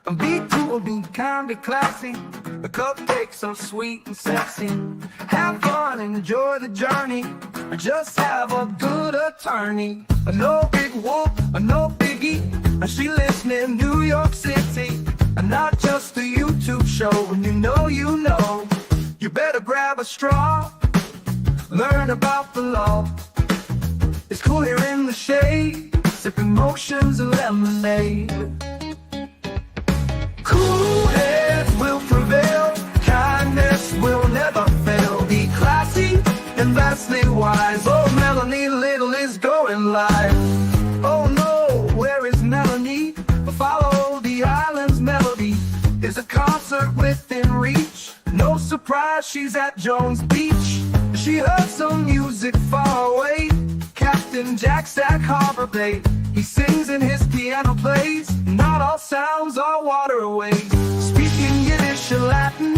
Be cool, be kind, be classy. The cupcakes are sweet and sexy. Have fun and enjoy the journey. Just have a good attorney. No big whoop, no biggie. She lives near New York City. Not just a YouTube show. When you know, you better grab a straw. Learn about the law. It's cool here in the shade, sipping motions of lemonade. Cool heads will prevail, kindness will never fail. Be classy and vastly wise. Oh, Melanie Little is going live. Oh no, where is Melanie? Follow the island's melody. There's a concert within reach. No surprise, she's at Jones Beach. She heard some music far away. Captain Jack Stack Harbor Bay. He sings and his piano plays. Not all sounds are waterways. Speaking Yiddish and Latin,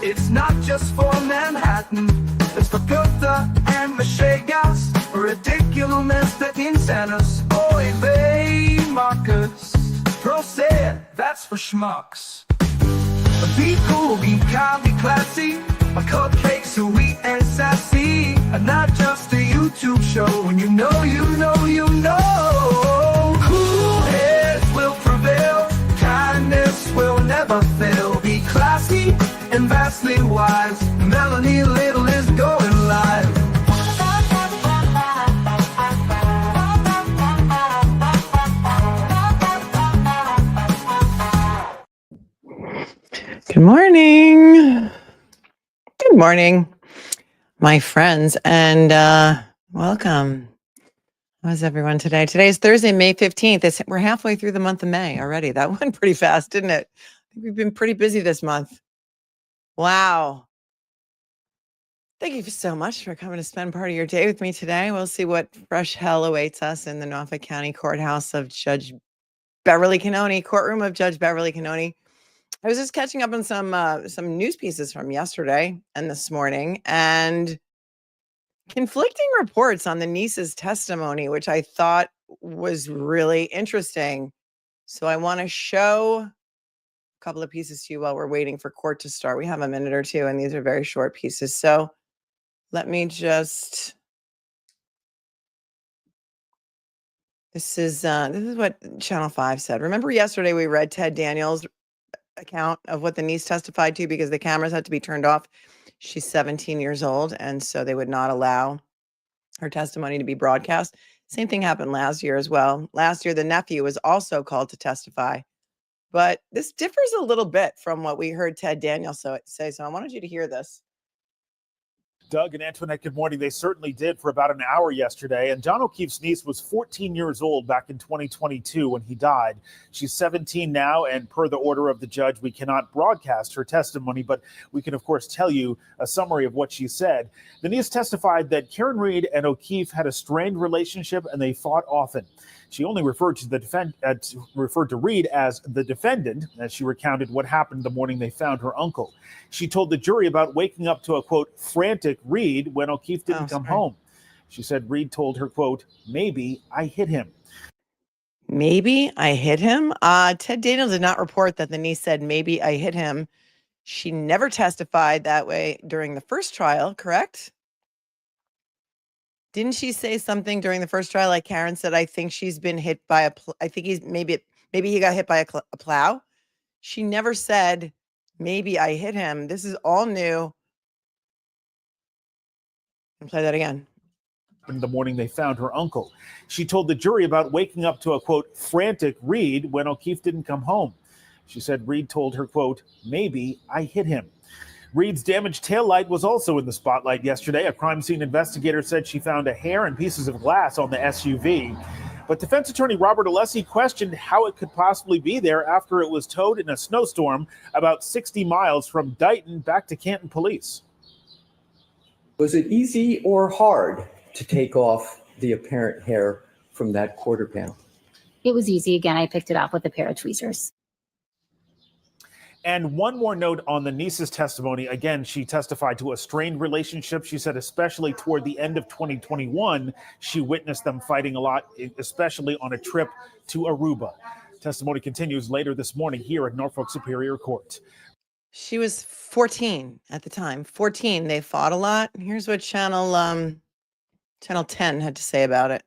it's not just for Manhattan. It's for Goethe and Michegas. Ridiculous that insanus. Oy vey, Marcus. Proceed, that's for schmucks. Be cool, be kind, be classy. My cupcakes are sweet and sassy. Not just a YouTube show. When you know. Cool heads will prevail. Kindness will never fail. Be classy and vastly wise. Melanie Little is going live. Good morning. Good morning, my friends, and welcome. How's everyone today? Today is Thursday, May 15th. We're halfway through the month of May already. That went pretty fast, didn't it? I think we've been pretty busy this month. Wow. Thank you so much for coming to spend part of your day with me today. We'll see what fresh hell awaits us in the Norfolk County Courthouse of Judge Beverly Cannoni, courtroom of Judge Beverly Cannoni. I was just catching up on some news pieces from yesterday and this morning, and conflicting reports on the niece's testimony, which I thought was really interesting. So I want to show a couple of pieces to you while we're waiting for court to start. We have a minute or two, and these are very short pieces. So let me just. This is what Channel 5 said. Remember yesterday we read Ted Daniels' account of what the niece testified to because the cameras had to be turned off. She's 17 years old, and so they would not allow her testimony to be broadcast. Same thing happened last year as well. Last year, the nephew was also called to testify, but this differs a little bit from what we heard Ted Daniels say. So I wanted you to hear this. Doug and Antoinette, good morning. They certainly did for about an hour yesterday. And John O'Keefe's niece was 14 years old back in 2022 when he died. She's 17 now, and per the order of the judge, we cannot broadcast her testimony, but we can, of course, tell you a summary of what she said. The niece testified that Karen Reed and O'Keefe had a strained relationship and they fought often. She only referred to Reed as the defendant as she recounted what happened the morning they found her uncle. She told the jury about waking up to a, quote, frantic Reed when O'Keefe didn't come home. She said Reed told her, quote, maybe I hit him. Maybe I hit him? Ted Daniels did not report that the niece said, maybe I hit him. She never testified that way during the first trial, correct? Didn't she say something during the first trial? Like Karen said, I think she's been hit by I think he's maybe he got hit by a plow. She never said, maybe I hit him. This is all new. And play that again. In the morning they found her uncle. She told the jury about waking up to a, quote, frantic Reed when O'Keefe didn't come home. She said Reed told her, quote, maybe I hit him. Reed's damaged taillight was also in the spotlight yesterday. A crime scene investigator said she found a hair and pieces of glass on the SUV. But defense attorney Robert Alessi questioned how it could possibly be there after it was towed in a snowstorm about 60 miles from Dighton back to Canton Police. Was it easy or hard to take off the apparent hair from that quarter panel? It was easy. Again, I picked it off with a pair of tweezers. And one more note on the niece's testimony. Again, she testified to a strained relationship. She said especially toward the end of 2021, she witnessed them fighting a lot, especially on a trip to Aruba. Testimony continues later this morning here at Norfolk Superior Court. She was 14 at the time. 14. They fought a lot. Here's what Channel 10 had to say about it.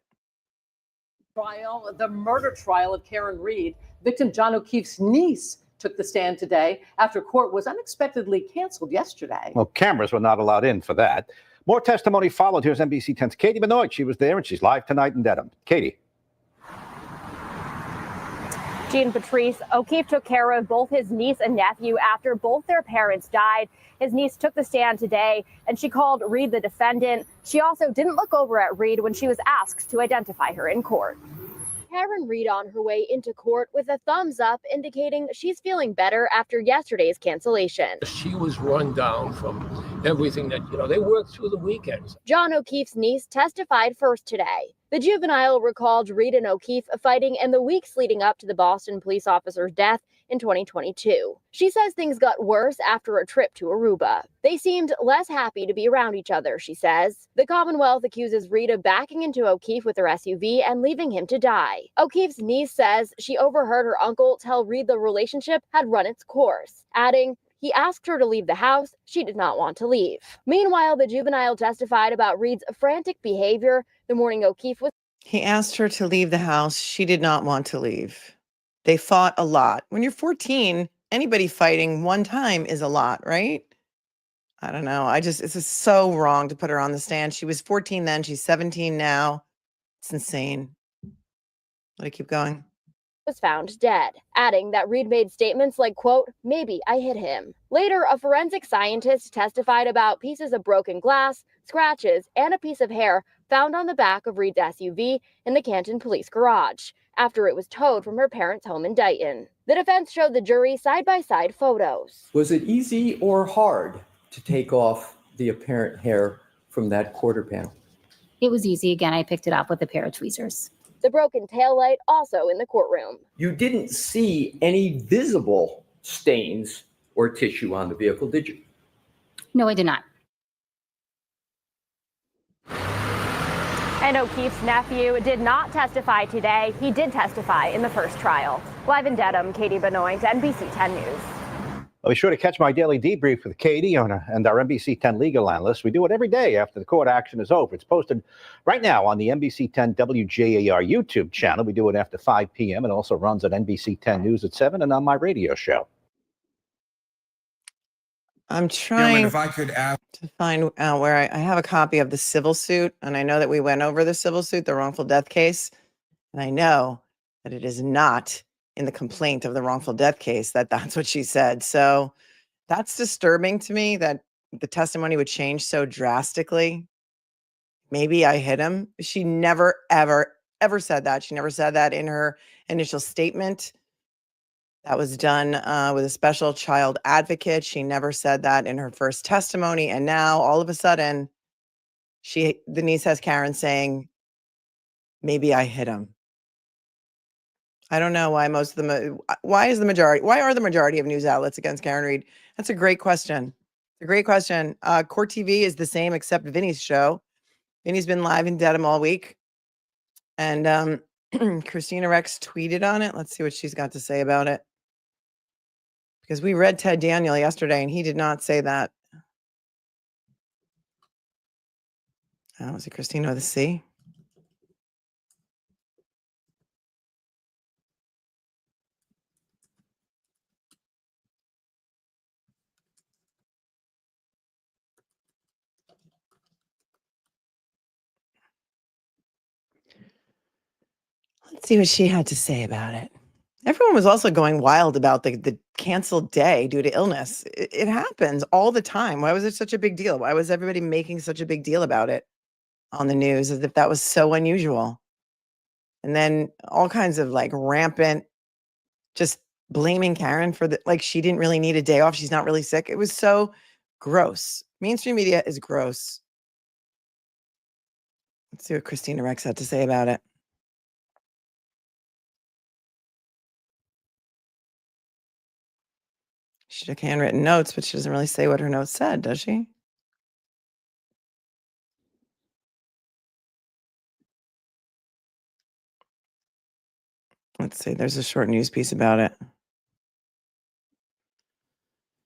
Trial, the murder trial of Karen Reed. Victim John O'Keefe's niece took the stand today after court was unexpectedly canceled yesterday. Well, cameras were not allowed in for that. More testimony followed. Here's NBC 10's Katie Benoit. She was there and she's live tonight in Dedham. Katie. Jean Patrice, O'Keefe took care of both his niece and nephew after both their parents died. His niece took the stand today and she called Reed the defendant. She also didn't look over at Reed when she was asked to identify her in court. Karen Reed on her way into court with a thumbs up indicating she's feeling better after yesterday's cancellation. She was run down from everything that, they worked through the weekends. John O'Keefe's niece testified first today. The juvenile recalled Reed and O'Keefe fighting in the weeks leading up to the Boston police officer's death in 2022. She says things got worse after a trip to Aruba. They seemed less happy to be around each other, she says. The Commonwealth accuses Reed of backing into O'Keefe with her SUV and leaving him to die. O'Keefe's niece says she overheard her uncle tell Reed the relationship had run its course, adding, he asked her to leave the house. She did not want to leave. Meanwhile, the juvenile testified about Reed's frantic behavior the morning O'Keefe was. He asked her to leave the house. She did not want to leave. They fought a lot. When you're 14, anybody fighting one time is a lot, right? I don't know. This is so wrong to put her on the stand. She was 14 then. She's 17 now. It's insane. Let it keep going. Was found dead, adding that Reed made statements like, quote, maybe I hit him. Later, a forensic scientist testified about pieces of broken glass, scratches, and a piece of hair found on the back of Reed's SUV in the Canton police garage after it was towed from her parents' home in Dighton. The defense showed the jury side-by-side photos. Was it easy or hard to take off the apparent hair from that quarter panel? It was easy. Again, I picked it up with a pair of tweezers. The broken taillight also in the courtroom. You didn't see any visible stains or tissue on the vehicle, did you? No, I did not. And O'Keefe's nephew did not testify today. He did testify in the first trial. Live in Dedham, Katie Benoit, NBC 10 News. Well, be sure to catch my daily debrief with Katie and our NBC 10 legal analyst. We do it every day after the court action is over. It's posted right now on the NBC 10 WJAR YouTube channel. We do it after 5 p.m. It also runs at NBC 10 News at 7 and on my radio show. I'm trying if I could ask to find out where I have a copy of the civil suit, and I know that we went over the civil suit, the wrongful death case, and I know that it is not in the complaint of the wrongful death case that's what she said. So that's disturbing to me that the testimony would change so drastically. Maybe I hit him. She never, ever, ever said that. She never said that in her initial statement. That was done with a special child advocate. She never said that in her first testimony. And now all of a sudden, the niece has Karen saying, maybe I hit him. I don't know why why are the majority of news outlets against Karen Reed? That's a great question. It's a great question. Court TV is the same except Vinny's show. Vinny's been live in Dedham all week. And Christina Rex tweeted on it. Let's see what she's got to say about it. Because we read Ted Daniel yesterday and he did not say that. Was it Christina with a C? Let's see what she had to say about it. Everyone was also going wild about the canceled day due to illness. It happens all the time. Why was it such a big deal? Why was everybody making such a big deal about it on the news as if that was so unusual? And then all kinds of rampant, just blaming Karen for she didn't really need a day off. She's not really sick. It was so gross. Mainstream media is gross. Let's see what Christina Rex had to say about it. She took handwritten notes, but she doesn't really say what her notes said, does she? Let's see, there's a short news piece about it.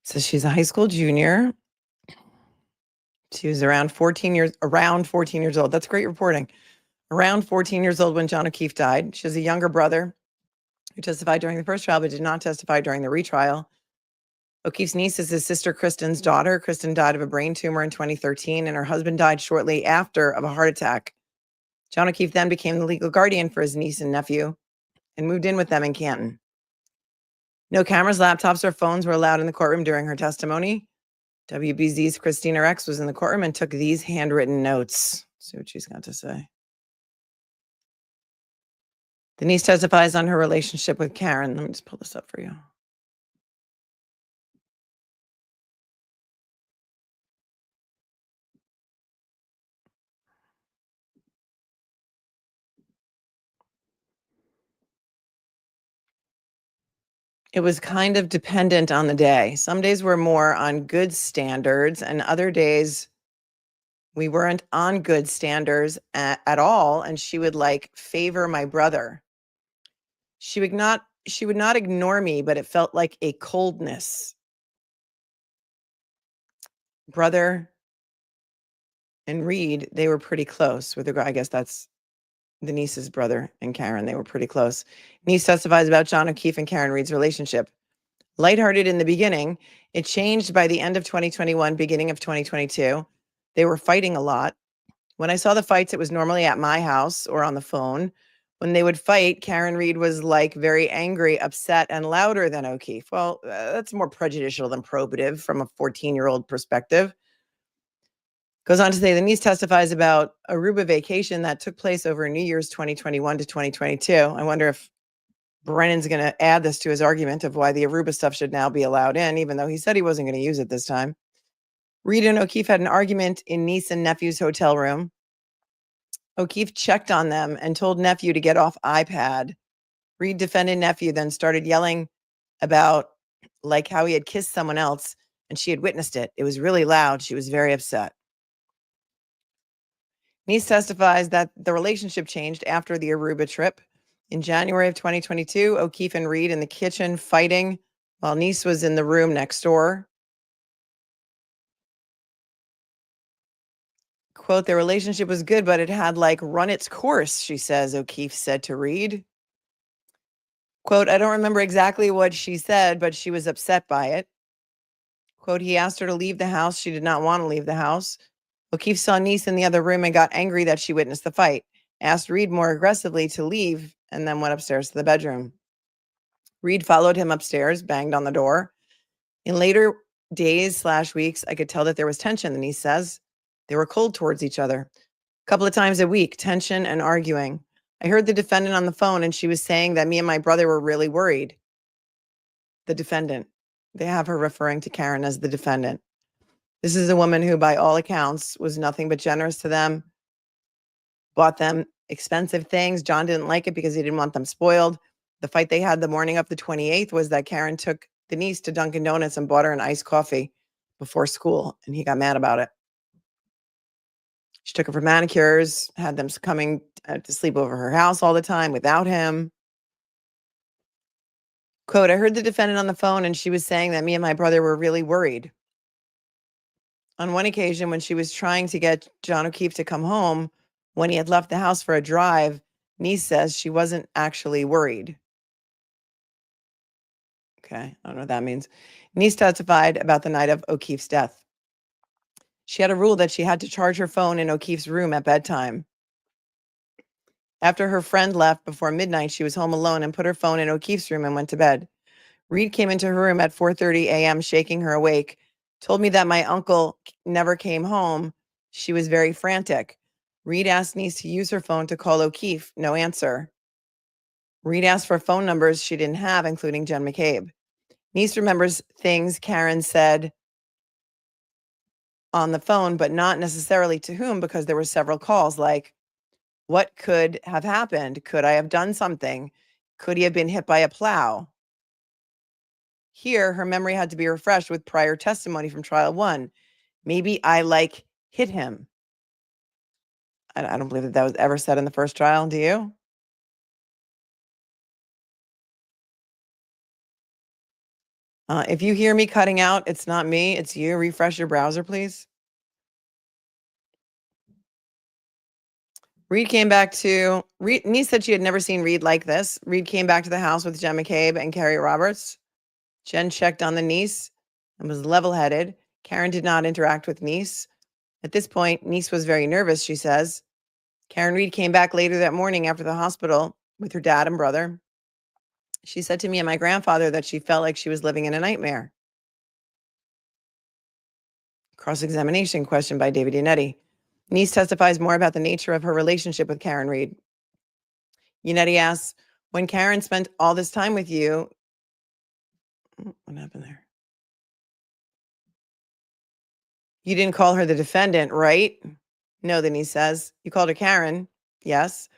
So she's a high school junior. She was around 14 years old. That's great reporting. Around 14 years old when John O'Keefe died. She has a younger brother who testified during the first trial but did not testify during the retrial. O'Keefe's niece is his sister Kristen's daughter. Kristen died of a brain tumor in 2013, and her husband died shortly after of a heart attack. John O'Keefe then became the legal guardian for his niece and nephew and moved in with them in Canton. No cameras, laptops, or phones were allowed in the courtroom during her testimony. WBZ's Christina Rex was in the courtroom and took these handwritten notes. See what she's got to say. The niece testifies on her relationship with Karen. Let me just pull this up for you. It was kind of dependent on the day. Some days were more on good standards, and other days we weren't on good standards at all. And she would like favor my brother. She would not ignore me, but it felt like a coldness. Brother and Reed, they were pretty close with I guess that's the niece's brother and Karen. They were pretty close. Niece testifies about John O'Keefe and Karen Reed's relationship. Lighthearted in the beginning, it changed by the end of 2021, beginning of 2022. They were fighting a lot. When I saw the fights, it was normally at my house or on the phone. When they would fight, Karen Reed was like very angry, upset, and louder than O'Keefe. Well, that's more prejudicial than probative from a 14-year-old perspective. Goes on to say the niece testifies about Aruba vacation that took place over New Year's 2021 to 2022. I wonder if Brennan's going to add this to his argument of why the Aruba stuff should now be allowed in, even though he said he wasn't going to use it this time. Reed and O'Keefe had an argument in niece and nephew's hotel room. O'Keefe checked on them and told nephew to get off iPad. Reed defended nephew, then started yelling about like how he had kissed someone else and she had witnessed it. It was really loud. She was very upset. Niece testifies that the relationship changed after the Aruba trip. In January of 2022, O'Keefe and Reed in the kitchen fighting while niece was in the room next door. Quote, their relationship was good, but it had like run its course, she says, O'Keefe said to Reed. Quote, I don't remember exactly what she said, but she was upset by it. Quote, he asked her to leave the house. She did not want to leave the house. O'Keefe saw niece in the other room and got angry that she witnessed the fight, asked Reed more aggressively to leave, and then went upstairs to the bedroom. Reed followed him upstairs, banged on the door. In later days/weeks, I could tell that there was tension, the niece says. They were cold towards each other. A couple of times a week, tension and arguing. I heard the defendant on the phone and she was saying that me and my brother were really worried. The defendant. They have her referring to Karen as the defendant. This is a woman who, by all accounts, was nothing but generous to them, bought them expensive things. John didn't like it because he didn't want them spoiled. The fight they had the morning of the 28th was that Karen took the niece to Dunkin' Donuts and bought her an iced coffee before school, and he got mad about it. She took her for manicures, had them coming to sleep over her house all the time without him. Quote, I heard the defendant on the phone and she was saying that me and my brother were really worried. On one occasion, when she was trying to get John O'Keefe to come home, when he had left the house for a drive, niece says she wasn't actually worried. Okay, I don't know what that means. Niece testified about the night of O'Keefe's death. She had a rule that she had to charge her phone in O'Keefe's room at bedtime. After her friend left before midnight, she was home alone and put her phone in O'Keefe's room and went to bed. Reed came into her room at 4:30 a.m., shaking her awake, told me that my uncle never came home. She was very frantic. Reed asked niece to use her phone to call O'Keefe. No answer. Reed asked for phone numbers she didn't have, including Jen McCabe. Niece remembers things Karen said on the phone, but not necessarily to whom, because there were several calls like, what could have happened? Could I have done something? Could he have been hit by a plow? Here, her memory had to be refreshed with prior testimony from trial 1. Maybe I like hit him. I don't believe that was ever said in the first trial. Do you? If you hear me cutting out, it's not me, it's you. Refresh your browser, please. Reed came back to, Niece said she had never seen Reed like this. Reed came back to the house with Jen McCabe and Carrie Roberts. Jen checked on the niece and was level-headed. Karen did not interact with niece. At this point, niece was very nervous, she says. Karen Reed came back later that morning after the hospital with her dad and brother. She said to me and my grandfather that she felt like she was living in a nightmare. Cross-examination question by David Yannetti. Niece testifies more about the nature of her relationship with Karen Reed. Yannetti asks, when Karen spent all this time with you, what happened there? You didn't call her the defendant, right? No, the niece says. You called her Karen. Yes.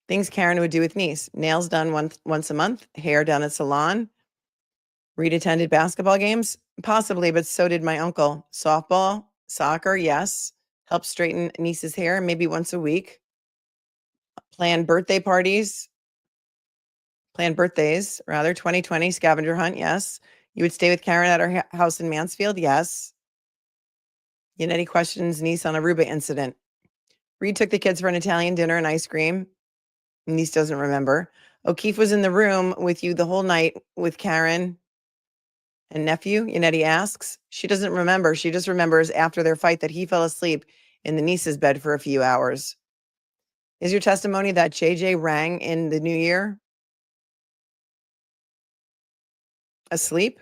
Things Karen would do with niece. Nails done once a month. Hair done at salon. Reed attended basketball games? Possibly, but so did my uncle. Softball, soccer, yes. Helped straighten niece's hair maybe once a week. Planned birthdays, rather. 2020 scavenger hunt, yes. You would stay with Karen at her house in Mansfield, yes. Yannetti questions niece on Aruba incident. Reed took the kids for an Italian dinner and ice cream. Niece doesn't remember. O'Keefe was in the room with you the whole night with Karen and nephew, Yannetti asks. She doesn't remember. She just remembers after their fight that he fell asleep in the niece's bed for a few hours. Is your testimony that JJ rang in the new year? Asleep?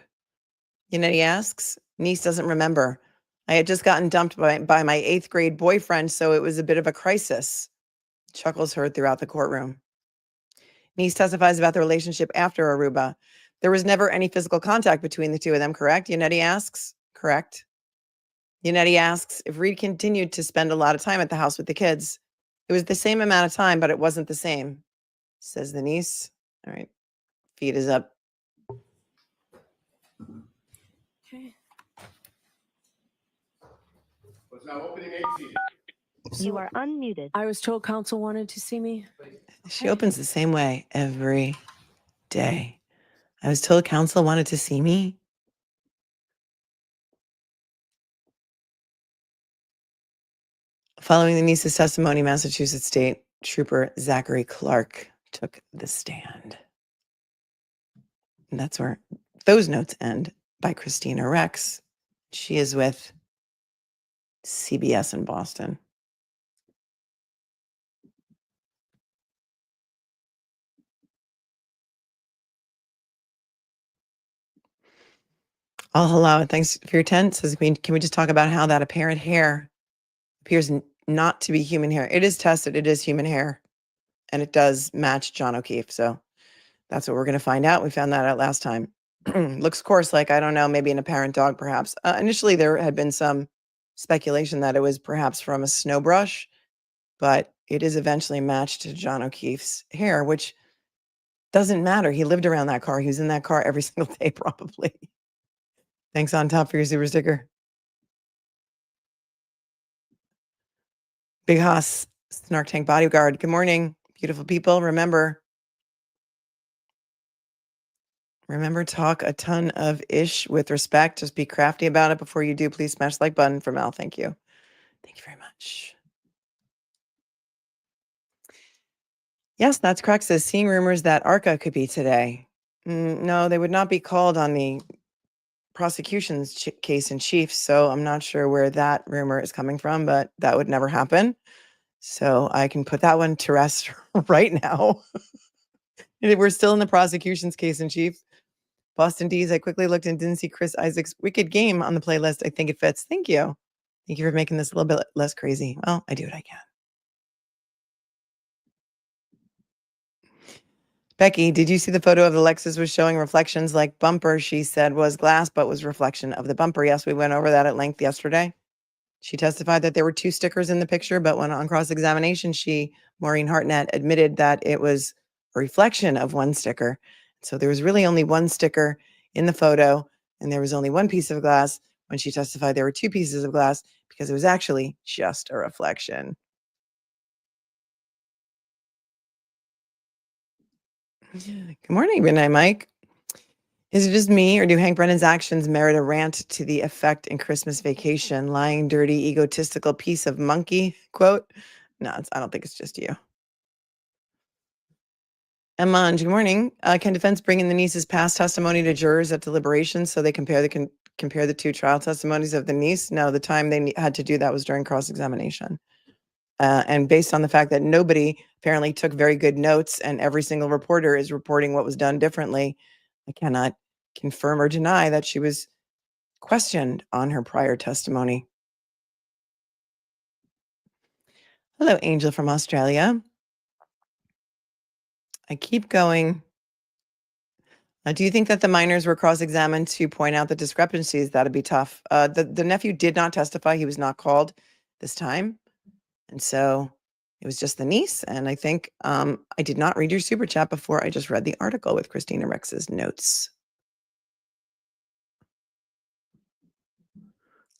Yannetti asks. Niece doesn't remember. I had just gotten dumped by my 8th grade boyfriend, so it was a bit of a crisis. Chuckles heard throughout the courtroom. Niece testifies about the relationship after Aruba. There was never any physical contact between the two of them, correct? Yannetti asks. Correct. Yannetti asks if Reed continued to spend a lot of time at the house with the kids. It was the same amount of time, but it wasn't the same, says the niece. All right. Feed is up. Okay. Was now opening 18. You are unmuted. I was told counsel wanted to see me. She opens the same way every day. I was told counsel wanted to see me. Following the niece's testimony, Massachusetts State Trooper Zachary Clark took the stand. And that's where those notes end by Christina Rex. She is with CBS in Boston. I'll allow it. Thanks for your 10. Says, can we just talk about how that apparent hair appears not to be human hair? It is tested. It is human hair. And it does match John O'Keefe. So that's what we're going to find out. We found that out last time. Looks coarse, like, I don't know, maybe an apparent dog, perhaps. Initially, there had been some speculation that it was perhaps from a snow brush, but it is eventually matched to John O'Keefe's hair, which doesn't matter. He lived around that car. He was in that car every single day, probably. Thanks on top for your super sticker. Big Haas, Snark Tank Bodyguard. Good morning, beautiful people. Remember, talk a ton of ish with respect. Just be crafty about it before you do. Please smash the like button for Mel. Thank you. Thank you very much. Yes, that's correct. Says seeing rumors that ARCCA could be today. No, they would not be called on the prosecution's case in chief. So I'm not sure where that rumor is coming from, but that would never happen. So I can put that one to rest right now. We're still in the prosecution's case in chief. Boston D's, I quickly looked and didn't see Chris Isaac's Wicked Game on the playlist. I think it fits. Thank you. Thank you for making this a little bit less crazy. Well, I do what I can. Becky, did you see the photo of the Lexus was showing reflections like bumper? She said was glass, but was reflection of the bumper. Yes, we went over that at length yesterday. She testified that there were 2 stickers in the picture, but when on cross-examination, Maureen Hartnett, admitted that it was a reflection of one sticker. So there was really only one sticker in the photo, and there was only one piece of glass. When she testified, there were 2 pieces of glass because it was actually just a reflection. Good morning, Renee Mike. Is it just me, or do Hank Brennan's actions merit a rant to the effect in Christmas Vacation? Lying, dirty, egotistical piece of monkey, quote. No, I don't think it's just you. Eman, good morning. Can defense bring in the niece's past testimony to jurors at deliberations so they compare the two trial testimonies of the niece? No, the time they had to do that was during cross-examination. And based on the fact that nobody apparently took very good notes and every single reporter is reporting what was done differently, I cannot confirm or deny that she was questioned on her prior testimony. Hello, Angel from Australia. I keep going. Do you think that the minors were cross-examined to point out the discrepancies? That'd be tough. The nephew did not testify. He was not called this time. And so it was just the niece. And I think I did not read your super chat before I just read the article with Christina Rex's notes.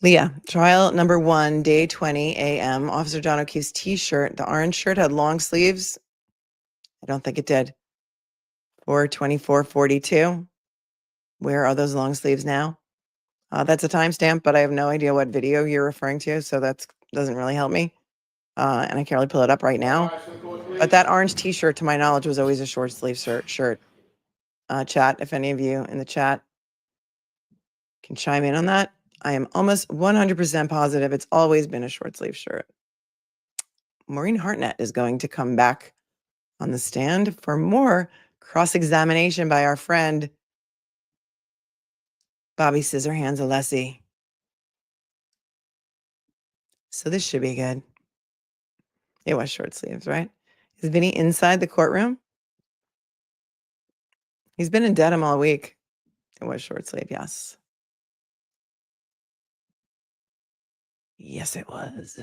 Leah, trial number 1, day 20 a.m. Officer John O'Keefe's t-shirt. The orange shirt had long sleeves. I don't think it did. 4/24/42. Where are those long sleeves now? That's a timestamp, but I have no idea what video you're referring to, so that doesn't really help me. And I can't really pull it up right now. But that orange t-shirt, to my knowledge, was always a short sleeve shirt. Chat, if any of you in the chat can chime in on that. I am almost 100% positive it's always been a short sleeve shirt. Maureen Hartnett is going to come back on the stand for more cross-examination by our friend Bobby Scissorhands Alessi. So this should be good. It was short sleeves, right? Is Vinny inside the courtroom? He's been in denim all week. It was short sleeve, yes. Yes, it was.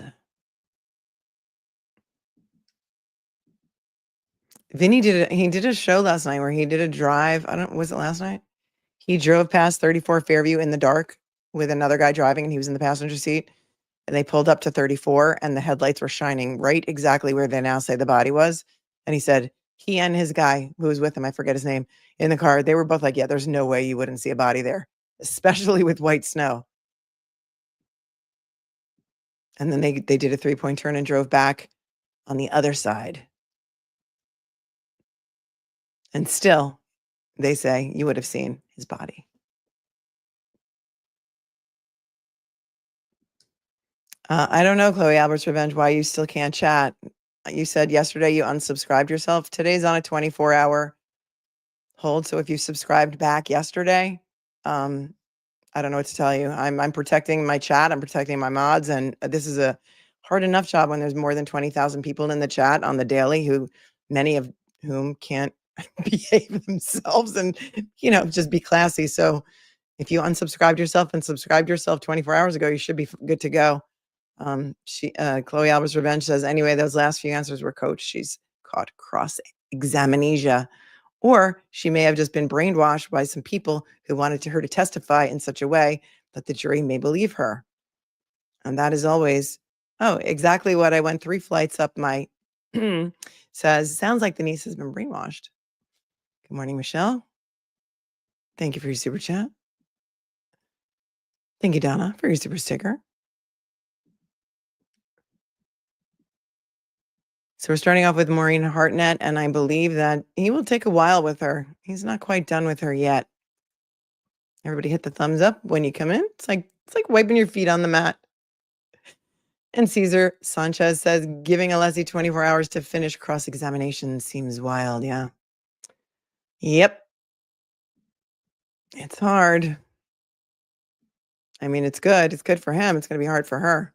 Vinny did a show last night where he did a drive. Was it last night? He drove past 34 Fairview in the dark with another guy driving, and he was in the passenger seat. And they pulled up to 34, and the headlights were shining right exactly where they now say the body was. And he said he and his guy who was with him, I forget his name, in the car, they were both like, yeah, there's no way you wouldn't see a body there, especially with white snow. And then they did a 3-point turn and drove back on the other side. And still, they say you would have seen his body. I don't know, Chloe Albert's Revenge, why you still can't chat. You said yesterday you unsubscribed yourself. Today's on a 24-hour hold. So if you subscribed back yesterday, I don't know what to tell you. I'm protecting my chat. I'm protecting my mods. And this is a hard enough job when there's more than 20,000 people in the chat on the daily, who many of whom can't behave themselves and, just be classy. So if you unsubscribed yourself and subscribed yourself 24 hours ago, you should be good to go. Chloe Albert's Revenge says, anyway, those last few answers were coached. She's caught cross-examination. Or she may have just been brainwashed by some people who wanted her to testify in such a way that the jury may believe her. And that is always, exactly what I went 3 flights up my says, sounds like the niece has been brainwashed. Good morning, Michelle. Thank you for your super chat. Thank you, Donna, for your super sticker. So we're starting off with Maureen Hartnett, and I believe that he will take a while with her. He's not quite done with her yet. Everybody hit the thumbs up when you come in. It's like wiping your feet on the mat. And Cesar Sanchez says, giving Alessi 24 hours to finish cross-examination seems wild. Yeah. Yep. It's hard. I mean, it's good. It's good for him. It's going to be hard for her.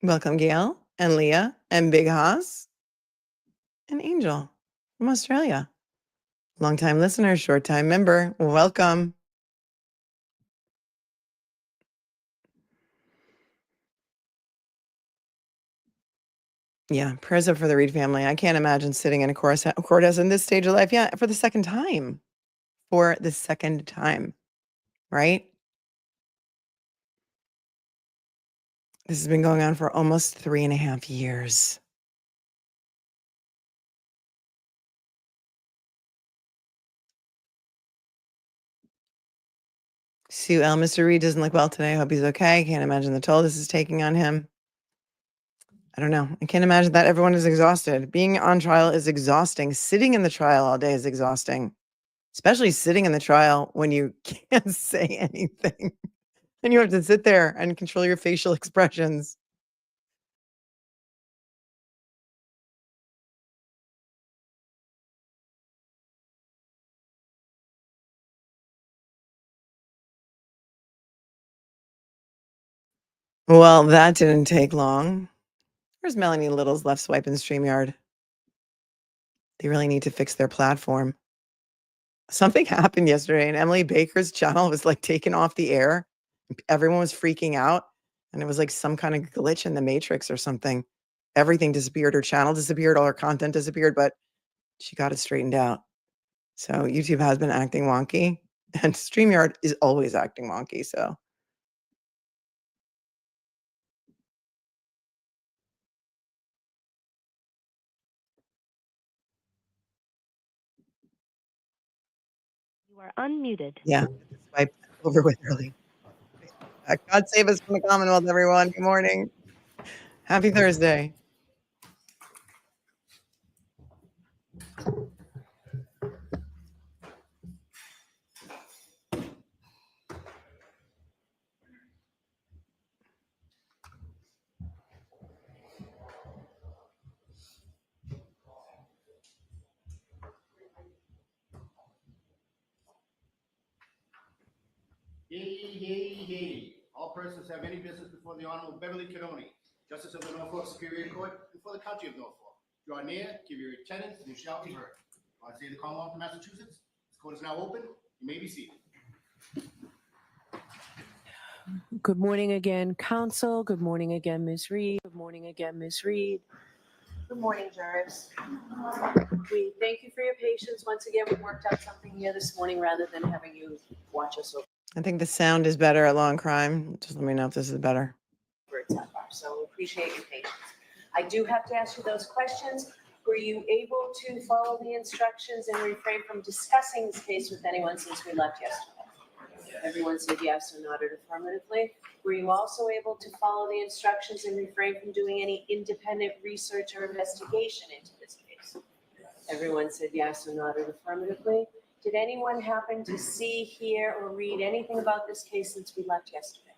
Welcome, Gail and Leah and Big Haas and Angel from Australia. Longtime listener, short-time member. Welcome. Yeah, prayers up for the Reed family. I can't imagine sitting in a courthouse in this stage of life. Yeah, for the second time. For the second time, right? This has been going on for almost 3.5 years. Sue L. Mr. Reed doesn't look well today. I hope he's okay. Can't imagine the toll this is taking on him. I don't know. I can't imagine that everyone is exhausted. Being on trial is exhausting. Sitting in the trial all day is exhausting, especially sitting in the trial when you can't say anything and you have to sit there and control your facial expressions. Well, that didn't take long. Where's Melanie Little's left swipe in StreamYard? They really need to fix their platform. Something happened yesterday and Emily Baker's channel was like taken off the air. Everyone was freaking out and it was like some kind of glitch in the matrix or something. Everything disappeared. Her channel disappeared. All her content disappeared, but she got it straightened out. So YouTube has been acting wonky and StreamYard is always acting wonky. So You are unmuted. yeah, swipe over with early. God save us from the Commonwealth, everyone. Good morning. Happy Thursday. Yay. All persons have any business before the Honorable Beverly Cannoni, Justice of the Norfolk Superior Court, before the County of Norfolk. Draw near, give your attendance, and you shall be heard. I say the Commonwealth of Massachusetts. This court is now open. You may be seated. Good morning again, counsel. Good morning again, Ms. Reed. Good morning again, Ms. Reed. Good morning, jurors. We thank you for your patience. Once again, we worked out something here this morning rather than having you watch us over I think the sound is better at Long Crime. Just let me know if this is better. a time bar. So we appreciate your patience. I do have to ask you those questions. Were you able to follow the instructions and refrain from discussing this case with anyone since we left yesterday? Everyone said yes or nodded affirmatively. Were you also able to follow the instructions and refrain from doing any independent research or investigation into this case? Everyone said yes or nodded affirmatively. Did anyone happen to see, hear, or read anything about this case since we left yesterday?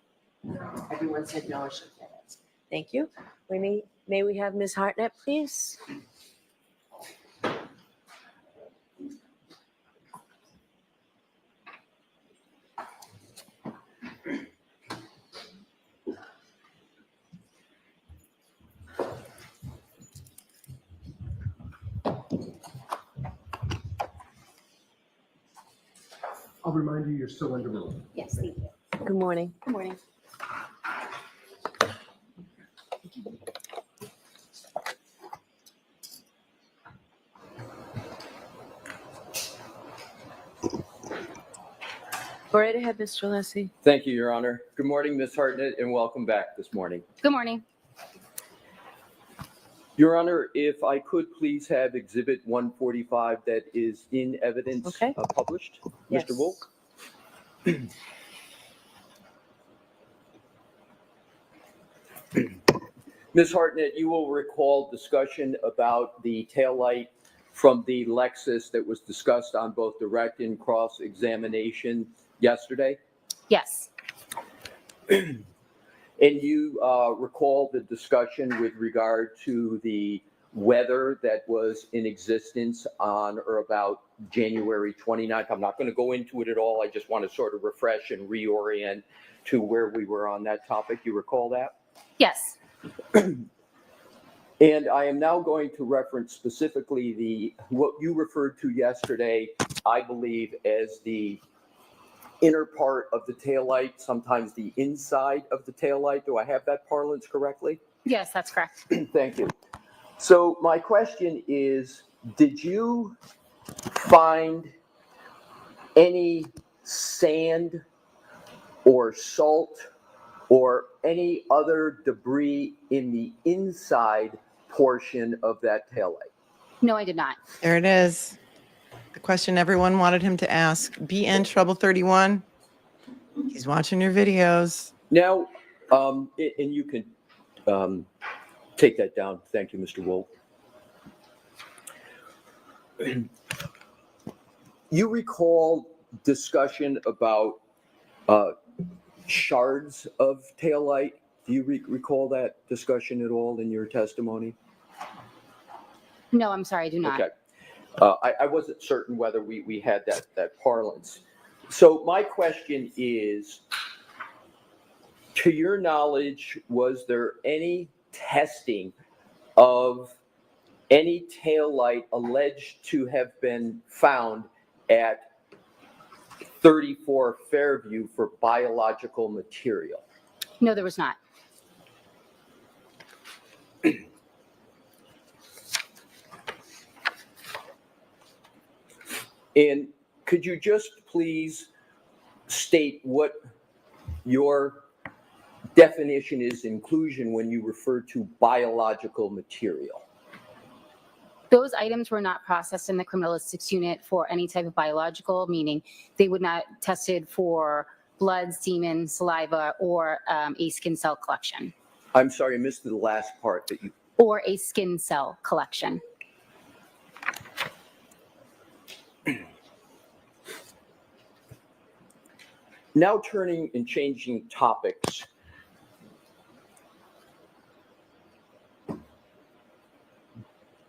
Everyone said no or shook their heads. Thank you. May we have Ms. Hartnett, please? I'll remind you, you're still under rule. Yes, thank you. Good morning. Good morning. Go right ahead, Mr. Alessi. Thank you, Your Honor. Good morning, Ms. Hartnett, and welcome back this morning. Good morning. Your Honor, if I could please have Exhibit 145 that is in evidence Okay. Published. Yes. Mr. Wolk. Ms. Hartnett, you will recall discussion about the taillight from the Lexus that was discussed on both direct and cross-examination yesterday. Yes. And you recall the discussion with regard to the weather that was in existence on or about January 29th. I'm not going to go into it at all. I just want to sort of refresh and reorient to where we were on that topic. You recall that? Yes. And I am now going to reference specifically what you referred to yesterday, I believe, as the inner part of the taillight, sometimes the inside of the taillight. Do I have that parlance correctly? Yes, that's correct. Thank you. So my question is, did you find any sand or salt or any other debris in the inside portion of that taillight? No, I did not. There it is. The question everyone wanted him to ask. BN Trouble 31. He's watching your videos. Now, and you can take that down. Thank you, Mr. Wolf. You recall discussion about shards of taillight? Do you recall that discussion at all in your testimony? No, I'm sorry, I do not. Okay. I wasn't certain whether we had that parlance. So my question is, to your knowledge, was there any testing of any taillight alleged to have been found at 34 Fairview for biological material? No, there was not. And could you just please state what your definition is, inclusion, when you refer to biological material? Those items were not processed in the criminalistics unit for any type of biological, meaning they would not tested for blood, semen, saliva, or a skin cell collection. I'm sorry, I missed the last part that you... Or a skin cell collection. Now turning and changing topics.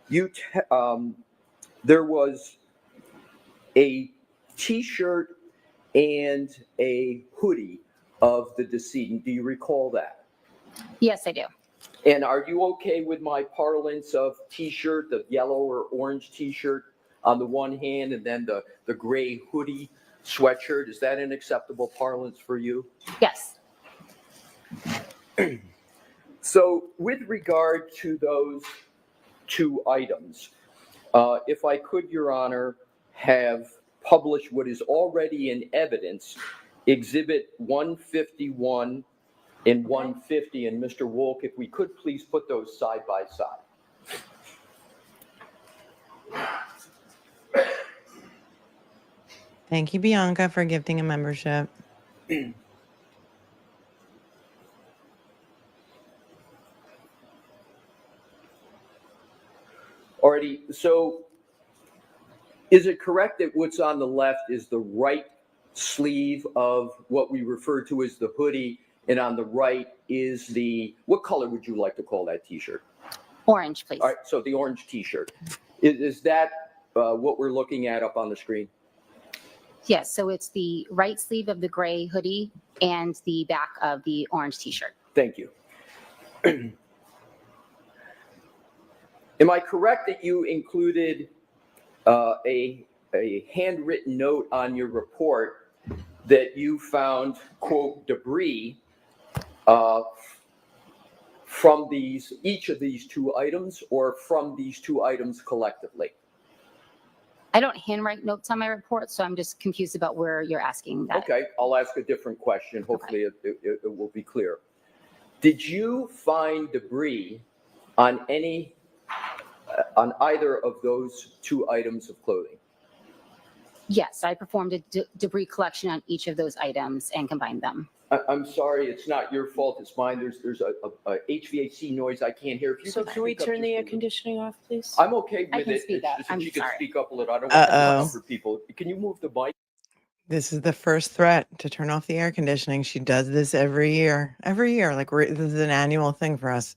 There was a T-shirt and a hoodie of the decedent. Do you recall that? Yes, I do. And are you okay with my parlance of T-shirt, the yellow or orange T-shirt on the one hand, and then the gray hoodie sweatshirt? Is that an acceptable parlance for you? Yes. So with regard to those two items, if I could, Your Honor, have published what is already in evidence, Exhibit 151 and 150, and Mr. Wolk, if we could please put those side by side. Thank you, Bianca, for gifting a membership. Alrighty, so is it correct that what's on the left is the right sleeve of what we refer to as the hoodie, and on the right is the, what color would you like to call that T-shirt? Orange, please. All right, so the orange T-shirt. Is that what we're looking at up on the screen? Yes, so it's the right sleeve of the gray hoodie and the back of the orange T-shirt. Thank you. Am I correct that you included a handwritten note on your report that you found, quote, debris from each of these two items, or from these two items collectively? I don't handwrite notes on my report, so I'm just confused about where you're asking that. Okay, I'll ask a different question. Hopefully it will be clear. Did you find debris on on either of those two items of clothing? Yes, I performed a debris collection on each of those items and combined them. I'm sorry, it's not your fault, it's mine. There's a HVAC noise I can't hear. If you So could can we speak up turn the just a air little. conditioning off, please? I'm okay I with can it. speak It's up. just I'm if you could sorry. speak up a little. I don't want to Uh-oh. for people. Can you move the mic? This is the first threat to turn off the air conditioning. She does this every year. Every year. Like, this is an annual thing for us.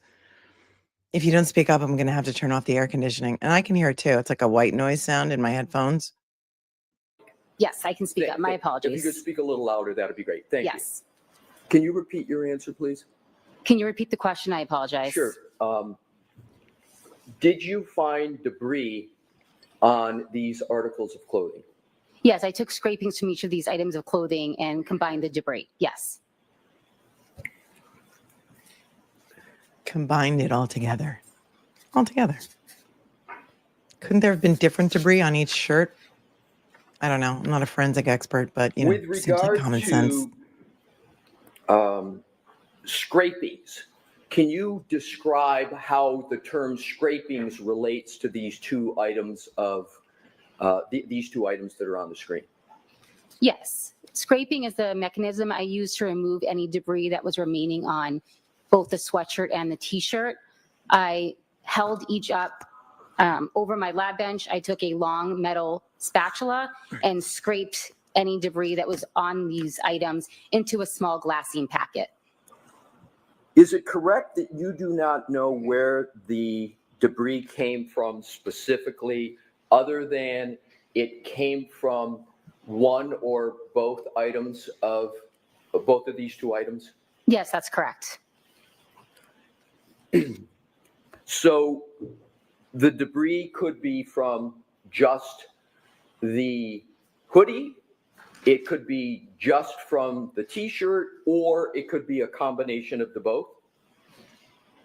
If you don't speak up, I'm going to have to turn off the air conditioning. And I can hear it too. It's like a white noise sound in my headphones. Yes, I can speak up. My If you could apologies. speak a little louder, that'd be great. Thank you. Yes. Can you repeat your answer, please? Can you repeat the question? I apologize. Sure. Did you find debris on these articles of clothing? Yes, I took scrapings from each of these items of clothing and combined the debris. Yes. Combined it all together. All together. Couldn't there have been different debris on each shirt? I don't know. I'm not a forensic expert, but, you know, With seems like regard common sense. to scrapings, can you describe how the term scrapings relates to these two items of these two items that are on the screen? Yes. Scraping is the mechanism I use to remove any debris that was remaining on both the sweatshirt and the t-shirt. I held each up over my lab bench. I took a long metal spatula and scraped any debris that was on these items into a small glassine packet. Is it correct that you do not know where the debris came from specifically, other than it came from one or both items of both of these two items? Yes, that's correct. So the debris could be from just the hoodie, it could be just from the t-shirt, or it could be a combination of the both?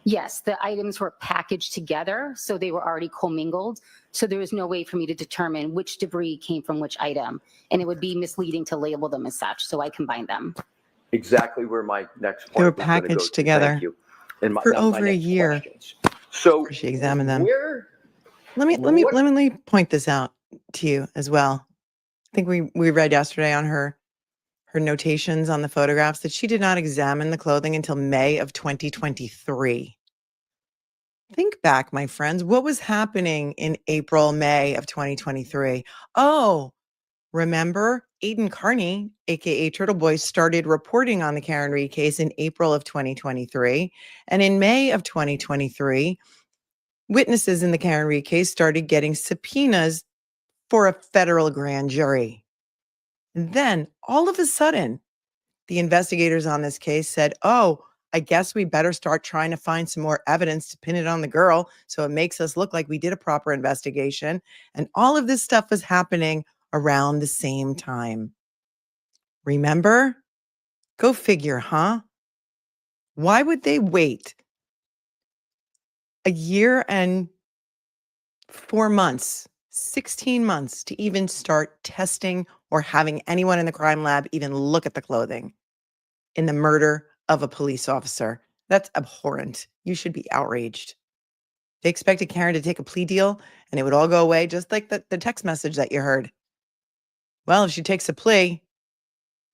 Yes, the items were packaged together, so they were already commingled. So there was no way for me to determine which debris came from which item, and it would be misleading to label them as such, so I combined them. Exactly where my next point They were was gonna go packaged to. together Thank you. And for that was my over a next year questions. So before she examined them. where, Let me point this out to you as well. I think we read yesterday on her notations on the photographs that she did not examine the clothing until May of 2023. Think back, my friends. What was happening in April, May of 2023? Oh, remember Aiden Carney, aka Turtle Boy, started reporting on the Karen Reed case in April of 2023. And in May of 2023, witnesses in the Karen Reed case started getting subpoenas for a federal grand jury. And then all of a sudden, the investigators on this case said, oh, I guess we better start trying to find some more evidence to pin it on the girl so it makes us look like we did a proper investigation. And all of this stuff was happening around the same time. Remember? Go figure, huh? Why would they wait a year and 4 months, 16 months to even start testing or having anyone in the crime lab even look at the clothing in the murder of a police officer? That's abhorrent. You should be outraged. They expected Karen to take a plea deal and it would all go away, just like the text message that you heard. Well, if she takes a plea,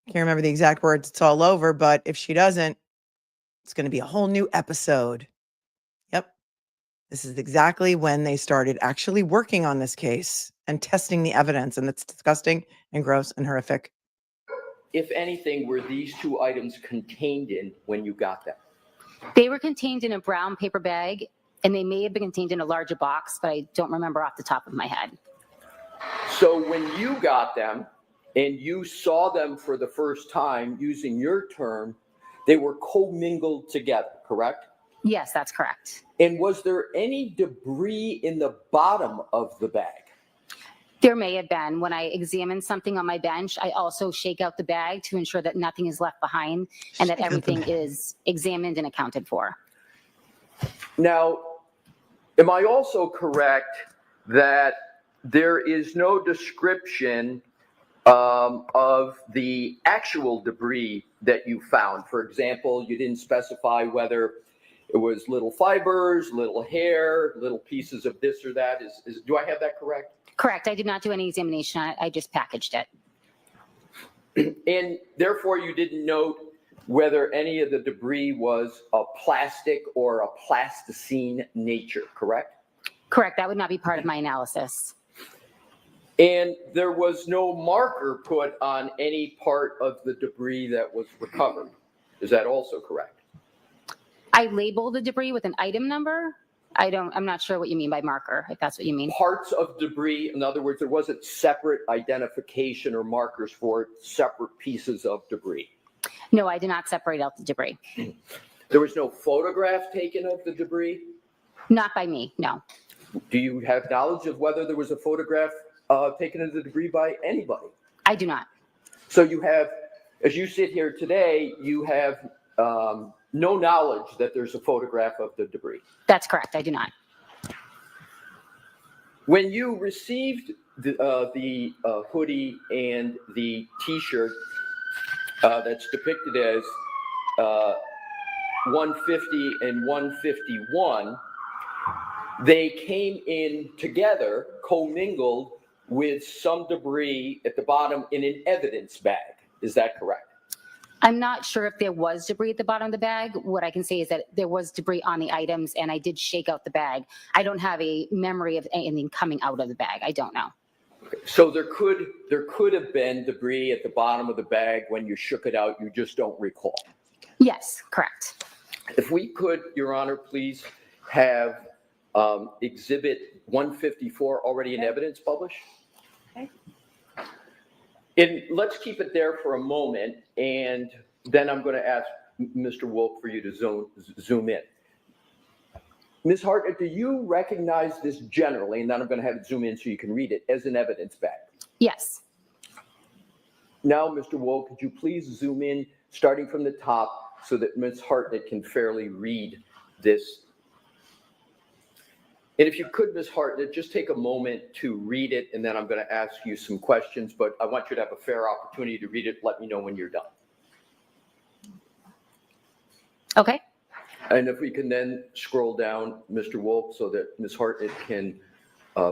can't remember the exact words, it's all over, but if she doesn't, it's going to be a whole new episode. Yep. This is exactly when they started actually working on this case and testing the evidence, and it's disgusting and gross and horrific. if anything, were these two items contained in when you got them? They were contained in a brown paper bag, and they may have been contained in a larger box, but I don't remember off the top of my head. So when you got them and you saw them for the first time, using your term, they were commingled together, correct? Yes, that's correct. And was there any debris in the bottom of the bag? There may have been. When I examine something on my bench, I also shake out the bag to ensure that nothing is left behind and that everything is examined and accounted for. Now, am I also correct that there is no description of the actual debris that you found? For example, you didn't specify whether it was little fibers, little hair, little pieces of this or that. Do I have that correct? Correct. I did not do any examination on it. I just packaged it. And therefore, you didn't note whether any of the debris was a plastic or a plasticine nature, correct? Correct. That would not be part of my analysis. And there was no marker put on any part of the debris that was recovered. Is that also correct? I label the debris with an item number. I'm not sure what you mean by marker, if that's what you mean. Parts of debris, in other words, there wasn't separate identification or markers for separate pieces of debris. No, I did not separate out the debris. There was no photograph taken of the debris? Not by me, no. Do you have knowledge of whether there was a photograph taken of the debris by anybody? I do not. So you have, as you sit here today, you have no knowledge that there's a photograph of the debris. That's correct. I do not. When you received the hoodie and the T-shirt that's depicted as 150 and 151, they came in together, commingled with some debris at the bottom in an evidence bag. Is that correct? I'm not sure if there was debris at the bottom of the bag. What I can say is that there was debris on the items, and I did shake out the bag. I don't have a memory of anything coming out of the bag. I don't know. Okay. So there could have been debris at the bottom of the bag when you shook it out. You just don't recall. Yes, correct. If we could, Your Honor, please have Exhibit 154 already in evidence published. Okay. And let's keep it there for a moment, and then I'm going to ask Mr. Wolk for you to zoom in. Ms. Hartnett, do you recognize this generally, and then I'm going to have it zoom in so you can read it, as an evidence bag? Yes. Now, Mr. Wolk, could you please zoom in starting from the top so that Ms. Hartnett can fairly read this? And if you could, Ms. Hartnett, just take a moment to read it, and then I'm going to ask you some questions, but I want you to have a fair opportunity to read it. Let me know when you're done. Okay. And if we can then scroll down, Mr. Wolk, so that Ms. Hartnett can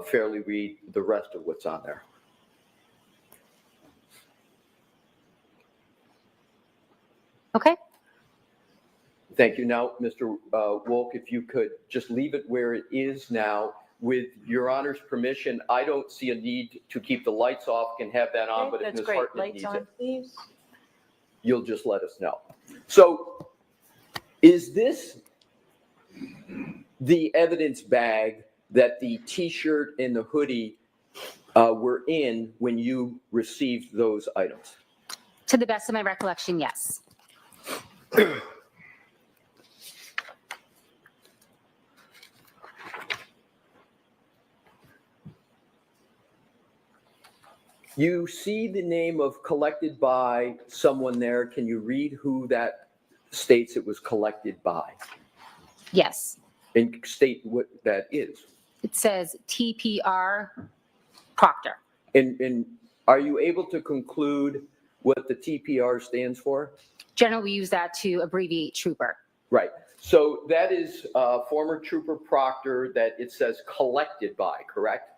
fairly read the rest of what's on there. Okay. Thank you. Now, Mr. Wolk, if you could just leave it where it is now. With Your Honor's permission, I don't see a need to keep the lights off, can have that on, but if Ms. Hartnett needs it, Please. you'll just let us know. So is this the evidence bag that the T-shirt and the hoodie were in when you received those items? To the best of my recollection, yes. You see the name of collected by someone there. Can you read who that states it was collected by? Yes. And state what that is. It says TPR Proctor. And are you able to conclude what the TPR stands for? Generally, we use that to abbreviate trooper. Right. So that is former Trooper Proctor that it says collected by, correct?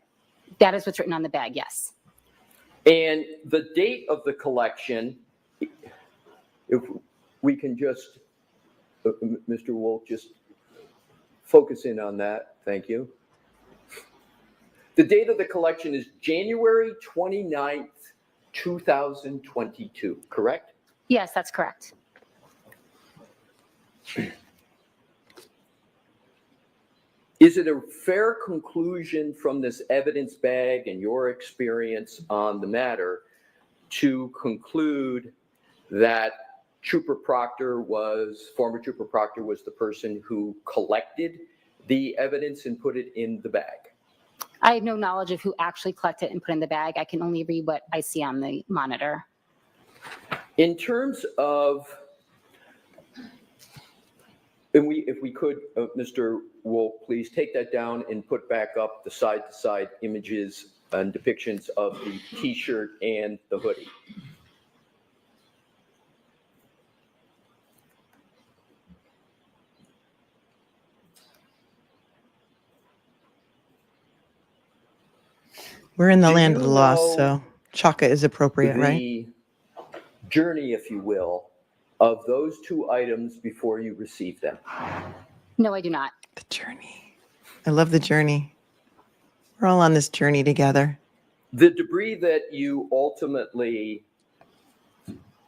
That is what's written on the bag, yes. And the date of the collection, if we can just, Mr. Wolk, just focus in on that. Thank you. The date of the collection is January 29th, 2022, correct? Yes, that's correct. Is it a fair conclusion from this evidence bag and your experience on the matter to conclude that former Trooper Proctor was the person who collected the evidence and put it in the bag? I have no knowledge of who actually collected and put in the bag. I can only read what I see on the monitor. In terms of, and if we could, Mr. Wolk, please take that down and put back up the side-to-side images and depictions of the T-shirt and the hoodie. We're in the Do land of you the lost, know so chaka is appropriate, right? The journey, if you will, of those two items before you received them? No, I do not. The journey. I love the journey. We're all on this journey together. The debris that you ultimately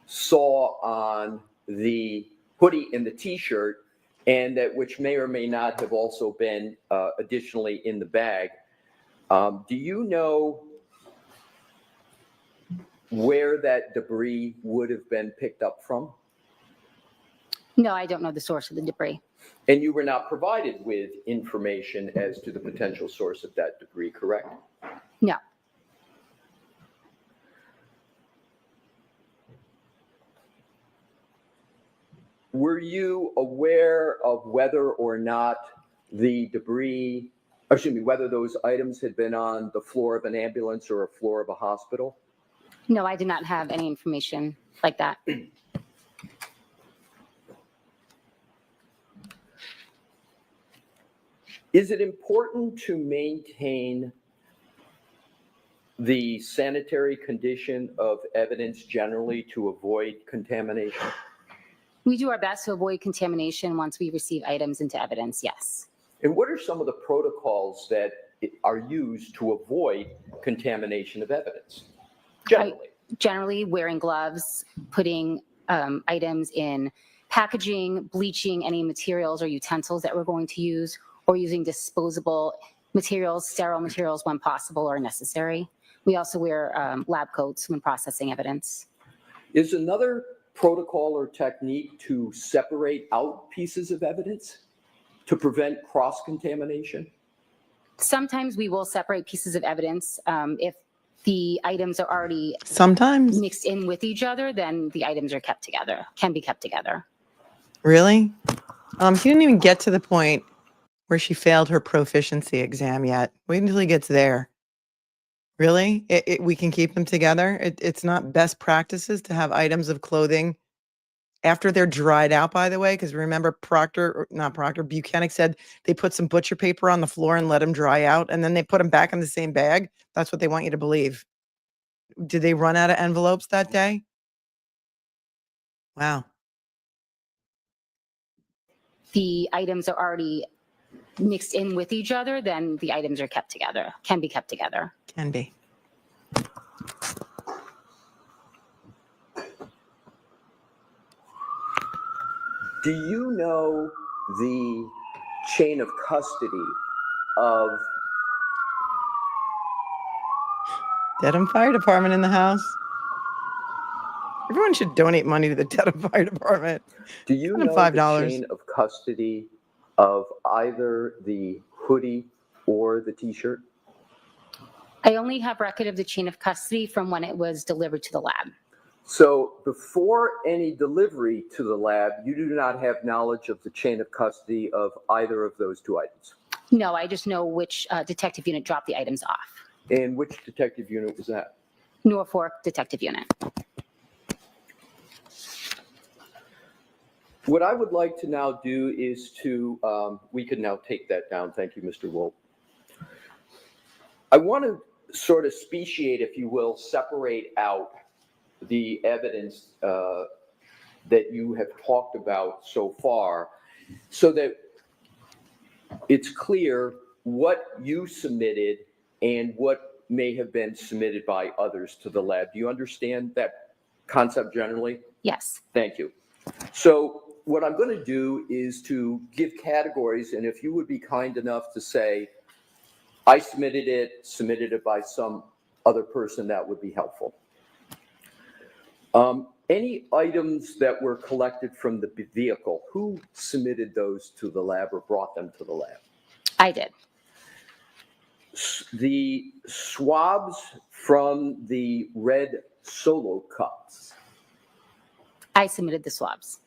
saw on the hoodie and the T-shirt, and that which may or may not have also been additionally in the bag, do you know where that debris would have been picked up from? No, I don't know the source of the debris. And you were not provided with information as to the potential source of that debris, correct? No. Were you aware of whether or not the debris, whether those items had been on the floor of an ambulance or a floor of a hospital? No, I did not have any information like that. Is it important to maintain the sanitary condition of evidence generally to avoid contamination? We do our best to avoid contamination once we receive items into evidence, yes. And what are some of the protocols that are used to avoid contamination of evidence? Generally wearing gloves, putting items in packaging, bleaching any materials or utensils that we're going to use, or using disposable materials, sterile materials when possible or necessary. We also wear lab coats when processing evidence. Is another protocol or technique to separate out pieces of evidence to prevent cross-contamination? Sometimes we will separate pieces of evidence. If the items are already Sometimes. mixed in with each other, then the items are kept together, can be kept together. Really? He didn't even get to the point where she failed her proficiency exam yet. Wait until he gets there. Really? We can keep them together? It's not best practices to have items of clothing after they're dried out, by the way, because remember Buchanan said they put some butcher paper on the floor and let them dry out, and then they put them back in the same bag. That's what they want you to believe. Did they run out of envelopes that day? Wow. The items are already mixed in with each other, then the items are kept together, can be kept together. Can be. Do you know the chain of custody of Dedham Fire Department in the house? Everyone should donate money to the Dedham Fire Department. Do you know $5. the chain of custody of either the hoodie or the t-shirt? I only have record of the chain of custody from when it was delivered to the lab. So before any delivery to the lab, you do not have knowledge of the chain of custody of either of those two items? No, I just know which detective unit dropped the items off. And which detective unit was that? Norfolk Detective Unit. What I would like to now do is to, we can now take that down. Thank you, Mr. Wolf. I want to sort of speciate, if you will, separate out the evidence that you have talked about so far so that it's clear what you submitted and what may have been submitted by others to the lab. Do you understand that concept generally? Yes. Thank you. So what I'm going to do is to give categories, and if you would be kind enough to say, I submitted it by some other person, that would be helpful. Any items that were collected from the vehicle, who submitted those to the lab or brought them to the lab? I did. The swabs from the red Solo cups. I submitted the swabs.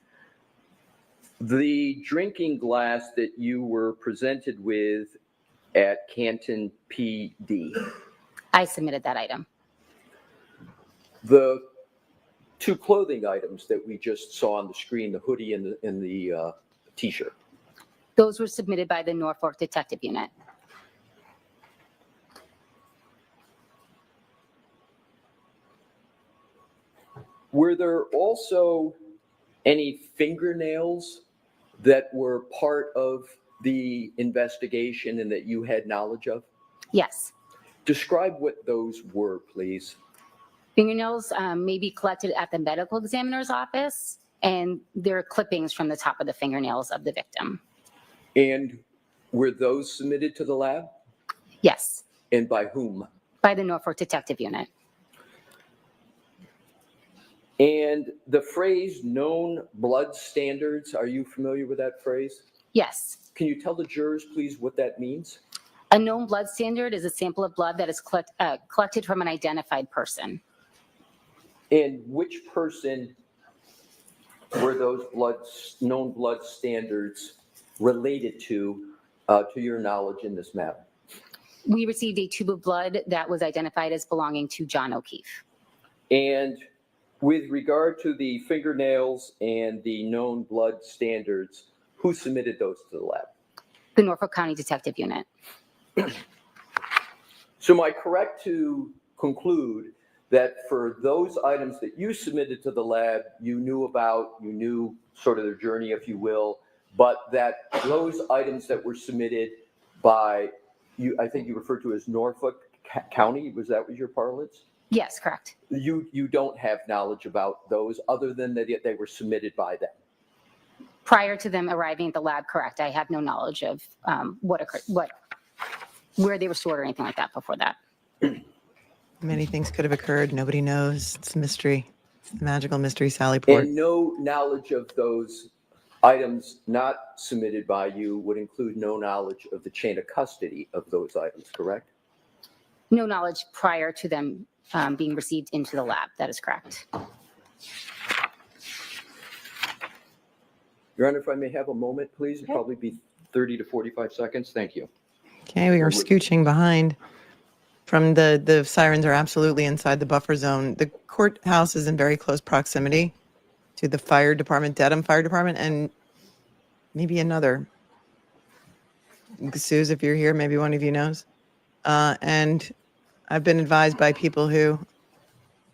The drinking glass that you were presented with at Canton PD. I submitted that item. The two clothing items that we just saw on the screen, the hoodie and the t-shirt. Those were submitted by the Norfolk Detective Unit. Were there also any fingernails that were part of the investigation and that you had knowledge of? Yes. Describe what those were, please. Fingernails may be collected at the medical examiner's office, and they're clippings from the top of the fingernails of the victim. And were those submitted to the lab? Yes. And by whom? By the Norfolk Detective Unit. And the phrase known blood standards, are you familiar with that phrase? Yes. Can you tell the jurors, please, what that means? A known blood standard is a sample of blood that is collected from an identified person. And which person were those known blood standards related to your knowledge in this matter? We received a tube of blood that was identified as belonging to John O'Keefe. And with regard to the fingernails and the known blood standards, who submitted those to the lab? The Norfolk County Detective Unit. So am I correct to conclude that for those items that you submitted to the lab, you knew sort of their journey, if you will, but that those items that were submitted by you, I think you referred to as Norfolk County, was that your parlance? Yes, correct. You don't have knowledge about those other than that they were submitted by them? Prior to them arriving at the lab, correct. I have no knowledge of what occurred, where they were stored or anything like that before that. Many things could have occurred. Nobody knows. It's a mystery. It's the magical mystery sallyport. And no knowledge of those items not submitted by you would include no knowledge of the chain of custody of those items, correct? No knowledge prior to them being received into the lab. That is correct. Your Honor, if I may have a moment, please. It'd probably be 30 to 45 seconds. Thank you. Okay, we are scooching behind from the sirens are absolutely inside the buffer zone. The courthouse is in very close proximity to the fire department, Dedham Fire Department, and maybe another. Suze, if you're here, maybe one of you knows. And I've been advised by people who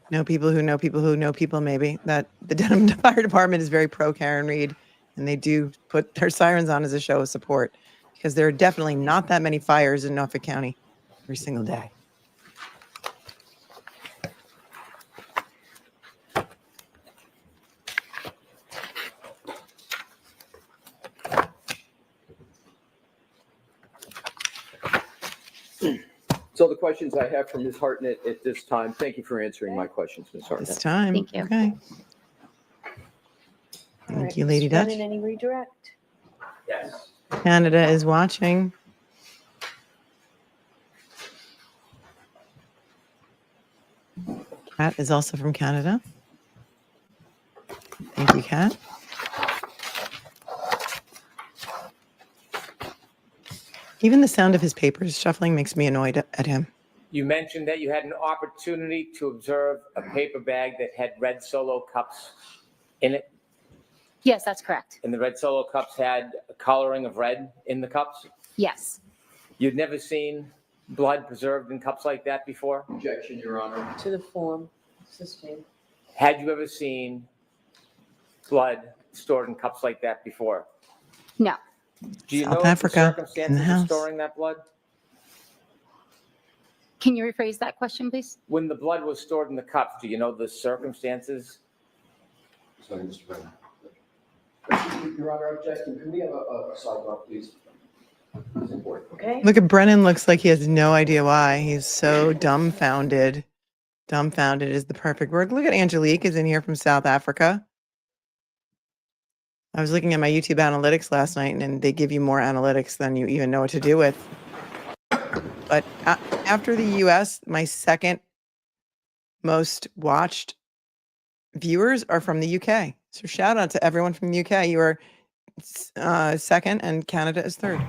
know people who know people who know people maybe that the Dedham Fire Department is very pro Karen Reed, and they do put their sirens on as a show of support because there are definitely not that many fires in Norfolk County every single day. So the questions I have for Ms. Hartnett at this time, thank you for answering my questions, Ms. Hartnett. This time. Thank you. Okay. Thank you, Lady Dutch. Any redirect? Yes. Canada is watching. Kat is also from Canada. Thank you, Kat. Even the sound of his papers shuffling makes me annoyed at him. You mentioned that you had an opportunity to observe a paper bag that had red Solo cups in it, Yes, that's correct. and the red Solo cups had a coloring of red in the cups. Yes. You'd never seen blood preserved in cups like that before? Objection, Your Honor. To the form, sustained. Had you ever seen blood stored in cups like that before? No. Do you South know Africa, the in the circumstances of house. storing that blood? Can you rephrase that question, please? When the blood was stored in the cups, do you know the circumstances? Sorry, Mr. Brennan. Your Honor, objection. Can we have a sidebar, please? It's important. Okay. Look at Brennan, looks like he has no idea why. He's so dumbfounded. Dumbfounded is the perfect word. Look at Angelique is in here from South Africa. I was looking at my YouTube analytics last night, and they give you more analytics than you even know what to do with. But after the US, my second most watched viewers are from the UK. So shout out to everyone from the UK. You are second, and Canada is third.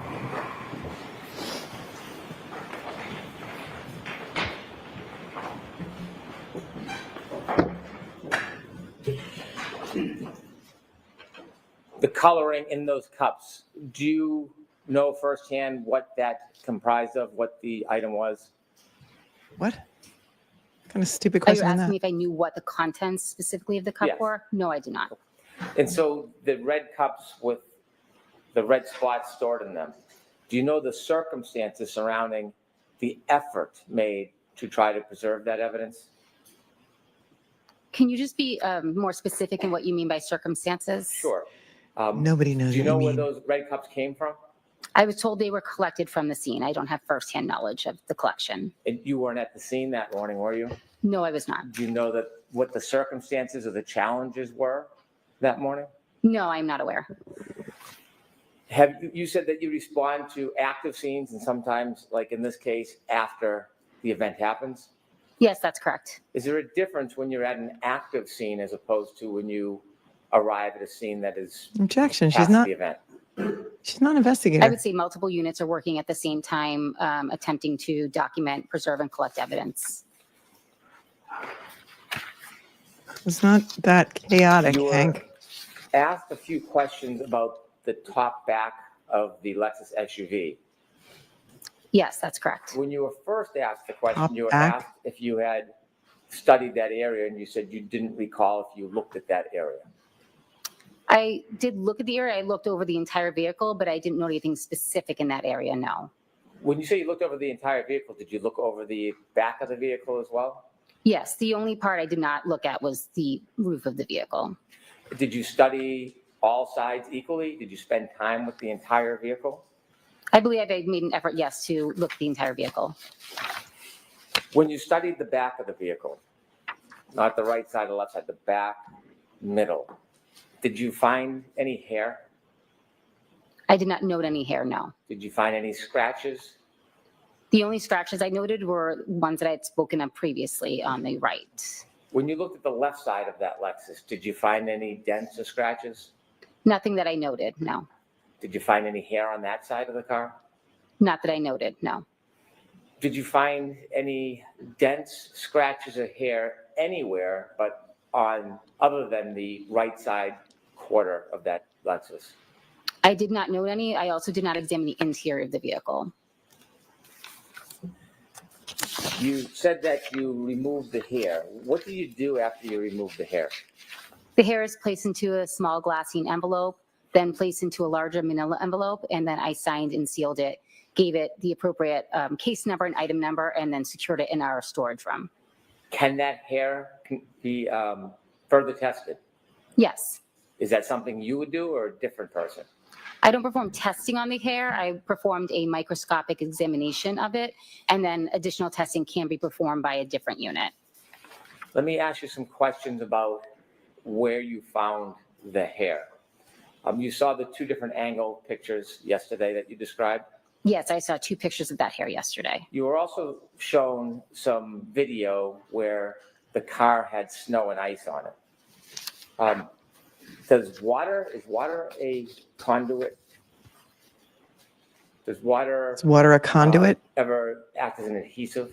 The coloring in those cups, do you know firsthand what that comprised of, what the item was? What? What kind of stupid Are you question is asking that? me if I knew what the contents specifically of the cup Yes. were? No, I do not. And so the red cups with the red spots stored in them, do you know the circumstances surrounding the effort made to try to preserve that evidence? Can you just be more specific in what you mean by circumstances? Sure. Nobody knows Do you what know you where mean. those red cups came from? I was told they were collected from the scene. I don't have firsthand knowledge of the collection. And you weren't at the scene that morning, were you? No, I was not. Do you know that what the circumstances or the challenges were that morning? No, I'm not aware. You said that you respond to active scenes and sometimes, like in this case, after the event happens? Yes, that's correct. Is there a difference when you're at an active scene as opposed to when you arrive at a scene that is Objection. She's past not. the event? She's not an investigator. I would say multiple units are working at the same time, attempting to document, preserve, and collect evidence. It's not that chaotic, You were Hank. asked a few questions about the top back of the Lexus SUV. Yes, that's correct. When you were first asked the question, Hop you were back. asked if you had studied that area, and you said you didn't recall if you looked at that area. I did look at the area. I looked over the entire vehicle, but I didn't know anything specific in that area, no. When you say you looked over the entire vehicle, did you look over the back of the vehicle as well? Yes, the only part I did not look at was the roof of the vehicle. Did you study all sides equally? Did you spend time with the entire vehicle? I believe I made an effort, yes, to look at the entire vehicle. When you studied the back of the vehicle, not the right side or left side, the back, middle, did you find any hair? I did not note any hair, no. Did you find any scratches? The only scratches I noted were ones that I had spoken of previously on the right. When you looked at the left side of that Lexus, did you find any dents or scratches? Nothing that I noted, no. Did you find any hair on that side of the car? Not that I noted, no. Did you find any dents, scratches, or hair anywhere but on other than the right side quarter of that Lexus? I did not note any. I also did not examine the interior of the vehicle. You said that you removed the hair. What do you do after you remove the hair? The hair is placed into a small glassine envelope, then placed into a larger manila envelope, and then I signed and sealed it, gave it the appropriate case number and item number, and then secured it in our storage room. Can that hair be further tested? Yes. Is that something you would do or a different person? I don't perform testing on the hair. I performed a microscopic examination of it, and then additional testing can be performed by a different unit. Let me ask you some questions about where you found the hair. You saw the two different angle pictures yesterday that you described? Yes, I saw 2 pictures of that hair yesterday. You were also shown some video where the car had snow and ice on it. Is water a conduit? Does water... Is water a conduit? Ever act as an adhesive?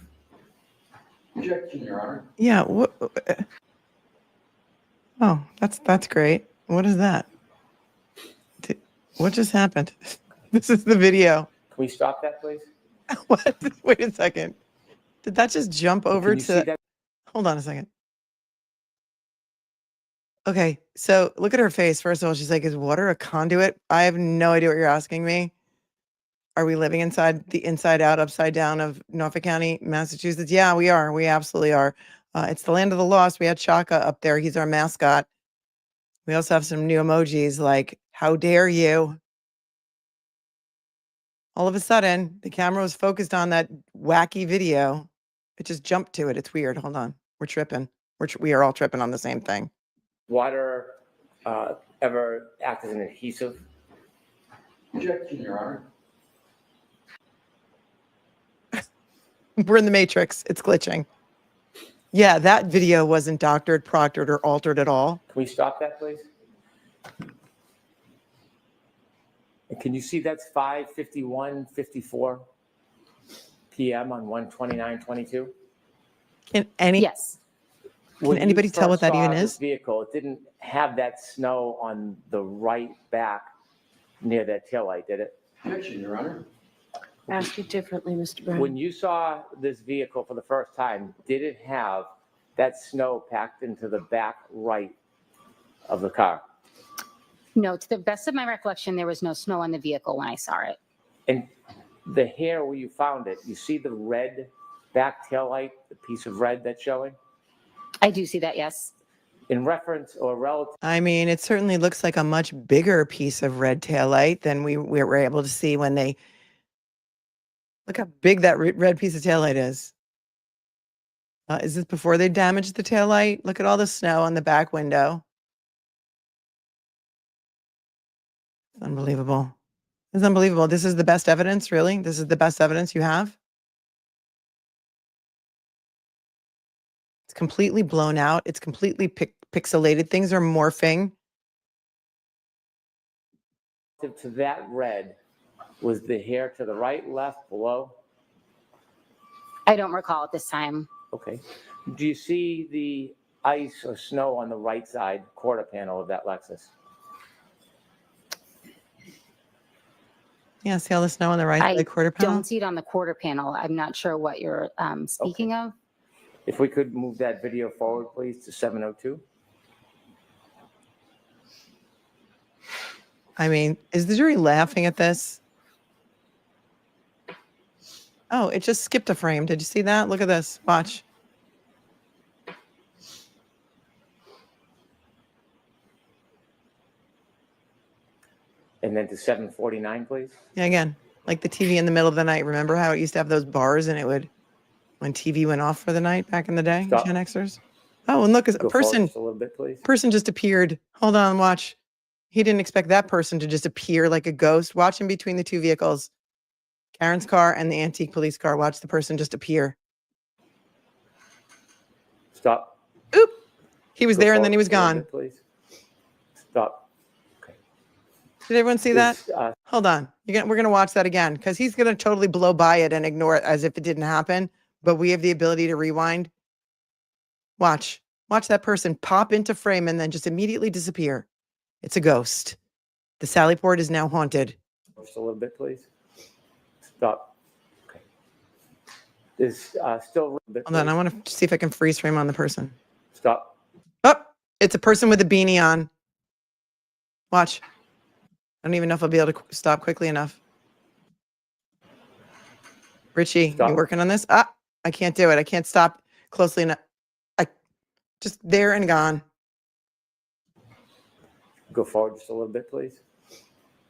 Objection, Your Honor. Yeah. Oh, that's great. What is that? What just happened? This is the video. Can we stop that, please? What? Wait a second. Did that just jump over Can you see to... that? Hold on a second. Okay, so look at her face. First of all, she's like, is water a conduit? I have no idea what you're asking me. Are we living inside the inside out, upside down of Norfolk County, Massachusetts? Yeah, we are. We absolutely are. It's the land of the lost. We had Chaka up there. He's our mascot. We also have some new emojis like, how dare you? All of a sudden, the camera was focused on that wacky video. It just jumped to it. It's weird. Hold on. We're tripping. We are all tripping on the same thing. Water ever act as an adhesive? Objection, Your Honor. We're in the Matrix. It's glitching. Yeah, that video wasn't doctored, proctored, or altered at all. Can we stop that, please? And can you see that's 5:51:54 p.m. on 1/29/22? Can any? Yes. Can anybody tell what that even is? Vehicle, it didn't have that snow on the right back near that taillight, did it? Objection, Your Honor. Ask you differently, Mr. Brennan. When you saw this vehicle for the first time, did it have that snow packed into the back right of the car? No, to the best of my recollection, there was no snow on the vehicle when I saw it. And the hair where you found it, you see the red back taillight, the piece of red that's showing? I do see that, yes. In reference or relative... I mean, it certainly looks like a much bigger piece of red taillight than we were able to see when they... Look how big that red piece of taillight is. Is this before they damaged the taillight? Look at all the snow on the back window. Unbelievable. It's unbelievable. This is the best evidence, really? This is the best evidence you have? It's completely blown out. It's completely pixelated. Things are morphing. To that red, was the hair to the right, left, below? I don't recall at this time. Okay. Do you see the ice or snow on the right side quarter panel of that Lexus? Yeah, see all the snow on the right I side quarter panel? don't see it on the quarter panel. I'm not sure what you're speaking of. If we could move that video forward, please, to 702. I mean, is the jury laughing at this? Oh, it just skipped a frame. Did you see that? Look at this. Watch. And then to 749, please. Yeah, again, like the TV in the middle of the night. Remember how it used to have those bars and it would, when TV went off for the night back in the day, Stop. Gen Xers? Oh, and look, a Go forward person, just a little bit, please. person just appeared. Hold on, watch. He didn't expect that person to just appear like a ghost. Watch him between the two vehicles. Karen's car and the antique police car. Watch the person just appear. Stop. Oop. He was Go there and then he forward was just a little gone. bit, please. Stop. Did everyone see that? This, Hold on. We're going to watch that again because he's going to totally blow by it and ignore it as if it didn't happen. But we have the ability to rewind. Watch. Watch that person pop into frame and then just immediately disappear. It's a ghost. The sallyport is now haunted. Just a little bit, please. Stop. Okay. There's still a little bit. Hold on. I want to see if I can freeze frame on the person. Stop. Oh, it's a person with a beanie on. Watch. I don't even know if I'll be able to stop quickly enough. Richie, Stop. you working on this? Ah, I can't do it. I can't stop closely enough. I just there and gone. Go forward just a little bit, please.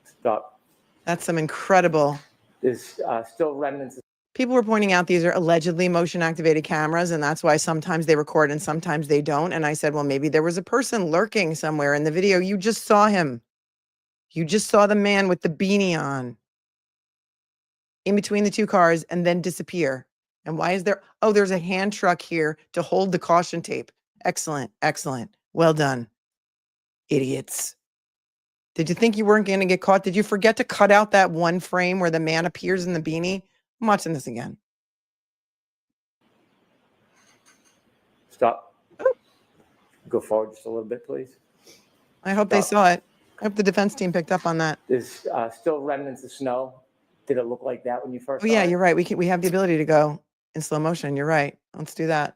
Stop. That's some incredible. There's still remnants. People were pointing out these are allegedly motion activated cameras, and that's why sometimes they record and sometimes they don't. And I said, well, maybe there was a person lurking somewhere in the video. You just saw him. You just saw the man with the beanie on in between the two cars and then disappear. And why is there? Oh, there's a hand truck here to hold the caution tape. Excellent. Excellent. Well done. Idiots. Did you think you weren't going to get caught? Did you forget to cut out that one frame where the man appears in the beanie? I'm watching this again. Stop. Go forward just a little bit, please. I hope they saw it. I hope the defense team picked up on that. There's still remnants of snow. Did it look like that when you first Oh saw yeah, it? you're right. We have the ability to go in slow motion. You're right. Let's do that.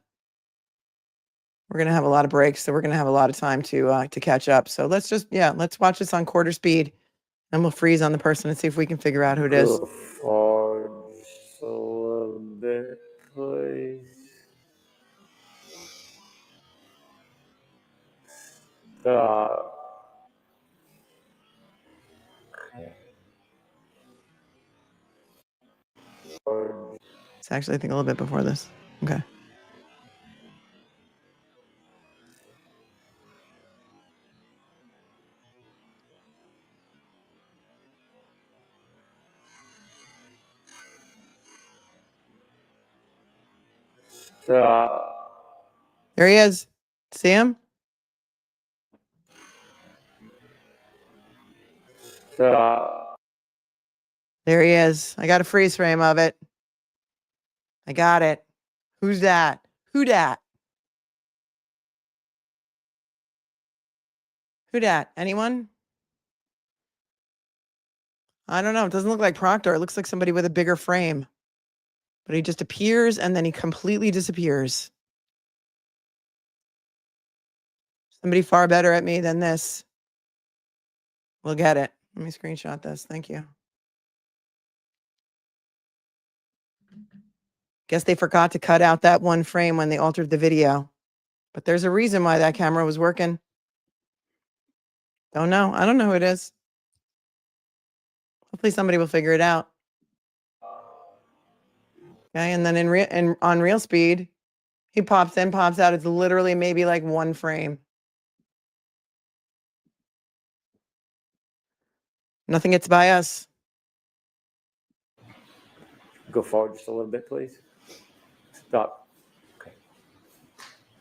We're gonna have a lot of breaks, so we're gonna have a lot of time to catch up. So let's let's watch this on quarter speed, and we'll freeze on the person and see if we can figure out who it is. Go forward just a little bit, please. Stop. It's actually, I think, a little bit before this. Okay. There he is. See him? There he is. I got a freeze frame of it. I got it. Who's that? Who dat? Who dat? Anyone? I don't know. It doesn't look like Proctor. It looks like somebody with a bigger frame. But he just appears and then he completely disappears. Somebody far better at me than this. We'll get it. Let me screenshot this. Thank you. Guess they forgot to cut out that one frame when they altered the video. But there's a reason why that camera was working. Don't know. I don't know who it is. Hopefully somebody will figure it out. Okay, and then on real speed, he pops in, pops out. It's literally maybe like one frame. Nothing gets by us. Go forward just a little bit, please. Stop. Okay.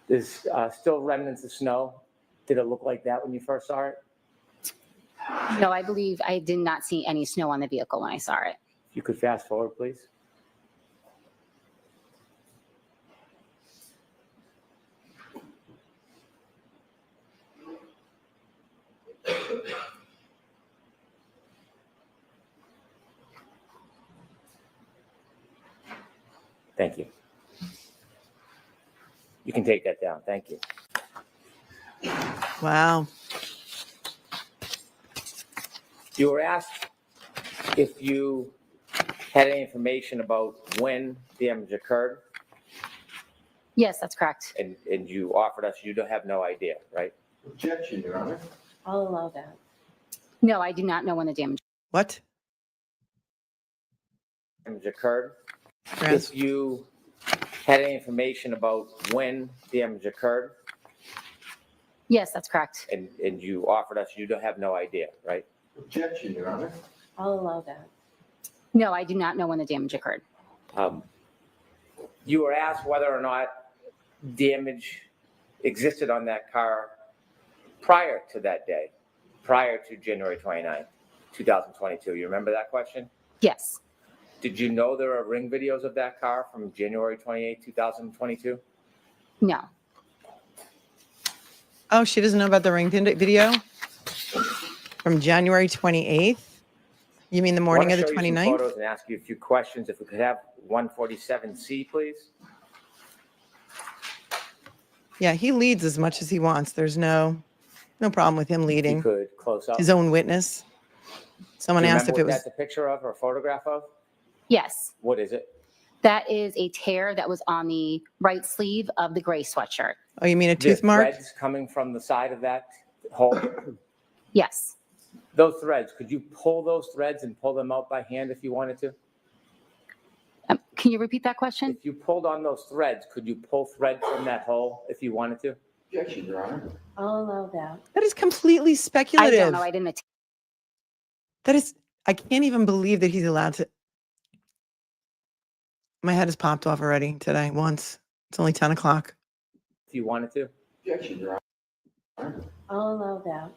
There's still remnants of snow. Did it look like that when you first saw it? No, I believe I did not see any snow on the vehicle when I saw it. If you could fast forward, please. Thank you. You can take that down. Thank you. Wow. You were asked if you had any information about when damage occurred, Yes, that's correct. and you offered us you don't have no idea, right? Objection, Your Honor. I'll allow that. No, I do not know when the damage. What? Damage occurred. Trans- If you had any information about when damage occurred, Yes, that's correct. and you offered us you don't have no idea, right? Objection, Your Honor. I'll allow that. No, I do not know when the damage occurred. You were asked whether or not damage existed on that car prior to that day, prior to January 29th, 2022. You remember that question? Yes. Did you know there are ring videos of that car from January 28th, 2022? No. Oh, she doesn't know about the ring video from January 28th? You mean the morning of the I want to show you some 29th? photos and ask you a few questions. If we could have 147C, please. Yeah, he leads as much as he wants. There's no problem with him If you leading. could close up. His own witness. Someone Do you asked if remember it what was. that's a picture of or a photograph of? Yes. What is it? That is a tear that was on the right sleeve of the gray sweatshirt. Oh, you mean a The tooth mark? threads coming from the side of that hole. Yes. Those threads, could you pull those threads and pull them out by hand if you wanted to? Can you repeat that question? If you pulled on those threads, could you pull thread from that hole if you wanted to? Objection, Your Honor. I'll allow that. That is completely I speculative. don't know. I didn't. That is, I can't even believe that he's allowed to. My head has popped off already today once. It's only 10 o'clock. If you wanted to? Objection, Your Honor. I'll allow that.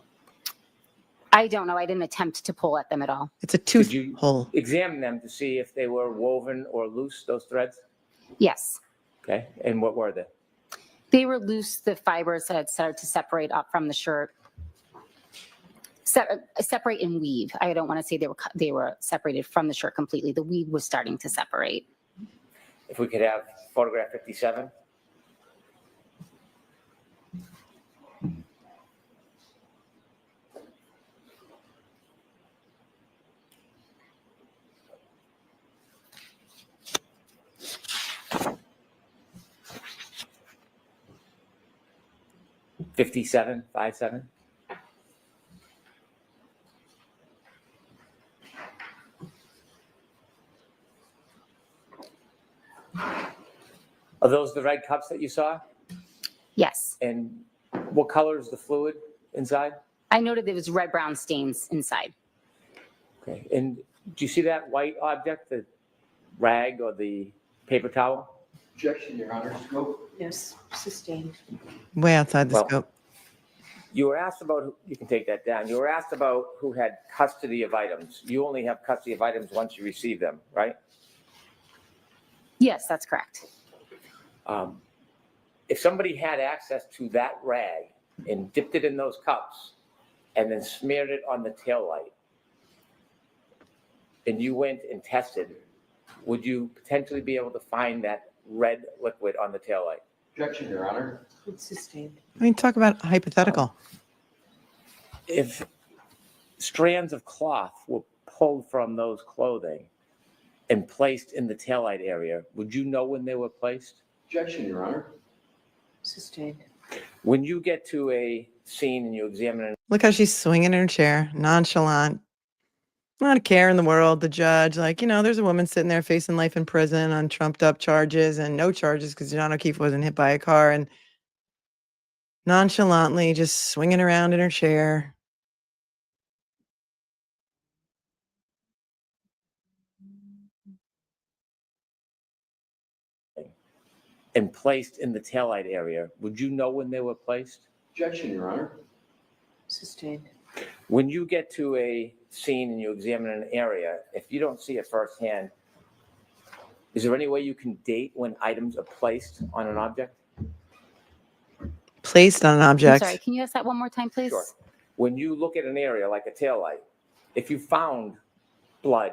I don't know. I didn't attempt to pull at them at all. It's a tooth Could you hole. examine them to see if they were woven or loose, those threads? Yes. Okay, and what were they? They were loose. The fibers had started to separate up from the shirt. Separate and weave. I don't want to say they were separated from the shirt completely. The weave was starting to separate. If we could have photograph 57. $57, 57. Are those the red cups that you saw? Yes. And what color is the fluid inside? I noted there was red-brown stains inside. Okay. And do you see that white object, the rag or the paper towel? Objection, Your Honor. Scope. Yes, sustained. Way outside the Well, scope. You were asked about, you can take that down. You were asked about who had custody of items. You only have custody of items once you receive them, right? Yes, that's correct. If somebody had access to that rag and dipped it in those cups and then smeared it on the taillight, and you went and tested, would you potentially be able to find that red liquid on the taillight? Objection, Your Honor. It's sustained. I mean, talk about hypothetical. If strands of cloth were pulled from those clothing and placed in the taillight area, would you know when they were placed? Objection, Your Honor. Sustained. When you get to a scene and you examine it, Look how she's swinging in her chair, nonchalant. Not a care in the world. The judge, like, there's a woman sitting there facing life in prison on trumped up charges and no charges because John O'Keefe wasn't hit by a car, and nonchalantly just swinging around in her chair. and placed in the taillight area, would you know when they were placed? Objection, Your Honor. Sustained. When you get to a scene and you examine an area, if you don't see it firsthand, is there any way you can date when items are placed on an object? Placed on an I'm object. sorry. Can you ask that one more time, please? Sure. When you look at an area like a taillight, if you found blood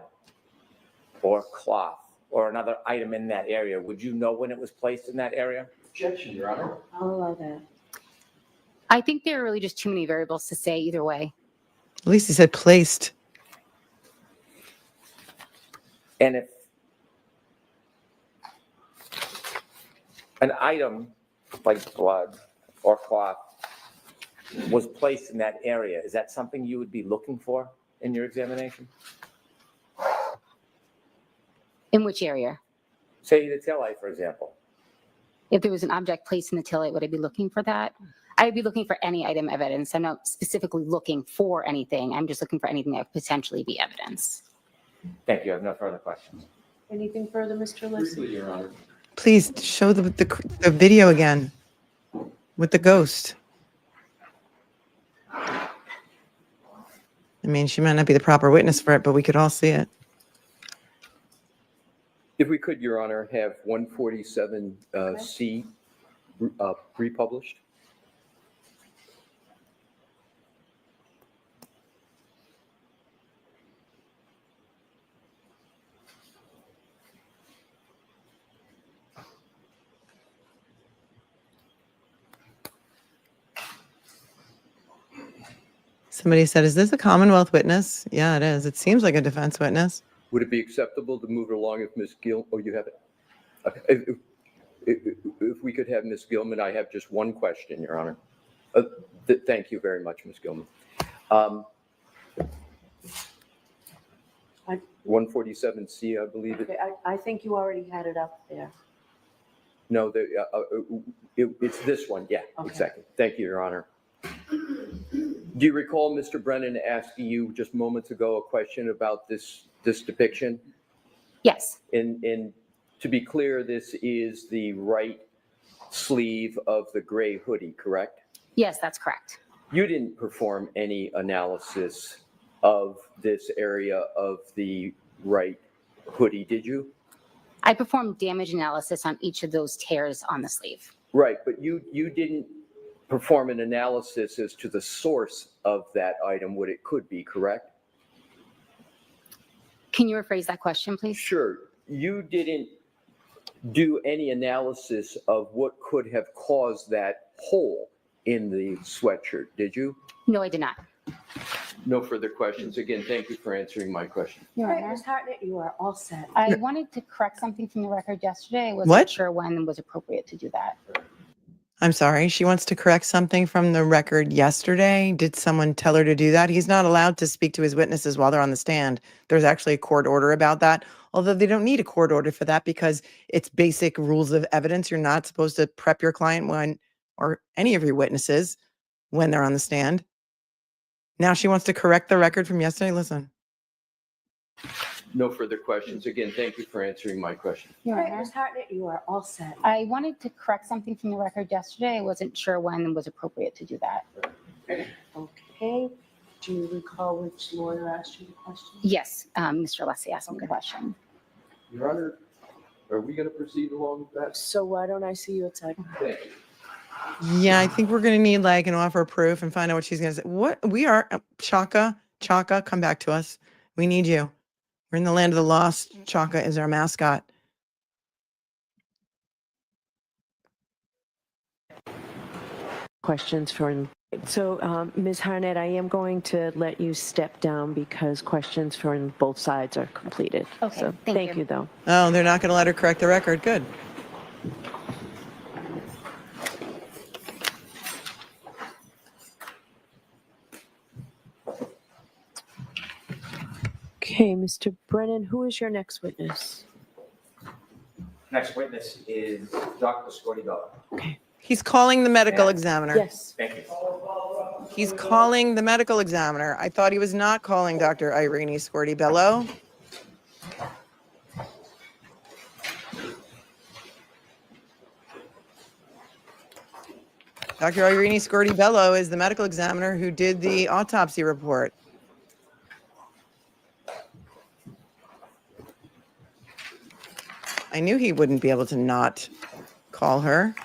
or cloth or another item in that area, would you know when it was placed in that area? Objection, Your Honor. I'll allow that. I think there are really just too many variables to say either way. At least he said placed. And if an item like blood or cloth was placed in that area, is that something you would be looking for in your examination? In which area? Say the taillight, for example. If there was an object placed in the taillight, would I be looking for that? I'd be looking for any item evidence. I'm not specifically looking for anything. I'm just looking for anything that could potentially be evidence. Thank you. I have no further questions. Anything further, Mr. Alessi? Briefly, Your Honor. Please show the video again with the ghost. I mean, she might not be the proper witness for it, but we could all see it. If we could, Your Honor, have 147C republished. Somebody said, is this a Commonwealth witness? Yeah, it is. It seems like a defense witness. Would it be acceptable to move it along if Ms. Oh, you have it? Okay. If we could have Ms. Gilman, I have just one question, Your Honor. Thank you very much, Ms. Gilman. 147C, I believe it. Okay, I think you already had it up there. No, it's this one. Yeah, Okay. exactly. Thank you, Your Honor. Do you recall Mr. Brennan asking you just moments ago a question about this depiction? Yes. And to be clear, this is the right sleeve of the gray hoodie, correct? Yes, that's correct. You didn't perform any analysis of this area of the right hoodie, did you? I performed damage analysis on each of those tears on the sleeve. Right, but you didn't perform an analysis as to the source of that item, what it could be, correct? Can you rephrase that question, please? Sure. You didn't do any analysis of what could have caused that hole in the sweatshirt, did you? No, I did not. No further questions. Again, thank you for answering my question. Your All right, Honor. Ms. Hartnett, you are all set. I wanted to correct something from the record yesterday. I wasn't What? sure when was appropriate to do that. I'm sorry. She wants to correct something from the record yesterday. Did someone tell her to do that? He's not allowed to speak to his witnesses while they're on the stand. There's actually a court order about that, although they don't need a court order for that because it's basic rules of evidence. You're not supposed to prep your client or any of your witnesses when they're on the stand. Now she wants to correct the record from yesterday. Listen. No further questions. Again, thank you for answering my question. All Your right, Honor. Ms. Hartnett, you are all set. I wanted to correct something from the record yesterday. I wasn't sure when was appropriate to do that. Okay. Do you recall which lawyer asked you the question? Yes, Mr. Alessi asked me the question. Your Honor, are we going to proceed along with that? So why don't I see you outside? Thank you. Yeah, I think we're going to need like an offer of proof and find out what she's going to say. What we are, Chaka, come back to us. We need you. We're in the land of the lost. Chaka is our mascot. Questions for, so Ms. Hartnett, I am going to let you step down because questions from both sides are completed. Okay, So thank you. you though. Oh, they're not going to let her correct the record. Good. Okay, Mr. Brennan, who is your next witness? Next witness is Dr. Scordi-Bello. He's calling the medical Yeah. examiner. Yes. Thank you. He's calling the medical examiner. I thought he was not calling Dr. IRINI Scordi-BELLO. Dr. IRINI Scordi-BELLO is the medical examiner who did the autopsy report. I knew he wouldn't be able to not call her.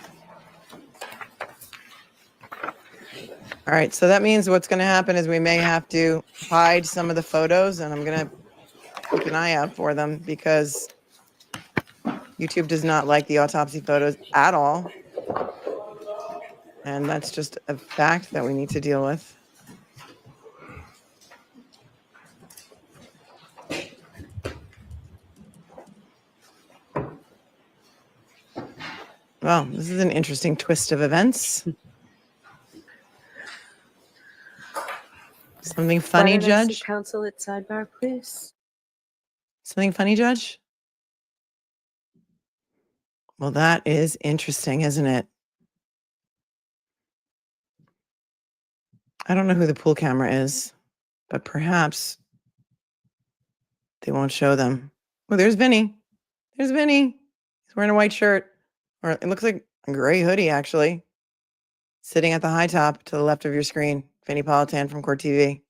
All right, so that means what's going to happen is we may have to hide some of the photos, and I'm going to keep an eye out for them because YouTube does not like the autopsy photos at all. And that's just a fact that we need to deal with. Well, this is an interesting twist of events. Something funny, Why don't I see Judge? counsel at sidebar, please? Something funny, Judge? Well, that is interesting, isn't it? I don't know who the pool camera is, but perhaps they won't show them. Oh, there's Vinny. There's Vinny. He's wearing a white shirt, or it looks like a gray hoodie, actually. Sitting at the high top to the left of your screen. Vinny Politan from Court TV.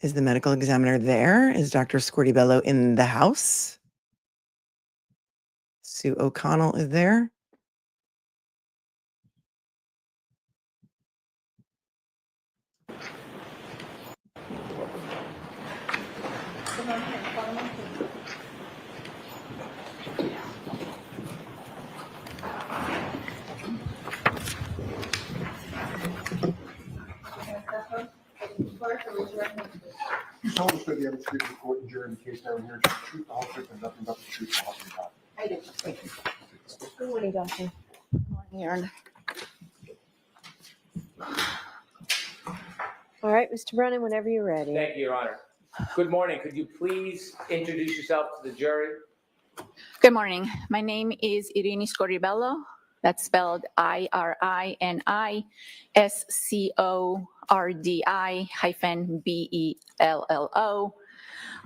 Is the medical examiner there? Is Dr. Scordie-Bello in the house? Sue O'Connell is there. You told us to be able to speak to the court and jury in the case down here. Truth, the whole truth, and nothing but the truth, the whole truth. I did. Thank you. Good morning, Doctor. Aaron. All right, Mr. Brennan, whenever you're ready. Thank you, Your Honor. Good morning. Could you please introduce yourself to the jury? Good morning. My name is IRINI SCORDI-BELLO. That's spelled IRINI-SCORDI-BELLO.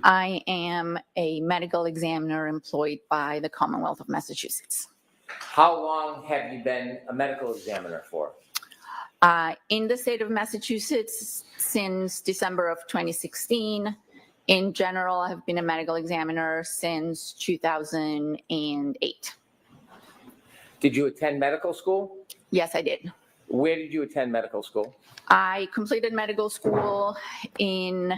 I am a medical examiner employed by the Commonwealth of Massachusetts. How long have you been a medical examiner for? In the state of Massachusetts since December of 2016. In general, I have been a medical examiner since 2008. Did you attend medical school? Yes, I did. Where did you attend medical school? I completed medical school in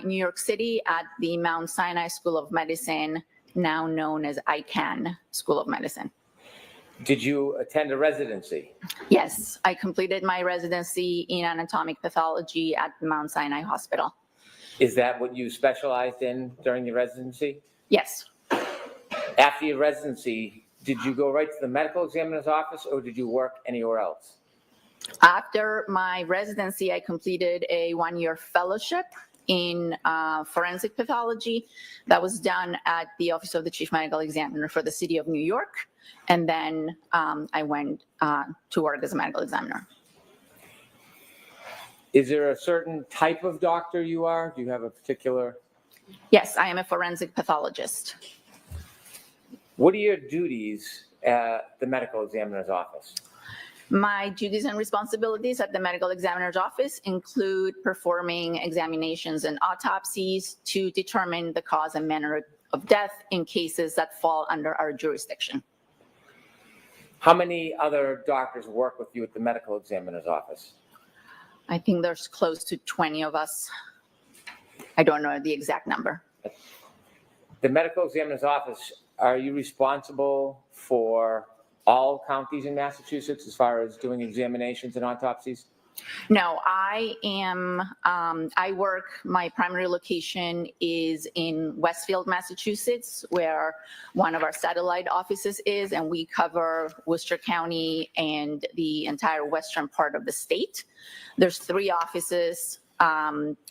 New York City at the Mount Sinai School of Medicine, now known as ICANN School of Medicine. Did you attend a residency? Yes, I completed my residency in anatomic pathology at the Mount Sinai Hospital. Is that what you specialized in during your residency? Yes. After your residency, did you go right to the medical examiner's office or did you work anywhere else? After my residency, I completed a one-year fellowship in forensic pathology that was done at the Office of the Chief Medical Examiner for the City of New York. And then I went to work as a medical examiner. Is there a certain type of doctor you are? Do you have a particular? Yes, I am a forensic pathologist. What are your duties at the medical examiner's office? My duties and responsibilities at the medical examiner's office include performing examinations and autopsies to determine the cause and manner of death in cases that fall under our jurisdiction. How many other doctors work with you at the medical examiner's office? I think there's close to 20 of us. I don't know the exact number. The medical examiner's office, are you responsible for all counties in Massachusetts as far as doing examinations and autopsies? No, I am, my primary location is in Westfield, Massachusetts, where one of our satellite offices is, and we cover Worcester County and the entire western part of the state. There's 3 offices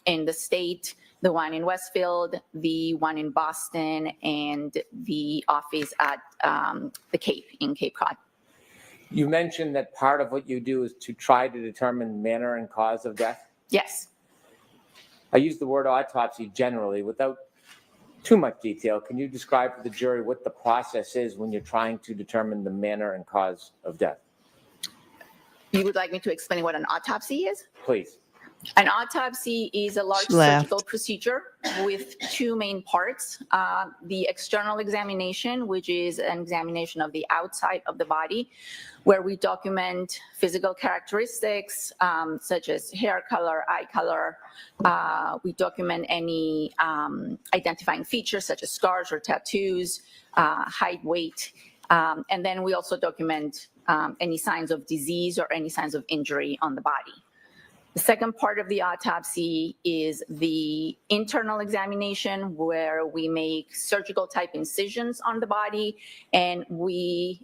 in the state, the one in Westfield, the one in Boston, and the office at the Cape, in Cape Cod. You mentioned that part of what you do is to try to determine manner and cause of death? Yes. I use the word autopsy generally without too much detail. Can you describe to the jury what the process is when you're trying to determine the manner and cause of death? You would like me to explain what an autopsy is? Please. An autopsy is a large She laughed. surgical procedure with two main parts. The external examination, which is an examination of the outside of the body, where we document physical characteristics such as hair color, eye color. We document any identifying features such as scars or tattoos, height, weight. And then we also document any signs of disease or any signs of injury on the body. The second part of the autopsy is the internal examination, where we make surgical type incisions on the body and we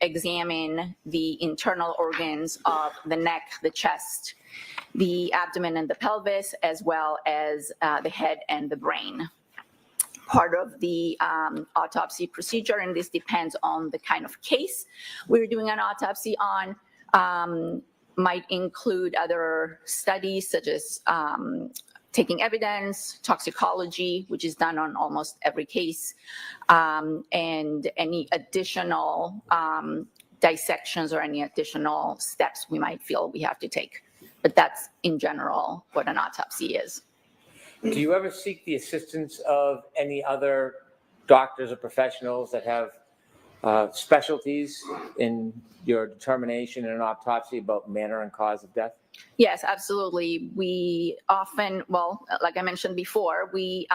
examine the internal organs of the neck, the chest, the abdomen and the pelvis, as well as the head and the brain. Part of the autopsy procedure, and this depends on the kind of case we're doing an autopsy on, might include other studies such as taking evidence, toxicology, which is done on almost every case, and any additional dissections or any additional steps we might feel we have to take. But that's in general what an autopsy is. Do you ever seek the assistance of any other doctors or professionals that have specialties in your determination in an autopsy about manner and cause of death? Yes, absolutely. We often, well, like I mentioned before, we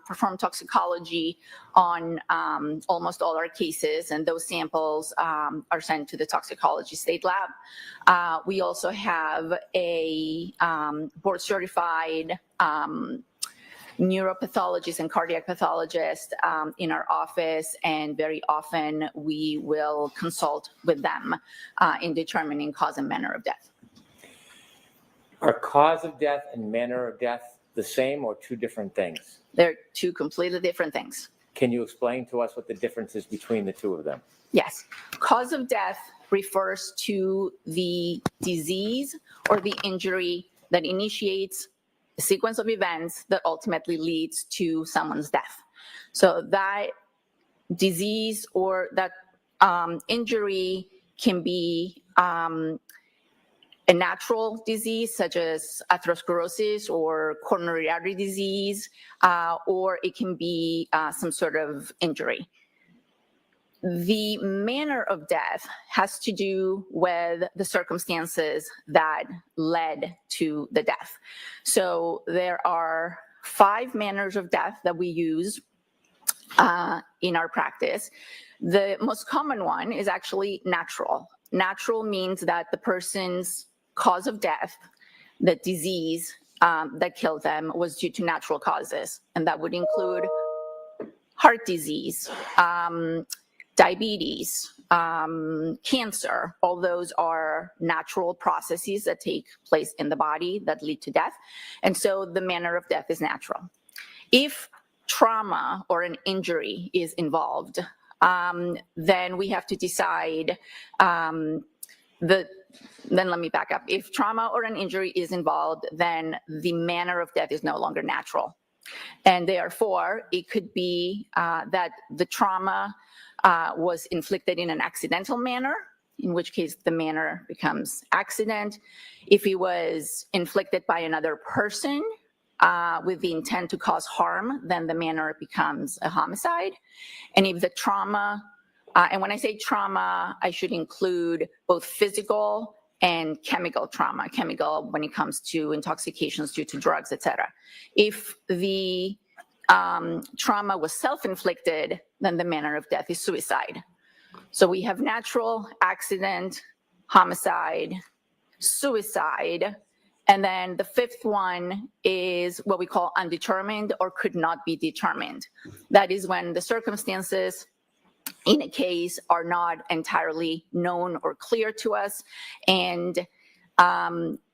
perform toxicology on almost all our cases, and those samples are sent to the toxicology state lab. We also have a board-certified neuropathologist and cardiac pathologist in our office, and very often we will consult with them in determining cause and manner of death. Are cause of death and manner of death the same or two different things? They're two completely different things. Can you explain to us what the difference is between the two of them? Yes. Cause of death refers to the disease or the injury that initiates a sequence of events that ultimately leads to someone's death. So that disease or that injury can be a natural disease such as atherosclerosis or coronary artery disease, or it can be some sort of injury. The manner of death has to do with the circumstances that led to the death. So there are 5 manners of death that we use in our practice. The most common one is actually natural. Natural means that the person's cause of death, the disease that killed them, was due to natural causes. And that would include heart disease, diabetes, cancer. All those are natural processes that take place in the body that lead to death. And so the manner of death is natural. If trauma or an injury is involved, then we have to decide then let me back up. If trauma or an injury is involved, then the manner of death is no longer natural. And therefore, it could be that the trauma was inflicted in an accidental manner, in which case the manner becomes accident. If it was inflicted by another person with the intent to cause harm, then the manner becomes a homicide. And if the trauma, and when I say trauma, I should include both physical and chemical trauma, chemical when it comes to intoxications due to drugs, etc. If the trauma was self-inflicted, then the manner of death is suicide. So we have natural, accident, homicide, suicide, and then the 5th one is what we call undetermined or could not be determined. That is when the circumstances in a case are not entirely known or clear to us, and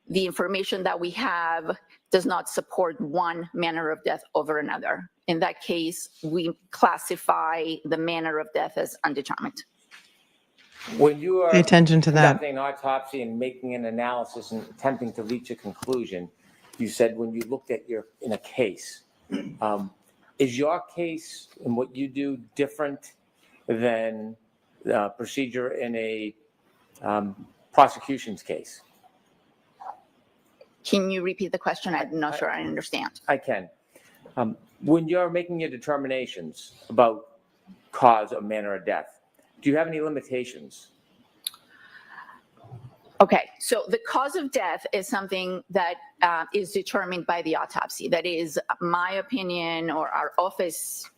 the information that we have does not support one manner of death over another. In that case, we classify the manner of death as undetermined. When you are Pay attention to that. conducting an autopsy and making an analysis and attempting to reach a conclusion, you said when you looked at in a case, is your case and what you do different than procedure in a prosecution's case? Can you repeat the question? I'm not sure I understand. I can. When you're making your determinations about cause or manner of death, do you have any limitations? Okay, so the cause of death is something that is determined by the autopsy. That is my opinion or our office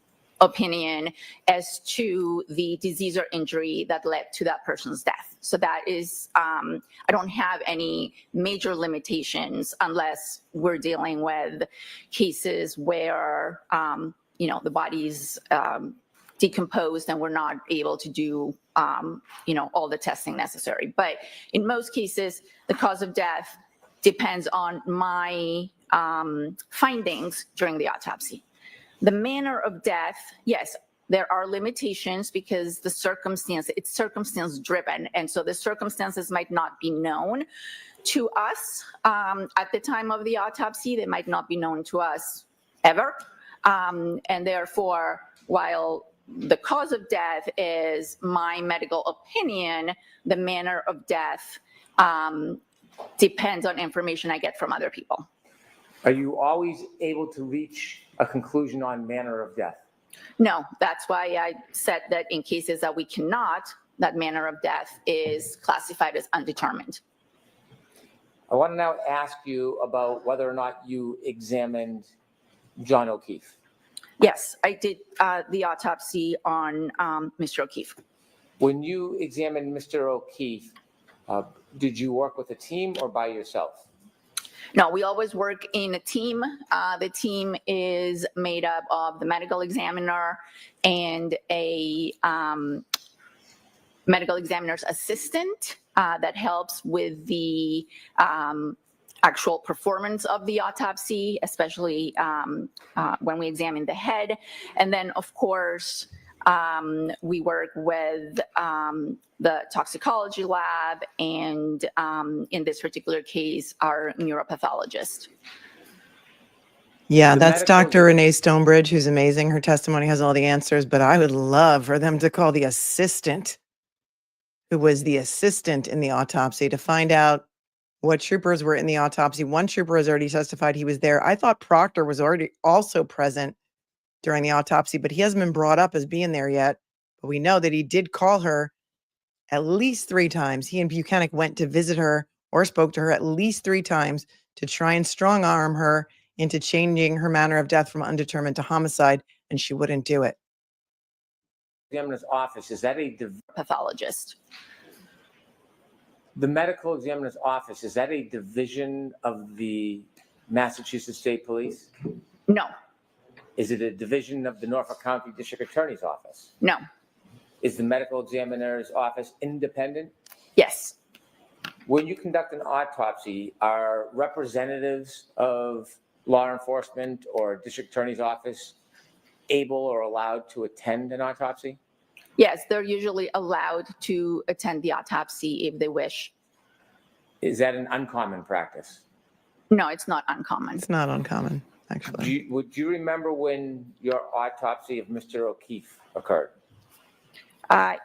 opinion as to the disease or injury that led to that person's death. So that is, I don't have any major limitations unless we're dealing with cases where, the body's decomposed and we're not able to do, all the testing necessary. But in most cases, the cause of death depends on my findings during the autopsy. The manner of death, yes, there are limitations because it's circumstance driven. And so the circumstances might not be known to us at the time of the autopsy. They might not be known to us ever. And therefore, while the cause of death is my medical opinion, the manner of death depends on information I get from other people. Are you always able to reach a conclusion on manner of death? No, that's why I said that in cases that we cannot, that manner of death is classified as undetermined. I want to now ask you about whether or not you examined John O'Keefe. Yes, I did the autopsy on Mr. O'Keefe. When you examined Mr. O'Keefe, did you work with a team or by yourself? No, we always work in a team. The team is made up of the medical examiner and a medical examiner's assistant that helps with the actual performance of the autopsy, especially when we examine the head. And then, of course, we work with the toxicology lab and in this particular case, our neuropathologist. Yeah, that's Dr. Renee Stonebridge, who's amazing. Her testimony has all the answers, but I would love for them to call the assistant, who was the assistant in the autopsy, to find out what troopers were in the autopsy. One trooper has already testified he was there. I thought Proctor was already also present during the autopsy, but he hasn't been brought up as being there yet. But we know that he did call her at least 3 times. He and Buchanan went to visit her or spoke to her at least 3 times to try and strong arm her into changing her manner of death from undetermined to homicide, and she wouldn't do it. Examiner's office, is that a pathologist? The medical examiner's office, is that a division of the Massachusetts State Police? No. Is it a division of the Norfolk County District Attorney's Office? No. Is the medical examiner's office independent? Yes. When you conduct an autopsy, are representatives of law enforcement or district attorney's office able or allowed to attend an autopsy? Yes, they're usually allowed to attend the autopsy if they wish. Is that an uncommon practice? No, it's not uncommon. It's not uncommon, actually. Would you remember when your autopsy of Mr. O'Keefe occurred?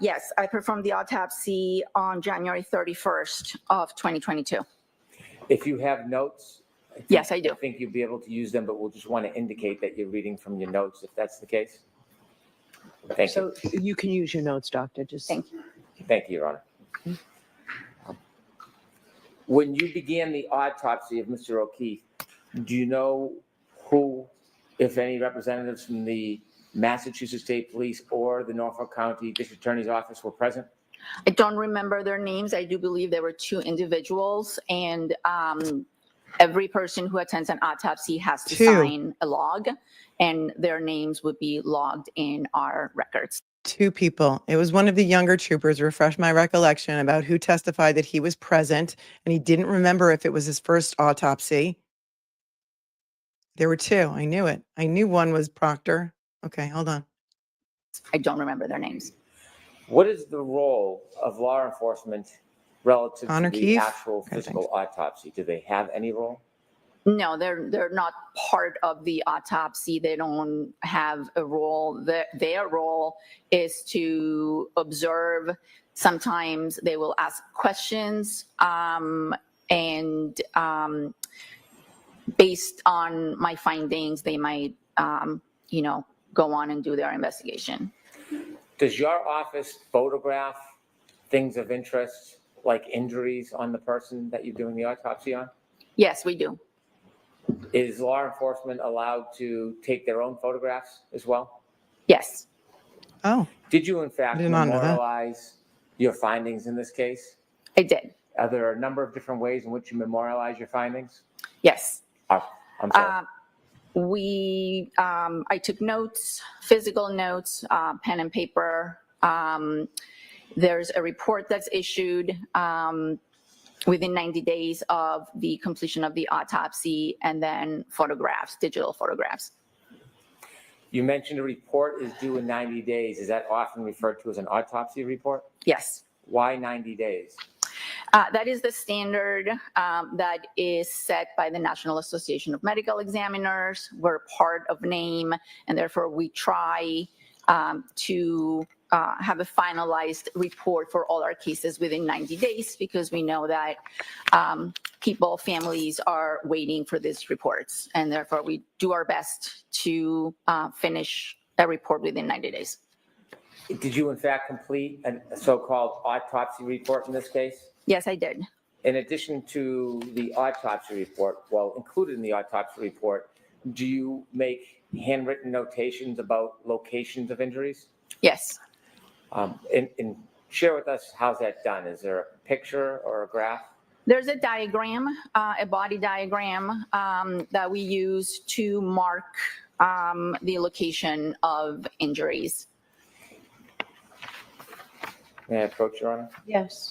Yes, I performed the autopsy on January 31st of 2022. If you have notes, yes, I do. I think you'll be able to use them, but we'll just want to indicate that you're reading from your notes if that's the case. Thank you. So you can use your notes, doctor. Just thank you. Thank you, Your Honor. When you began the autopsy of Mr. O'Keefe, do you know who, if any, representatives from the Massachusetts State Police or the Norfolk County District Attorney's Office were present? I don't remember their names. I do believe there were 2 individuals, and every person who attends an autopsy has to sign a log, and their names would be logged in our records. 2 people. It was one of the younger troopers, refresh my recollection about who testified that he was present, and he didn't remember if it was his first autopsy. There were 2. I knew it. I knew one was Proctor. Okay, hold on. I don't remember their names. What is the role of law enforcement relative Connor to the Keefe? actual physical autopsy? Do they have any role? No, they're not part of the autopsy. They don't have a role. Their role is to observe. Sometimes they will ask questions and based on my findings, they might, go on and do their investigation. Does your office photograph things of interest, like injuries on the person that you're doing the autopsy on? Yes, we do. Is law enforcement allowed to take their own photographs as well? Yes. Oh. Did you in fact did not know that. memorialize your findings in this case? I did. Are there a number of different ways in which you memorialize your findings? Yes. I'm sorry. I took notes, physical notes, pen and paper. There's a report that's issued within 90 days of the completion of the autopsy, and then photographs, digital photographs. You mentioned a report is due in 90 days. Is that often referred to as an autopsy report? Yes. Why 90 days? That is the standard that is set by the National Association of Medical Examiners. We're part of NAME, and therefore we try to have a finalized report for all our cases within 90 days, because we know that families are waiting for these reports, and therefore we do our best to finish a report within 90 days. Did you in fact complete a so-called autopsy report in this case? Yes, I did. In addition to the autopsy report, well, included in the autopsy report, do you make handwritten notations about locations of injuries? Yes. And share with us, how's that done? Is there a picture or a graph? There's a diagram, a body diagram that we use to mark the location of injuries. May I approach, Your Honor? Yes.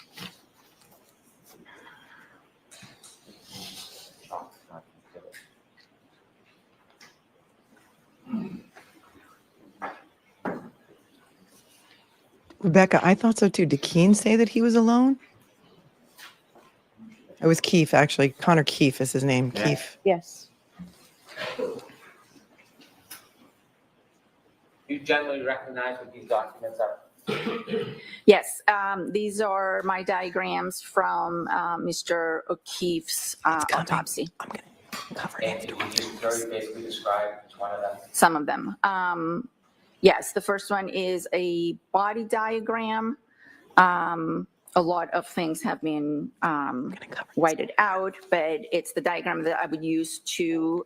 Rebecca, I thought so too. Did Keene say that he was alone? It was Keefe, actually. Connor Keefe is his name. Yeah. Keefe. Yes. Do you generally recognize what these documents are? Yes, these are my diagrams from Mr. O'Keefe's autopsy. I'm going to cover And did you very basically describe each one of them? Some of them. Yes, the first one is a body diagram. A lot of things have been whited out, but it's the diagram that I would use to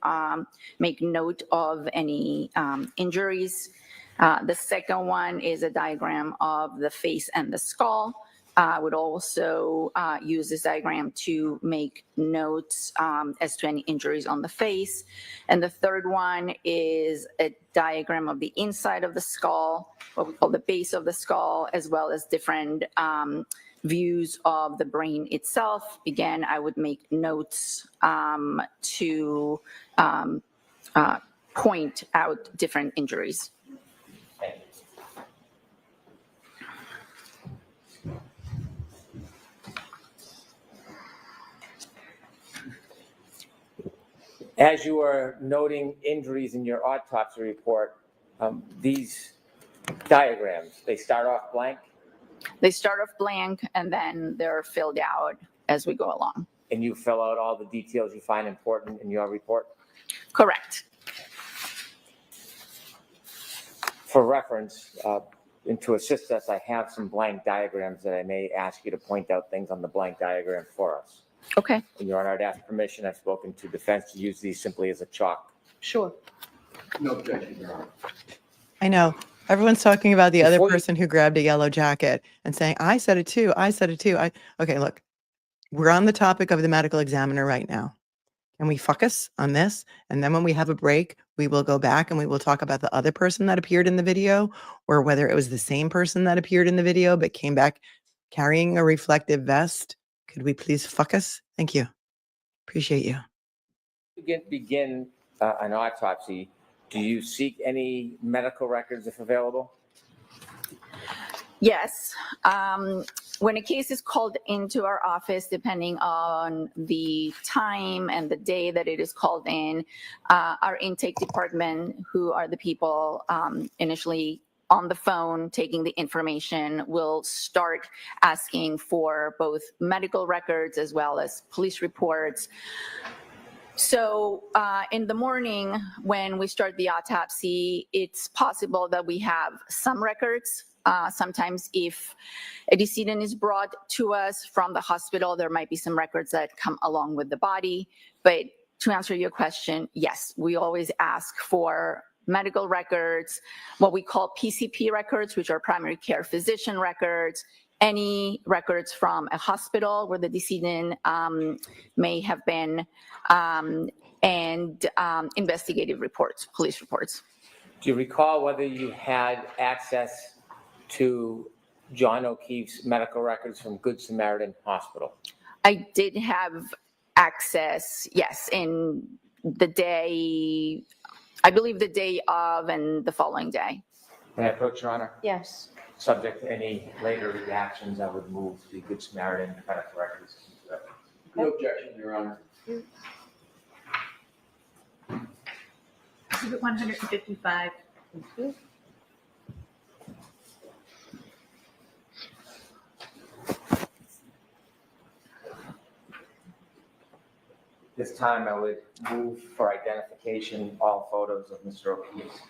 make note of any injuries. The second one is a diagram of the face and the skull. I would also use this diagram to make notes as to any injuries on the face. And the third one is a diagram of the inside of the skull, what we call the base of the skull, as well as different views of the brain itself. Again, I would make notes to point out different injuries. As you are noting injuries in your autopsy report, these diagrams, they start off blank? They start off blank and then they're filled out as we go along. And you fill out all the details you find important in your report? Correct. For reference, and to assist us, I have some blank diagrams that I may ask you to point out things on the blank diagram for us. Okay. And Your Honor, I'd ask permission. I've spoken to defense to use these simply as a chalk. Sure. No objection, Your Honor. I know. Everyone's talking about the other person who grabbed a yellow jacket and saying, I said it too. I said it too. Okay, look, we're on the topic of the medical examiner right now. Can we focus on this? And then when we have a break, we will go back and we will talk about the other person that appeared in the video, or whether it was the same person that appeared in the video but came back carrying a reflective vest. Could we please focus? Thank you. Appreciate you. Begin an autopsy. Do you seek any medical records if available? Yes. When a case is called into our office, depending on the time and the day that it is called in, our intake department, who are the people initially on the phone taking the information, will start asking for both medical records as well as police reports. So in the morning, when we start the autopsy, it's possible that we have some records. Sometimes if a decedent is brought to us from the hospital, there might be some records that come along with the body. But to answer your question, yes, we always ask for medical records, what we call PCP records, which are primary care physician records, any records from a hospital where the decedent may have been, and investigative reports, police reports. Do you recall whether you had access to John O'Keefe's medical records from Good Samaritan Hospital? I did have access, yes, in the day, I believe the day of and the following day. May I approach, Your Honor? Yes. Subject to any later reactions, I would move the Good Samaritan medical records. No objection, Your Honor. Exhibit 155. This time, I would move for identification all photos of Mr. O'Keefe's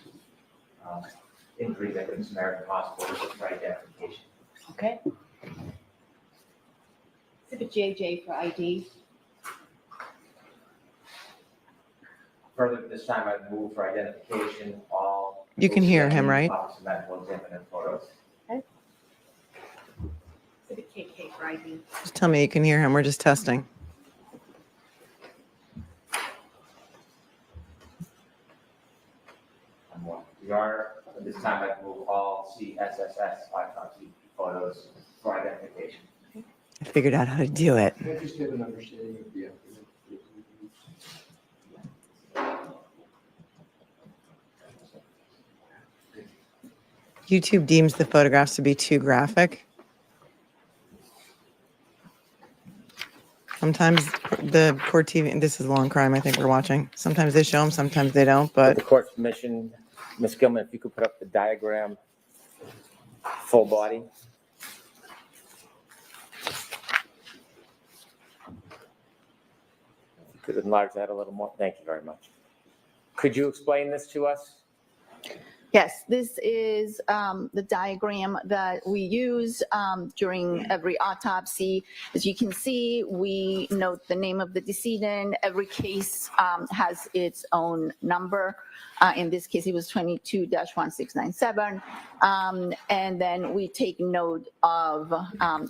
injuries at Good Samaritan Hospital for identification. Okay. Exhibit JJ for ID. Further, this time, I'd move for identification all. You can hear him, right? Office medical examiner photos. Exhibit KK for ID. Just tell me you can hear him. We're just testing. Your Honor, at this time, I'd move all CSSS autopsy photos for identification. I figured out how to do it. I just get an understanding of the YouTube deems the photographs to be too graphic. Sometimes the court TV, and this is Long Crime I think we're watching, sometimes they show them, sometimes they don't, With but the court's permission, Ms. Gilman, if you could put up the diagram, full body. If you could enlarge that a little more. Thank you very much. Could you explain this to us? Yes, this is the diagram that we use during every autopsy. As you can see, we note the name of the decedent. Every case has its own number. In this case, it was 22-1697. And then we take note of,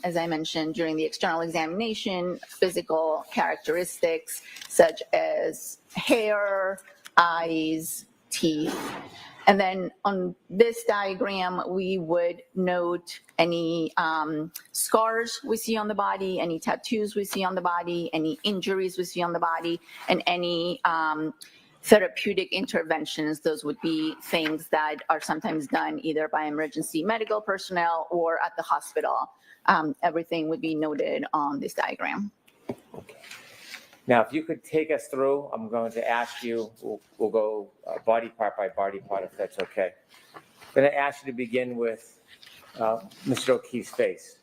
as I mentioned, during the external examination, physical characteristics such as hair, eyes, teeth. And then on this diagram, we would note any scars we see on the body, any tattoos we see on the body, any injuries we see on the body, and any therapeutic interventions. Those would be things that are sometimes done either by emergency medical personnel or at the hospital. Everything would be noted on this diagram. Now, if you could take us through, I'm going to ask you, we'll go body part by body part, if that's okay. I'm going to ask you to begin with Mr. O'Keefe's face,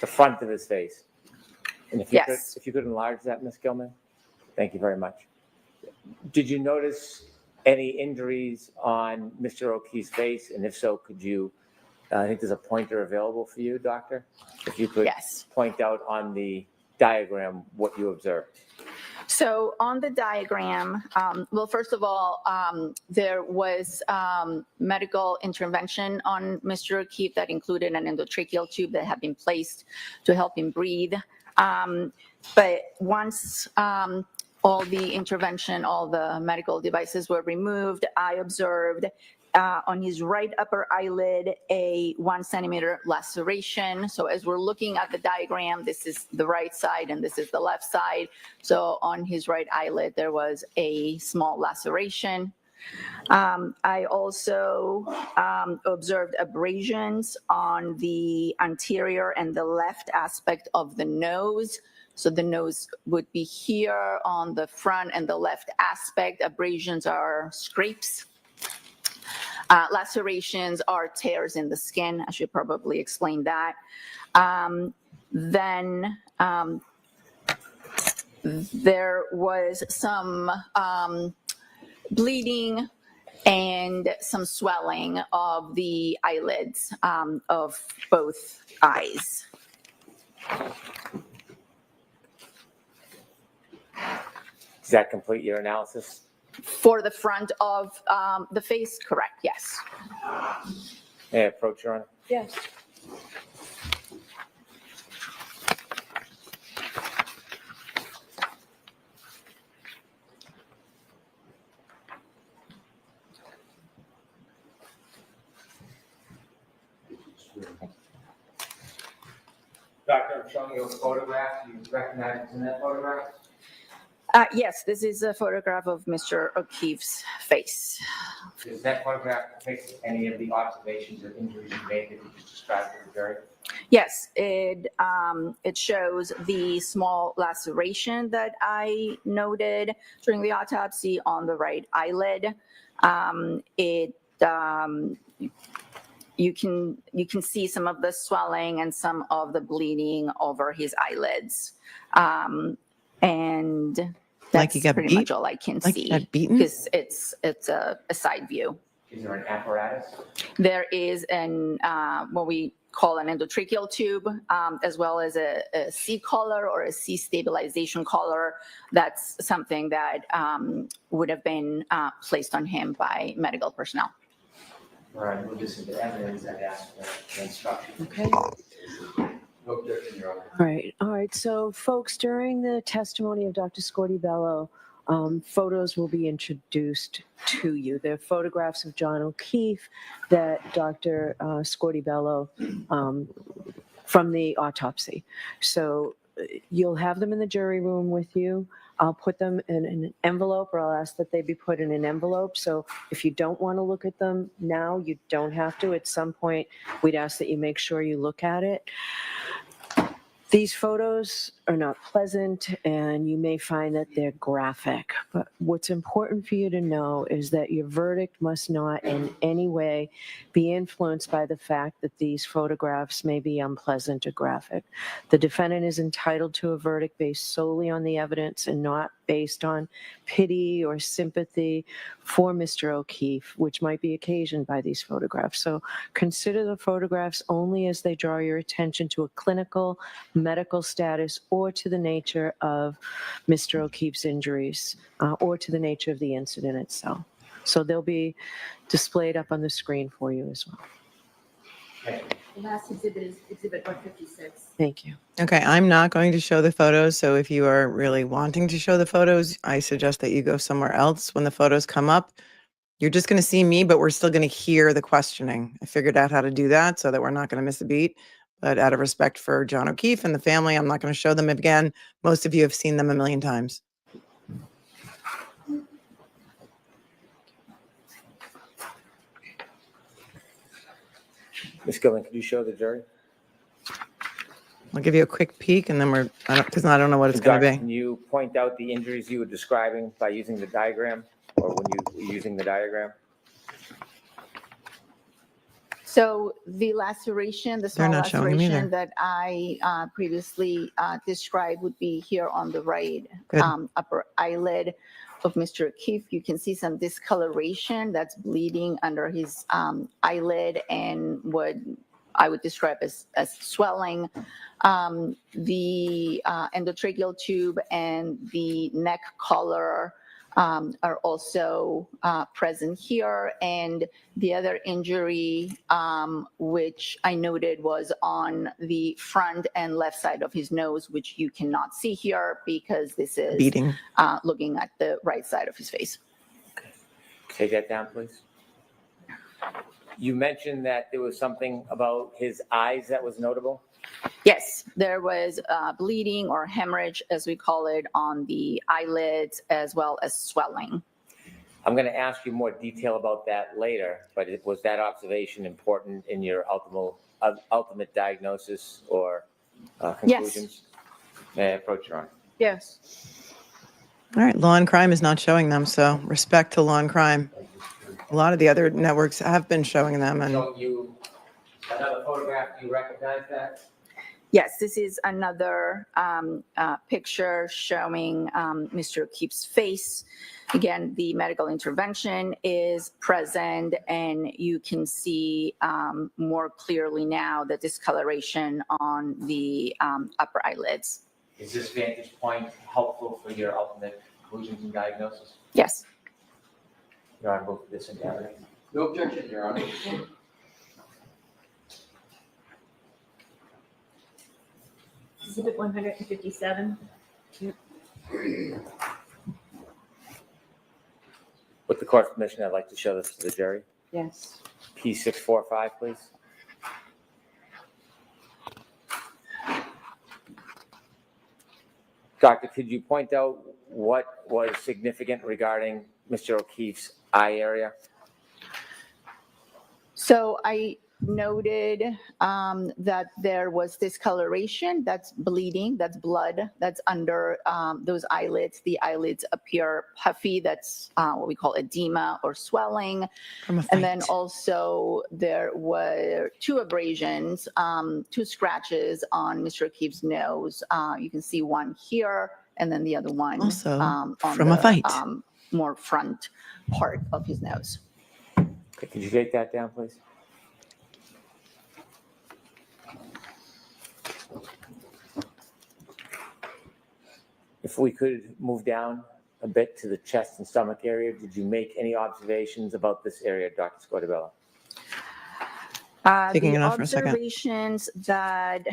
the front of his face. And if you, Yes. if you could enlarge that, Ms. Gilman. Thank you very much. Did you notice any injuries on Mr. O'Keefe's face? And if so, could you, I think there's a pointer available for you, doctor? If you could Yes. point out on the diagram what you observed. So on the diagram, well, first of all, there was medical intervention on Mr. O'Keefe that included an endotracheal tube that had been placed to help him breathe. But once all the intervention, all the medical devices were removed, I observed on his right upper eyelid a 1 centimeter laceration. So as we're looking at the diagram, this is the right side and this is the left side. So on his right eyelid, there was a small laceration. I also observed abrasions on the anterior and the left aspect of the nose. So the nose would be here on the front and the left aspect. Abrasions are scrapes. Lacerations are tears in the skin. I should probably explain that. Then there was some bleeding and some swelling of the eyelids of both eyes. Does that complete your analysis? For the front of the face, correct, yes. May I approach, Your Honor? Yes. Doctor, I'm showing you a photograph. Do you recognize what's in that photograph? Yes, this is a photograph of Mr. O'Keefe's face. Does that photograph depict any of the observations or injuries you made that you just described to the jury? Yes, it shows the small laceration that I noted during the autopsy on the right eyelid. You can see some of the swelling and some of the bleeding over his eyelids. And that's Like you got pretty beat? much all I can Like you see got beaten? because it's a side view. Is there an apparatus? There is what we call an endotracheal tube, as well as a C collar or a C stabilization collar. That's something that would have been placed on him by medical personnel. All right, we'll just into evidence and ask for instruction. Okay. No objection, Your Honor. All right. So, folks, during the testimony of Dr. Scordie-Bello, photos will be introduced to you. They're photographs of John O'Keefe that Dr. Scordie-Bello from the autopsy. So you'll have them in the jury room with you. I'll put them in an envelope, or I'll ask that they be put in an envelope. So if you don't want to look at them now, you don't have to. At some point, we'd ask that you make sure you look at it. These photos are not pleasant, and you may find that they're graphic. But what's important for you to know is that your verdict must not in any way be influenced by the fact that these photographs may be unpleasant or graphic. The defendant is entitled to a verdict based solely on the evidence and not based on pity or sympathy for Mr. O'Keefe, which might be occasioned by these photographs. So consider the photographs only as they draw your attention to a clinical, medical status, or to the nature of Mr. O'Keefe's injuries, or to the nature of the incident itself. So they'll be displayed up on the screen for you as well. The last exhibit is exhibit 156. Thank you. Okay, I'm not going to show the photos, so if you are really wanting to show the photos, I suggest that you go somewhere else. When the photos come up, you're just going to see me, but we're still going to hear the questioning. I figured out how to do that so that we're not going to miss a beat. But out of respect for John O'Keefe and the family, I'm not going to show them again. Most of you have seen them a million times. Ms. Gillen, could you show the jury? I'll give you a quick peek, and then because I don't know what it's going to Doctor, be. can you point out the injuries you were describing by using the diagram, or when you were using the diagram? So the laceration, the They're small not showing them either. laceration that I previously described would be here on the right Good. upper eyelid of Mr. O'Keefe. You can see some discoloration that's bleeding under his eyelid and what I would describe as swelling. The endotracheal tube and the neck collar are also present here. And the other injury, which I noted, was on the front and left side of his nose, which you cannot see here because this is Beating. looking at the right side of his face. Take that down, please. You mentioned that there was something about his eyes that was notable. Yes, there was bleeding or hemorrhage, as we call it, on the eyelids, as well as swelling. I'm going to ask you more detail about that later, but was that observation important in your ultimate diagnosis or conclusions? Yes. May I approach, Your Honor? Yes. All right, Law and Crime is not showing them, so respect to Law and Crime. A lot of the other networks have been showing them, and Showing you another photograph. Do you recognize that? Yes, this is another picture showing Mr. O'Keefe's face. Again, the medical intervention is present, and you can see more clearly now the discoloration on the upper eyelids. Is this vantage point helpful for your ultimate conclusions and diagnosis? Yes. Your Honor, vote for this endeavor. No objection, Your Honor. Exhibit 157. With the court's permission, I'd like to show this to the jury. Yes. P645, please. Doctor, could you point out what was significant regarding Mr. O'Keefe's eye area? So I noted that there was discoloration, that's bleeding, that's blood, that's under those eyelids. The eyelids appear puffy, that's what we call edema or swelling. And then also there were 2 abrasions, 2 scratches on Mr. O'Keefe's nose. You can see one here and then the other one Also on from the a fight. more front part of his nose. Okay, could you take that down, please? If we could move down a bit to the chest and stomach area, did you make any observations about this area, Dr. Scordibello? Taking it The off for a second. observations that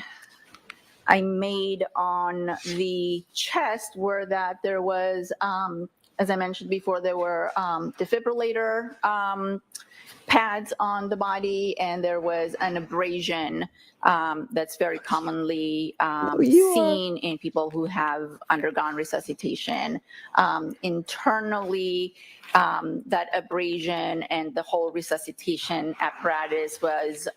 I made on the chest were that there was, as I mentioned before, there were defibrillator pads on the body, and there was an abrasion that's very commonly seen in people who have undergone resuscitation. Internally, that abrasion and the whole resuscitation apparatus was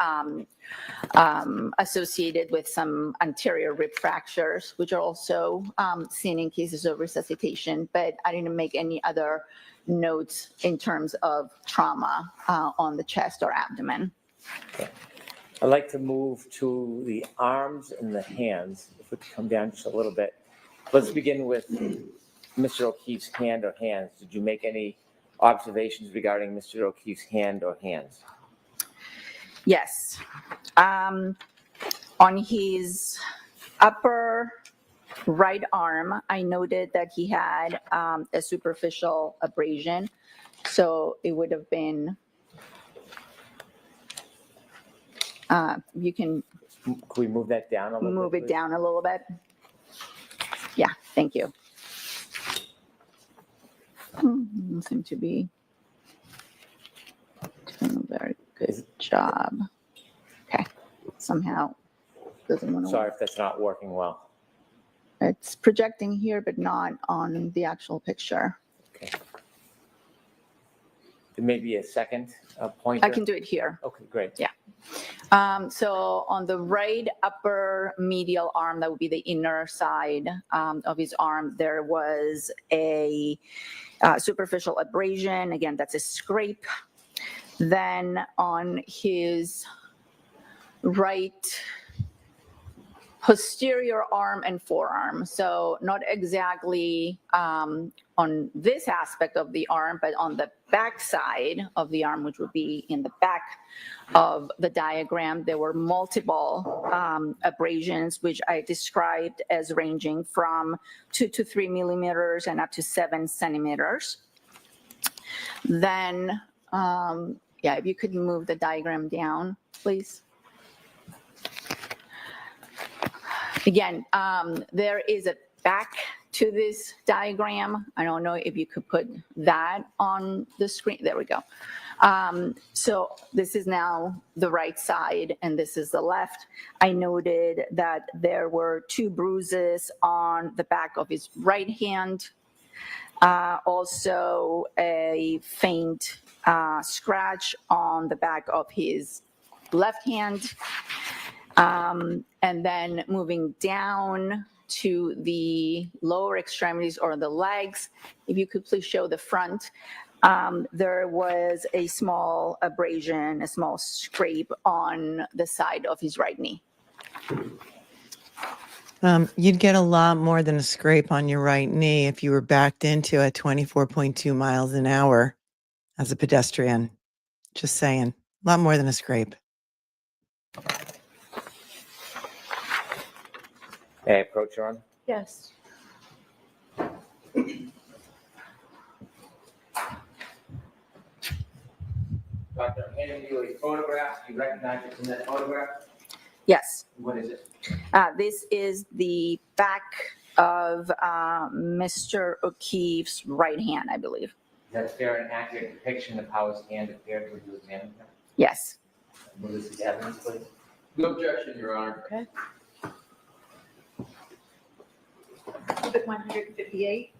associated with some anterior rib fractures, which are also seen in cases of resuscitation, but I didn't make any other notes in terms of trauma on the chest or abdomen. Okay. I'd like to move to the arms and the hands. If we could come down just a little bit. Let's begin with Mr. O'Keefe's hand or hands. Did you make any observations regarding Mr. O'Keefe's hand or hands? Yes. On his upper right arm, I noted that he had a superficial abrasion. So it would have been, you can we move that down a little bit? Move it please? down a little bit. Yeah, thank you. Doesn't seem to be doing a very good job. Okay, somehow doesn't want to Sorry work. if that's not working well. It's projecting here, but not on the actual picture. Okay. There may be a second pointer. I can do it here. Okay, great. Yeah. So on the right upper medial arm, that would be the inner side of his arm, there was a superficial abrasion. Again, that's a scrape. Then on his right posterior arm and forearm. So not exactly on this aspect of the arm, but on the back side of the arm, which would be in the back of the diagram, there were multiple abrasions, which I described as ranging from 2 to 3 millimeters and up to 7 centimeters. Then, yeah, if you could move the diagram down, please. Again, there is a back to this diagram. I don't know if you could put that on the screen. There we go. So this is now the right side and this is the left. I noted that there were 2 bruises on the back of his right hand. Also a faint scratch on the back of his left hand. And then moving down to the lower extremities or the legs, if you could please show the front, there was a small abrasion, a small scrape on the side of his right knee. You'd get a lot more than a scrape on your right knee if you were backed into at 24.2 miles an hour as a pedestrian. Just saying. A lot more than a scrape. May I approach, Your Honor? Yes. Doctor, I'm handing you a photograph. You recognize it from that photograph? Yes. What is it? This is the back of Mr. O'Keefe's right hand, I believe. Is that a fair and accurate depiction of how his hand appeared when you examined him? Yes. Will this be evidence, please? No objection, Your Honor. Okay. Exhibit 158.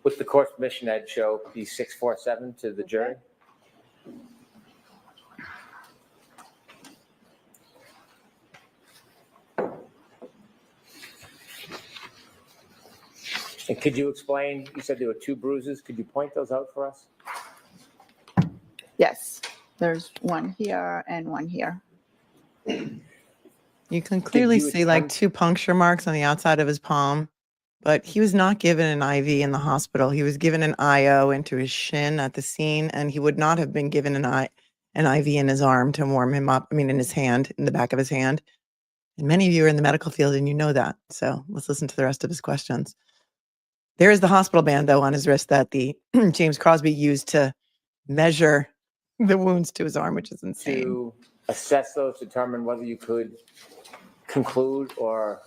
With the court's permission, I'd show P647 to the jury. And could you explain, you said there were 2 bruises. Could you point those out for us? Yes. There's one here and one here. You can clearly see like 2 puncture marks on the outside of his palm, but he was not given an IV in the hospital. He was given an IO into his shin at the scene, and he would not have been given an IV in his arm to warm him up. I mean, in his hand, in the back of his hand. And many of you are in the medical field and you know that. So let's listen to the rest of his questions. There is the hospital band, though, on his wrist that the James Crosby used to measure the wounds to his arm, which is insane. To assess those, determine whether you could conclude or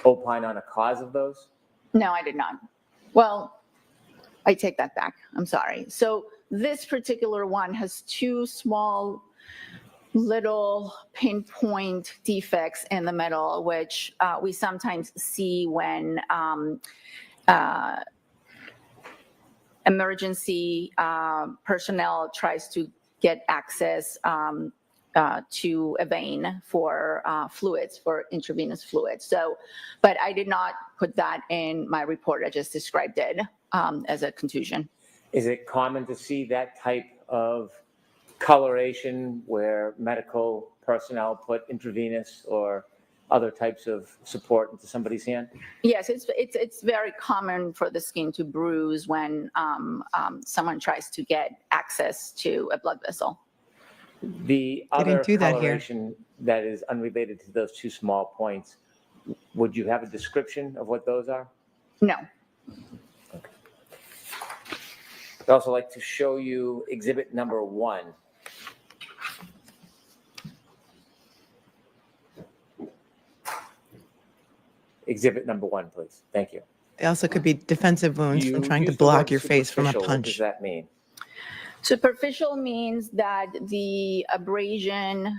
opine on a cause of those? No, I did not. Well, I take that back. I'm sorry. So this particular one has 2 small little pinpoint defects in the middle, which we sometimes see when emergency personnel tries to get access to a vein for fluids, for intravenous fluids. So, but I did not put that in my report. I just described it as a contusion. Is it common to see that type of coloration where medical personnel put intravenous or other types of support into somebody's hand? Yes, it's very common for the skin to bruise when someone tries to get access to a blood vessel. The other coloration that is unrelated to those 2 small points, would you have a description of what those are? No. Okay. I'd also like to show you exhibit number 1. Exhibit number 1, please. Thank you. They also could be defensive wounds from trying to block your face from a punch. What does that mean? Superficial means that the abrasion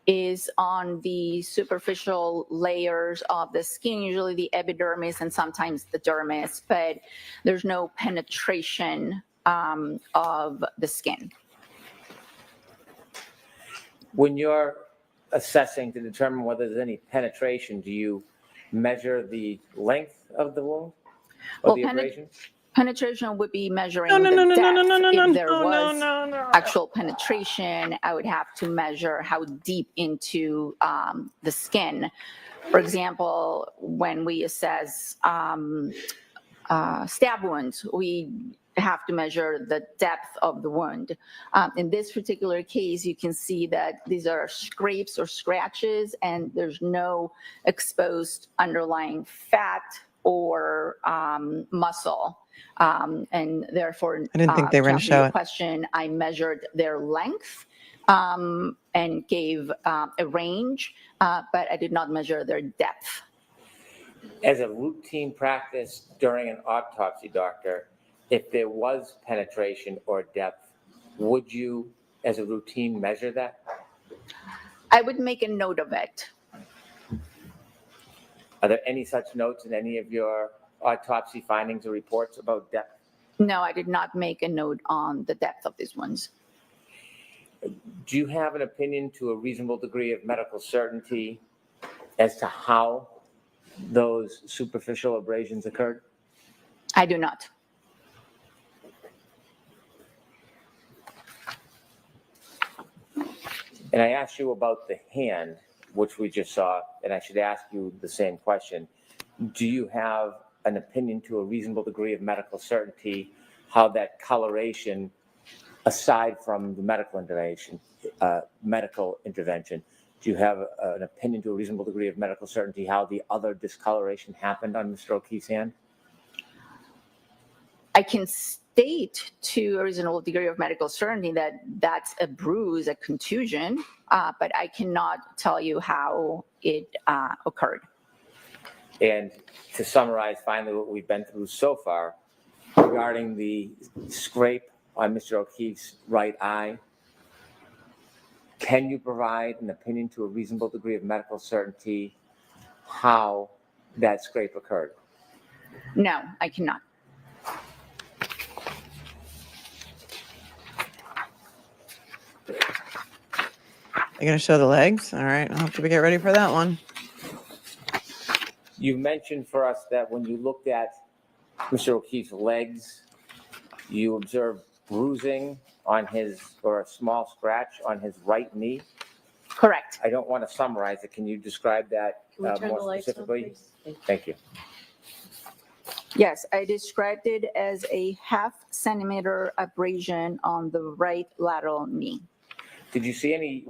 is on the superficial layers of the skin, usually the epidermis and sometimes the dermis, but there's no penetration of the skin. When you're assessing to determine whether there's any penetration, do you measure the length of the wound or the abrasion? Penetration would be measuring the depth. If there was actual penetration, I would have to measure how deep into the skin. For example, when we assess stab wounds, we have to measure the depth of the wound. In this particular case, you can see that these are scrapes or scratches, and there's no exposed underlying fat or muscle. And therefore, I didn't think they were going to show it. Question, I measured their length and gave a range, but I did not measure their depth. As a routine practice during an autopsy, doctor, if there was penetration or depth, would you, as a routine, measure that? I would make a note of it. Are there any such notes in any of your autopsy findings or reports about depth? No, I did not make a note on the depth of these ones. Do you have an opinion to a reasonable degree of medical certainty as to how those superficial abrasions occurred? I do not. And I asked you about the hand, which we just saw, and I should ask you the same question. Do you have an opinion to a reasonable degree of medical certainty how that coloration, aside from the medical intervention, do you have an opinion to a reasonable degree of medical certainty how the other discoloration happened on Mr. O'Keefe's hand? I can state to a reasonable degree of medical certainty that that's a bruise, a contusion, but I cannot tell you how it occurred. And to summarize finally what we've been through so far regarding the scrape on Mr. O'Keefe's right eye, can you provide an opinion to a reasonable degree of medical certainty how that scrape occurred? No, I cannot. You're going to show the legs? All right. I'll have to get ready for that one. You mentioned for us that when you looked at Mr. O'Keefe's legs, you observed bruising on his, or a small scratch on his right knee. Correct. I don't want to summarize it. Can you describe that Can we turn the more lights on, specifically? please? Thank you. Yes, I described it as a 0.5 centimeter abrasion on the right lateral knee. Did you see any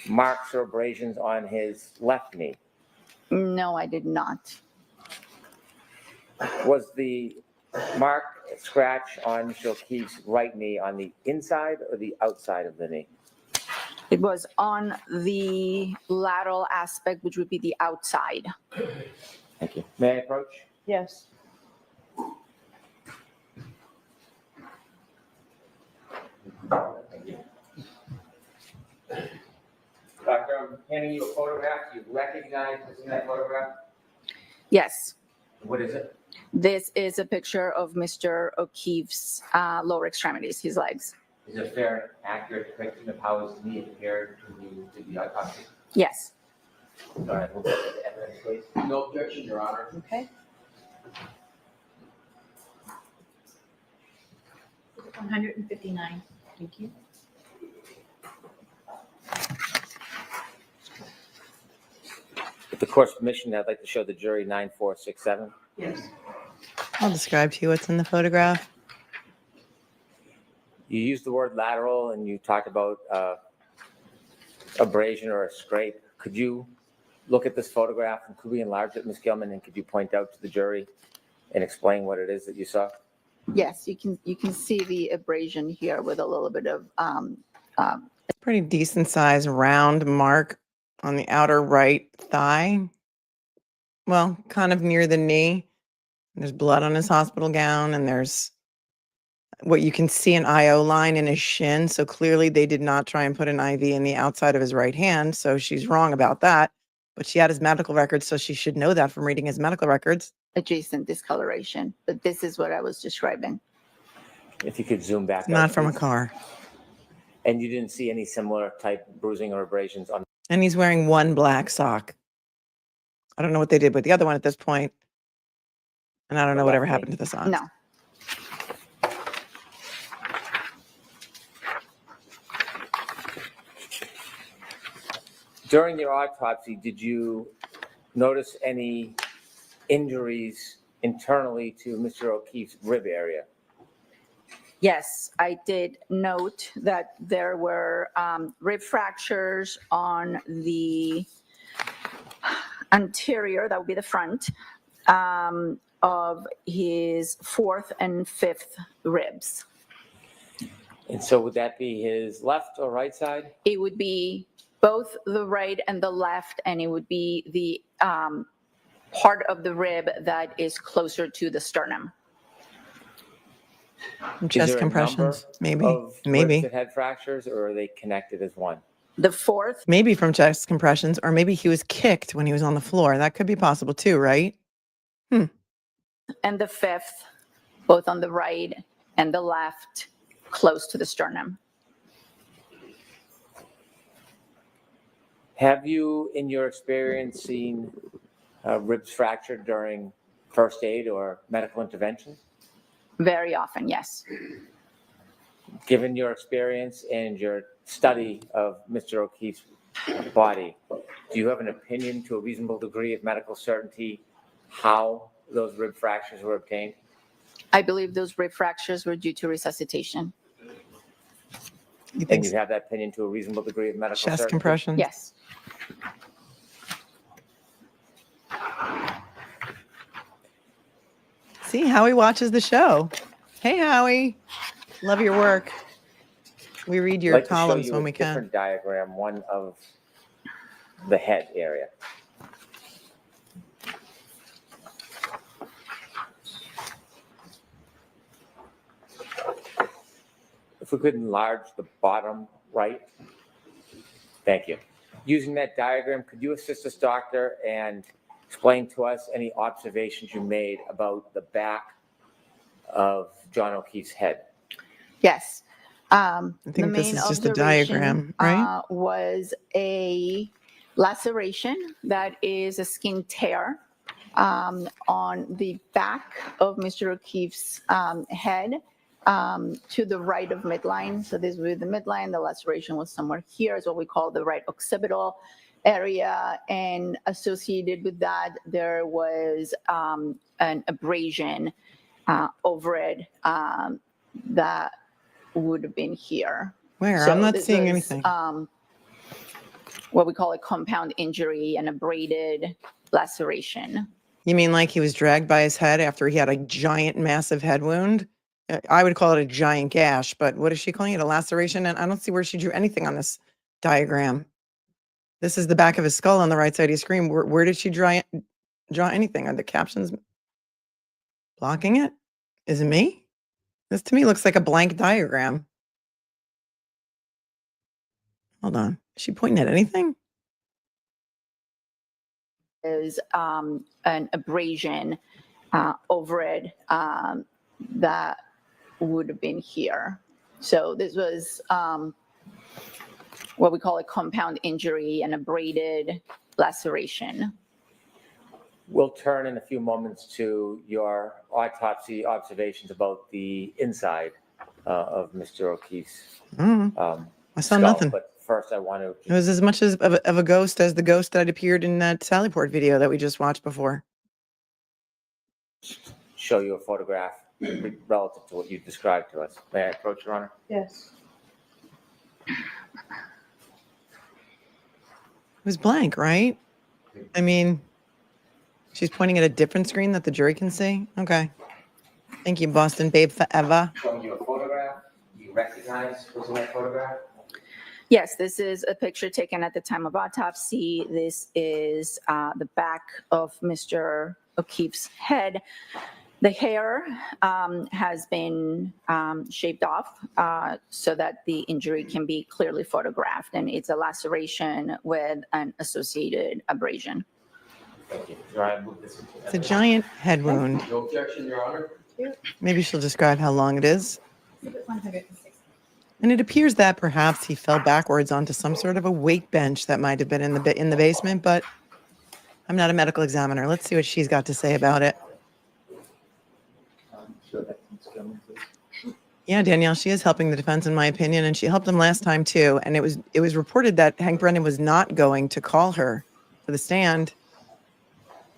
marks or abrasions on his left knee? No, I did not. Was the mark scratch on Mr. O'Keefe's right knee on the inside or the outside of the knee? It was on the lateral aspect, which would be the outside. Thank you. May I approach? Yes. Thank you. Doctor, I'm handing you a photograph. Do you recognize what's in that photograph? Yes, What is it? this is a picture of Mr. O'Keefe's lower extremities, his legs. Is it a fair, accurate depiction of how his knee appeared to the autopsy? Yes. All right, we'll go to the evidence, please. No objection, Your Honor. Okay. 159. Thank you. With the court's permission, I'd like to show the jury 9467. Yes. I'll describe to you what's in the photograph. You used the word lateral and you talked about abrasion or a scrape. Could you look at this photograph and could we enlarge it, Ms. Gilman, and could you point out to the jury and explain what it is that you saw? Yes, you can see the abrasion here with a little bit of Pretty decent size round mark on the outer right thigh. Well, kind of near the knee. There's blood on his hospital gown, and there's what you can see an IO line in his shin. So clearly they did not try and put an IV in the outside of his right hand. So she's wrong about that. But she had his medical records, so she should know that from reading his medical records. adjacent discoloration, but this is what I was describing. If you could zoom back. It's not up, from a please. car. And you didn't see any similar type bruising or abrasions on. And he's wearing one black sock. I don't know what they did with the other one at this point. And I don't know whatever happened to the socks. No. During your autopsy, did you notice any injuries internally to Mr. O'Keefe's rib area? Yes, I did note that there were rib fractures on the anterior, that would be the front, of his 4th and 5th ribs. And so would that be his left or right side? It would be both the right and the left, and it would be the part of the rib that is closer to the sternum. Chest compressions, maybe. Ribs Maybe. that had fractures, or are they connected as one? The 4th, Maybe from chest compressions, or maybe he was kicked when he was on the floor. That could be possible too, right? and the 5th, both on the right and the left, close to the sternum. Have you, in your experience, seen ribs fractured during first aid or medical intervention? Very often, yes. Given your experience and your study of Mr. O'Keefe's body, do you have an opinion to a reasonable degree of medical certainty how those rib fractures were obtained? I believe those rib fractures were due to resuscitation. And you have that opinion to a reasonable degree of medical Chest certainty? compression? Yes. See, Howie watches the show. Hey, Howie. Love your work. We read your I'd like to show columns you when a we can. different diagram, one of the head area. If we could enlarge the bottom right. Thank you. Using that diagram, could you assist us, doctor, and explain to us any observations you made about the back of John O'Keefe's head? Yes. I The think this main is just a observation, diagram, right? was a laceration that is a skin tear on the back of Mr. O'Keefe's head to the right of midline. So this was the midline. The laceration was somewhere here, is what we call the right occipital area. And associated with that, there was an abrasion over it that would have been here. Where? So I'm not this seeing was, anything. What we call a compound injury, an abraded laceration. You mean like he was dragged by his head after he had a giant, massive head wound? I would call it a giant gash, but what is she calling it? A laceration? And I don't see where she drew anything on this diagram. This is the back of his skull on the right side of your screen. Where did she draw anything? Are the captions blocking it? Is it me? This to me looks like a blank diagram. Hold on. Is she pointing at anything? Is an abrasion over it that would have been here. So this was what we call a compound injury, an abraded laceration. We'll turn in a few moments to your autopsy observations about the inside of Mr. O'Keefe's I saw skull. nothing. But first, I want to It was as much of a ghost as the ghost that appeared in that sallyport video that we just watched before. show you a photograph relative to what you described to us. May I approach, Your Honor? Yes. It was blank, right? I mean, she's pointing at a different screen that the jury can see. Okay. Thank you, Boston Babe Forever. Showing you a photograph. Do you recognize what's in that photograph? Yes, this is a picture taken at the time of autopsy. This is the back of Mr. O'Keefe's head. The hair has been shaved off so that the injury can be clearly photographed, and it's a laceration with an associated abrasion. Thank you. Your Honor, I move this into It's a giant head wound. No objection, Your Honor. Maybe she'll describe how long it is. Exhibit 106. And it appears that perhaps he fell backwards onto some sort of a weight bench that might have been in the basement, but I'm not a medical examiner. Let's see what she's got to say about it. Yeah, Danielle, she is helping the defense, in my opinion, and she helped them last time too. And it was reported that Hank Brennan was not going to call her for the stand,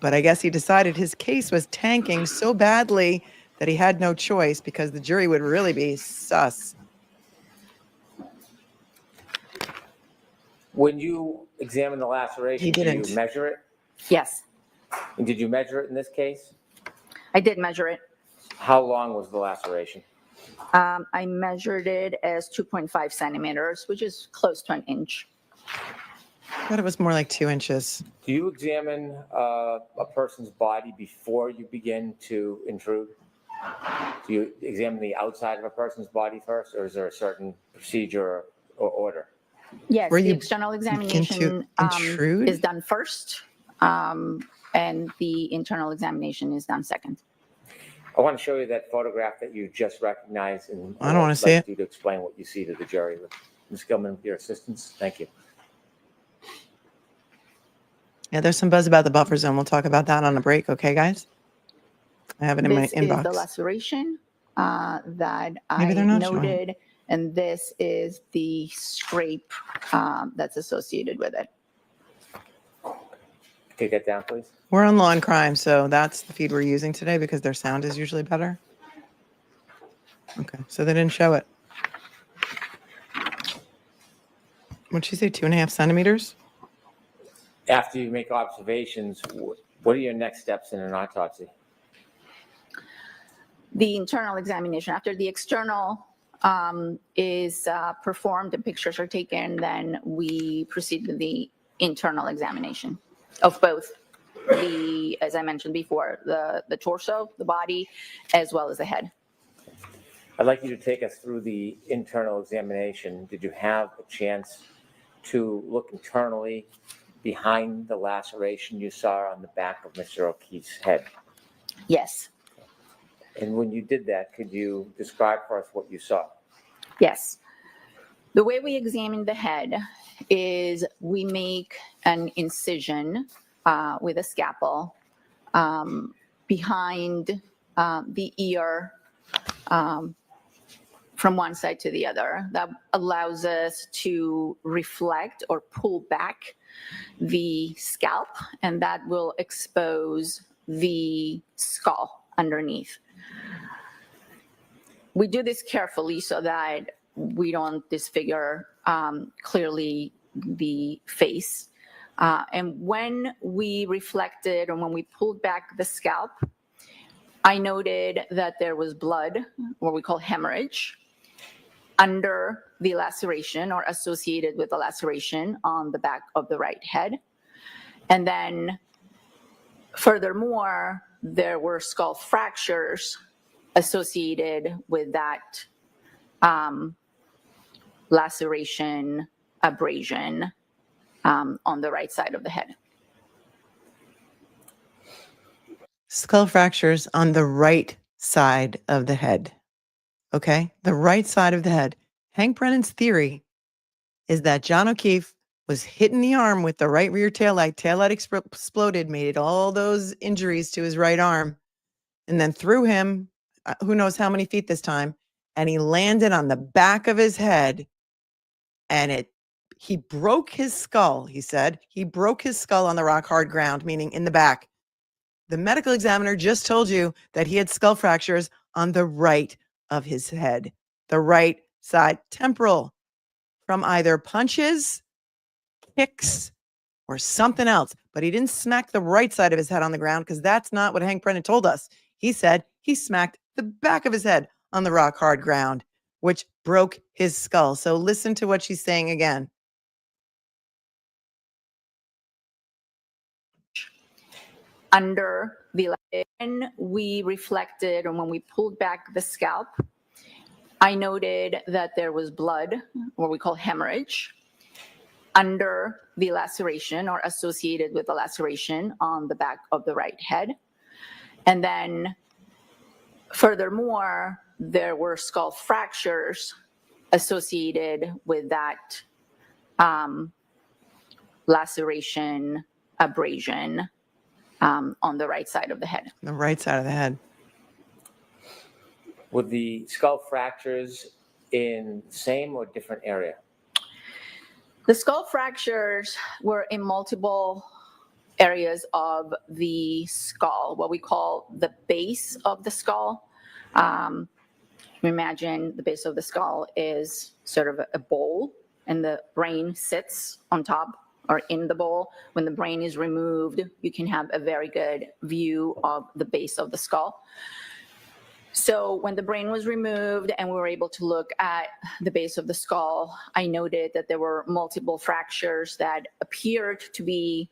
but I guess he decided his case was tanking so badly that he had no choice because the jury would really be sus. When you examine the laceration, He did didn't. you measure it? Yes, And did you measure it in this case? I did measure it. How long was the laceration? I measured it as 2.5 centimeters, which is close to an inch. I thought it was more like 2 inches. Do you examine a person's body before you begin to intrude? Do you examine the outside of a person's body first, or is there a certain procedure or order? Yes, Where the you external begin to examination intrude? is done first, and the internal examination is done second. I want to show you that photograph that you just recognized, and I don't wanna I'd see like it. you to explain what you see to the jury. Ms. Gilman, with your assistance, thank you. Yeah, there's some buzz about the buffer zone. We'll talk about that on a break, okay, guys? I have it in my This is inbox. the laceration that Maybe I they're not showing. noted, and this is the scrape that's associated with it. Take that down, please. We're on Law and Crime, so that's the feed we're using today because their sound is usually better. Okay, so they didn't show it. What'd she say, 2.5 centimeters? After you make observations, what are your next steps in an autopsy? The internal examination. After the external is performed and pictures are taken, then we proceed with the internal examination of both the, as I mentioned before, the torso, the body, as well as the head. I'd like you to take us through the internal examination. Did you have a chance to look internally behind the laceration you saw on the back of Mr. O'Keefe's head? Yes. And when you did that, could you describe for us what you saw? Yes. The way we examine the head is we make an incision with a scalpel behind the ear from one side to the other. That allows us to reflect or pull back the scalp, and that will expose the skull underneath. We do this carefully so that we don't disfigure clearly the face. And when we reflected or when we pulled back the scalp, I noted that there was blood, what we call hemorrhage, under the laceration or associated with the laceration on the back of the right head. And then furthermore, there were skull fractures associated with that laceration, abrasion on the right side of the head. Skull fractures on the right side of the head. Okay, the right side of the head. Hank Brennan's theory is that John O'Keefe was hit in the arm with the right rear taillight. Taillight exploded, made all those injuries to his right arm, and then threw him, who knows how many feet this time, and he landed on the back of his head, and he broke his skull, he said. He broke his skull on the rock hard ground, meaning in the back. The medical examiner just told you that he had skull fractures on the right of his head, the right side temporal, from either punches, kicks, or something else. But he didn't smack the right side of his head on the ground because that's not what Hank Brennan told us. He said he smacked the back of his head on the rock hard ground, which broke his skull. So listen to what she's saying again. Under the, when we reflected or when we pulled back the scalp, I noted that there was blood, what we call hemorrhage, under the laceration or associated with the laceration on the back of the right head. And then furthermore, there were skull fractures associated with that laceration, abrasion on the right side of the head. The right side of the head. Were the skull fractures in the same or different area? The skull fractures were in multiple areas of the skull, what we call the base of the skull. Imagine the base of the skull is sort of a bowl, and the brain sits on top or in the bowl. When the brain is removed, you can have a very good view of the base of the skull. So when the brain was removed and we were able to look at the base of the skull, I noted that there were multiple fractures that appeared to be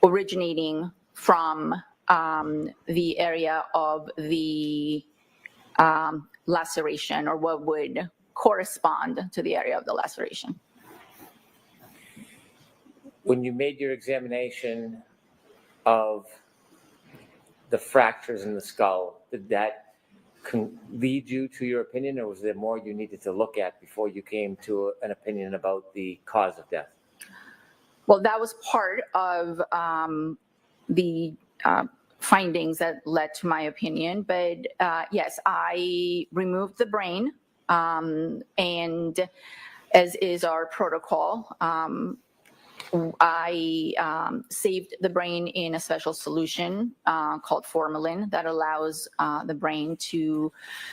originating from the area of the laceration, or what would correspond to the area of the laceration. When you made your examination of the fractures in the skull, did that lead you to your opinion, or was there more you needed to look at before you came to an opinion about the cause of death? Well, that was part of the findings that led to my opinion. But yes, I removed the brain And as is our protocol, I saved the brain in a special solution called formalin that allows the brain to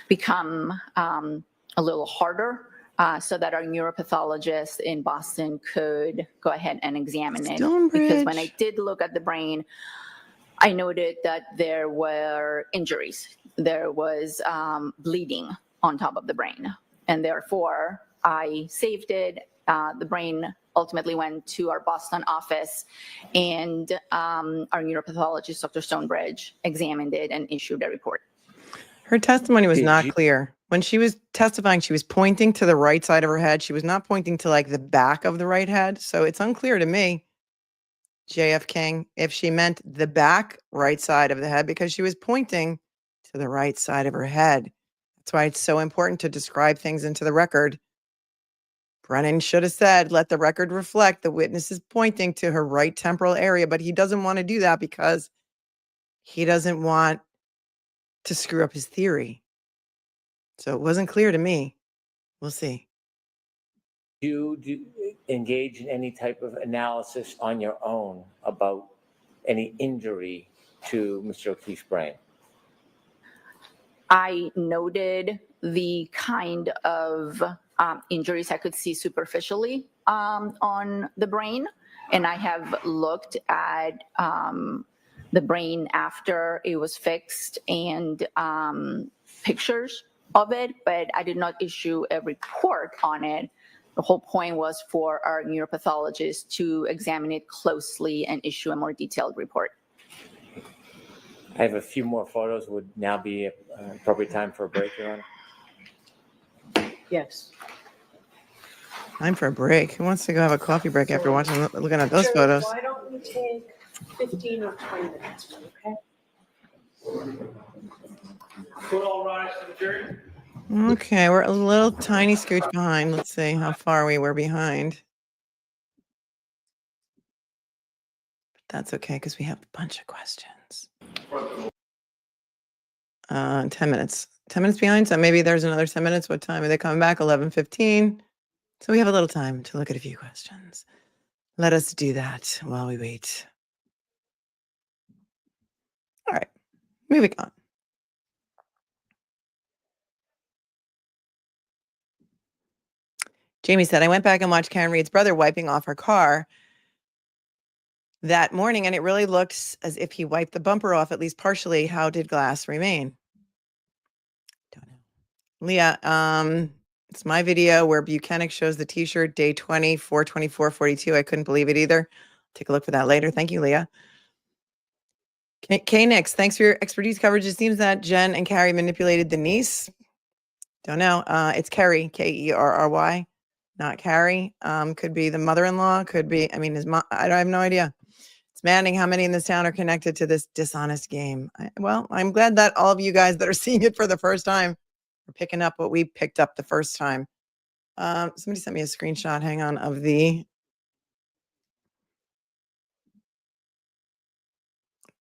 become a little harder so that our neuropathologist in Boston could go ahead and examine it. Because when I did look at the brain, I noted that there were injuries. There was bleeding on top of the brain. And therefore, I saved it. The brain ultimately went to our Boston office, and our neuropathologist, Dr. Stonebridge, examined it and issued a report. Her testimony was not clear. When she was testifying, she was pointing to the right side of her head. She was not pointing to like the back of the right head. So it's unclear to me, JF King, if she meant the back right side of the head, because she was pointing to the right side of her head. That's why it's so important to describe things into the record. Brennan should have said, let the record reflect the witness is pointing to her right temporal area, but he doesn't want to do that because he doesn't want to screw up his theory. So it wasn't clear to me. We'll see. Do you engage in any type of analysis on your own about any injury to Mr. O'Keefe's brain? I noted the kind of injuries I could see superficially on the brain, and I have looked at the brain after it was fixed and pictures of it, but I did not issue a report on it. The whole point was for our neuropathologist to examine it closely and issue a more detailed report. I have a few more photos. Would now be an appropriate time for a break, Your Honor? Yes. Time for a break. Who wants to go have a coffee break after looking at those Sure, photos? Why don't we take 15 or 20 minutes, okay? Could all rise for the jury? Okay, we're a little tiny scooch behind. Let's see how far we were behind. But that's okay because we have a bunch of questions. 10 minutes. 10 minutes behind, so maybe there's another 10 minutes. What time are they coming back? 11:15. So we have a little time to look at a few questions. Let us do that while we wait. All right, moving on. Jamie said, I went back and watched Karen Reed's brother wiping off her car that morning, and it really looks as if he wiped the bumper off, at least partially. How did glass remain? Don't know. Leah, it's my video where Buchanan shows the t-shirt, day 20, 4/24/42. I couldn't believe it either. Take a look for that later. Thank you, Leah. K-Nix, thanks for your expertise coverage. It seems that Jen and Carrie manipulated the niece. Don't know. It's Kerry, Kerry, not Carrie. Could be the mother-in-law. Could be, I mean, his mom. I have no idea. It's maddening how many in this town are connected to this dishonest game. Well, I'm glad that all of you guys that are seeing it for the first time are picking up what we picked up the first time. Somebody sent me a screenshot, hang on, of the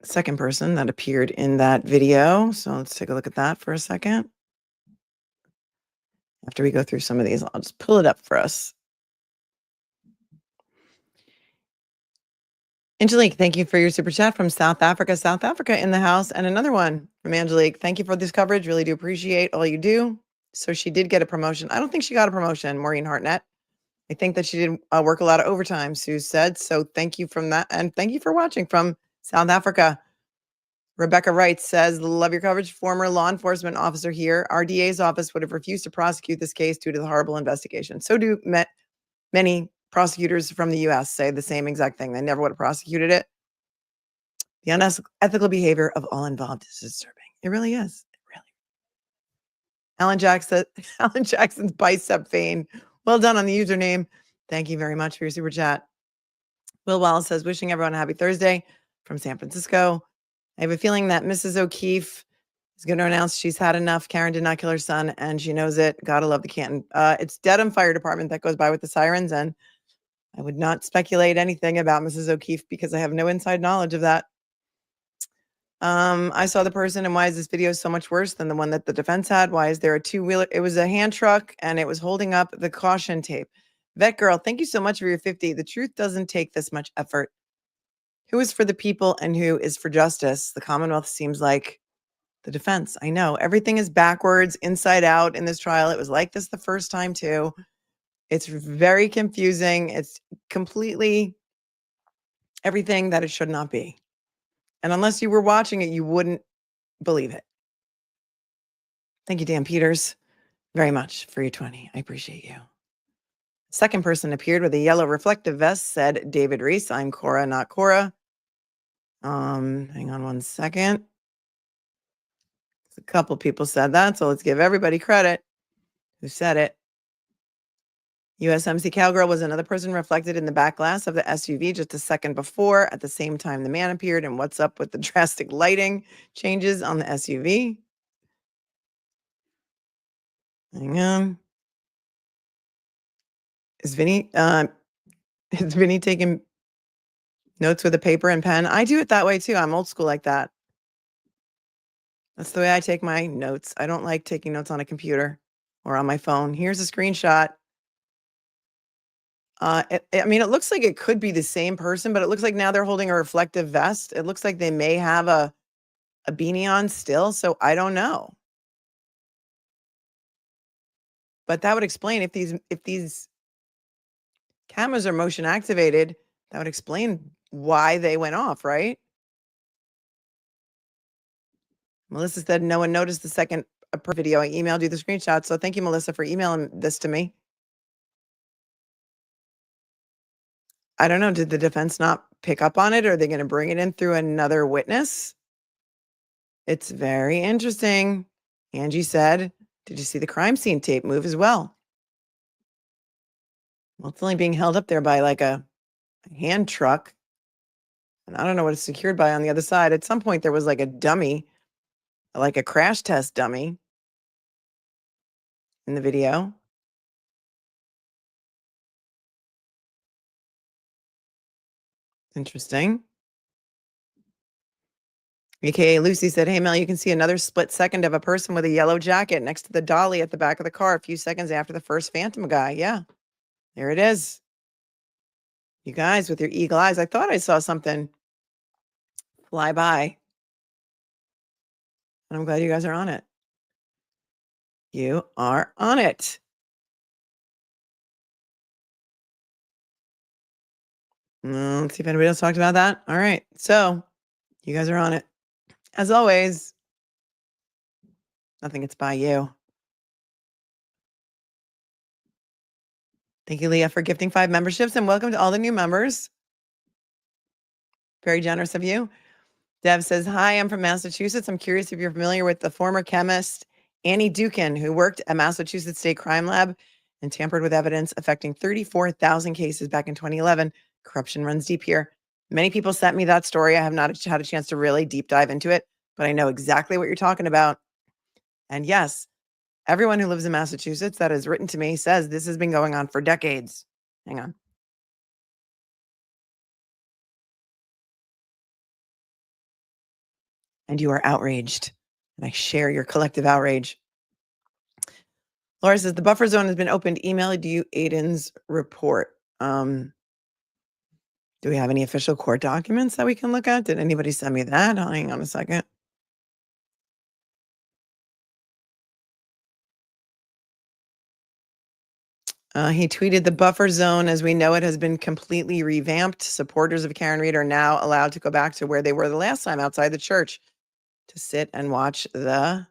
second person that appeared in that video. So let's take a look at that for a second. After we go through some of these, I'll just pull it up for us. Angelique, thank you for your super chat from South Africa. South Africa in the house. And another one from Angelique. Thank you for this coverage. Really do appreciate all you do. So she did get a promotion. I don't think she got a promotion, Maureen Hartnett. I think that she did work a lot of overtime, Sue said. So thank you from that. And thank you for watching from South Africa. Rebecca Wright says, love your coverage. Former law enforcement officer here. Our DA's office would have refused to prosecute this case due to the horrible investigation. So do many prosecutors from the U.S. say the same exact thing. They never would have prosecuted it. The unethical behavior of all involved is disturbing. It really is. It really. Alan Jackson's bicep vein. Well done on the username. Thank you very much for your super chat. Will Wallace says, wishing everyone a happy Thursday from San Francisco. I have a feeling that Mrs. O'Keefe is going to announce she's had enough. Karen did not kill her son, and she knows it. Gotta love the Canton. It's Dedham Fire Department that goes by with the sirens, and I would not speculate anything about Mrs. O'Keefe because I have no inside knowledge of that. I saw the person, and why is this video so much worse than the one that the defense had? Why is there a two-wheeler? It was a hand truck, and it was holding up the caution tape. Vet girl, thank you so much for your 50. The truth doesn't take this much effort. Who is for the people and who is for justice? The Commonwealth seems like the defense. I know. Everything is backwards, inside out in this trial. It was like this the first time, too. It's very confusing. It's completely everything that it should not be. And unless you were watching it, you wouldn't believe it. Thank you, Dan Peters, very much for your 20. I appreciate you. Second person appeared with a yellow reflective vest, said David Reese. I'm Cora, not Cora. Hang on one second. A couple people said that, so let's give everybody credit who said it. USMC Cowgirl was another person reflected in the back glass of the SUV just a second before. At the same time, the man appeared. And what's up with the drastic lighting changes on the SUV? Hang on. Is Vinny taking notes with a paper and pen? I do it that way too. I'm old school like that. That's the way I take my notes. I don't like taking notes on a computer or on my phone. Here's a screenshot. I mean, it looks like it could be the same person, but it looks like now they're holding a reflective vest. It looks like they may have a beanie on still, so I don't know. But that would explain if these cameras are motion activated, that would explain why they went off, right? Melissa said no one noticed the second video. I emailed you the screenshot, so thank you, Melissa, for emailing this to me. I don't know. Did the defense not pick up on it? Or are they going to bring it in through another witness? It's very interesting. Angie said, did you see the crime scene tape move as well? Well, it's only being held up there by like a hand truck. And I don't know what it's secured by on the other side. At some point, there was like a dummy, like a crash test dummy in the video. Interesting. AKA Lucy said, hey, Mel, you can see another split second of a person with a yellow jacket next to the dolly at the back of the car a few seconds after the first Phantom guy. Yeah, there it is. You guys with your eagle eyes. I thought I saw something fly by. And I'm glad you guys are on it. You are on it. Let's see if anybody else talked about that. All right. So you guys are on it. As always, nothing gets by you. Thank you, Leah, for gifting 5 memberships, and welcome to all the new members. Very generous of you. Deb says, hi, I'm from Massachusetts. I'm curious if you're familiar with the former chemist Annie Dukin, who worked at Massachusetts State Crime Lab and tampered with evidence affecting 34,000 cases back in 2011. Corruption runs deep here. Many people sent me that story. I have not had a chance to really deep dive into it, but I know exactly what you're talking about. And yes, everyone who lives in Massachusetts that has written to me says this has been going on for decades. Hang on. And you are outraged. And I share your collective outrage. Laura says, the buffer zone has been opened. Email you Aiden's report. Do we have any official court documents that we can look at? Did anybody send me that? Hang on a second. He tweeted, the buffer zone, as we know it, has been completely revamped. Supporters of Karen Reed are now allowed to go back to where they were the last time, outside the church, to sit and watch the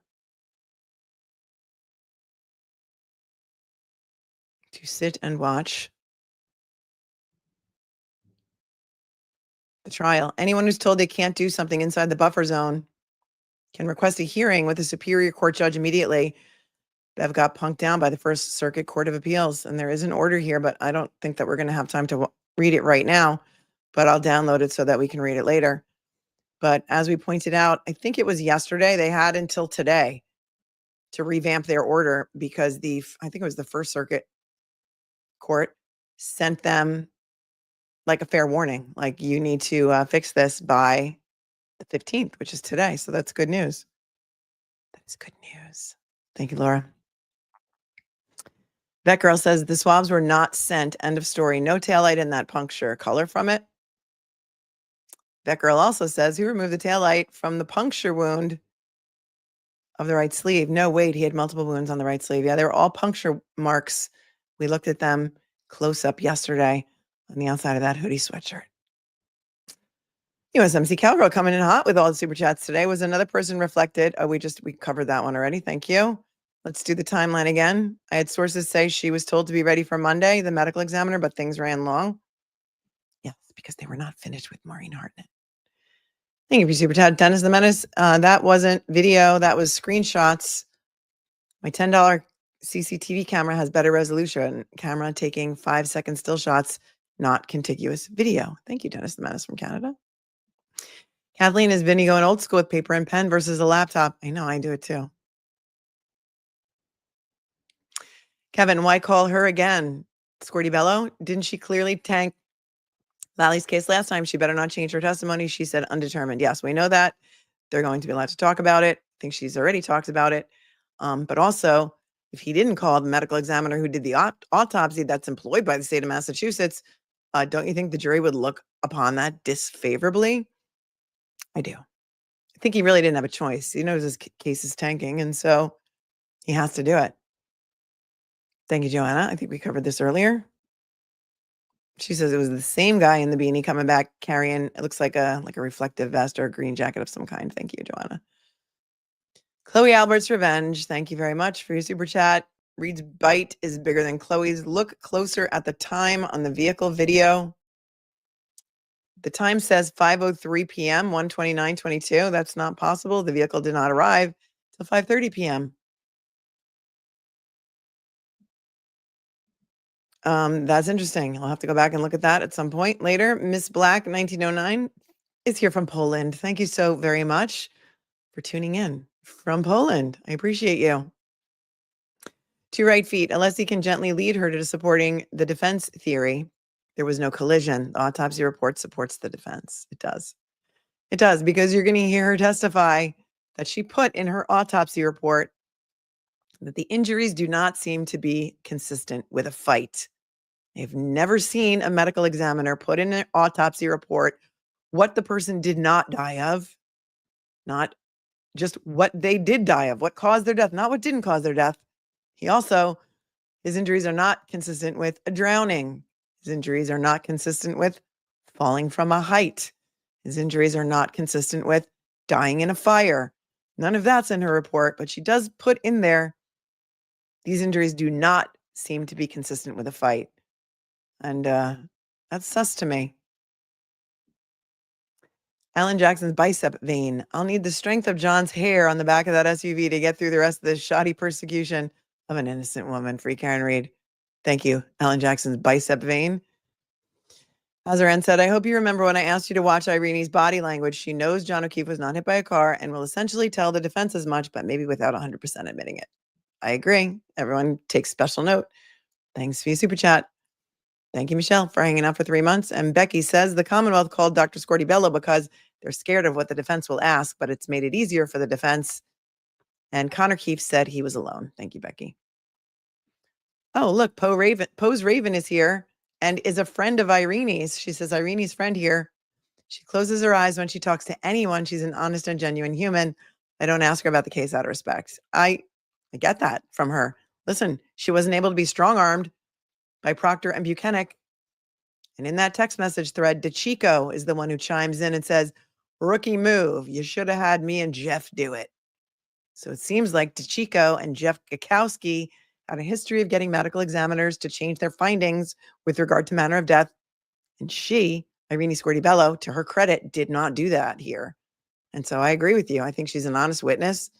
trial. Anyone who's told they can't do something inside the buffer zone can request a hearing with a superior court judge immediately. Bev got punked down by the First Circuit Court of Appeals, and there is an order here, but I don't think that we're going to have time to read it right now, but I'll download it so that we can read it later. But as we pointed out, I think it was yesterday, they had until today to revamp their order because I think it was the First Circuit Court sent them like a fair warning, like you need to fix this by the 15th, which is today. So that's good news. That is good news. Thank you, Laura. That girl says the swabs were not sent. End of story. No taillight in that puncture. Color from it. That girl also says, who removed the taillight from the puncture wound of the right sleeve? No, wait, he had multiple wounds on the right sleeve. Yeah, they were all puncture marks. We looked at them close up yesterday on the outside of that hoodie sweatshirt. USMC Cowgirl coming in hot with all the super chats today. Was another person reflected? Oh, we covered that one already. Thank you. Let's do the timeline again. I had sources say she was told to be ready for Monday, the medical examiner, but things ran long. Yes, because they were not finished with Maureen Hartnett. Thank you for super chat. Dennis the Menace. That wasn't video. That was screenshots. My $10 CCTV camera has better resolution. Camera taking 5-second still shots, not contiguous video. Thank you, Dennis the Menace from Canada. Kathleen, is Vinny going old school with paper and pen versus a laptop? I know, I do it too. Kevin, why call her again? Scordi-Bello, didn't she clearly tank Lally's case last time? She better not change her testimony. She said undetermined. Yes, we know that. They're going to be allowed to talk about it. I think she's already talked about it. But also, if he didn't call the medical examiner who did the autopsy that's employed by the state of Massachusetts, don't you think the jury would look upon that disfavorably? I do. I think he really didn't have a choice. He knows his case is tanking, and so he has to do it. Thank you, Joanna. I think we covered this earlier. She says it was the same guy in the beanie coming back carrying, it looks like a reflective vest or a green jacket of some kind. Thank you, Joanna. Chloe Albert's Revenge. Thank you very much for your super chat. Reed's bite is bigger than Chloe's. Look closer at the time on the vehicle video. The time says 5:03 p.m., 1:29:22. That's not possible. The vehicle did not arrive till 5:30 p.m. That's interesting. I'll have to go back and look at that at some point later. Miss Black 1909 is here from Poland. Thank you so very much for tuning in from Poland. I appreciate you. 2 right feet. Alessi can gently lead her to supporting the defense theory. There was no collision. The autopsy report supports the defense. It does. It does, because you're going to hear her testify that she put in her autopsy report that the injuries do not seem to be consistent with a fight. I've never seen a medical examiner put in an autopsy report what the person did not die of, not just what they did die of, what caused their death, not what didn't cause their death. His injuries are not consistent with a drowning. His injuries are not consistent with falling from a height. His injuries are not consistent with dying in a fire. None of that's in her report, but she does put in there, these injuries do not seem to be consistent with a fight. And that's sus to me. Alan Jackson's bicep vein. I'll need the strength of John's hair on the back of that SUV to get through the rest of this shoddy persecution of an innocent woman. Free Karen Reed. Thank you, Alan Jackson's bicep vein. Hazaran said, I hope you remember when I asked you to watch IRINI's body language. She knows John O'Keefe was not hit by a car and will essentially tell the defense as much, but maybe without 100% admitting it. I agree. Everyone takes special note. Thanks for your super chat. Thank you, Michelle, for hanging out for 3 months. And Becky says the Commonwealth called Dr. Scordi-Bello because they're scared of what the defense will ask, but it's made it easier for the defense. And Connor Keefe said he was alone. Thank you, Becky. Oh, look, Poe's Raven is here and is a friend of IRINI's. She says, IRINI's friend here. She closes her eyes when she talks to anyone. She's an honest and genuine human. I don't ask her about the case out of respect. I get that from her. Listen, she wasn't able to be strong-armed by Proctor and Buchanan. And in that text message thread, DeChico is the one who chimes in and says, rookie move. You should have had me and Jeff do it. So it seems like DeChico and Jeff Gakowski had a history of getting medical examiners to change their findings with regard to manner of death. And she, IRINI Scordi-Bello, to her credit, did not do that here. And so I agree with you. I think she's an honest witness.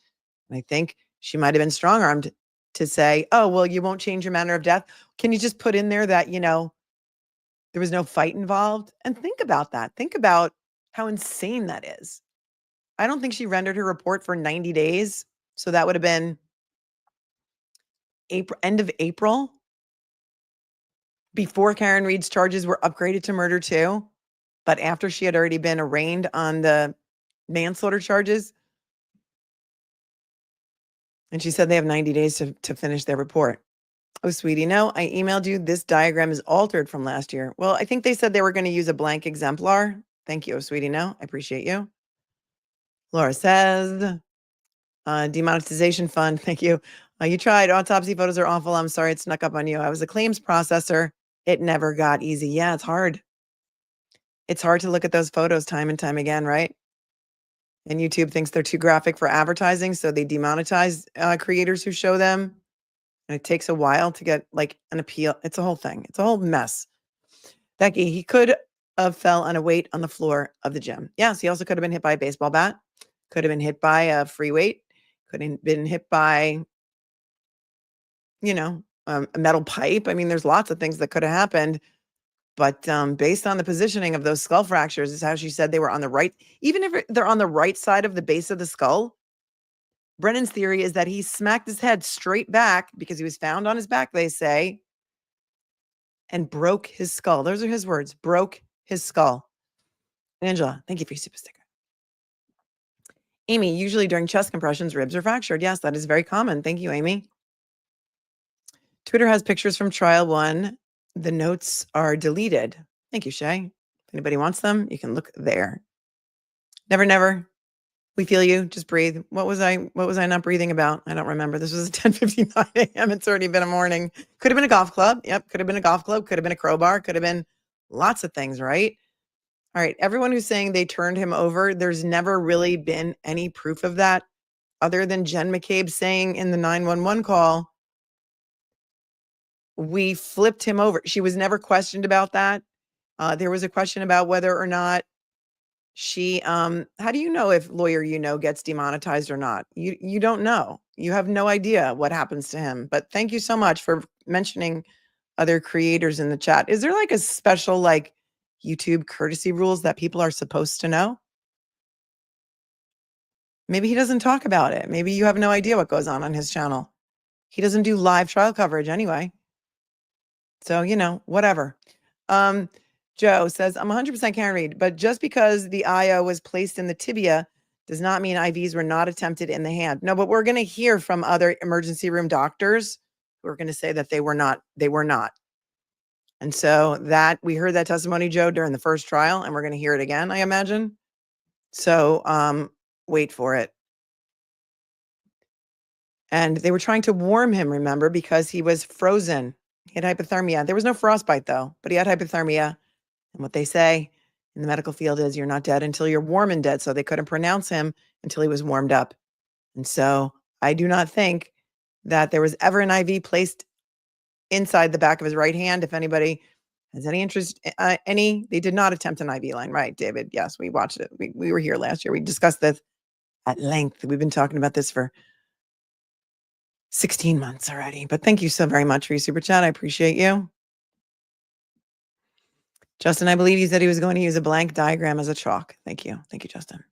And I think she might have been strong-armed to say, oh, well, you won't change your manner of death. Can you just put in there that, there was no fight involved? And think about that. Think about how insane that is. I don't think she rendered her report for 90 days. So that would have been end of April, before Karen Reed's charges were upgraded to murder too, but after she had already been arraigned on the manslaughter charges. And she said they have 90 days to finish their report. Oh, sweetie, no, I emailed you. This diagram is altered from last year. Well, I think they said they were going to use a blank exemplar. Thank you, oh, sweetie, no, I appreciate you. Laura says, demonetization fund, thank you. You tried. Autopsy photos are awful. I'm sorry it snuck up on you. I was a claims processor. It never got easy. Yeah, it's hard. It's hard to look at those photos time and time again, right? And YouTube thinks they're too graphic for advertising, so they demonetize creators who show them. And it takes a while to get like an appeal. It's a whole thing. It's a whole mess. Becky, he could have fell on a weight on the floor of the gym. Yes, he also could have been hit by a baseball bat. Could have been hit by a free weight. Could have been hit by, you know, a metal pipe. I mean, there's lots of things that could have happened. But based on the positioning of those skull fractures, is how she said they were on the right. Even if they're on the right side of the base of the skull, Brennan's theory is that he smacked his head straight back because he was found on his back, they say, and broke his skull. Those are his words, broke his skull. Angela, thank you for your super sticker. Amy, usually during chest compressions, ribs are fractured. Yes, that is very common. Thank you, Amy. Twitter has pictures from trial 1. The notes are deleted. Thank you, Shay. If anybody wants them, you can look there. Never, never. We feel you. Just breathe. What was I not breathing about? I don't remember. This was 10:59 a.m. It's already been a morning. Could have been a golf club. Yep. Could have been a golf club. Could have been a crowbar. Could have been lots of things, right? All right. Everyone who's saying they turned him over, there's never really been any proof of that other than Jen McCabe saying in the 911 call, we flipped him over. She was never questioned about that. There was a question about whether or not she, how do you know if lawyer gets demonetized or not? You don't know. You have no idea what happens to him. But thank you so much for mentioning other creators in the chat. Is there like a special like YouTube courtesy rules that people are supposed to know? Maybe he doesn't talk about it. Maybe you have no idea what goes on his channel. He doesn't do live trial coverage anyway. So, whatever. Joe says, I'm 100% Karen Reed, but just because the IO was placed in the tibia does not mean IVs were not attempted in the hand. No, but we're going to hear from other emergency room doctors who are going to say that they were not. And so that we heard that testimony, Joe, during the first trial, and we're going to hear it again, I imagine. So wait for it. And they were trying to warm him, remember, because he was frozen. He had hypothermia. There was no frostbite, though, but he had hypothermia. And what they say in the medical field is you're not dead until you're warm and dead. So they couldn't pronounce him until he was warmed up. And so I do not think that there was ever an IV placed inside the back of his right hand. If anybody has any interest, they did not attempt an IV line, right, David? Yes, we watched it. We were here last year. We discussed this at length. We've been talking about this for 16 months already. But thank you so very much for your super chat. I appreciate you. Justin, I believe you said he was going to use a blank diagram as a chalk. Thank you. Thank you, Justin.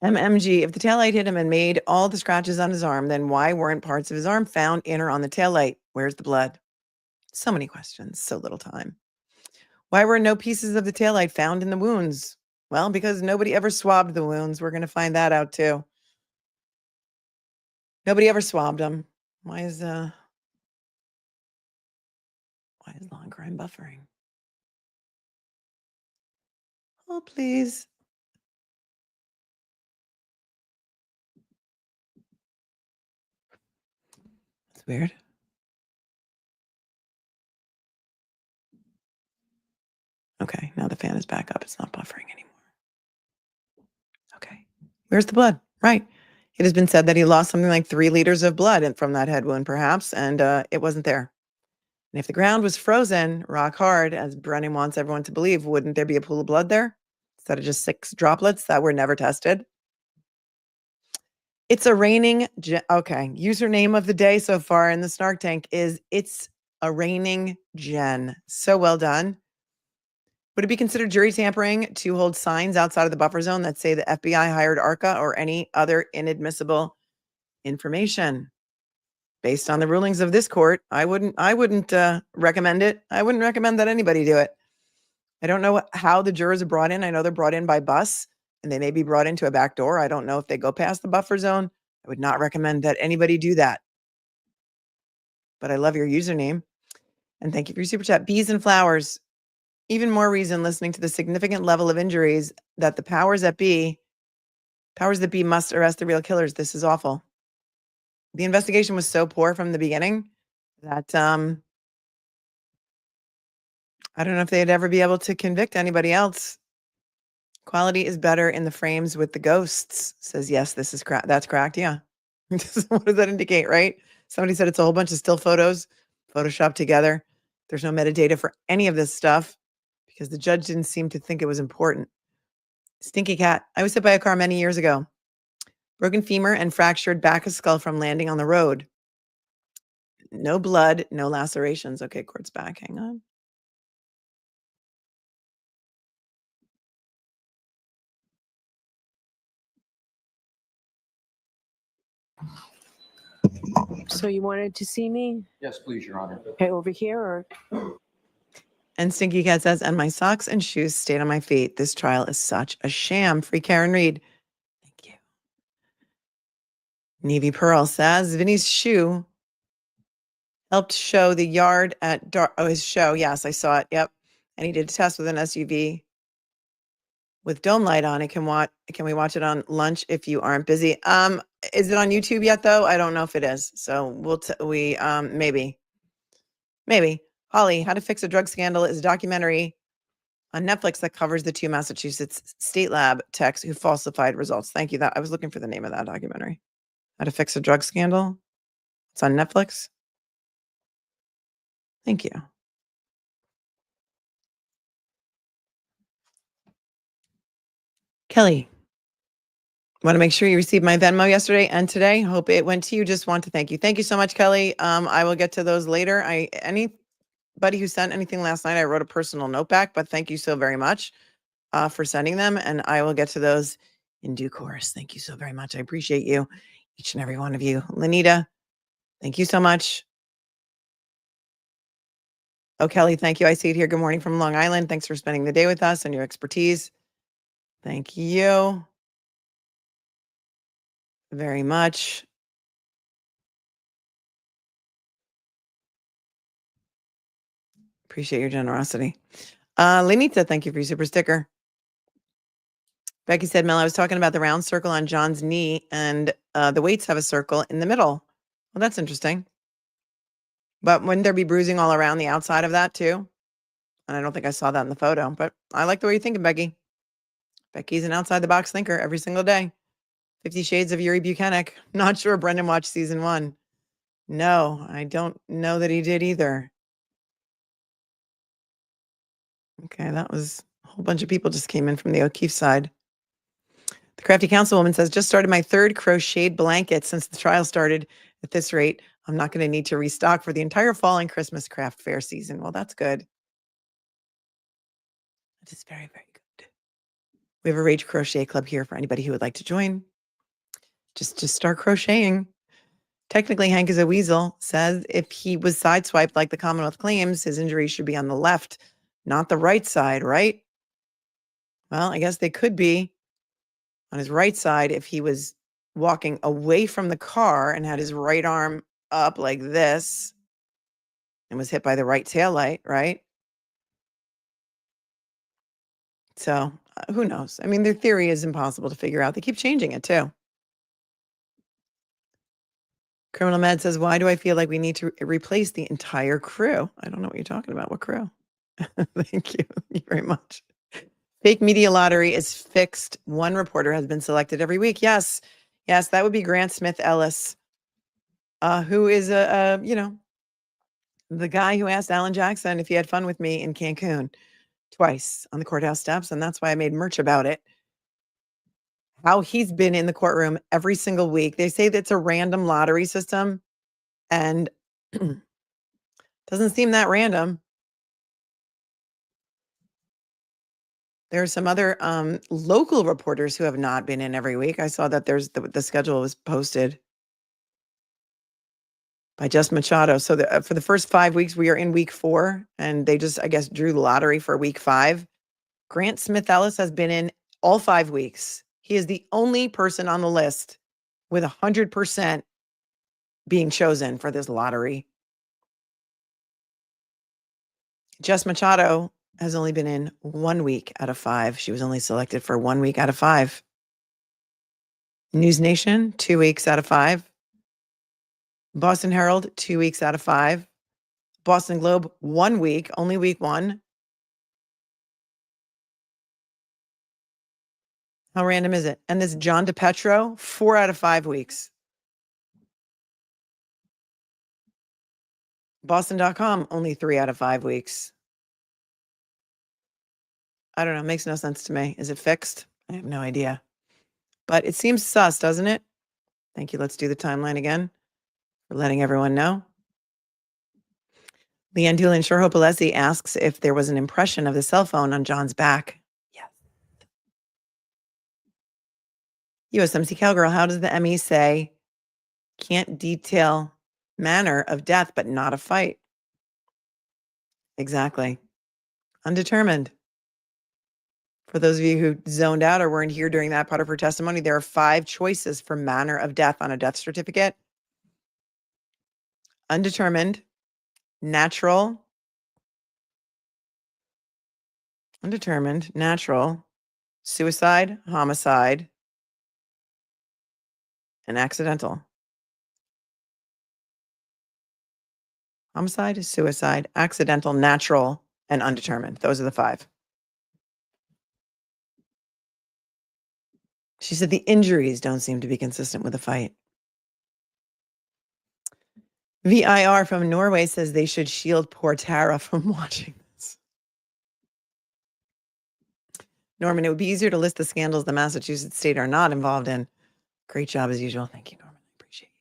MMG, if the taillight hit him and made all the scratches on his arm, then why weren't parts of his arm found in or on the taillight? Where's the blood? So many questions, so little time. Why were no pieces of the taillight found in the wounds? Well, because nobody ever swabbed the wounds. We're going to find that out too. Nobody ever swabbed them. Why is long crime buffering? Oh, please. That's weird. Okay, now the fan is back up. It's not buffering anymore. Okay. Where's the blood? Right. It has been said that he lost something like 3 liters of blood from that head wound, perhaps, and it wasn't there. And if the ground was frozen, rock hard, as Brennan wants everyone to believe, wouldn't there be a pool of blood there instead of just 6 droplets that were never tested? It's a raining. Okay, username of the day so far in the Snark Tank is It's a Raining Jen. So well done. Would it be considered jury tampering to hold signs outside of the buffer zone that say the FBI hired ARCCA or any other inadmissible information? Based on the rulings of this court, I wouldn't recommend it. I wouldn't recommend that anybody do it. I don't know how the jurors are brought in. I know they're brought in by bus. and they may be brought into a back door. I don't know if they go past the buffer zone. I would not recommend that anybody do that. But I love your username. And thank you for your super chat. Bees and flowers. Even more reason listening to the significant level of injuries that the powers that be must arrest the real killers. This is awful. The investigation was so poor from the beginning that I don't know if they'd ever be able to convict anybody else. Quality is better in the frames with the ghosts. Says, yes, this is correct. That's correct. Yeah. What does that indicate, right? Somebody said it's a whole bunch of still photos, photoshopped together. There's no metadata for any of this stuff because the judge didn't seem to think it was important. Stinky cat. I was hit by a car many years ago. Broken femur and fractured back of skull from landing on the road. No blood, no lacerations. Okay, court's back. Hang on. So you wanted to see me? Yes, please, Your Honor. Okay, over here or? And Stinky Cat says, and my socks and shoes stayed on my feet. This trial is such a sham. Free Karen Reed. Thank you. Navy Pearl says, Vinny's shoe helped show the yard at dark. Oh, his show. Yes, I saw it. Yep. And he did a test with an SUV with dome light on it. Can we watch it on lunch if you aren't busy? Is it on YouTube yet though? I don't know if it is. So maybe. Holly, How to Fix a Drug Scandal is a documentary on Netflix that covers the 2 Massachusetts state lab techs who falsified results. Thank you. I was looking for the name of that documentary. How to Fix a Drug Scandal. It's on Netflix. Thank you. Kelly, want to make sure you received my Venmo yesterday and today. Hope it went to you. Just want to thank you. Thank you so much, Kelly. I will get to those later. Anybody who sent anything last night, I wrote a personal note back, but thank you so very much for sending them. And I will get to those in due course. Thank you so very much. I appreciate you, each and every one of you. Lenita, thank you so much. Oh, Kelly, thank you. I see it here. Good morning from Long Island. Thanks for spending the day with us and your expertise. Thank you very much. Appreciate your generosity. Lenita, thank you for your super sticker. Becky said, Mel, I was talking about the round circle on John's knee and the weights have a circle in the middle. Well, that's interesting. But wouldn't there be bruising all around the outside of that too? And I don't think I saw that in the photo, but I like the way you're thinking, Becky. Becky's an outside the box thinker every single day. 50 Shades of Yuri Buchanan. Not sure Brendan watched season 1. No, I don't know that he did either. Okay, that was a whole bunch of people just came in from the O'Keefe side. The crafty councilwoman says, just started my 3rd crocheted blanket since the trial started. At this rate, I'm not going to need to restock for the entire fall and Christmas craft fair season. Well, that's good. That is very, very good. We have a Rage Crochet Club here for anybody who would like to join. Just start crocheting. Technically, Hank is a weasel, says if he was sideswiped like the Commonwealth claims, his injury should be on the left, not the right side, right? Well, I guess they could be on his right side if he was walking away from the car and had his right arm up like this and was hit by the right taillight, right? So who knows? I mean, their theory is impossible to figure out. They keep changing it too. Criminal Med says, why do I feel like we need to replace the entire crew? I don't know what you're talking about. What crew? Thank you. Thank you very much. Fake media lottery is fixed. One reporter has been selected every week. Yes. Yes, that would be Grant Smith Ellis, who is the guy who asked Alan Jackson if he had fun with me in Cancun twice on the courthouse steps. And that's why I made merch about it. How he's been in the courtroom every single week. They say that's a random lottery system and doesn't seem that random. There are some other local reporters who have not been in every week. I saw that there's the schedule was posted by Just Machado. So for the first 5 weeks, we are in week 4 and they just, I guess, drew the lottery for week 5. Grant Smith Ellis has been in all 5 weeks. He is the only person on the list with 100% being chosen for this lottery. Jess Machado has only been in 1 week out of 5. She was only selected for 1 week out of 5. News Nation, 2 weeks out of 5. Boston Herald, 2 weeks out of 5. Boston Globe, 1 week, only week 1. How random is it? And this John DePetro, 4 out of 5 weeks. Boston.com, only 3 out of 5 weeks. I don't know. It makes no sense to me. Is it fixed? I have no idea. But it seems sus, doesn't it? Thank you. Let's do the timeline again for letting everyone know. Leanne Doolin, Sure Hope Alessi asks if there was an impression of the cell phone on John's back. Yes. USMC Cowgirl, how does the ME say can't detail manner of death but not a fight? Exactly. Undetermined. For those of you who zoned out or weren't here during that part of her testimony, there are 5 choices for manner of death on a death certificate. Undetermined, natural, undetermined, natural, suicide, homicide, and accidental. Homicide, suicide, accidental, natural, and undetermined. Those are the 5. She said the injuries don't seem to be consistent with a fight. VIR from Norway says they should shield poor Tara from watching this. Norman, it would be easier to list the scandals the Massachusetts state are not involved in. Great job as usual. Thank you, Norman. I appreciate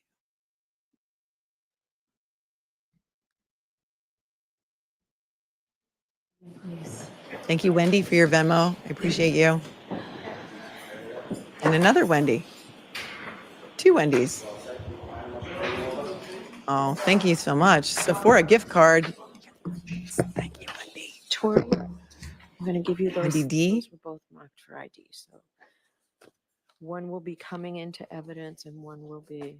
you. Please. Thank you, Wendy, for your Venmo. I appreciate you. And another Wendy. 2 Wendy's. Oh, thank you so much. Sephora gift card. Thank you, Wendy. Tori, I'm going to give you those. Wendy D. Those were both marked for ID. So one will be coming into evidence and one will be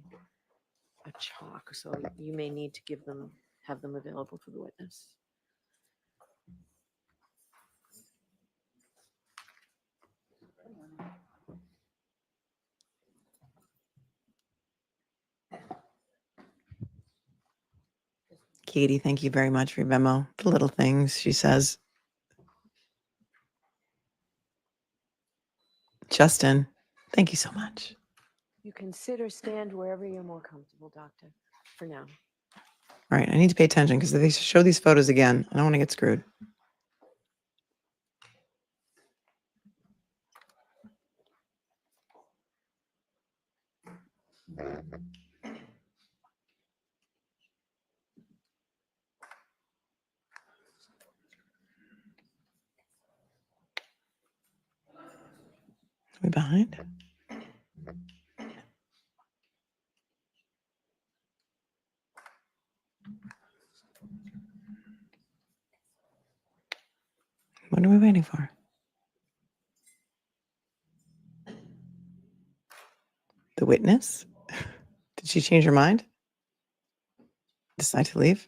a chalk. So you may need to have them available for the witness. Katie, thank you very much for your memo. The little things, she says. Justin, thank you so much. You can sit or stand wherever you're more comfortable, doctor, for now. All right, I need to pay attention because if they show these photos again, I don't want to get screwed. Are we behind? What are we waiting for? The witness? Did she change her mind? Decide to leave?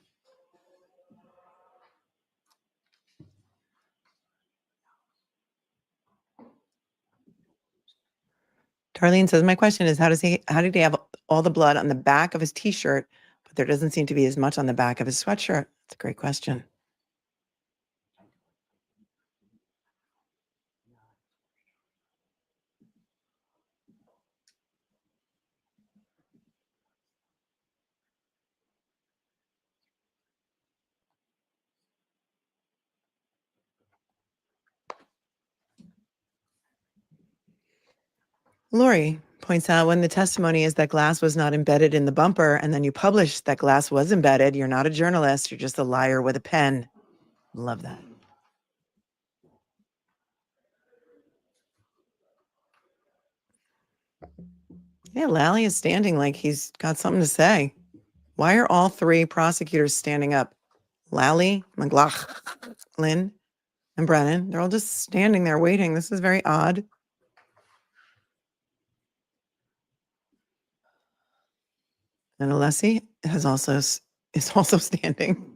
Darlene says, my question is, how did he have all the blood on the back of his t-shirt, but there doesn't seem to be as much on the back of his sweatshirt? That's a great question. Lori points out when the testimony is that glass was not embedded in the bumper and then you publish that glass was embedded, you're not a journalist, you're just a liar with a pen. Love that. Yeah, Lally is standing like he's got something to say. Why are all 3 prosecutors standing up? Lally, McLaughlin, and Brennan, they're all just standing there waiting. This is very odd. And Alessi is also standing.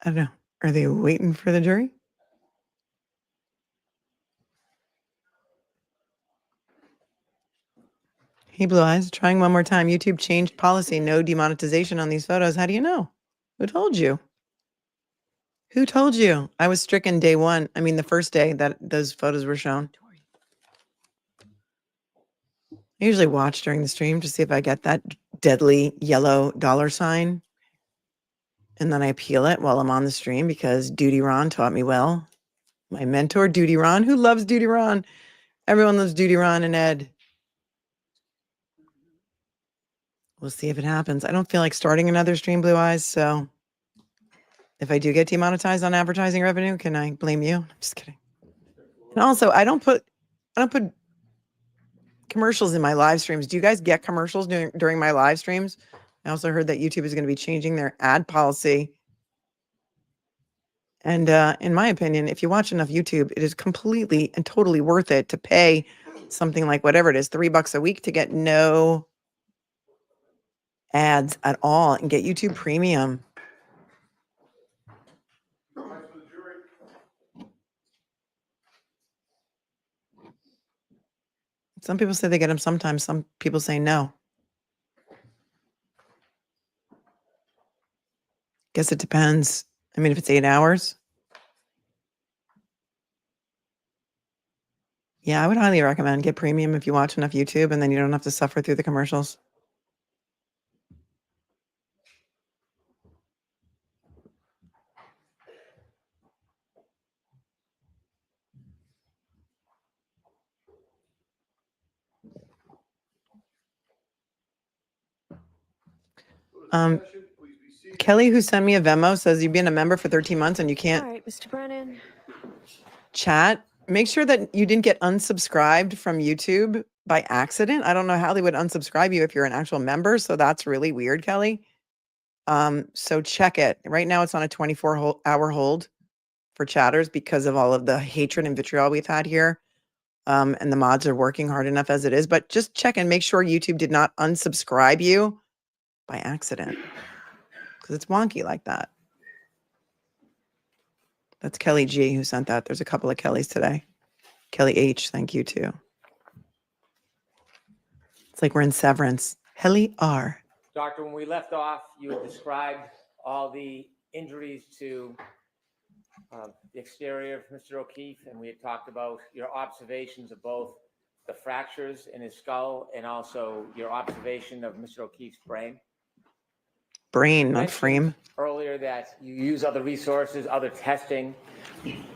I don't know. Are they waiting for the jury? Hey, Blue Eyes, trying one more time. YouTube changed policy, no demonetization on these photos. How do you know? Who told you? Who told you? I was stricken day one. I mean, the first day that those photos were shown. I usually watch during the stream to see if I get that deadly yellow dollar sign. And then I peel it while I'm on the stream because Duty Ron taught me well. My mentor, Duty Ron. Who loves Duty Ron? Everyone loves Duty Ron and Ed. We'll see if it happens. I don't feel like starting another stream, Blue Eyes. So if I do get demonetized on advertising revenue, can I blame you? I'm just kidding. And also, I don't put commercials in my live streams. Do you guys get commercials during my live streams? I also heard that YouTube is going to be changing their ad policy. And in my opinion, if you watch enough YouTube, it is completely and totally worth it to pay something like whatever it is, $3 a week to get no ads at all and get YouTube Premium. Some people say they get them sometimes. Some people say no. Guess it depends. I mean, if it's 8 hours. Yeah, I would highly recommend get premium if you watch enough YouTube and then you don't have to suffer through the commercials. Kelly, who sent me a Venmo, says you've been a member for 13 months and you can't All right, Mr. Brennan. chat. Make sure that you didn't get unsubscribed from YouTube by accident. I don't know how they would unsubscribe you if you're an actual member. So that's really weird, Kelly. So check it. Right now it's on a 24-hour hold for chatters because of all of the hatred and vitriol we've had here. And the mods are working hard enough as it is. But just check and make sure YouTube did not unsubscribe you by accident. Because it's wonky like that. That's Kelly G who sent that. There's a couple of Kellys today. Kelly H, thank you too. It's like we're in Severance. Kelly R. Doctor, when we left off, you had described all the injuries to the exterior of Mr. O'Keefe, and we had talked about your observations of both the fractures in his skull and also your observation of Mr. O'Keefe's brain. Brain, not frame. Earlier that you use other resources, other testing.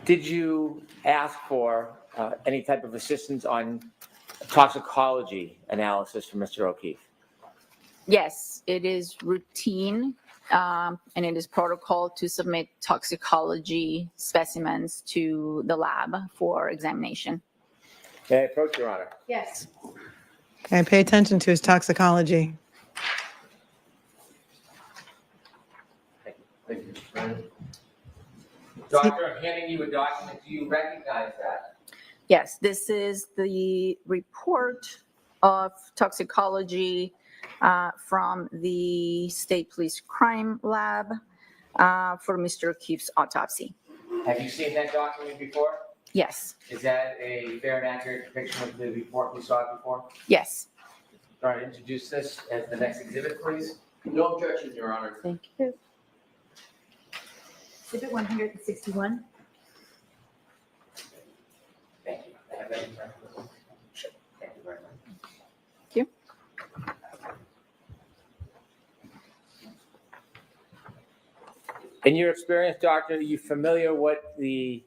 Did you ask for any type of assistance on toxicology analysis for Mr. O'Keefe? Yes, it is routine and it is protocol to submit toxicology specimens to the lab for examination. May I approach, Your Honor? Yes. Okay, pay attention to his toxicology. Thank you, Mr. Brennan. Doctor, I'm handing you a document. Do you recognize that? Yes, this is the report of toxicology from the State Police Crime Lab for Mr. O'Keefe's autopsy. Have you seen that document before? Yes. Is that a fair and accurate depiction of the report we saw before? Yes. All right, introduce this as the next exhibit, please. No objection, Your Honor. Thank you. Exhibit 161. Thank you. I have that in front of me. Sure. Thank you very much. Thank you. In your experience, Doctor, are you familiar what the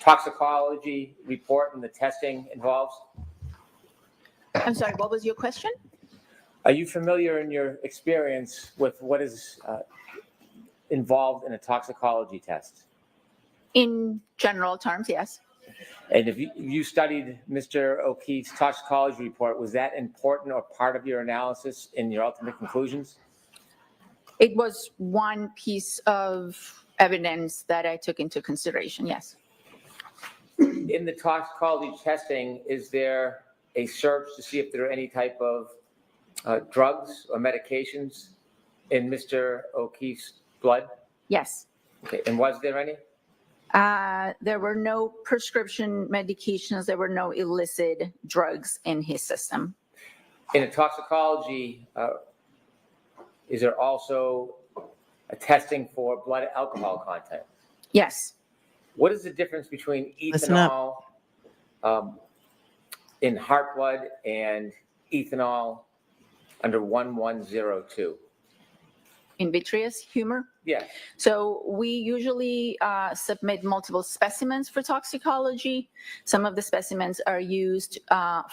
toxicology report and the testing involves? I'm sorry, what was your question? Are you familiar in your experience with what is involved in a toxicology test? In general terms, yes. And if you studied Mr. O'Keefe's toxicology report, was that important or part of your analysis in your ultimate conclusions? It was one piece of evidence that I took into consideration, yes. In the toxicology testing, is there a search to see if there are any type of drugs or medications in Mr. O'Keefe's blood? Yes. Okay, and was there any? There were no prescription medications. There were no illicit drugs in his system. In a toxicology, is there also a testing for blood alcohol content? Yes. What is the difference between Listen up. ethanol in heart blood and ethanol under 1102? In vitreous humor? Yes. So we usually submit multiple specimens for toxicology. Some of the specimens are used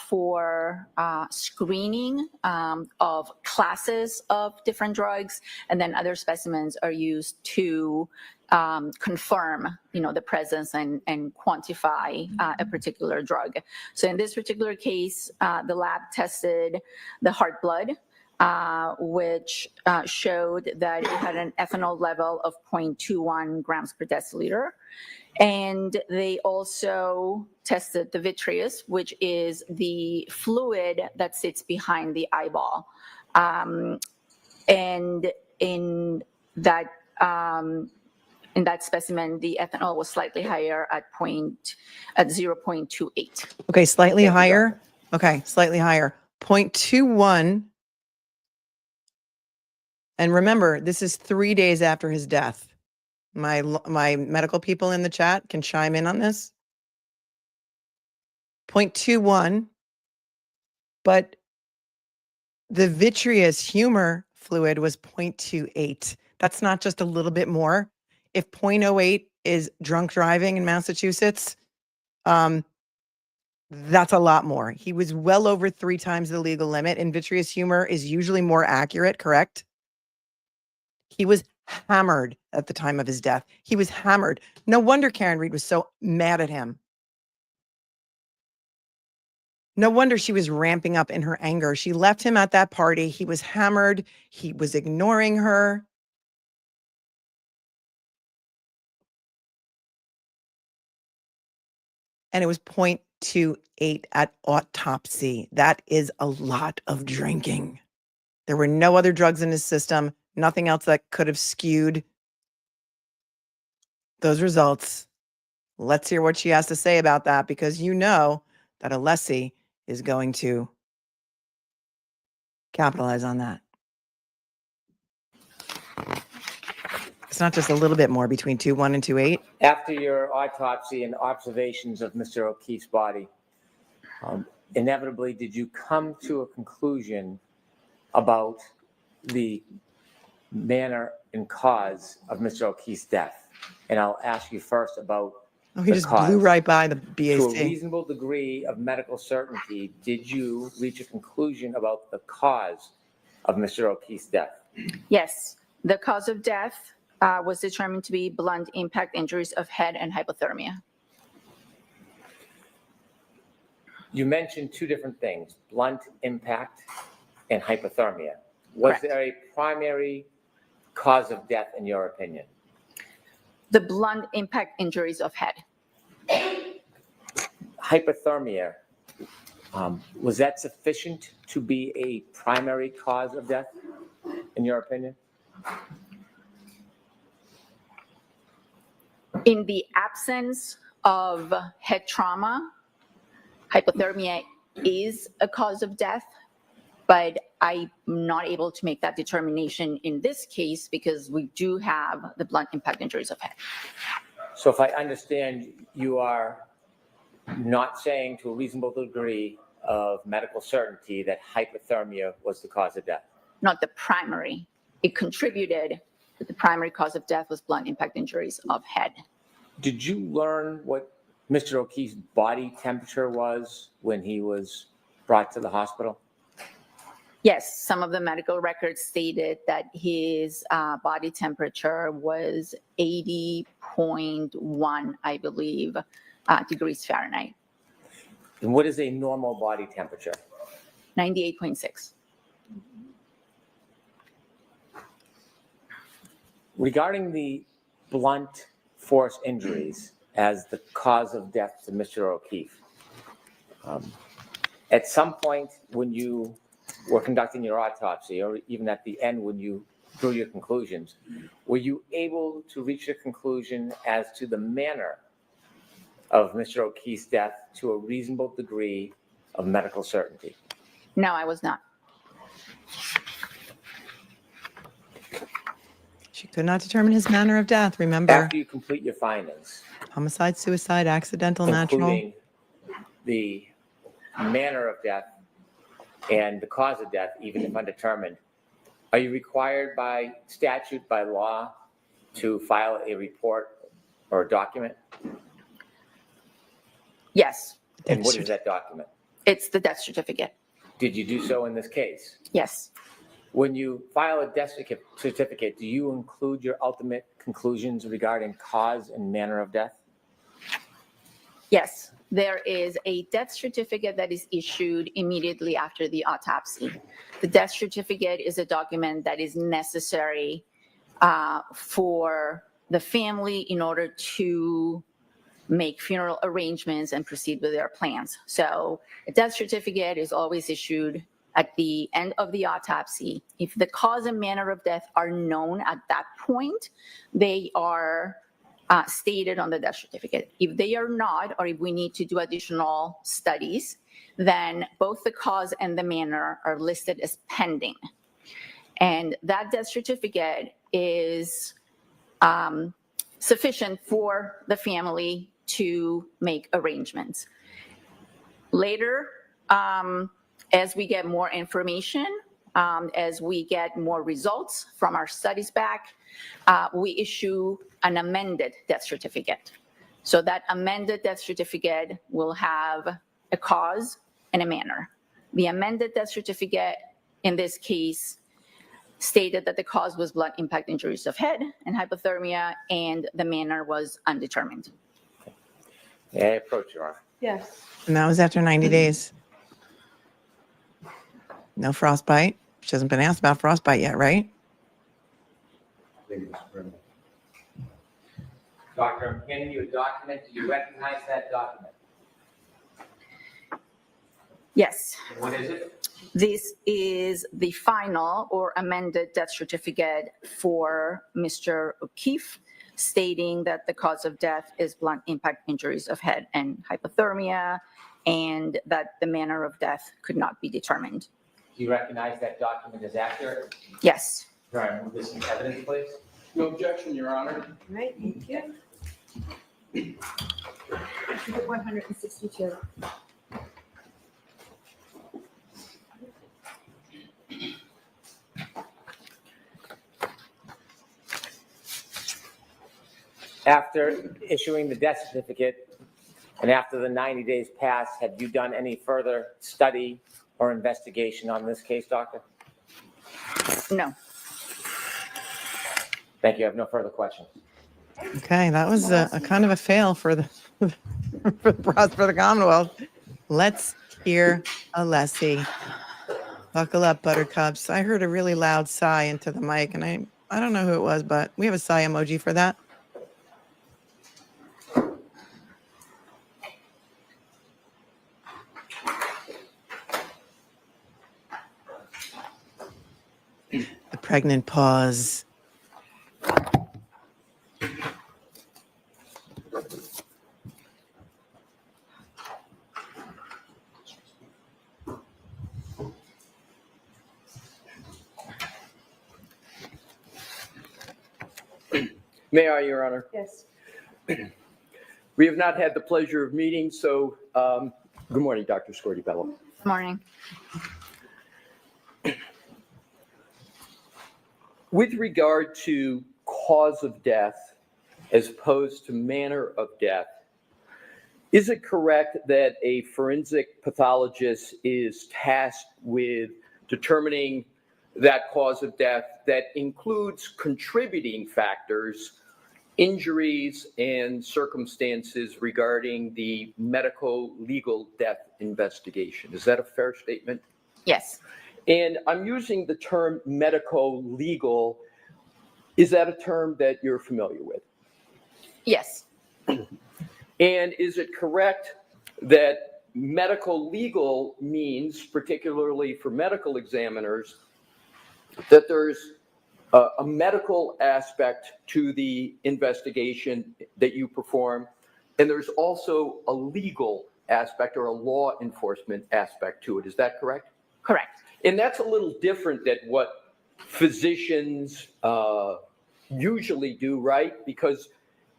for screening of classes of different drugs, and then other specimens are used to confirm, the presence and quantify a particular drug. So in this particular case, the lab tested the heart blood, which showed that it had an ethanol level of 0.21 grams per deciliter. And they also tested the vitreous, which is the fluid that sits behind the eyeball. And in that specimen, the ethanol was slightly higher at 0.28. Okay, slightly higher. Okay, slightly higher. 0.21. And remember, this is 3 days after his death. My medical people in the chat can chime in on this. 0.21, but the vitreous humor fluid was 0.28. That's not just a little bit more. If 0.08 is drunk driving in Massachusetts, that's a lot more. He was well over 3 times the legal limit, and vitreous humor is usually more accurate, correct? He was hammered at the time of his death. He was hammered. No wonder Karen Reed was so mad at him. No wonder she was ramping up in her anger. She left him at that party. He was hammered. He was ignoring her. And it was 0.28 at autopsy. That is a lot of drinking. There were no other drugs in his system. Nothing else that could have skewed those results. Let's hear what she has to say about that, because you know that Alessi is going to capitalize on that. It's not just a little bit more between 2.1 and 2.8. After your autopsy and observations of Mr. O'Keefe's body, inevitably, did you come to a conclusion about the manner and cause of Mr. O'Keefe's death? And I'll ask you first about he just blew right by the BAC. To a reasonable degree of medical certainty, did you reach a conclusion about the cause of Mr. O'Keefe's death? Yes. The cause of death was determined to be blunt impact injuries of head and hypothermia. You mentioned 2 different things, blunt impact and hypothermia. Was Correct. there a primary cause of death in your opinion? The blunt impact injuries of head. Hypothermia, was that sufficient to be a primary cause of death in your opinion? In the absence of head trauma, hypothermia is a cause of death, but I'm not able to make that determination in this case because we do have the blunt impact injuries of head. So if I understand, you are not saying to a reasonable degree of medical certainty that hypothermia was the cause of death? Not the primary. It contributed, but the primary cause of death was blunt impact injuries of head. Did you learn what Mr. O'Keefe's body temperature was when he was brought to the hospital? Yes, some of the medical records stated that his body temperature was 80.1, I believe, degrees Fahrenheit. And what is a normal body temperature? 98.6. Regarding the blunt force injuries as the cause of death to Mr. O'Keefe, At some point when you were conducting your autopsy, or even at the end when you drew your conclusions, were you able to reach a conclusion as to the manner of Mr. O'Keefe's death to a reasonable degree of medical certainty? No, I was not. She could not determine his manner of death. Remember, After you complete your findings, homicide, suicide, accidental, natural. including the manner of death and the cause of death, even if undetermined, are you required by statute, by law, to file a report or a document? Yes, And what is that document? it's the death certificate. Did you do so in this case? Yes, When you file a death certificate, do you include your ultimate conclusions regarding cause and manner of death? yes. There is a death certificate that is issued immediately after the autopsy. The death certificate is a document that is necessary for the family in order to make funeral arrangements and proceed with their plans. So a death certificate is always issued at the end of the autopsy. If the cause and manner of death are known at that point, they are stated on the death certificate. If they are not, or if we need to do additional studies, then both the cause and the manner are listed as pending. And that death certificate is sufficient for the family to make arrangements. Later, as we get more information, as we get more results from our studies back, we issue an amended death certificate. So that amended death certificate will have a cause and a manner. The amended death certificate in this case stated that the cause was blunt impact injuries of head and hypothermia, and the manner was undetermined. May I approach, Your Honor? Yes. And that was after 90 days. No frostbite. She hasn't been asked about frostbite yet, right? Doctor, I'm handing you a document. Do you recognize that document? Yes. What is it? This is the final or amended death certificate for Mr. O'Keefe, stating that the cause of death is blunt impact injuries of head and hypothermia, and that the manner of death could not be determined. Do you recognize that document as accurate? Yes. All right, move this into evidence, please. No objection, Your Honor. All right, thank you. Exhibit 162. After issuing the death certificate and after the 90 days passed, have you done any further study or investigation on this case, doctor? No. Thank you. I have no further questions. Okay, that was a kind of a fail for the for the Commonwealth. Let's hear Alessi. Buckle up, buttercups. I heard a really loud sigh into the mic, and I don't know who it was, but we have a sigh emoji for that. The pregnant pause. May I, Your Honor? Yes. We have not had the pleasure of meeting, so good morning, Dr. Scordi-Bello. Good morning. With regard to cause of death as opposed to manner of death, is it correct that a forensic pathologist is tasked with determining that cause of death that includes contributing factors, injuries, and circumstances regarding the medical legal death investigation? Is that a fair statement? Yes. And I'm using the term medical legal. Is that a term that you're familiar with? Yes. And is it correct that medical legal means, particularly for medical examiners, that there's a medical aspect to the investigation that you perform, and there's also a legal aspect or a law enforcement aspect to it. Is that correct? Correct. And that's a little different than what physicians usually do, right? Because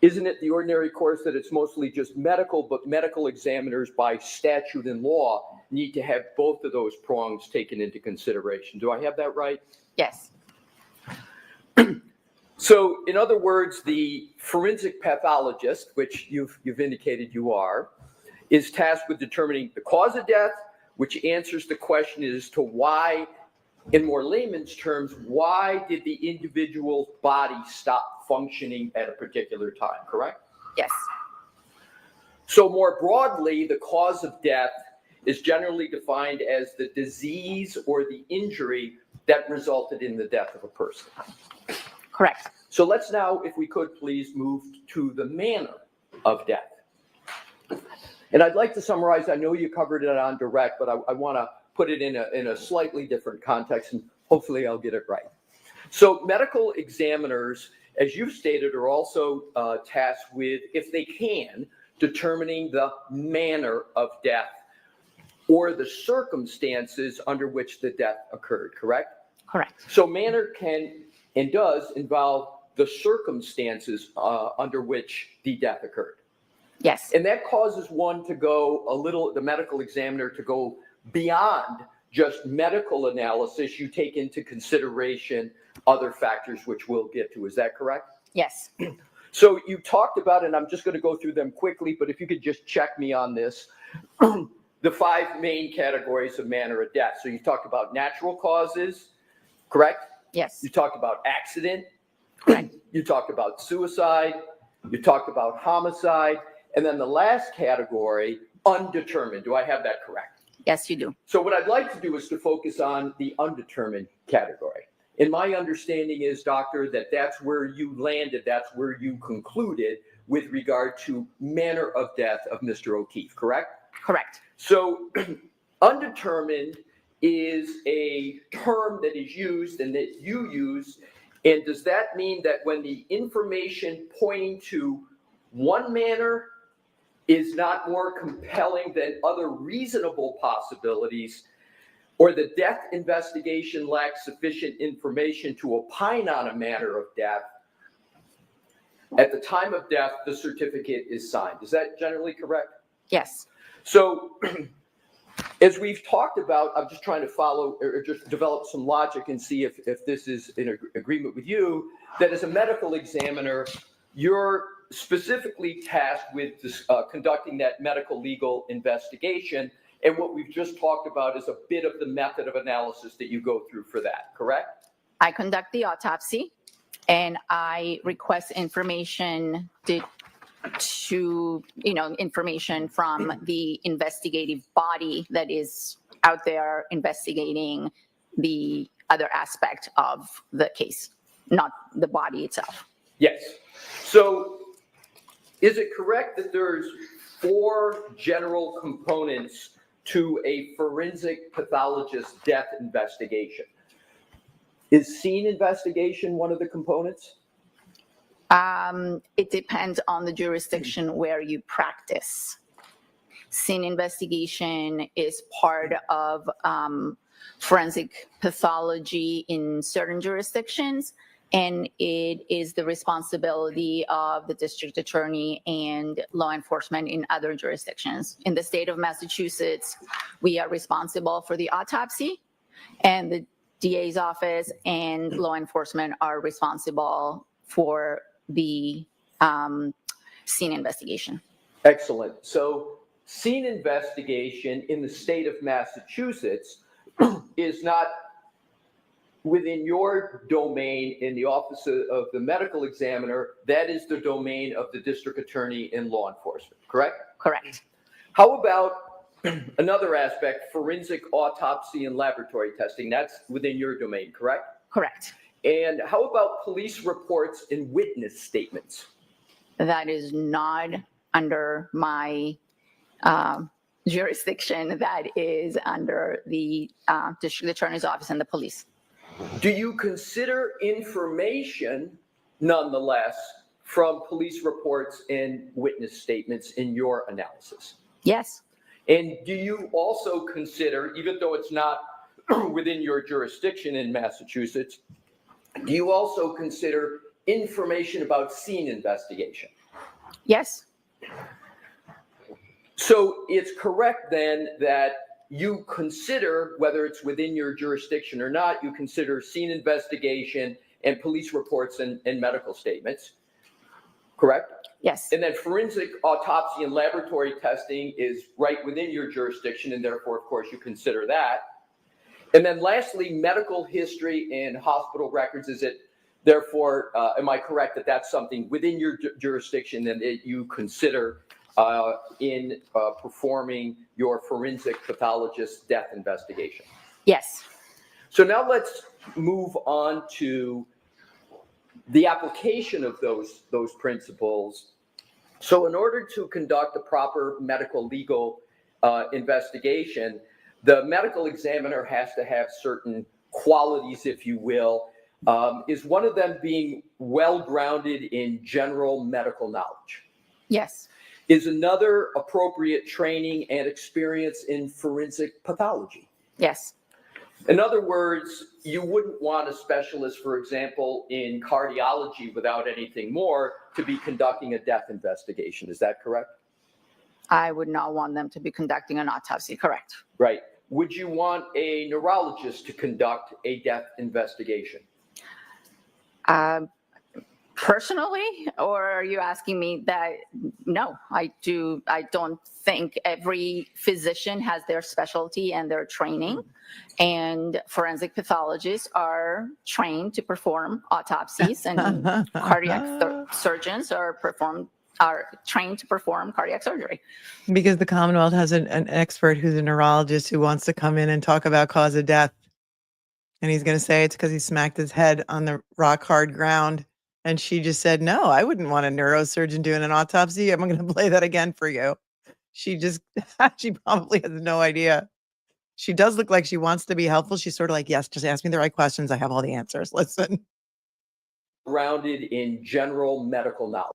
isn't it the ordinary course that it's mostly just medical, but medical examiners by statute and law need to have both of those prongs taken into consideration? Do I have that right? Yes. So in other words, the forensic pathologist, which you've indicated you are, is tasked with determining the cause of death, which answers the question as to why, in more layman's terms, why did the individual's body stop functioning at a particular time, correct? Yes. So more broadly, the cause of death is generally defined as the disease or the injury that resulted in the death of a person. Correct. So let's now, if we could please, move to the manner of death. And I'd like to summarize, I know you covered it on direct, but I want to put it in a slightly different context, and hopefully I'll get it right. So medical examiners, as you've stated, are also tasked with, if they can, determining the manner of death or the circumstances under which the death occurred, correct? Correct. So manner can and does involve the circumstances under which the death occurred. Yes. And that causes one to go a little, the medical examiner to go beyond just medical analysis. You take into consideration other factors which we'll get to. Is that correct? Yes. So you talked about, and I'm just going to go through them quickly, but if you could just check me on this, the 5 main categories of manner of death. So you talked about natural causes, correct? Yes. You talked about accident. Correct. You talked about suicide. You talked about homicide. And then the last category, undetermined. Do I have that correct? Yes, you do. So what I'd like to do is to focus on the undetermined category. And my understanding is, doctor, that that's where you landed, that's where you concluded with regard to manner of death of Mr. O'Keefe, correct? Correct. So undetermined is a term that is used and that you use. And does that mean that when the information pointing to one manner is not more compelling than other reasonable possibilities, or the death investigation lacks sufficient information to opine on a manner of death, at the time of death, the certificate is signed? Is that generally correct? Yes. So as we've talked about, I'm just trying to follow or just develop some logic and see if this is in agreement with you, that as a medical examiner, you're specifically tasked with this, conducting that medical legal investigation. And what we've just talked about is a bit of the method of analysis that you go through for that, correct? I conduct the autopsy and I request information information from the investigative body that is out there investigating the other aspect of the case, not the body itself. Yes. So is it correct that there's 4 general components to a forensic pathologist death investigation? Is scene investigation one of the components? It depends on the jurisdiction where you practice. Scene investigation is part of forensic pathology in certain jurisdictions, and it is the responsibility of the district attorney and law enforcement in other jurisdictions. In the state of Massachusetts, we are responsible for the autopsy, and the DA's office and law enforcement are responsible for the scene investigation. Excellent. So scene investigation in the state of Massachusetts is not within your domain in the office of the medical examiner. That is the domain of the district attorney and law enforcement, correct? Correct. How about another aspect, forensic autopsy and laboratory testing? That's within your domain, correct? Correct. And how about police reports and witness statements? That is not under my jurisdiction that is under the district attorney's office and the police. Do you consider information, nonetheless, from police reports and witness statements in your analysis? Yes. And do you also consider, even though it's not within your jurisdiction in Massachusetts, do you also consider information about scene investigation? Yes. So it's correct then that you consider, whether it's within your jurisdiction or not, you consider scene investigation and police reports and medical statements, correct? Yes. And then forensic autopsy and laboratory testing is right within your jurisdiction, and therefore, of course, you consider that. And then lastly, medical history and hospital records, is it therefore, am I correct that that's something within your jurisdiction and that you consider in performing your forensic pathologist death investigation? Yes. So now let's move on to the application of those principles. So in order to conduct a proper medical legal investigation, the medical examiner has to have certain qualities, if you will. Is one of them being well-grounded in general medical knowledge? Yes. Is another appropriate training and experience in forensic pathology? Yes. In other words, you wouldn't want a specialist, for example, in cardiology without anything more to be conducting a death investigation. Is that correct? I would not want them to be conducting an autopsy, correct? Right. Would you want a neurologist to conduct a death investigation? Personally, or are you asking me that? No, I don't think every physician has their specialty and their training, and forensic pathologists are trained to perform autopsies, and cardiac surgeons are trained to perform cardiac surgery. Because the Commonwealth has an expert who's a neurologist who wants to come in and talk about cause of death. And he's going to say it's because he smacked his head on the rock hard ground. And she just said, no, I wouldn't want a neurosurgeon doing an autopsy. I'm going to play that again for you. She probably has no idea. She does look like she wants to be helpful. She's sort of like, yes, just ask me the right questions. I have all the answers. Listen. Grounded in general medical knowledge.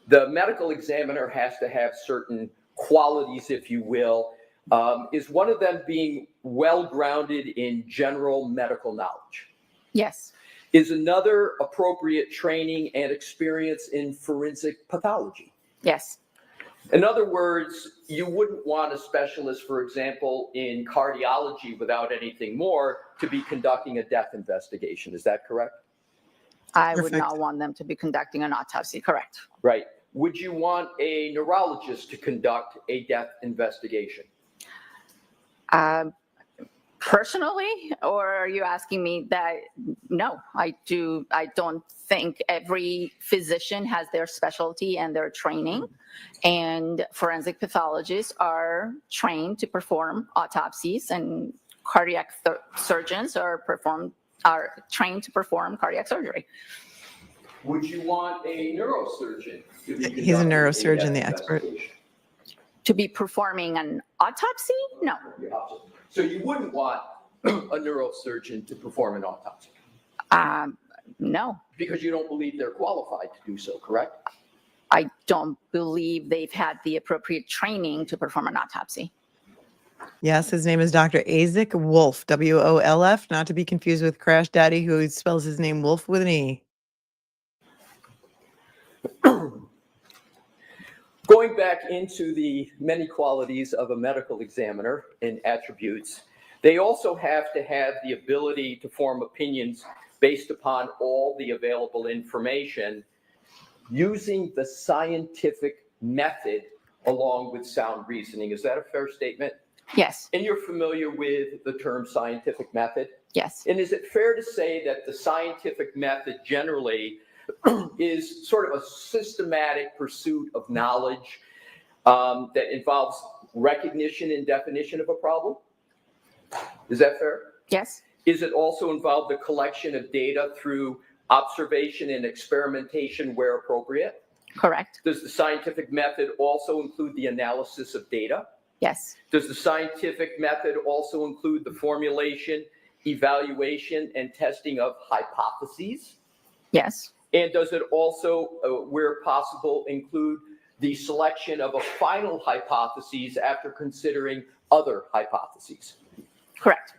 The medical examiner has to have certain qualities, if you will. Is one of them being well-grounded in general medical knowledge? Yes. Is another appropriate training and experience in forensic pathology? Yes. In other words, you wouldn't want a specialist, for example, in cardiology without anything more to be conducting a death investigation. Is that correct? I would not want them to be conducting an autopsy, correct? Right. Would you want a neurologist to conduct a death investigation? Personally, or are you asking me that? No, I don't think every physician has their specialty and their training, and forensic pathologists are trained to perform autopsies, and cardiac surgeons are trained to perform cardiac surgery. Would you want a neurosurgeon to be He's a neurosurgeon, the expert. To be performing an autopsy? No. So you wouldn't want a neurosurgeon to perform an autopsy? No. Because you don't believe they're qualified to do so, correct? I don't believe they've had the appropriate training to perform an autopsy. Yes, his name is Dr. Isaac Wolf, W-O-L-F, not to be confused with Crash Daddy, who spells his name Wolf with an E. Going back into the many qualities of a medical examiner and attributes, they also have to have the ability to form opinions based upon all the available information using the scientific method along with sound reasoning. Is that a fair statement? Yes. And you're familiar with the term scientific method? Yes. And is it fair to say that the scientific method generally is sort of a systematic pursuit of knowledge that involves recognition and definition of a problem? Is that fair? Yes. Is it also involve the collection of data through observation and experimentation where appropriate? Correct. Does the scientific method also include the analysis of data? Yes. Does the scientific method also include the formulation, evaluation, and testing of hypotheses? Yes. And does it also, where possible, include the selection of a final hypothesis after considering other hypotheses? Correct.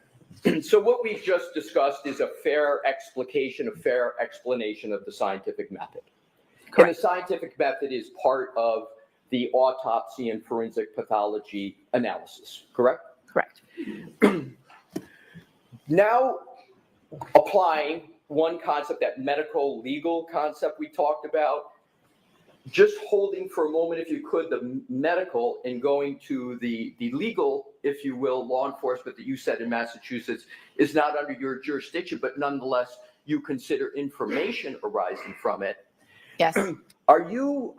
So what we've just discussed is a fair explication, a fair explanation of the scientific method. Correct. And the scientific method is part of the autopsy and forensic pathology analysis, correct? Correct. Now, applying one concept, that medical legal concept we talked about, just holding for a moment, if you could, the medical and going to the legal, if you will, law enforcement that you said in Massachusetts is not under your jurisdiction, but nonetheless, you consider information arising from it. Yes. Are you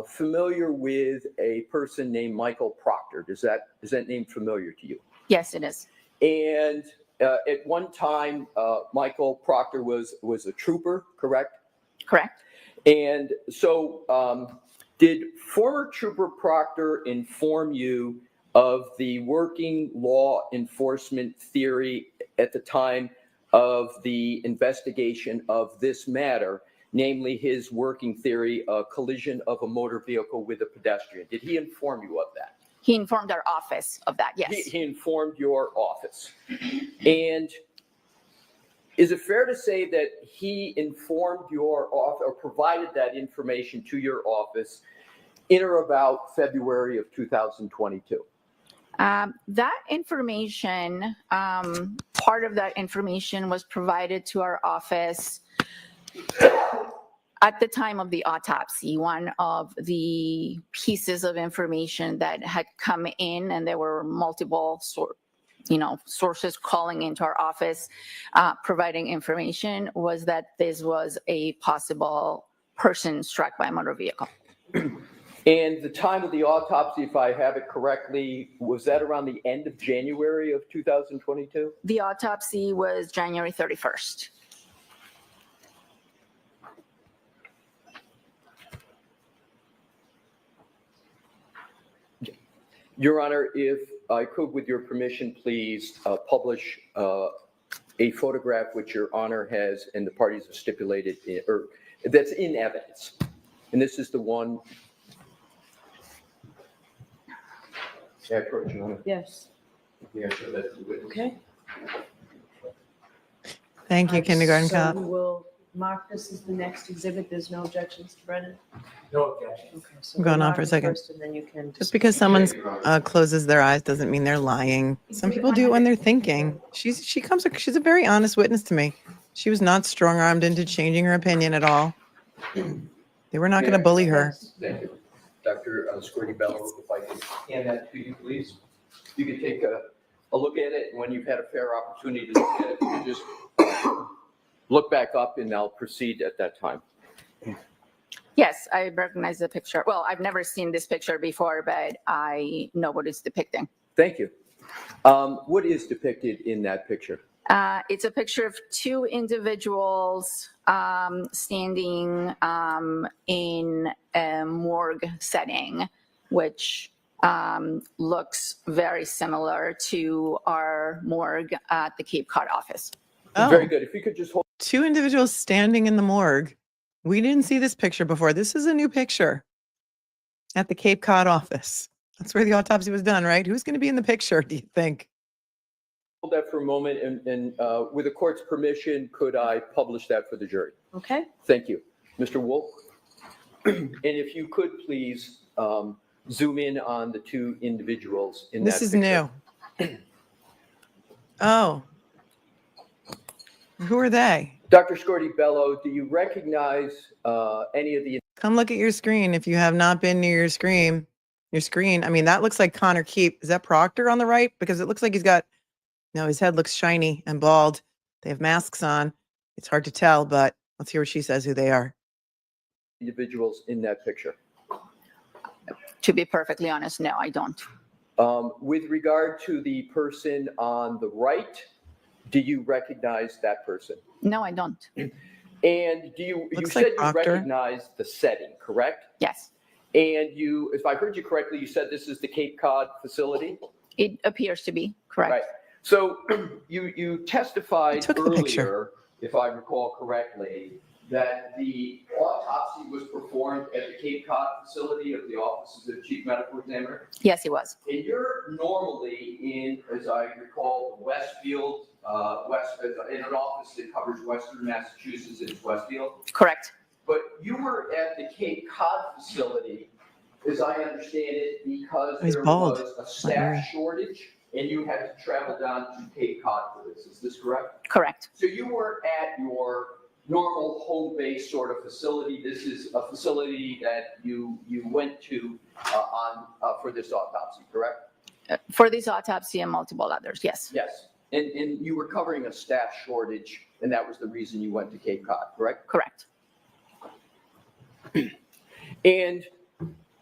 familiar with a person named Michael Proctor? Is that name familiar to you? Yes, it is. And at one time, Michael Proctor was a trooper, correct? Correct. And so did former Trooper Proctor inform you of the working law enforcement theory at the time of the investigation of this matter, namely his working theory of collision of a motor vehicle with a pedestrian? Did he inform you of that? He informed our office of that, yes. He informed your office. And is it fair to say that he informed your office or provided that information to your office in or about February of 2022? That information, part of that information was provided to our office at the time of the autopsy. One of the pieces of information that had come in, and there were multiple sources calling into our office, providing information, was that this was a possible person struck by a motor vehicle. And the time of the autopsy, if I have it correctly, was that around the end of January of 2022? The autopsy was January 31st. Your Honor, if I could, with your permission, please publish a photograph which Your Honor has and the parties have stipulated, or that's in evidence. And this is the one. Yeah, approach, Your Honor. Yes. Yeah, sure, that's the witness. Okay. Thank you, kindergarten So cop. we will mark this as the next exhibit. There's no objections to Brennan? No objection. Okay. So I'm we'll going on mark for a it second. first, and then you can Just because someone closes their eyes doesn't mean they're lying. Some people do it when they're thinking. She's a very honest witness to me. She was not strong-armed into changing her opinion at all. They were not going to bully her. Thank you. Dr. Scordi-Bello, if I could hand that to you, please. You could take a look at it, and when you've had a fair opportunity to look at it, you can just look back up, and I'll proceed at that time. Yes, I recognize the picture. Well, I've never seen this picture before, but I know what it's depicting. Thank you. What is depicted in that picture? It's a picture of two individuals standing in a morgue setting, which looks very similar to our morgue at the Cape Cod office. Oh. Very good. If you could just hold. Two individuals standing in the morgue. We didn't see this picture before. This is a new picture at the Cape Cod office. That's where the autopsy was done, right? Who's going to be in the picture, do you think? Hold that for a moment, and with the court's permission, could I publish that for the jury? Okay. Thank you. Mr. Wolf? And if you could please zoom in on the two individuals in This that is picture. new. Oh. Who are they? Dr. Scordi-Bello, do you recognize any of the... Come look at your screen if you have not been near your screen. I mean, that looks like Connor Keefe. Is that Proctor on the right? Because it looks like he's got... No, his head looks shiny and bald. They have masks on. It's hard to tell, but let's hear what she says who they are. Individuals in that picture? To be perfectly honest, no, I don't. With regard to the person on the right, do you recognize that person? No, I don't. And you Looks said like you Proctor. recognized the setting, correct? Yes, And you, if I heard you correctly, you said this is the Cape Cod facility? it appears to be correct. Right. So you testified took the picture. earlier, if I recall correctly, that the autopsy was performed at the Cape Cod facility of the Office of the Chief Medical Examiner. Yes, it was. And you're normally in, as I recall, Westfield, in an office that covers Western Massachusetts, it's Westfield. Correct. But you were at the Cape Cod facility, as I understand it, because He's there bald. was a It's not Yuri. staff shortage and you had to travel down to Cape Cod for this. Is this correct? Correct. So you weren't at your normal home base sort of facility. This is a facility that you went to for this autopsy, correct? For this autopsy and multiple others, yes. Yes. And you were covering a staff shortage, and that was the reason you went to Cape Cod, correct? Correct. And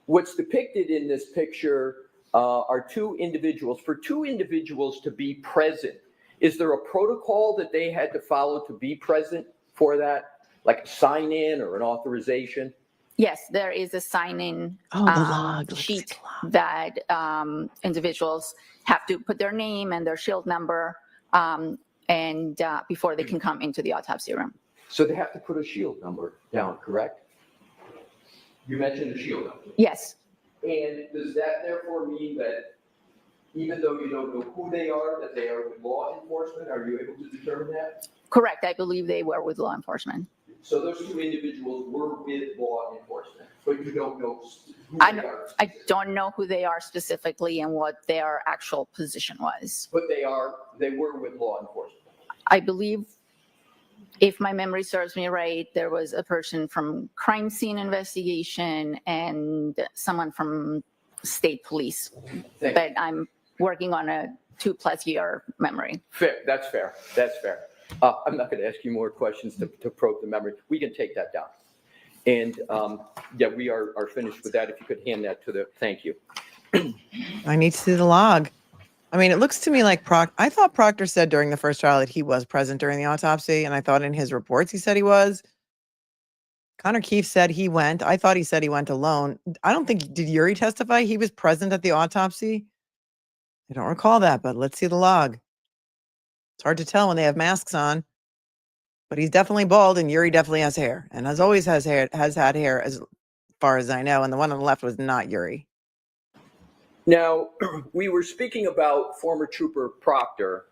what's depicted in this picture are two individuals. For two individuals to be present, is there a protocol that they had to follow to be present for that, like a sign-in or an authorization? Yes, there is a sign-in sheet that individuals have to put their name and their shield number and before they can come into the autopsy room. So they have to put a shield number down, correct? You mentioned a shield number. Yes. And does that therefore mean that even though you don't know who they are, that they are with law enforcement? Are you able to determine that? Correct. I believe they were with law enforcement. So those two individuals were with law enforcement, but you don't know who they are. I don't know who they are specifically and what their actual position was. But they were with law enforcement. I believe, if my memory serves me right, there was a person from crime scene investigation and someone from state police. But I'm working on a 2+ year memory. Fair. That's fair. That's fair. I'm not going to ask you more questions to probe the memory. We can take that down. And yeah, we are finished with that. If you could hand that to the, thank you. I need to see the log. I mean, it looks to me like I thought Proctor said during the first trial that he was present during the autopsy, and I thought in his reports he said he was. Connor Keefe said he went. I thought he said he went alone. I don't think, did Yuri testify he was present at the autopsy? I don't recall that, but let's see the log. It's hard to tell when they have masks on, but he's definitely bald, and Yuri definitely has hair, and as always has had hair as far as I know, and the one on the left was not Yuri. Now, we were speaking about former Trooper Proctor.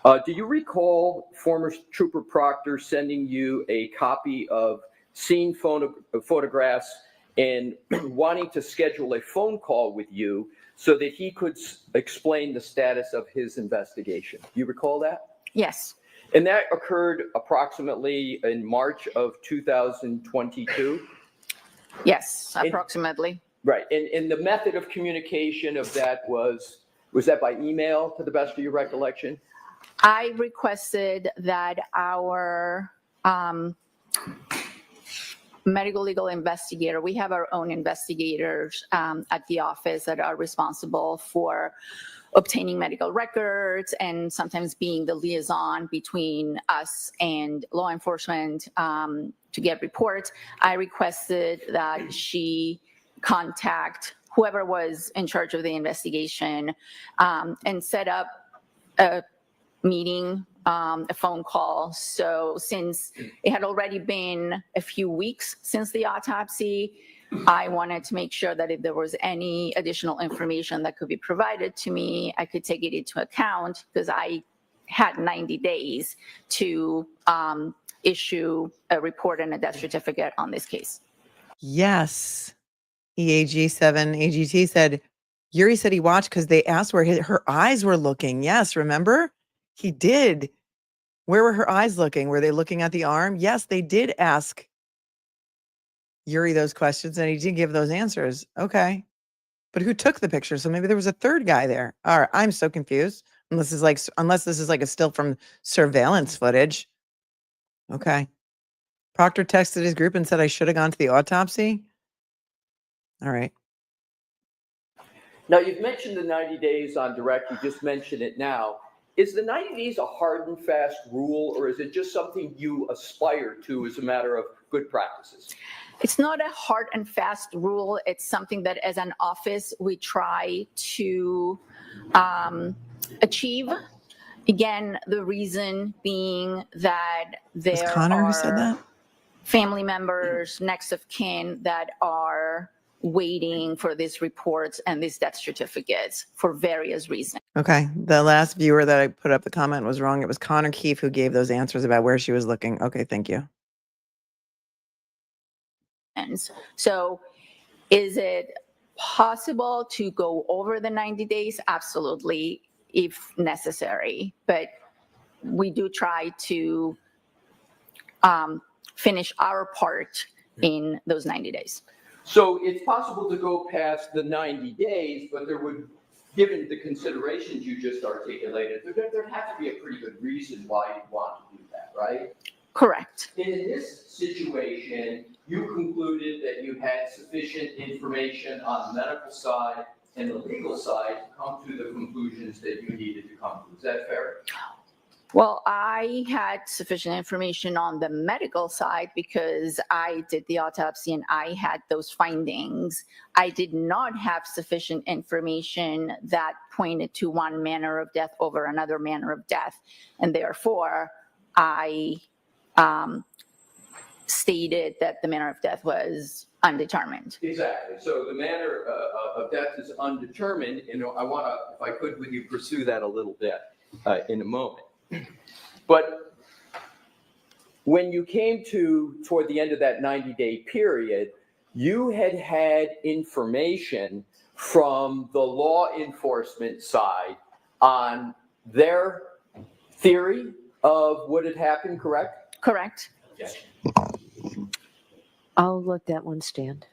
Do you recall former Trooper Proctor sending you a copy of scene photographs and wanting to schedule a phone call with you so that he could explain the status of his investigation? Do you recall that? Yes. And that occurred approximately in March of 2022? Yes, approximately. Right. And the method of communication of that was that by email, to the best of your recollection? I requested that our medical legal investigator, we have our own investigators at the office that are responsible for obtaining medical records and sometimes being the liaison between us and law enforcement to get reports. I requested that she contact whoever was in charge of the investigation and set up a meeting, a phone call. So since it had already been a few weeks since the autopsy, I wanted to make sure that if there was any additional information that could be provided to me, I could take it into account, because I had 90 days to issue a report and a death certificate on this case. Yes. EAG7 AGT said, Yuri said he watched because they asked where her eyes were looking. Yes, remember? He did. Where were her eyes looking? Were they looking at the arm? Yes, they did ask Yuri those questions, and he did give those answers. Okay. But who took the picture? So maybe there was a third guy there. All right, I'm so confused. Unless this is like a still from surveillance footage. Okay. Proctor texted his group and said I should have gone to the autopsy. All right. Now, you've mentioned the 90 days on direct. You just mentioned it now. Is the 90 days a hard and fast rule, or is it just something you aspire to as a matter of good practices? It's not a hard and fast rule. It's something that as an office we try to achieve. Again, the reason being that there Connor who said are that? family members, next of kin that are waiting for these reports and these death certificates for various reasons. Okay. The last viewer that I put up the comment was wrong. It was Connor Keefe who gave those answers about where she was looking. Okay. Thank you. So is it possible to go over the 90 days? Absolutely, if necessary. But we do try to finish our part in those 90 days. So it's possible to go past the 90 days, but there would, given the considerations you just articulated, there'd have to be a pretty good reason why you'd want to do that, right? Correct. In this situation, you concluded that you had sufficient information on the medical side and the legal side to come to the conclusions that you needed to come to. Is that fair? Well, I had sufficient information on the medical side because I did the autopsy and I had those findings. I did not have sufficient information that pointed to one manner of death over another manner of death. And therefore, I stated that the manner of death was undetermined. Exactly. So the manner of death is undetermined. You know, I want to, if I could, with you, pursue that a little bit in a moment. But when you came to toward the end of that 90-day period, you had information from the law enforcement side on their theory of what had happened, correct? Correct. Yes. I'll let that one stand.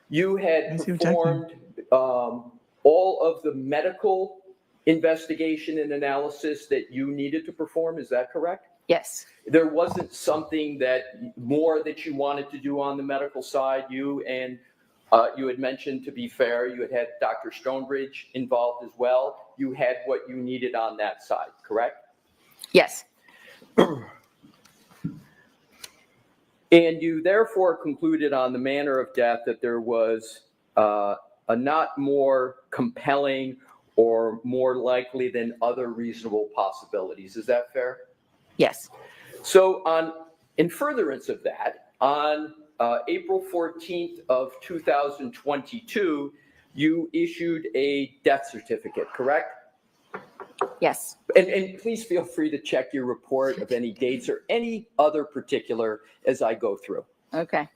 You had performed all of the medical investigation and analysis that you needed to perform, is that correct? Yes. There wasn't something more that you wanted to do on the medical side. You had mentioned, to be fair, you had Dr. Stonebridge involved as well. You had what you needed on that side, correct? Yes. And you therefore concluded on the manner of death that there was a not more compelling or more likely than other reasonable possibilities. Is that fair? Yes. So in furtherance of that, on April 14th of 2022, you issued a death certificate, correct? Yes. And please feel free to check your report of any dates or any other particular as I go through. Okay.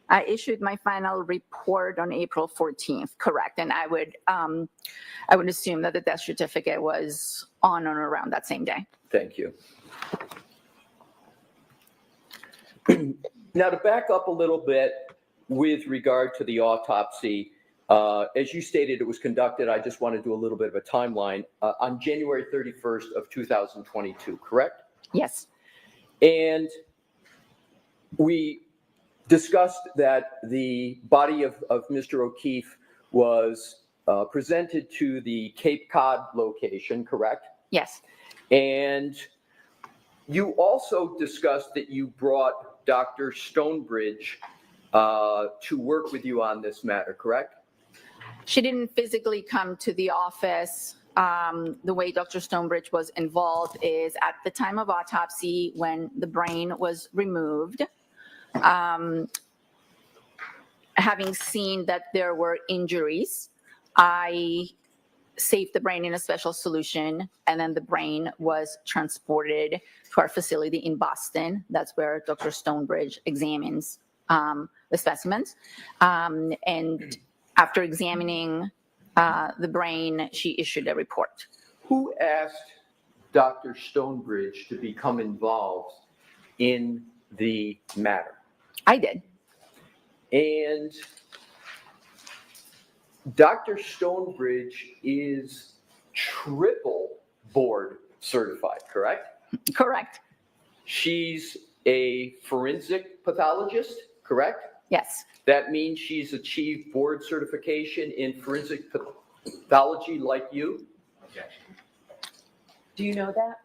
I issued my final report on April 14th, correct. And I would assume that the death certificate was on or around that same day. Thank you. Now, to back up a little bit with regard to the autopsy, as you stated, it was conducted, I just want to do a little bit of a timeline, on January 31st of 2022, correct? Yes. And we discussed that the body of Mr. O'Keefe was presented to the Cape Cod location, correct? Yes. And you also discussed that you brought Dr. Stonebridge to work with you on this matter, correct? She didn't physically come to the office. The way Dr. Stonebridge was involved is at the time of autopsy when the brain was removed. Having seen that there were injuries, I saved the brain in a special solution, and then the brain was transported to our facility in Boston. That's where Dr. Stonebridge examines the specimens. And after examining the brain, she issued a report. Who asked Dr. Stonebridge to become involved in the matter? I did. And Dr. Stonebridge is triple board certified, correct? Correct. She's a forensic pathologist, correct? Yes. That means she's achieved board certification in forensic pathology like you? Do you know that?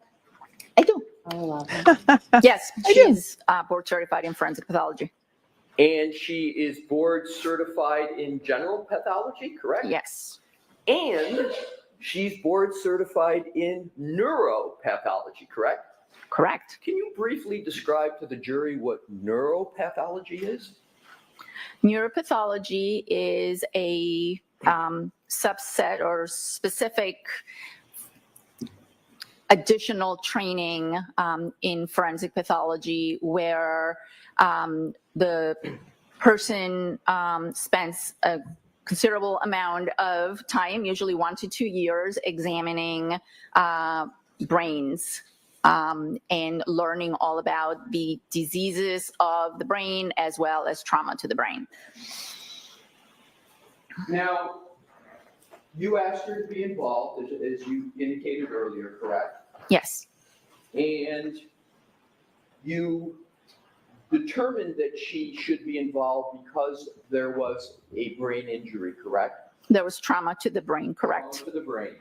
I do. I'll allow that. Yes, she's board certified in forensic pathology. And she is board certified in general pathology, correct? Yes. And she's board certified in neuropathology, correct? Correct. Can you briefly describe to the jury what neuropathology is? Neuropathology is a subset or specific additional training in forensic pathology where the person spends a considerable amount of time, usually 1 to 2 years, examining brains and learning all about the diseases of the brain as well as trauma to the brain. Now, you asked her to be involved, as you indicated earlier, correct? Yes. And you determined that she should be involved because there was a brain injury, correct? There was trauma to the brain, correct? Trauma to the brain.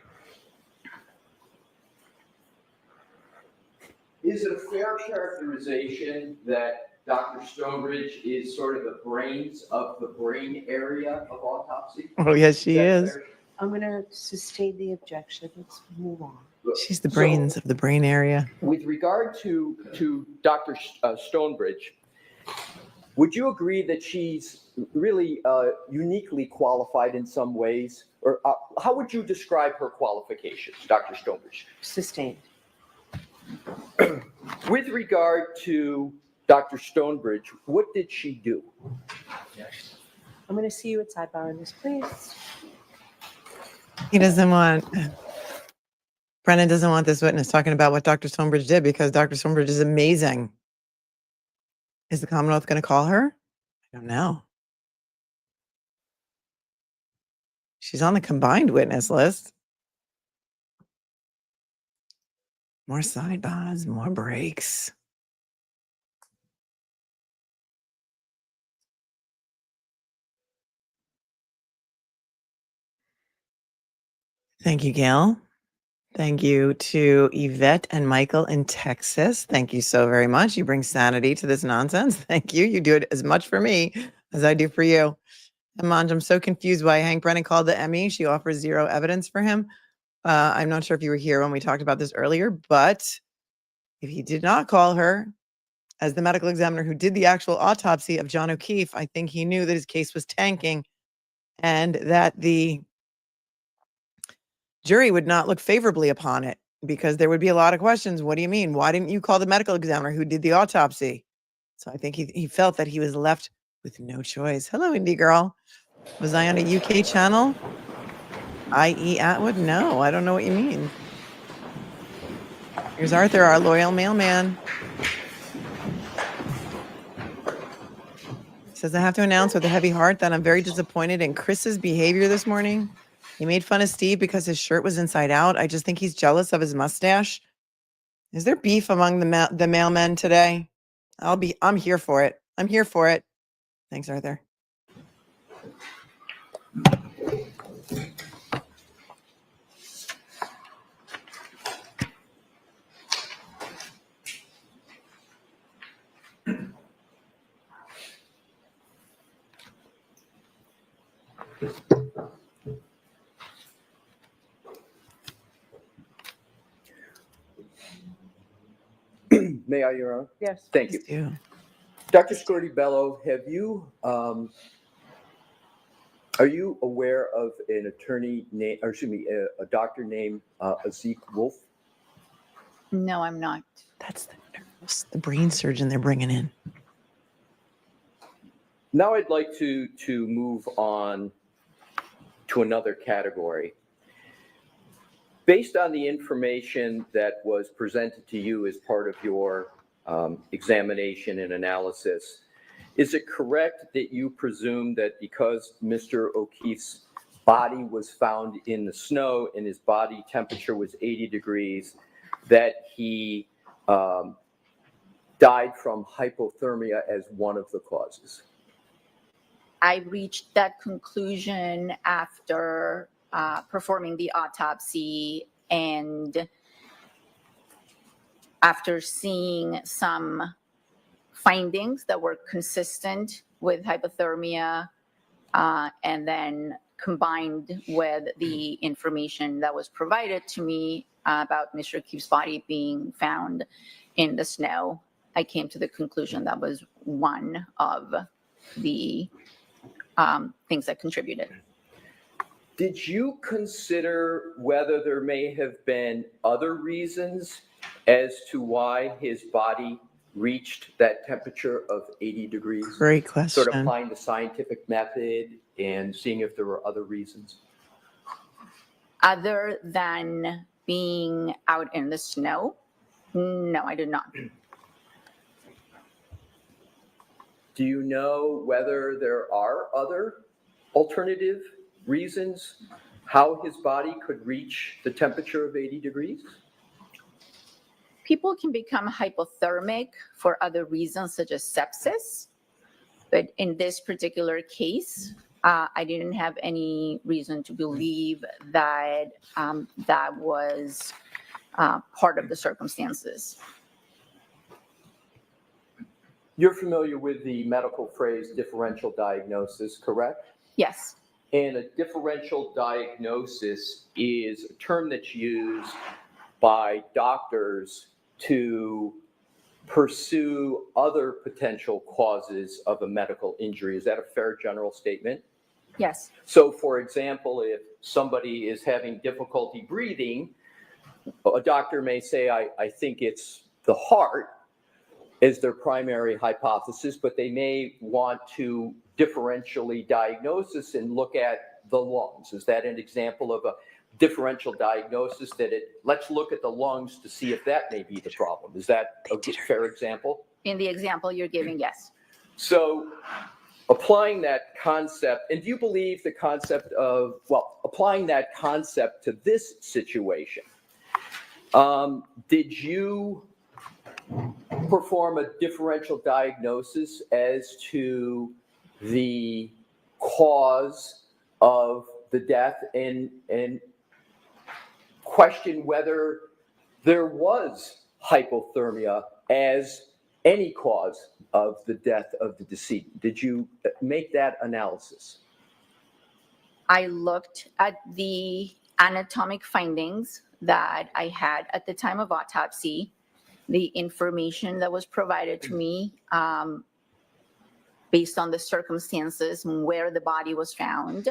Is it a fair characterization that Dr. Stonebridge is sort of the brains of the brain area of autopsy? Oh, yes, she is. I'm going to sustain the objection. Let's move on. She's the brains of the brain area. With regard to Dr. Stonebridge, would you agree that she's really uniquely qualified in some ways? Or how would you describe her qualifications, Dr. Stonebridge? Sustained. With regard to Dr. Stonebridge, what did she do? I'm going to see you at sidebar on this, please. He doesn't want, Brennan doesn't want this witness talking about what Dr. Stonebridge did because Dr. Stonebridge is amazing. Is the Commonwealth going to call her? I don't know. She's on the combined witness list. More sidebars, more breaks. Thank you, Gail. Thank you to Yvette and Michael in Texas. Thank you so very much. You bring sanity to this nonsense. Thank you. You do it as much for me as I do for you. And Manj, I'm so confused why Hank Brennan called the ME. She offers zero evidence for him. I'm not sure if you were here when we talked about this earlier, but if he did not call her as the medical examiner who did the actual autopsy of John O'Keefe, I think he knew that his case was tanking and that the jury would not look favorably upon it because there would be a lot of questions. What do you mean? Why didn't you call the medical examiner who did the autopsy? So I think he felt that he was left with no choice. Hello, Indie girl. Was I on a UK channel? I.E. Atwood? No, I don't know what you mean. Here's Arthur, our loyal mailman. Says, I have to announce with a heavy heart that I'm very disappointed in Chris's behavior this morning. He made fun of Steve because his shirt was inside out. I just think he's jealous of his mustache. Is there beef among the mailmen today? I'm here for it. I'm here for it. Thanks, Arthur. May I, Your Honor? Yes. Thank you. Yeah. Dr. Scordi-BELLO, have you, are you aware of an attorney name, or excuse me, a doctor named Azik Wolf? No, I'm not. That's the brain surgeon they're bringing in. Now I'd like to move on to another category. Based on the information that was presented to you as part of your examination and analysis, is it correct that you presume that because Mr. O'Keefe's body was found in the snow and his body temperature was 80 degrees, that he died from hypothermia as one of the causes? I reached that conclusion after performing the autopsy and after seeing some findings that were consistent with hypothermia, and then combined with the information that was provided to me about Mr. O'Keefe's body being found in the snow, I came to the conclusion that was one of the things that contributed. Did you consider whether there may have been other reasons as to why his body reached that temperature of 80 degrees? Great Sort of question. applying the scientific method and seeing if there were other reasons? Other than being out in the snow? No, I did not. Do you know whether there are other alternative reasons how his body could reach the temperature of 80 degrees? People can become hypothermic for other reasons, such as sepsis. But in this particular case, I didn't have any reason to believe that that was part of the circumstances. You're familiar with the medical phrase differential diagnosis, correct? Yes. And a differential diagnosis is a term that's used by doctors to pursue other potential causes of a medical injury. Is that a fair general statement? Yes. So, for example, if somebody is having difficulty breathing, a doctor may say, I think it's the heart is their primary hypothesis, but they may want to differentially diagnose this and look at the lungs. Is that an example of a differential diagnosis that let's look at the lungs to see if that may be the problem? Is that a fair example? In the example you're giving, yes. So applying that concept, and do you believe the concept of, well, applying that concept to this situation, did you perform a differential diagnosis as to the cause of the death and question whether there was hypothermia as any cause of the death of the decedent? Did you make that analysis? I looked at the anatomic findings that I had at the time of autopsy, the information that was provided to me based on the circumstances and where the body was found.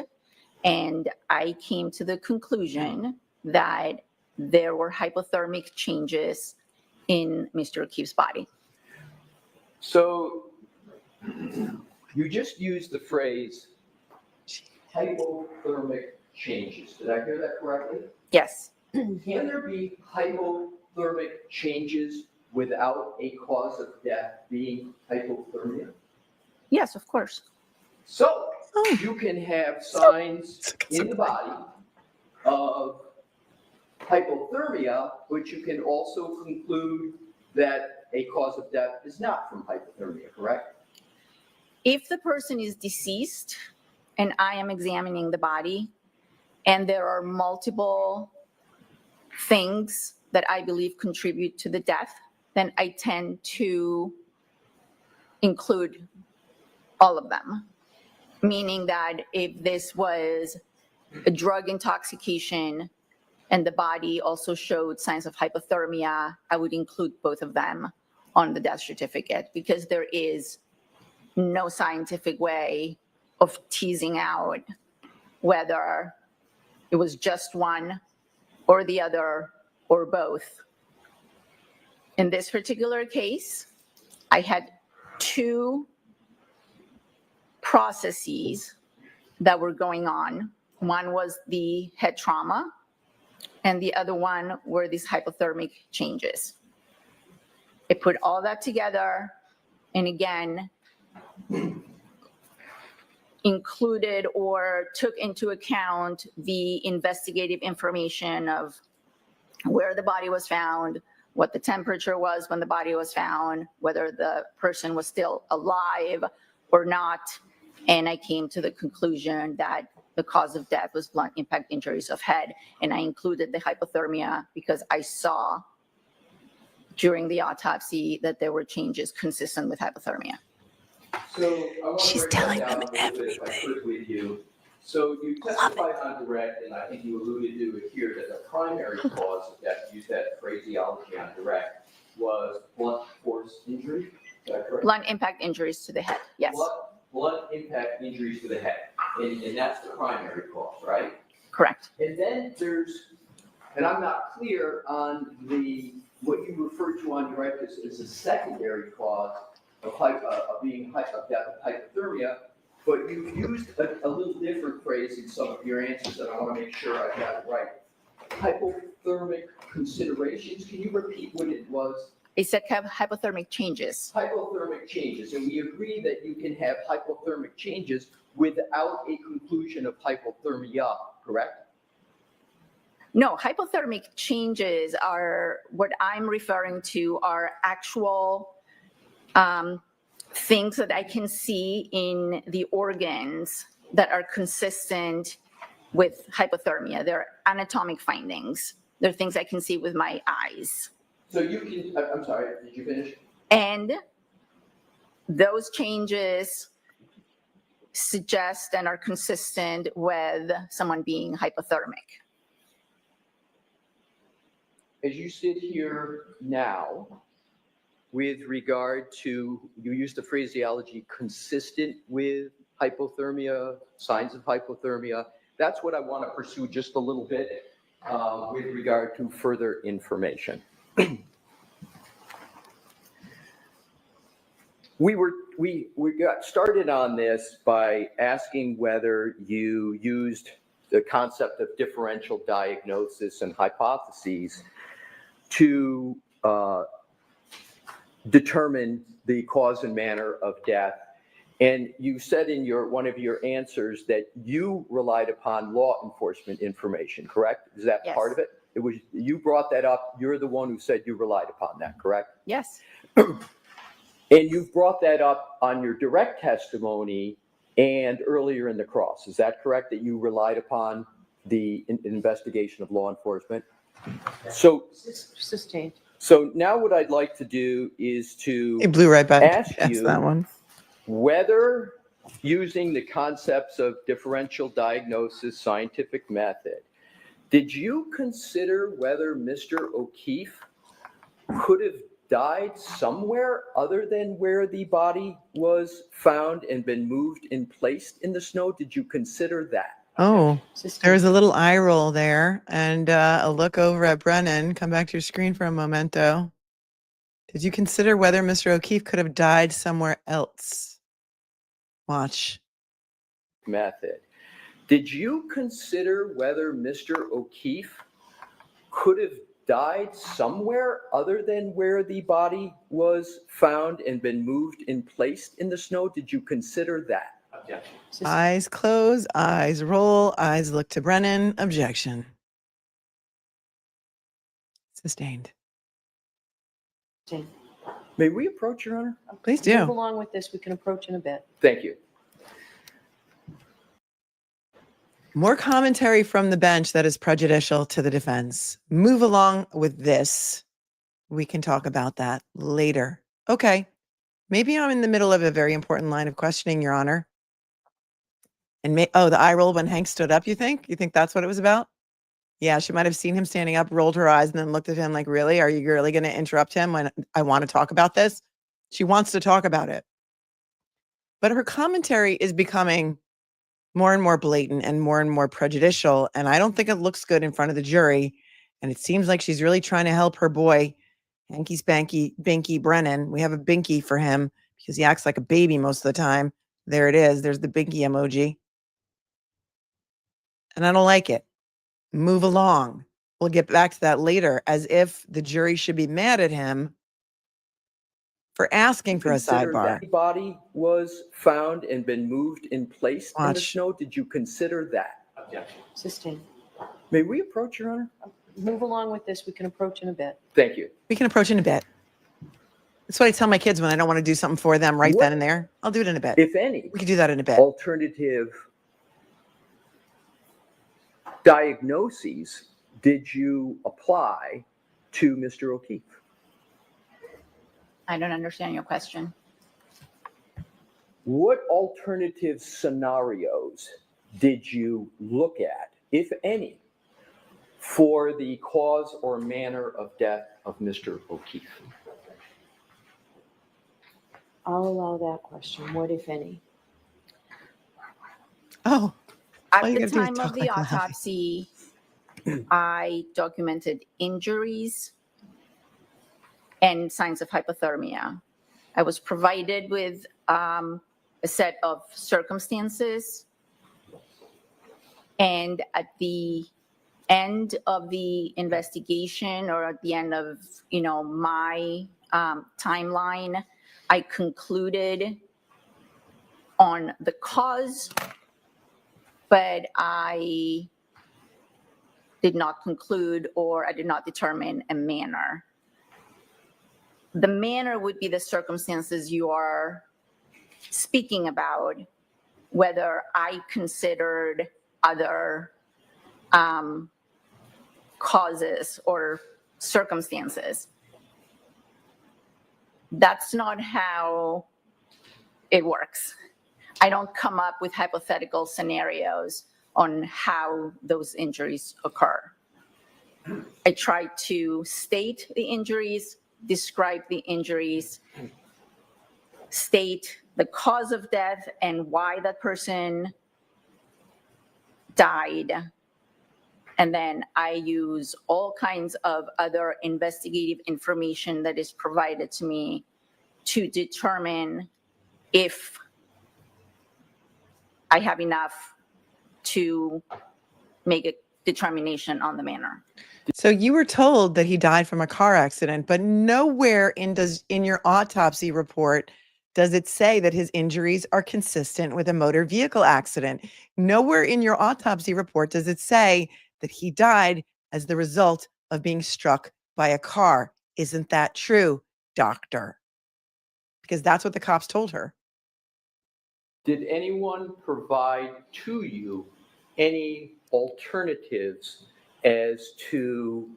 And I came to the conclusion that there were hypothermic changes in Mr. O'Keefe's body. So you just used the phrase hypothermic changes. Did I hear that correctly? Yes. Can there be hypothermic changes without a cause of death being hypothermia? Yes, of course. So you can have signs in the body of hypothermia, but you can also conclude that a cause of death is not from hypothermia, correct? If the person is deceased and I am examining the body and there are multiple things that I believe contribute to the death, then I tend to include all of them. Meaning that if this was a drug intoxication and the body also showed signs of hypothermia, I would include both of them on the death certificate, because there is no scientific way of teasing out whether it was just one or the other or both. In this particular case, I had two processes that were going on. One was the head trauma, and the other one were these hypothermic changes. I put all that together, and again, included or took into account the investigative information of where the body was found, what the temperature was when the body was found, whether the person was still alive or not, And I came to the conclusion that the cause of death was blunt impact injuries of head. And I included the hypothermia because I saw during the autopsy that there were changes consistent with hypothermia. So I want to She's break telling that down them a little bit, if I could, with you. So you testified on direct, and I think you alluded to it here, that the primary cause of death, use that phraseology on direct, was blunt force injury. Is that correct? Blunt impact injuries to the head, yes. Blunt impact injuries to the head, and that's the primary cause, right? Correct. And then there's, and I'm not clear on what you referred to on direct as a secondary cause of death of hypothermia, but you used a little different phrase in some of your answers, and I want to make sure I got it right. Hypothermic considerations. Can you repeat what it was? It said hypothermic changes. Hypothermic changes, and we agree that you can have hypothermic changes without a conclusion of hypothermia, correct? No, hypothermic changes are what I'm referring to are actual things that I can see in the organs that are consistent with hypothermia. They're anatomic findings. They're things I can see with my eyes. So you can, I'm sorry, did you finish? And those changes suggest and are consistent with someone being hypothermic. As you sit here now, with regard to, you used the phraseology consistent with hypothermia, signs of hypothermia, that's what I want to pursue just a little bit with regard to further information. We got started on this by asking whether you used the concept of differential diagnosis and hypotheses to determine the cause and manner of death. And you said in one of your answers that you relied upon law enforcement information, correct? Is that Yes. part of it? It was, you brought that up. You're the one who said you relied upon that, correct? Yes. And you've brought that up on your direct testimony and earlier in the cross. Is that correct, that you relied upon the investigation of law enforcement? So, Sustained. so now what I'd like to do is to He blew right by ask past you that one. whether using the concepts of differential diagnosis scientific method, did you consider whether Mr. O'Keefe could have died somewhere other than where the body was found and been moved and placed in the snow? Did you consider that? Oh, there's a little eye roll there and a look over at Brennan. Come back to your screen for a momento. Did you consider whether Mr. O'Keefe could have died somewhere else? Watch. Method. Did you consider whether Mr. O'Keefe could have died somewhere other than where the body was found and been moved and placed in the snow? Did you consider that? Objection. Eyes close, eyes roll, eyes look to Brennan. Objection. Sustained. May we approach, Your Honor? Please Move do. along with this. We can approach in a bit. Thank you. More commentary from the bench that is prejudicial to the defense. Move along with this. We can talk about that later. Okay. Maybe I'm in the middle of a very important line of questioning, Your Honor. And the eye roll when Hank stood up, you think? You think that's what it was about? Yeah, she might have seen him standing up, rolled her eyes, and then looked at him like, really? Are you really going to interrupt him when I want to talk about this? She wants to talk about it. But her commentary is becoming more and more blatant and more prejudicial. And I don't think it looks good in front of the jury. And it seems like she's really trying to help her boy, Hanky Spanky, Binky Brennan. We have a Binky for him because he acts like a baby most of the time. There it is. There's the Binky emoji. And I don't like it. Move along. We'll get back to that later, as if the jury should be mad at him for asking for a Consider sidebar. that the body was found and been moved and placed in the Watch. snow. Did you consider that? Objection. Sustained. May we approach, Your Honor? Move along with this. We can approach in a bit. Thank you. We can approach in a bit. That's what I tell my kids when I don't want to do something for them right then and there. I'll do it in a bit. If any, We could do that in a bit. alternative diagnoses did you apply to Mr. O'Keefe? I don't understand your question. What alternative scenarios did you look at, if any, for the cause or manner of death of Mr. O'Keefe? I'll allow that question. What, if any? Oh. At all you the gotta do is time talk of the like Larry. autopsy, I documented injuries and signs of hypothermia. I was provided with a set of circumstances, and at the end of the investigation, or at the end of my timeline, I concluded on the cause, but I did not conclude, or I did not determine a manner. The manner would be the circumstances you are speaking about, whether I considered other causes or circumstances. That's not how it works. I don't come up with hypothetical scenarios on how those injuries occur. I try to state the injuries, describe the injuries, state the cause of death and why that person died. And then I use all kinds of other investigative information that is provided to me to determine if I have enough to make a determination on the manner. So you were told that he died from a car accident, but nowhere in your autopsy report does it say that his injuries are consistent with a motor vehicle accident. Nowhere in your autopsy report does it say that he died as the result of being struck by a car. Isn't that true, doctor? Because that's what the cops told her. Did anyone provide to you any alternatives as to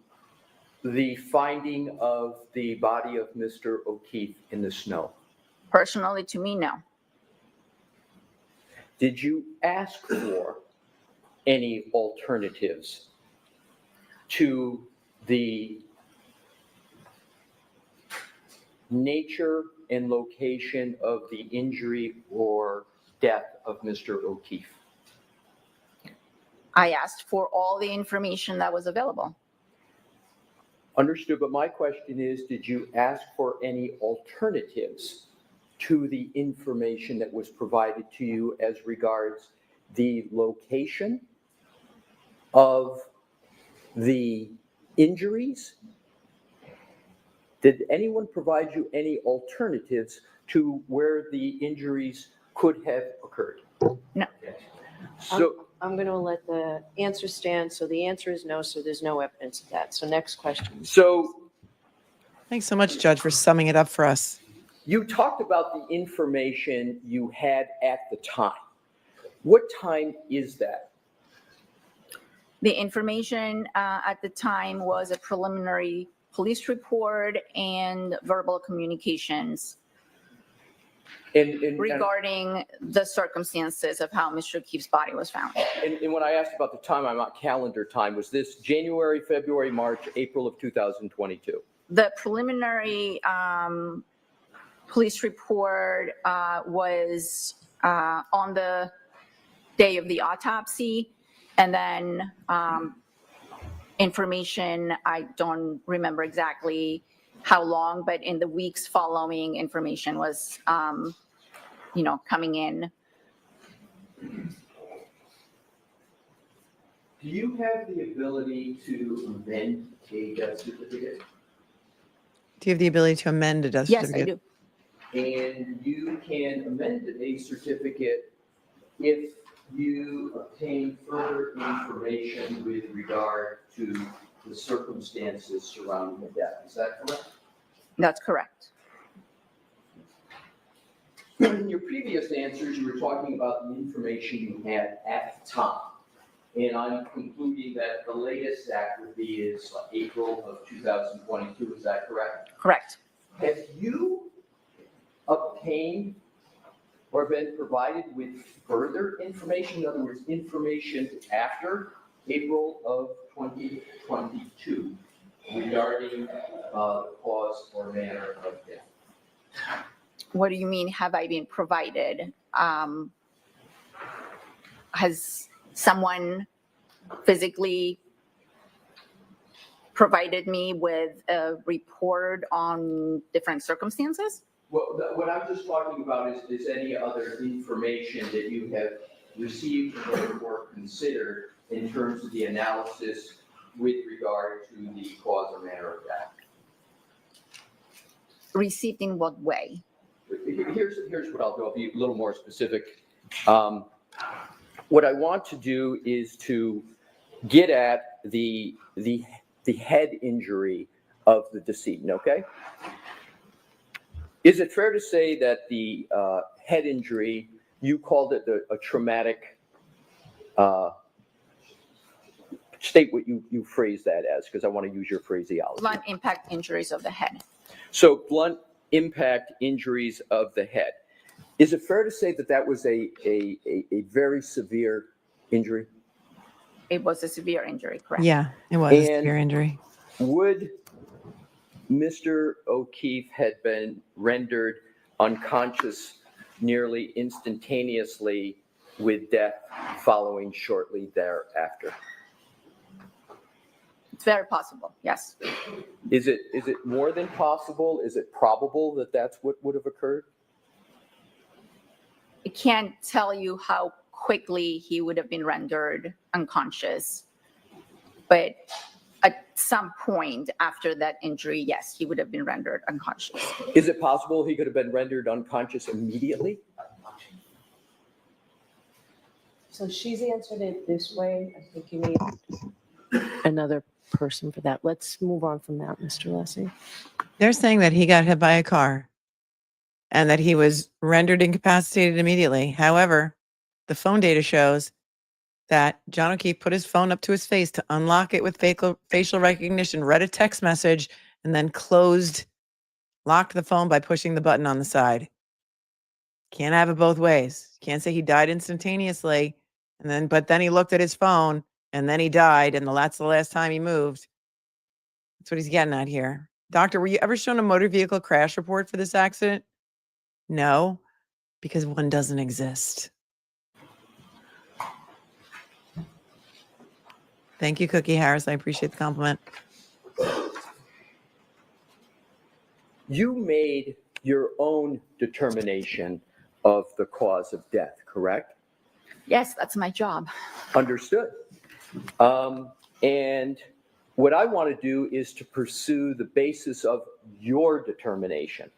the finding of the body of Mr. O'Keefe in the snow? Personally, to me, no. Did you ask for any alternatives to the nature and location of the injury or death of Mr. O'Keefe? I asked for all the information that was available. Understood, but my question is, did you ask for any alternatives to the information that was provided to you as regards the location of the injuries? Did anyone provide you any alternatives to where the injuries could have occurred? No. So I'm going to let the answer stand. So the answer is no, so there's no evidence of that. So next question. So thanks so much, Judge, for summing it up for us. you talked about the information you had at the time. What time is that? The information at the time was a preliminary police report and verbal communications regarding the circumstances of how Mr. O'Keefe's body was found. And when I asked about the time, I'm not calendar time. Was this January, February, March, April of 2022? The preliminary police report was on the day of the autopsy, and then information, I don't remember exactly how long, but in the weeks following, information was coming in. Do you have the ability to amend a death certificate? Do you have the ability to amend a death certificate? Yes, I do. And you can amend a certificate if you obtain further information with regard to the circumstances surrounding the death. Is that correct? That's correct. In your previous answers, you were talking about the information you had at the time. And I'm concluding that the latest that would be is April of 2022, is that correct? Correct. Have you obtained or been provided with further information, in other words, information after April of 2022 regarding the cause or manner of death? What do you mean, have I been provided? Has someone physically provided me with a report on different circumstances? Well, what I'm just talking about is any other information that you have received or considered in terms of the analysis with regard to the cause or manner of death. Received in what way? Here's what I'll do. I'll be a little more specific. What I want to do is to get at the head injury of the decedent, okay? Is it fair to say that the head injury, you called it a traumatic, state what you phrased that as, because I want to use your phraseology. Blunt impact injuries of the head. So blunt impact injuries of the head. Is it fair to say that that was a very severe injury? It was a severe injury, correct? Yeah, it was a severe injury. Would Mr. O'Keefe had been rendered unconscious nearly instantaneously with death following shortly thereafter? It's very possible, yes. Is it more than possible? Is it probable that that's what would have occurred? I can't tell you how quickly he would have been rendered unconscious, but at some point after that injury, yes, he would have been rendered unconscious. Is it possible he could have been rendered unconscious immediately? So she's answered it this way. I think you need another person for that. Let's move on from that, Mr. Alessi. They're saying that he got hit by a car and that he was rendered incapacitated immediately. However, the phone data shows that John O'Keefe put his phone up to his face to unlock it with facial recognition, read a text message, and then locked the phone by pushing the button on the side. Can't have it both ways. Can't say he died instantaneously, but then he looked at his phone, and then he died, and that's the last time he moved. That's what he's getting at here. Doctor, were you ever shown a motor vehicle crash report for this accident? No, because one doesn't exist. Thank you, Cookie Harris. I appreciate the compliment. You made your own determination of the cause of death, correct? Yes, that's my job. Understood. And what I want to do is to pursue the basis of your determination.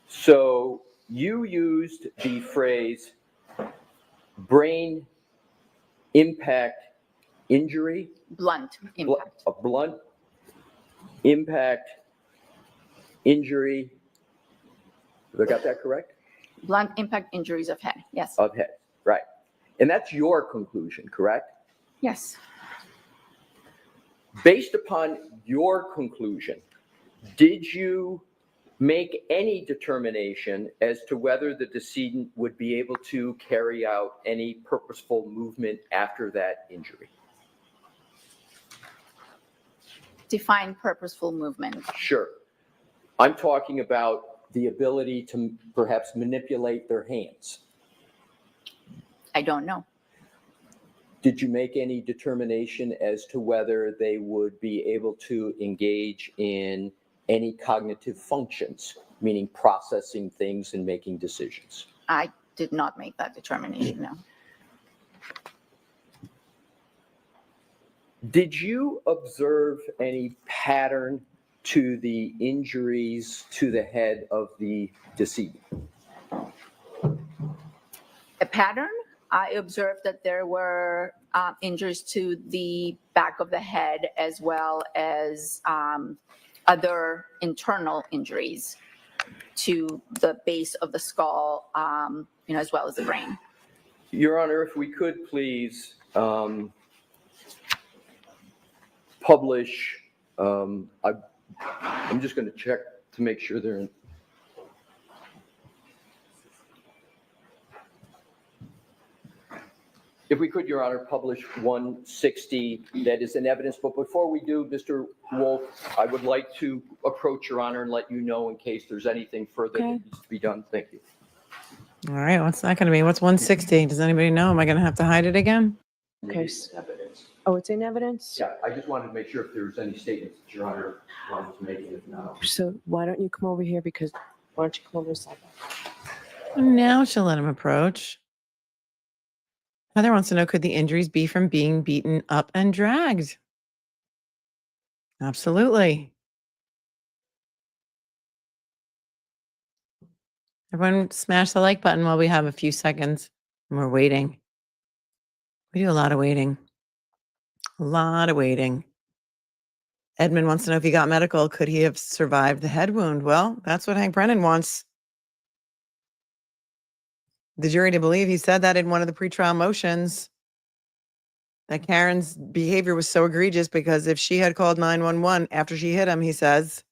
So you used the phrase brain impact injury. Blunt impact. A blunt impact injury. Have I got that correct? Blunt impact injuries of head, yes. Of head, right. And that's your conclusion, correct? Yes. Based upon your conclusion, did you make any determination as to whether the decedent would be able to carry out any purposeful movement after that injury? Define purposeful movement. Sure. I'm talking about the ability to perhaps manipulate their hands. I don't know. Did you make any determination as to whether they would be able to engage in any cognitive functions, meaning processing things and making decisions? I did not make that determination, no. Did you observe any pattern to the injuries to the head of the decedent? A pattern? I observed that there were injuries to the back of the head as well as other internal injuries. to the base of the skull, as well as the brain. Your Honor, if we could please publish, I'm just going to check to make sure they're in. If we could, Your Honor, publish 160 that is in evidence. But before we do, Mr. Wolf, I would like to approach Your Honor and let you know in case there's anything further that needs to be done. Thank you. All right. What's that going to be? What's 160? Does anybody know? Am I going to have to hide it again? Okay. Evidence. Oh, it's in evidence? Yeah, I just wanted to make sure if there was any statements that Your Honor wanted to make. If not, So why don't you come over here? Because why don't you come over side by? Now she'll let him approach. Heather wants to know, could the injuries be from being beaten up and dragged? Absolutely. Everyone smash the like button while we have a few seconds and we're waiting. We do a lot of waiting. A lot of waiting. Edmund wants to know if he got medical, could he have survived the head wound? Well, that's what Hank Brennan wants the jury to believe. He said that in one of the pretrial motions, that Karen's behavior was so egregious because if she had called 911 after she hit him, he says,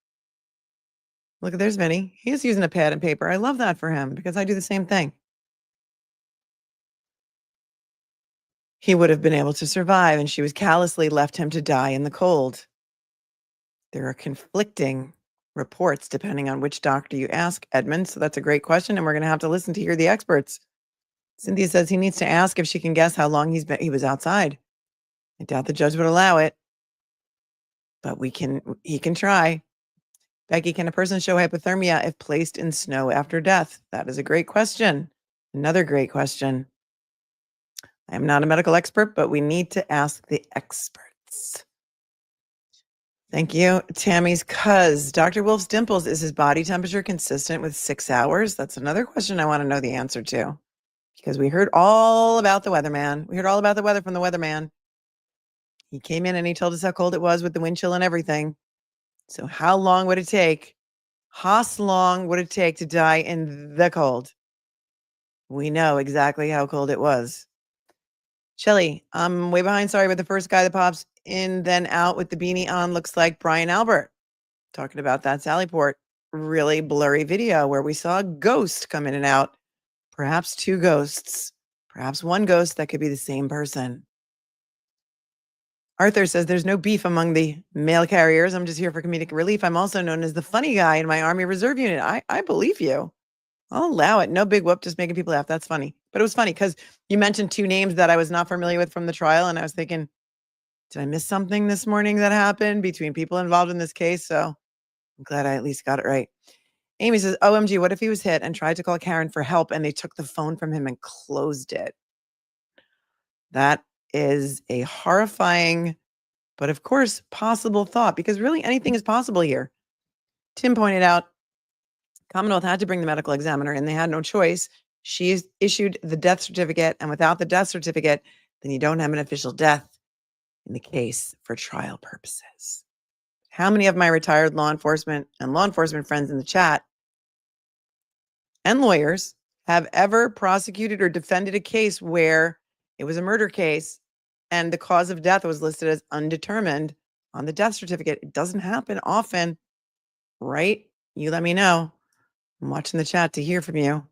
look, there's Vinny. He is using a pad and paper. I love that for him because I do the same thing. He would have been able to survive, and she was callously left him to die in the cold. There are conflicting reports depending on which doctor you ask, Edmund. So that's a great question, and we're going to have to listen to hear the experts. Cynthia says he needs to ask if she can guess how long he was outside. I doubt the judge would allow it, but he can try. Becky, can a person show hypothermia if placed in snow after death? That is a great question. Another great question. I am not a medical expert, but we need to ask the experts. Thank you. Tammy's cuz. Dr. Wolf's dimples, is his body temperature consistent with 6 hours? That's another question I want to know the answer to. Because we heard all about the weatherman. We heard all about the weather from the weatherman. He came in and he told us how cold it was with the wind chill and everything. So how long would it take? How long would it take to die in the cold? We know exactly how cold it was. Shelly, I'm way behind. Sorry, but the first guy that pops in, then out with the beanie on looks like Brian Albert. Talking about that sallyport really blurry video where we saw a ghost come in and out. Perhaps two ghosts. Perhaps one ghost that could be the same person. Arthur says there's no beef among the mail carriers. I'm just here for comedic relief. I'm also known as the funny guy in my Army Reserve unit. I believe you. I'll allow it. No big whoop, just making people laugh. That's funny. But it was funny because you mentioned two names that I was not familiar with from the trial. And I was thinking, did I miss something this morning that happened between people involved in this case? So I'm glad I at least got it right. Amy says, OMG, what if he was hit and tried to call Karen for help and they took the phone from him and closed it? That is a horrifying, but of course, possible thought, because really anything is possible here. Tim pointed out, Commonwealth had to bring the medical examiner and they had no choice. She issued the death certificate, and without the death certificate, then you don't have an official death in the case for trial purposes. How many of my retired law enforcement and law enforcement friends in the chat and lawyers have ever prosecuted or defended a case where it was a murder case and the cause of death was listed as undetermined on the death certificate? It doesn't happen often, right? You let me know. I'm watching the chat to hear from you.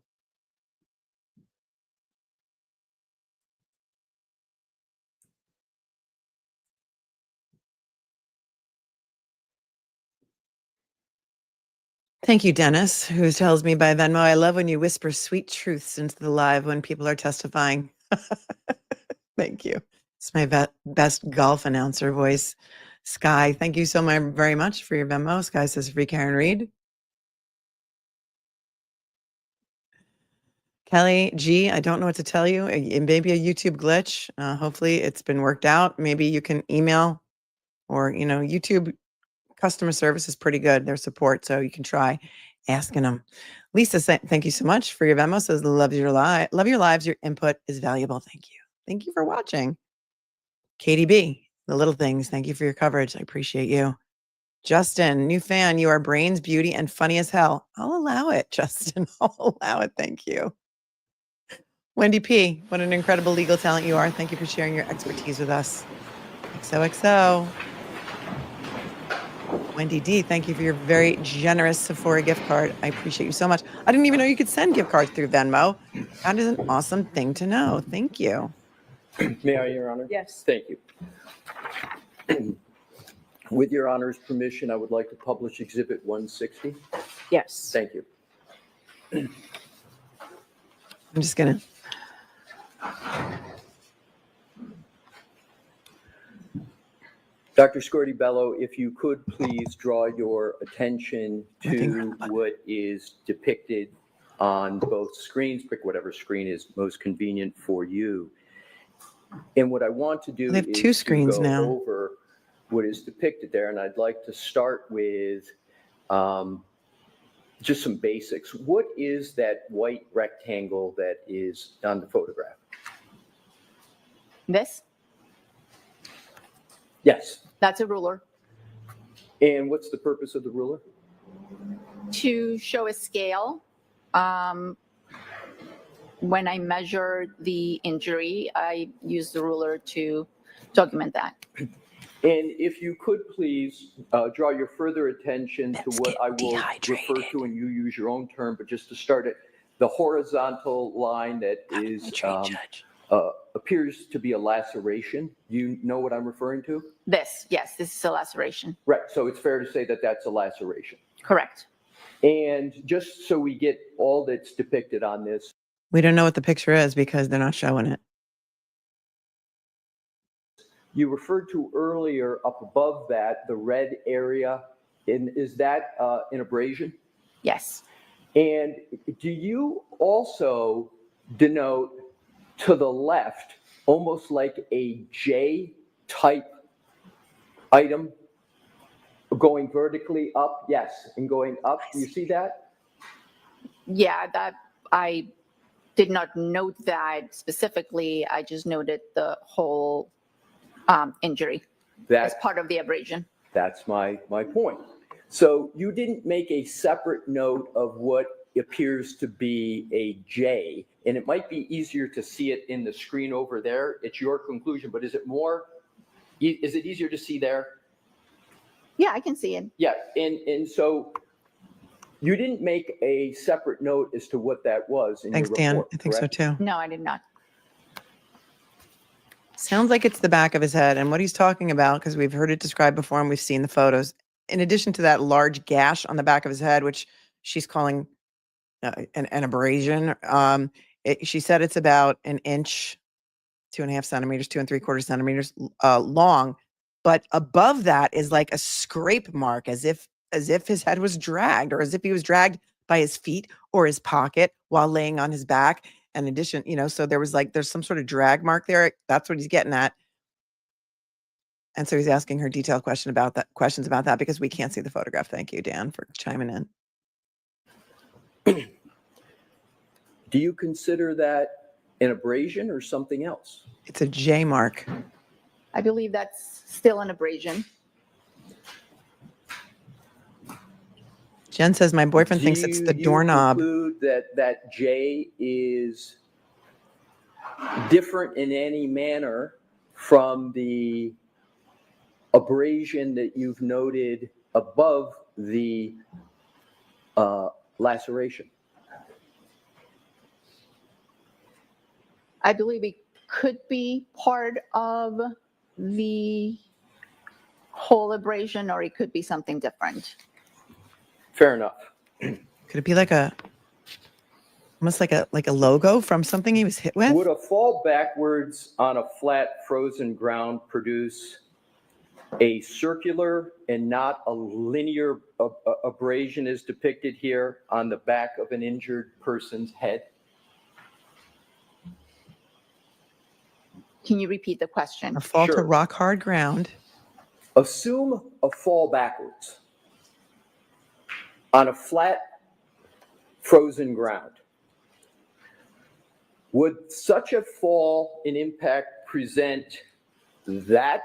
Thank you, Dennis, who tells me by Venmo, I love when you whisper sweet truths into the live when people are testifying. Thank you. It's my best golf announcer voice. Sky, thank you so very much for your Venmo. Sky says, free Karen Reed. Kelly G, I don't know what to tell you. It may be a YouTube glitch. Hopefully it's been worked out. Maybe you can email or, YouTube customer service is pretty good. Their support. So you can try asking them. Lisa, thank you so much for your Venmo. Says, love your lives. Your input is valuable. Thank you. Thank you for watching. Katie B, the little things. Thank you for your coverage. I appreciate you. Justin, new fan. You are brains, beauty, and funny as hell. I'll allow it, Justin. I'll allow it. Thank you. Wendy P, what an incredible legal talent you are. Thank you for sharing your expertise with us. XOXO. Wendy D, thank you for your very generous Sephora gift card. I appreciate you so much. I didn't even know you could send gift cards through Venmo. That is an awesome thing to know. Thank you. May I, Your Honor? Yes. Thank you. With Your Honor's permission, I would like to publish Exhibit 160. Yes. Thank you. I'm just going to. Dr. Scordi-Bello, if you could please draw your attention to what is depicted on both screens. Pick whatever screen is most convenient for you. And what I want to do They have is two screens to go now. over what is depicted there. And I'd like to start with just some basics. What is that white rectangle that is on the photograph? This? Yes. That's a ruler. And what's the purpose of the ruler? To show a scale. When I measure the injury, I use the ruler to document that. And if you could please draw your further attention to what I will refer to, and you use your own term, but just to start it, the horizontal line that is appears to be a laceration. You know what I'm referring to? This, yes, this is a laceration. Right, so it's fair to say that that's a laceration. Correct. And just so we get all that's depicted on this. We don't know what the picture is because they're not showing it. You referred to earlier up above that, the red area, and is that an abrasion? Yes. And do you also denote to the left, almost like a J-type item going vertically up? Yes, and going up. Do you see that? Yeah, that I did not note that specifically. I just noted the whole injury as part of the abrasion. That's my point. So you didn't make a separate note of what appears to be a J, and it might be easier to see it in the screen over there. It's your conclusion, but is it easier to see there? Yeah, I can see it. Yeah, and so you didn't make a separate note as to what that was in Thanks, your Dan. report, I think so correct? too. No, I did not. Sounds like it's the back of his head. And what he's talking about, because we've heard it described before and we've seen the photos, in addition to that large gash on the back of his head, which she's calling an abrasion, she said it's about an inch, 2.5 centimeters, 2 3/4 centimeters long. But above that is like a scrape mark, as if his head was dragged, or as if he was dragged by his feet or his pocket while laying on his back. In addition, so there's some sort of drag mark there. That's what he's getting at. And so he's asking her detailed questions about that because we can't see the photograph. Thank you, Dan, for chiming in. Do you consider that an abrasion or something else? It's a J mark. I believe that's still an abrasion. Jen says, my boyfriend thinks it's the doorknob. Do you conclude that J is different in any manner from the abrasion that you've noted above the laceration? I believe it could be part of the whole abrasion, or it could be something different. Fair enough. Could it be almost like a logo from something he was hit with? Would a fall backwards on a flat frozen ground produce a circular and not a linear abrasion as depicted here on the back of an injured person's head? Can you repeat the question? A fall to rock hard ground. Assume a fall backwards on a flat frozen ground. Would such a fall and impact present that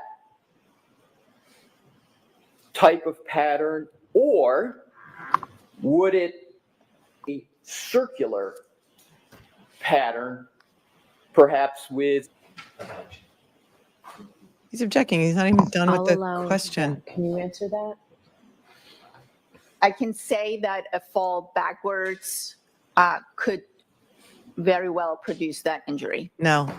type of pattern, or would it be circular pattern, perhaps with? He's objecting. He's not even done I'll with the allow question. that. Can you answer that? I can say that a fall backwards could very well produce that injury. No,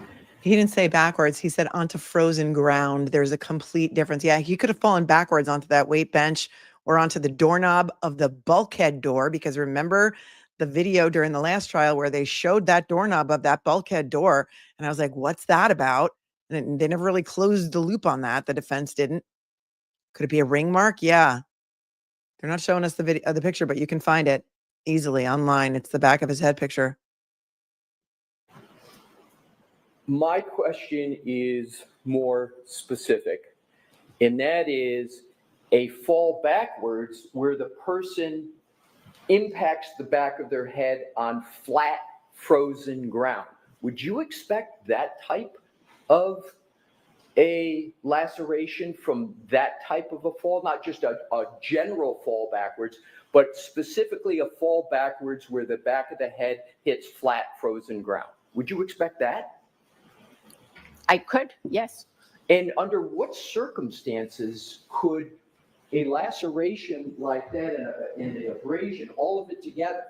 he didn't say backwards. He said onto frozen ground. There's a complete difference. Yeah, he could have fallen backwards onto that weight bench or onto the doorknob of the bulkhead door, because remember the video during the last trial where they showed that doorknob of that bulkhead door. And I was like, what's that about? And they never really closed the loop on that. The defense didn't. Could it be a ring mark? Yeah. They're not showing us the video, the picture, but you can find it easily online. It's the back of his head picture. My question is more specific, and that is a fall backwards where the person impacts the back of their head on flat, frozen ground. Would you expect that type of a laceration from that type of a fall? Not just a general fall backwards, but specifically a fall backwards where the back of the head hits flat, frozen ground. Would you expect that? I could, yes. And under what circumstances could a laceration like that and an abrasion, all of it together,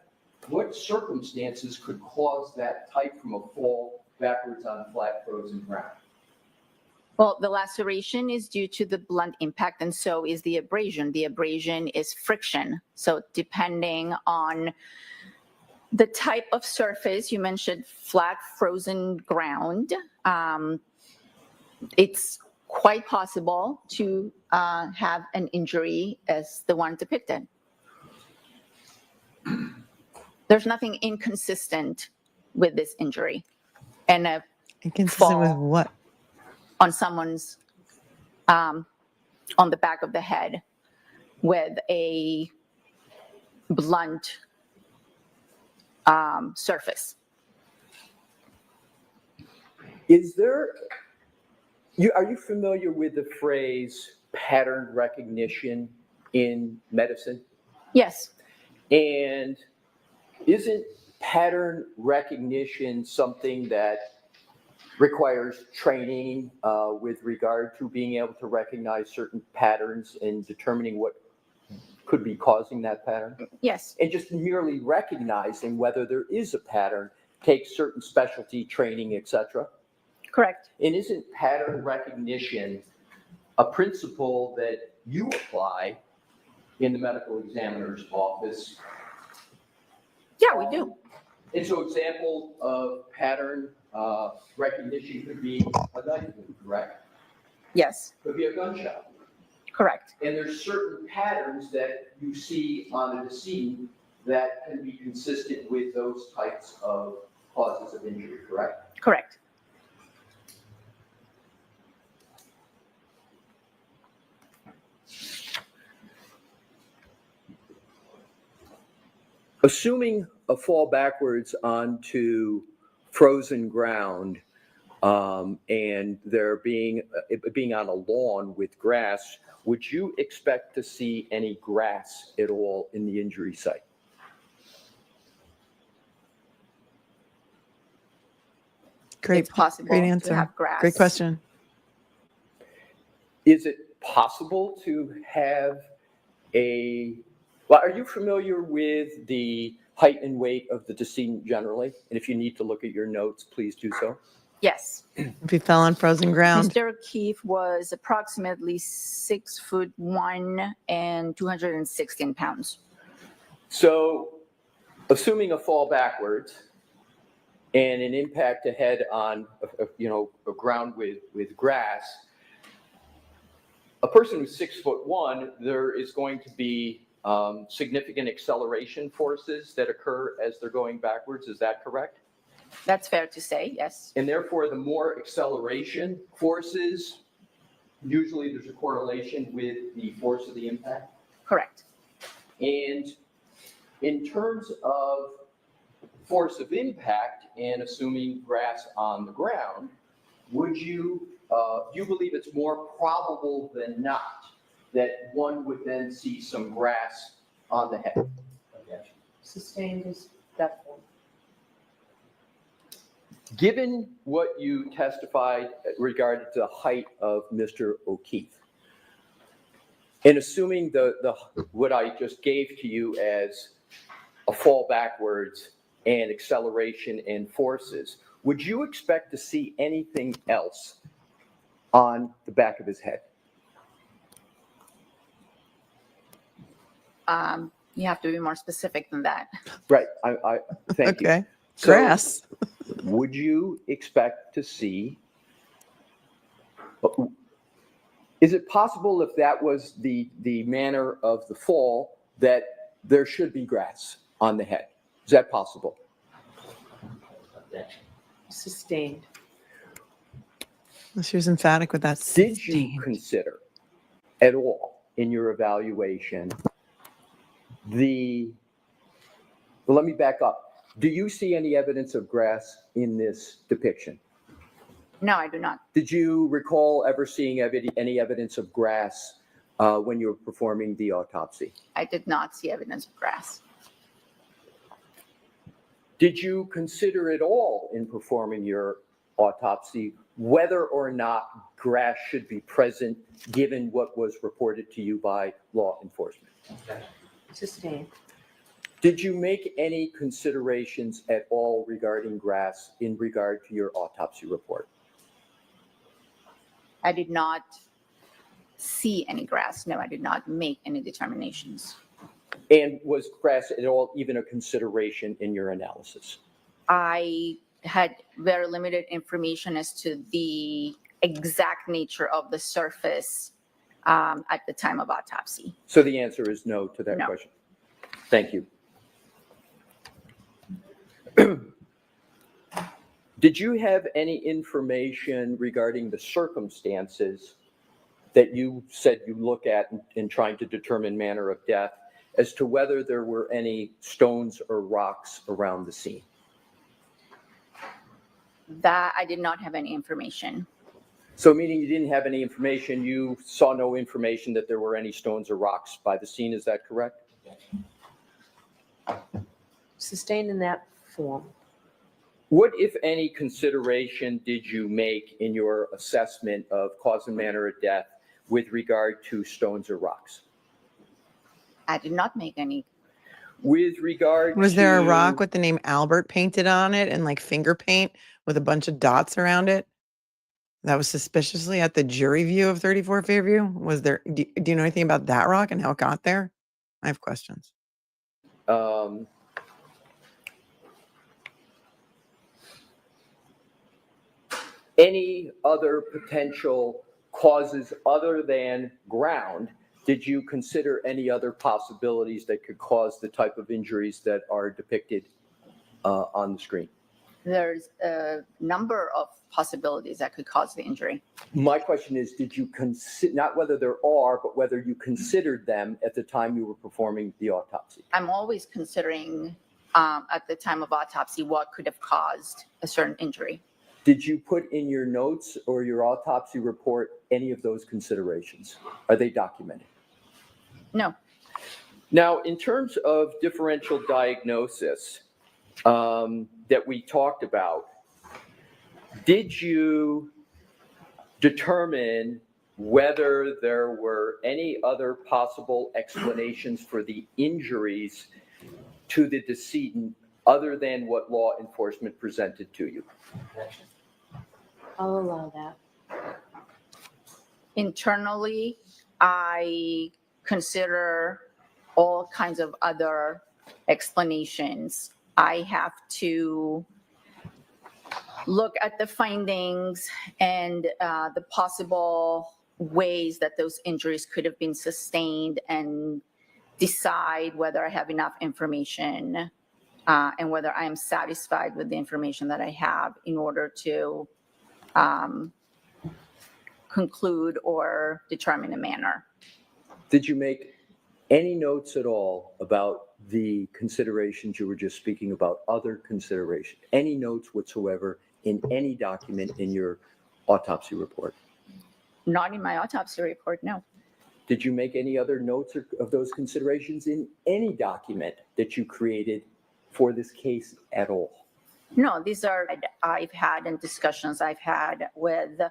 what circumstances could cause that type from a fall backwards on flat, frozen ground? Well, the laceration is due to the blunt impact, and so is the abrasion. The abrasion is friction. So depending on the type of surface, you mentioned flat, frozen ground, it's quite possible to have an injury as the one depicted. There's nothing inconsistent with this injury. And a inconsistent with what? On someone's, on the back of the head with a blunt surface. Is there, are you familiar with the phrase pattern recognition in medicine? Yes. And isn't pattern recognition something that requires training with regard to being able to recognize certain patterns and determining what could be causing that pattern? Yes. And just merely recognizing whether there is a pattern takes certain specialty training, etc.? Correct. And isn't pattern recognition a principle that you apply in the medical examiner's office? Yeah, we do. And so example of pattern recognition could be a knife wound, correct? Yes. Could be a gunshot. Correct. And there's certain patterns that you see on a decedent that can be consistent with those types of causes of injury, correct? Correct. Assuming a fall backwards onto frozen ground and there being on a lawn with grass, would you expect to see any grass at all in the injury site? Great, it's possible great answer. to have grass. Great question. Is it possible to have well, are you familiar with the height and weight of the decedent generally? And if you need to look at your notes, please do so. Yes. If he fell on frozen ground. Mr. Keefe was approximately 6'1" and 216 pounds. So assuming a fall backwards and an impact to head on a ground with grass, a person who's 6'1", there is going to be significant acceleration forces that occur as they're going backwards. Is that correct? That's fair to say, yes. And therefore, the more acceleration forces, usually there's a correlation with the force of the impact. Correct. And in terms of force of impact and assuming grass on the ground, would you, do you believe it's more probable than not that one would then see some grass on the head. Sustained is that form. Given what you testified regarding the height of Mr. O'Keefe, and assuming what I just gave to you as a fall backwards and acceleration in forces, would you expect to see anything else on the back of his head? You have to be more specific than that. Right. I thank you. Okay. So, Grass. would you expect to see? Is it possible, if that was the manner of the fall, that there should be grass on the head? Is that possible? Sustained. She was emphatic with that. Did you consider at all in your evaluation well, let me back up. Do you see any evidence of grass in this depiction? No, I do not. Did you recall ever seeing any evidence of grass when you were performing the autopsy? I did not see evidence of grass. Did you consider at all in performing your autopsy whether or not grass should be present given what was reported to you by law enforcement? Sustained. Did you make any considerations at all regarding grass in regard to your autopsy report? I did not see any grass. No, I did not make any determinations. And was grass at all even a consideration in your analysis? I had very limited information as to the exact nature of the surface at the time of autopsy. So the answer is no to that No. question. Thank you. Did you have any information regarding the circumstances that you said you look at in trying to determine manner of death as to whether there were any stones or rocks around the scene? That I did not have any information. So meaning you didn't have any information, you saw no information that there were any stones or rocks by the scene, is that correct? Sustained in that form. What, if any, consideration did you make in your assessment of cause and manner of death with regard to stones or rocks? I did not make any. With regard Was there a to- rock with the name Albert painted on it and like finger paint with a bunch of dots around it? That was suspiciously at the jury view of 34 Fairview. Was there, do you know anything about that rock and how it got there? I have questions. Any other potential causes other than ground? Did you consider any other possibilities that could cause the type of injuries that are depicted on the screen? There's a number of possibilities that could cause the injury. My question is, did you consider, not whether there are, but whether you considered them at the time you were performing the autopsy? I'm always considering at the time of autopsy what could have caused a certain injury. Did you put in your notes or your autopsy report any of those considerations? Are they documented? No. Now, in terms of differential diagnosis that we talked about, did you determine whether there were any other possible explanations for the injuries to the decedent other than what law enforcement presented to you? I'll allow that. Internally, I consider all kinds of other explanations. I have to look at the findings and the possible ways that those injuries could have been sustained and decide whether I have enough information and whether I am satisfied with the information that I have in order to conclude or determine a manner. Did you make any notes at all about the considerations you were just speaking about, other considerations, any notes whatsoever in any document in your autopsy report? Not in my autopsy report, no. Did you make any other notes of those considerations in any document that you created for this case at all? No, these are I've had and discussions I've had with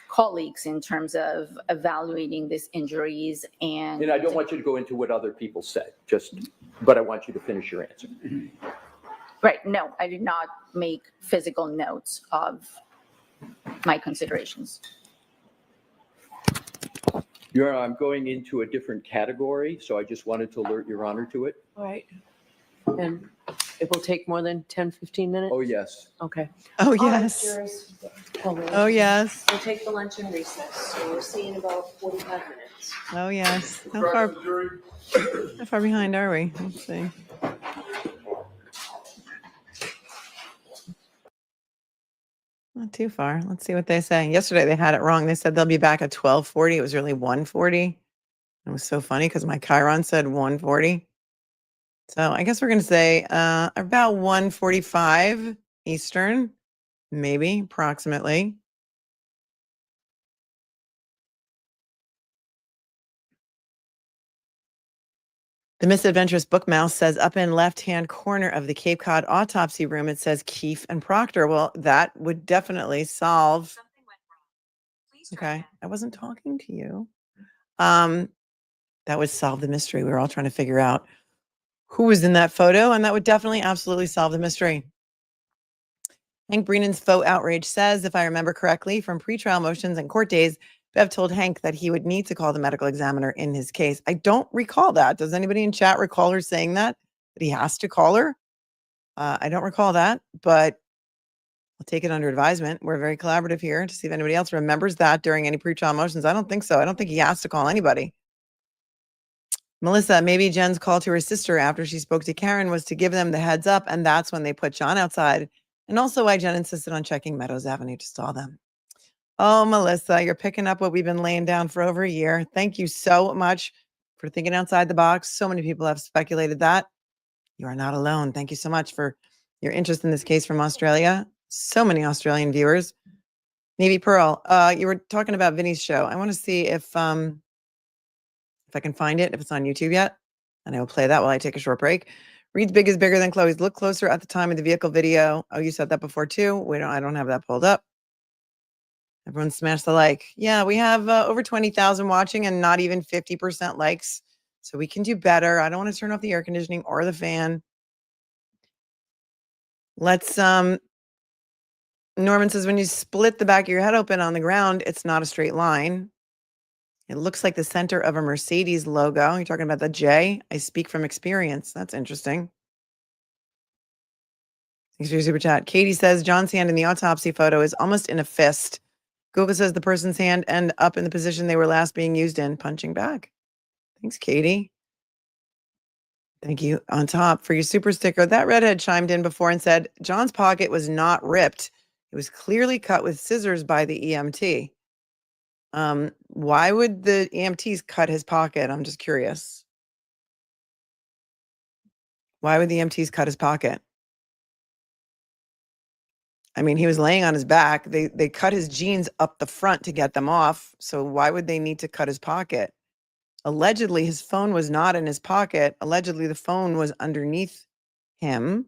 colleagues in terms of evaluating these injuries And I don't want you to go into what other people said, but I want you to finish your answer. Right. No, I did not make physical notes of my considerations. Your Honor, I'm going into a different category, so I just wanted to alert Your Honor to it. All right. And it will take more than 10, 15 minutes? Oh, yes. Okay. Oh, All right, yes. jurors, Oh, yes. we'll take the lunch and recess. So we'll see you in about 45 minutes. Oh, yes. How far behind are we? Let's see. Not too far. Let's see what they say. Yesterday they had it wrong. They said they'll be back at 12:40. It was really 1:40. It was so funny because my Chiron said 1:40. So I guess we're going to say about 1:45 Eastern, maybe, approximately. The Misadventurous Book Mouse says up in left-hand corner of the Cape Cod autopsy room, it says KEEFE and Proctor. Well, that would definitely solve. Okay, I wasn't talking to you. That would solve the mystery. We were all trying to figure out who was in that photo, and that would definitely absolutely solve the mystery. Hank Brennan's faux outrage says, if I remember correctly, from pretrial motions and court days, Bev told Hank that he would need to call the medical examiner in his case. I don't recall that. Does anybody in chat recall her saying that he has to call her? I don't recall that, but I'll take it under advisement. We're very collaborative here to see if anybody else remembers that during any pretrial motions. I don't think so. I don't think he has to call anybody. Melissa, maybe Jen's call to her sister after she spoke to Karen was to give them the heads up, and that's when they put John outside. And also why Jen insisted on checking Meadows Avenue to stall them. Oh, Melissa, you're picking up what we've been laying down for over a year. Thank you so much for thinking outside the box. So many people have speculated that. You are not alone. Thank you so much for your interest in this case from Australia. So many Australian viewers. Navy Pearl, you were talking about Vinny's show. I want to see if I can find it, if it's on YouTube yet. And I will play that while I take a short break. Reed's Big is bigger than Chloe's. Look closer at the time of the vehicle video. Oh, you said that before too. I don't have that pulled up. Everyone smash the like. Yeah, we have over 20,000 watching and not even 50% likes. So we can do better. I don't want to turn off the air conditioning or the fan. Let's, Norman says, when you split the back of your head open on the ground, it's not a straight line. It looks like the center of a Mercedes logo. You're talking about the J. I speak from experience. That's interesting. Thanks for your super chat. Katie says, John's hand in the autopsy photo is almost in a fist. Google says the person's hand end up in the position they were last being used in, punching back. Thanks, Katie. Thank you on top for your super sticker. That redhead chimed in before and said, John's pocket was not ripped. It was clearly cut with scissors by the EMT. Why would the EMTs cut his pocket? I'm just curious. Why would the EMTs cut his pocket? I mean, he was laying on his back. They cut his jeans up the front to get them off. So why would they need to cut his pocket? Allegedly, his phone was not in his pocket. Allegedly, the phone was underneath him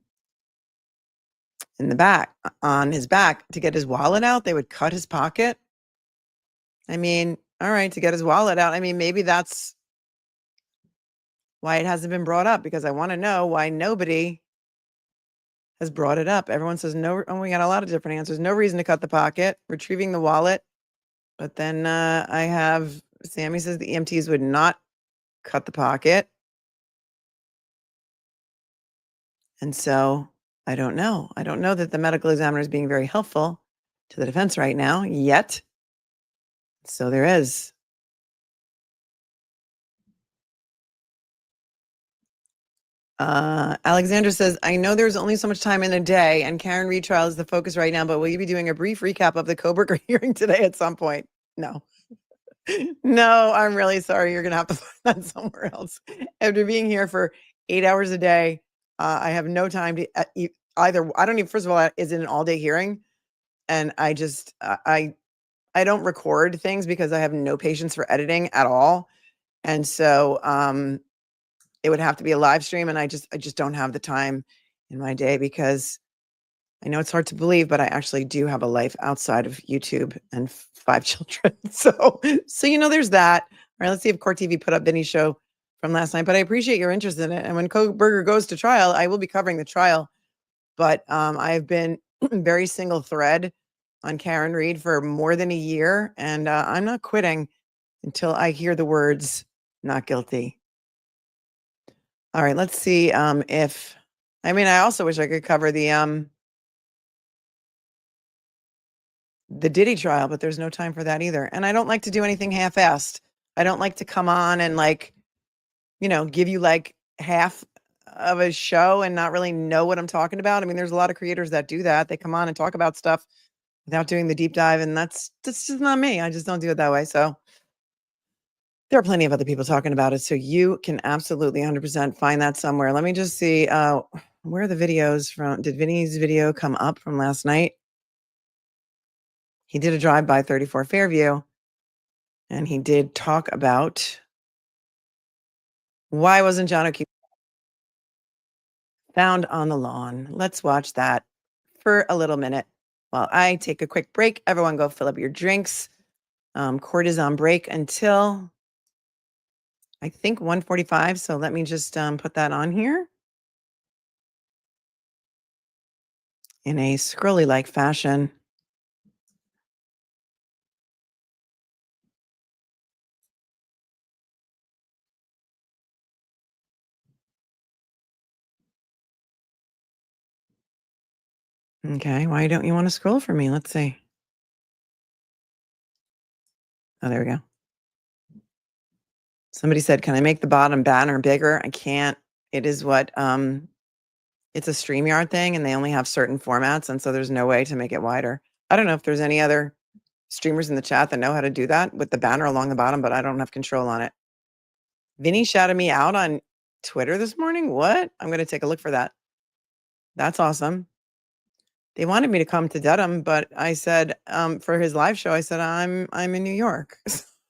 in the back, on his back. To get his wallet out, they would cut his pocket. I mean, all right, to get his wallet out. I mean, maybe that's why it hasn't been brought up, because I want to know why nobody has brought it up. Everyone says no. Oh, we got a lot of different answers. No reason to cut the pocket, retrieving the wallet. But then I have Sammy says the EMTs would not cut the pocket. And so I don't know. I don't know that the medical examiner is being very helpful to the defense right now yet. So there is. Alexandra says, I know there's only so much time in a day and Karen retrial is the focus right now, but will you be doing a brief recap of the Coburger hearing today at some point? No. No, I'm really sorry. You're going to have to find that somewhere else. After being here for 8 hours a day, I have no time to either. I don't even, first of all, is it an all day hearing? And I just, I I don't record things because I have no patience for editing at all. And so it would have to be a live stream, and I just don't have the time in my day, because I know it's hard to believe, but I actually do have a life outside of YouTube and 5 children. So there's that. All right, let's see if Court TV put up Vinny's show from last night, but I appreciate your interest in it. And when Burger goes to trial, I will be covering the trial, but I've been very single thread on Karen Reed for more than a year, and I'm not quitting until I hear the words "not guilty." All right, let's see I also wish I could cover the Diddy trial, but there's no time for that either. And I don't like to do anything half-assed. I don't like to come on and give you like half of a show and not really know what I'm talking about. I mean, there's a lot of creators that do that. They come on and talk about stuff without doing the deep dive, and that's just not me. I just don't do it that way. So there are plenty of other people talking about it, so you can absolutely 100% find that somewhere. Let me just see where are the videos from. Did Vinny's video come up from last night? He did a drive-by 34 Fairview, and he did talk about why wasn't John O'Keefe found on the lawn. Let's watch that for a little minute while I take a quick break. Everyone go fill up your drinks. Court is on break until, I think, 1:45. So let me just put that on here in a scrolly-like fashion. Okay, why don't you want to scroll for me? Let's see. Oh, there we go. Somebody said, can I make the bottom banner bigger? I can't. It is what, it's a StreamYard thing, and they only have certain formats, and so there's no way to make it wider. I don't know if there's any other streamers in the chat that know how to do that with the banner along the bottom, but I don't have control on it. Vinny shouted me out on Twitter this morning. What? I'm going to take a look for that. That's awesome. They wanted me to come to Dedham, but I said, for his live show, I said, I'm in New York.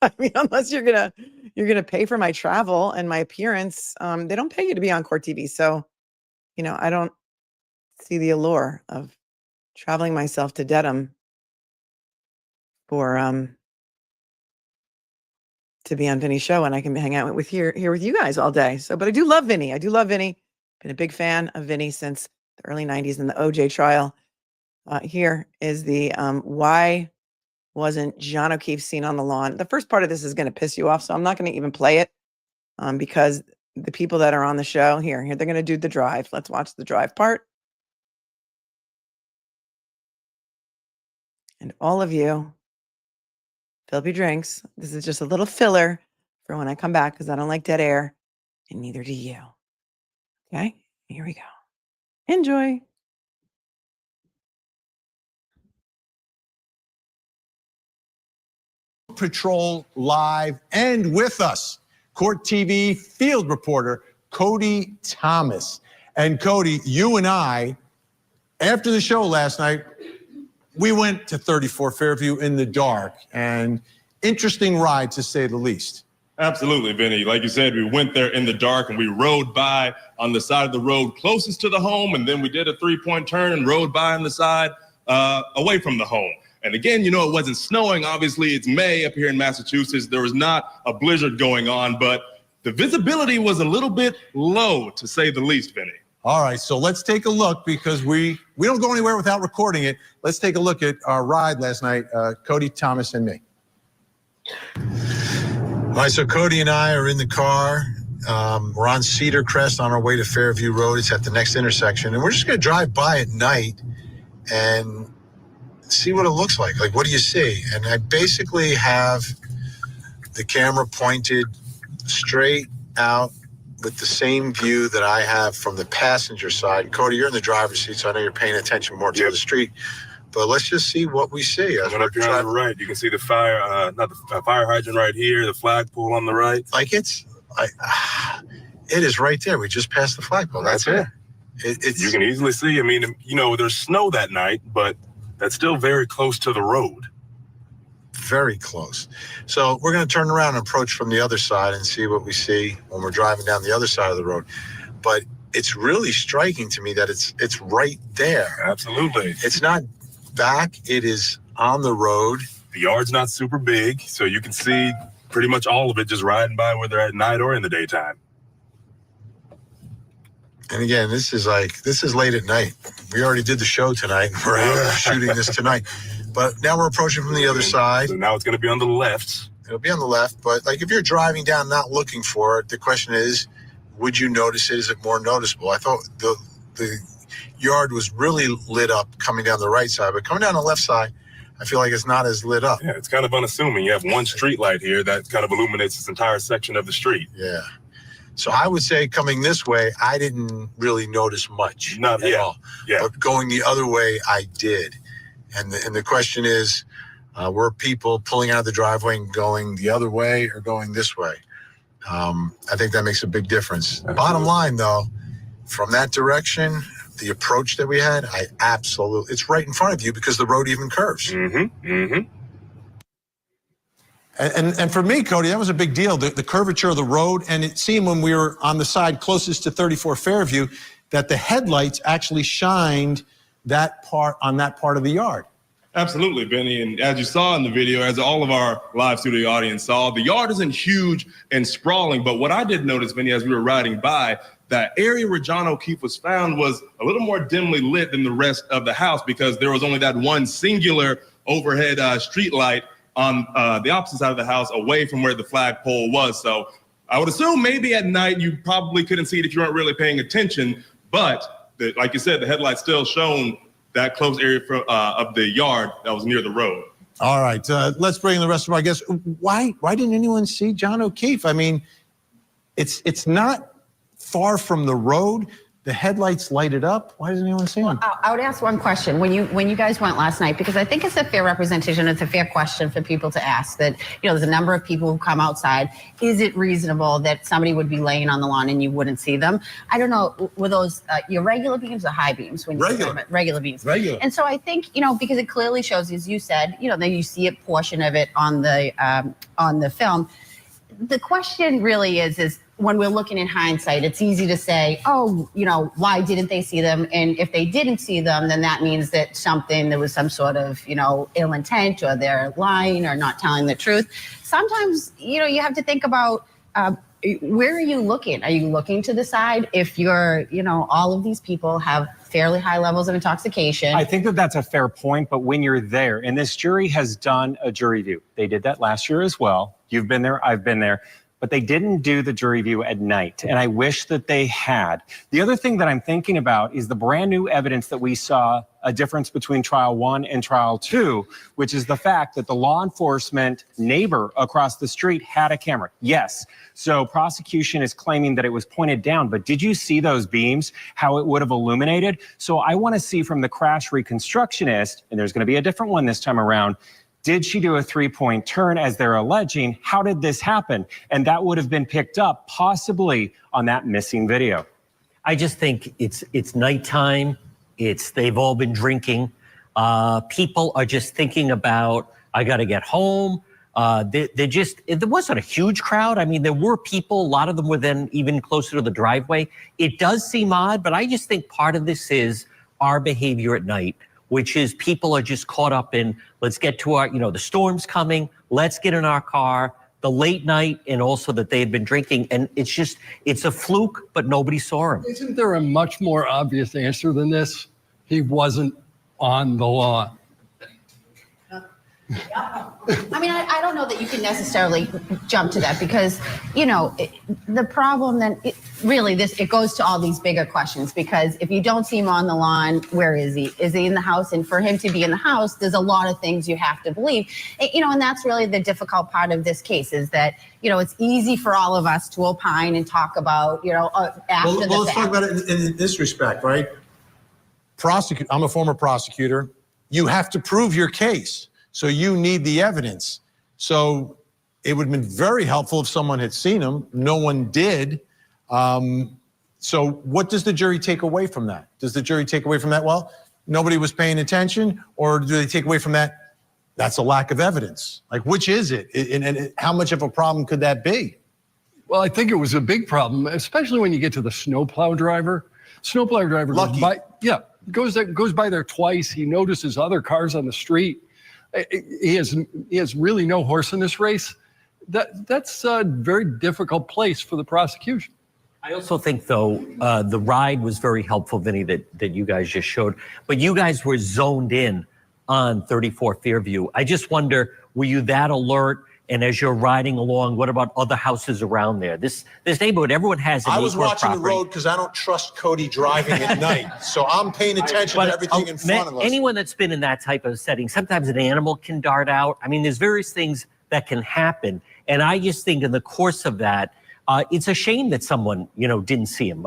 I mean, unless you're gonna pay for my travel and my appearance, they don't pay you to be on Court TV. So, I don't see the allure of traveling myself to Dedham for to be on Vinny's show, and I can hang out with here with you guys all day. So, but I do love Vinny. I do love Vinny. Been a big fan of Vinny since the early 90s in the OJ trial. Here is the why wasn't John O'Keefe seen on the lawn. The first part of this is going to piss you off, so I'm not going to even play it because the people that are on the show here, they're going to do the drive. Let's watch the drive part. And all of you, fill up your drinks. This is just a little filler for when I come back, because I don't like dead air, and neither do you. Okay, here we go. Enjoy. Patrol live and with us, Court TV field reporter Cody Thomas. And Cody, you and I, after the show last night, we went to 34 Fairview in the dark, and interesting ride to say the least. Absolutely, Vinny. Like you said, we went there in the dark and we rode by on the side of the road closest to the home, and then we did a 3-point turn and rode by on the side away from the home. And again, it wasn't snowing. Obviously, it's May up here in Massachusetts. There was not a blizzard going on, but the visibility was a little bit low, to say the least, Vinny. All right, so let's take a look, because we don't go anywhere without recording it. Let's take a look at our ride last night, Cody Thomas and me. All right, so Cody and I are in the car. We're on Cedar Crest on our way to Fairview Road. It's at the next intersection, and we're just going to drive by at night and see what it looks like. Like, what do you see? And I basically have the camera pointed straight out with the same view that I have from the passenger side. Cody, you're in the driver's seat, so I know you're paying attention more to the street. But let's just see what we see. As we're driving on the right, you can see the fire, not the fire hydrant right here, the flagpole on the right. Like it is right there. We just passed the flagpole. That's it. You can easily see. I mean, there's snow that night, but that's still very close to the road. very close. So we're going to turn around and approach from the other side and see what we see when we're driving down the other side of the road. But it's really striking to me that it's right there. Absolutely. It's not back, it is on the road. The yard's not super big, so you can see pretty much all of it just riding by, whether at night or in the daytime. And again, this is late at night. We already did the show tonight. We're out shooting this tonight. But now we're approaching from the other side. So now it's going to be on the left. It'll be on the left. But like if you're driving down not looking for it, the question is, would you notice it? Is it more noticeable? I thought the yard was really lit up coming down the right side. But coming down the left side, I feel like it's not as lit up. Yeah, it's kind of unassuming. You have one street light here that kind of illuminates this entire section of the street. Yeah. So I would say coming this way, I didn't really notice much Not at yet. all. Yeah. But going the other way, I did. And the question is, were people pulling out of the driveway and going the other way or going this way? I think that makes a big difference. Absolutely. Bottom line, though, from that direction, the approach that we had, it's right in front of you because the road even curves. Mm-hmm. Mm-hmm. And for me, Cody, that was a big deal, the curvature of the road. And it seemed when we were on the side closest to 34 Fairview that the headlights actually shined on that part of the yard. Absolutely, Benny. And as you saw in the video, as all of our live studio audience saw, the yard isn't huge and sprawling. But what I did notice, Benny, as we were riding by, that area where John O'Keefe was found was a little more dimly lit than the rest of the house because there was only that one singular overhead street light on the opposite side of the house away from where the flagpole was. So I would assume maybe at night you probably couldn't see it if you weren't really paying attention. But like you said, the headlights still shone that close area of the yard that was near the road. All right, let's bring in the rest of our guests. Why didn't anyone see John O'Keefe? I mean, it's not far from the road. The headlights lighted up. Why doesn't anyone see him? I would ask one question. When you guys went last night, because I think it's a fair representation, it's a fair question for people to ask that, there's a number of people who come outside. Is it reasonable that somebody would be laying on the lawn and you wouldn't see them? I don't know, were those your regular beams or high beams? When regular beams. Regular. And so I think, because it clearly shows, as you said, then you see a portion of it on the film. The question really is when we're looking in hindsight, it's easy to say, oh, why didn't they see them? And if they didn't see them, then that means that there was some sort of, ill intent, or they're lying or not telling the truth. Sometimes, you have to think about where are you looking? Are you looking to the side? If you're, all of these people have fairly high levels of intoxication. I think that's a fair point, but when you're there, and this jury has done a jury view. They did that last year as well. You've been there, I've been there. But they didn't do the jury view at night, and I wish that they had. The other thing that I'm thinking about is the brand new evidence that we saw a difference between trial 1 and trial 2, which is the fact that the law enforcement neighbor across the street had a camera. Yes, so prosecution is claiming that it was pointed down, but did you see those beams, how it would have illuminated? So I want to see from the crash reconstructionist, and there's going to be a different one this time around, did she do a 3-point turn as they're alleging? How did this happen? And that would have been picked up possibly on that missing video. I just think it's nighttime. They've all been drinking. People are just thinking about, I got to get home. There wasn't a huge crowd. I mean, there were people, a lot of them were then even closer to the driveway. It does seem odd, but I just think part of this is our behavior at night, which is people are just caught up in, let's get to our, the storm's coming, let's get in our car, the late night, and also that they had been drinking. And it's a fluke, but nobody saw him. Isn't there a much more obvious answer than this? He wasn't on the lawn. I mean, I don't know that you can necessarily jump to that because, the problem then, it goes to all these bigger questions because if you don't see him on the lawn, where is he? Is he in the house? And for him to be in the house, there's a lot of things you have to believe. And that's really the difficult part of this case is that, it's easy for all of us to opine and talk about, after the fact. Let's talk about it in this respect, right? I'm a former prosecutor. You have to prove your case. So you need the evidence. So it would have been very helpful if someone had seen him. No one did. So what does the jury take away from that? Does the jury take away from that, well, nobody was paying attention? Or do they take away from that, that's a lack of evidence. Like, which is it? And how much of a problem could that be? Well, I think it was a big problem, especially when you get to the snowplow driver. Snowplow driver goes by there twice. He notices other cars on the street. He has really no horse in this race. That's a very difficult place for the prosecution. I also think, though, the ride was very helpful, Vinny, that you guys just showed. But you guys were zoned in on 34 Fairview. I just wonder, were you that alert? And as you're riding along, what about other houses around there? This neighborhood, everyone has an I was acre of watching the property. road because I don't trust Cody driving at night. So I'm paying attention to everything in front of us. Anyone that's been in that type of setting, sometimes an animal can dart out. I mean, there's various things that can happen. And I just think in the course of that, it's a shame that someone, didn't see him.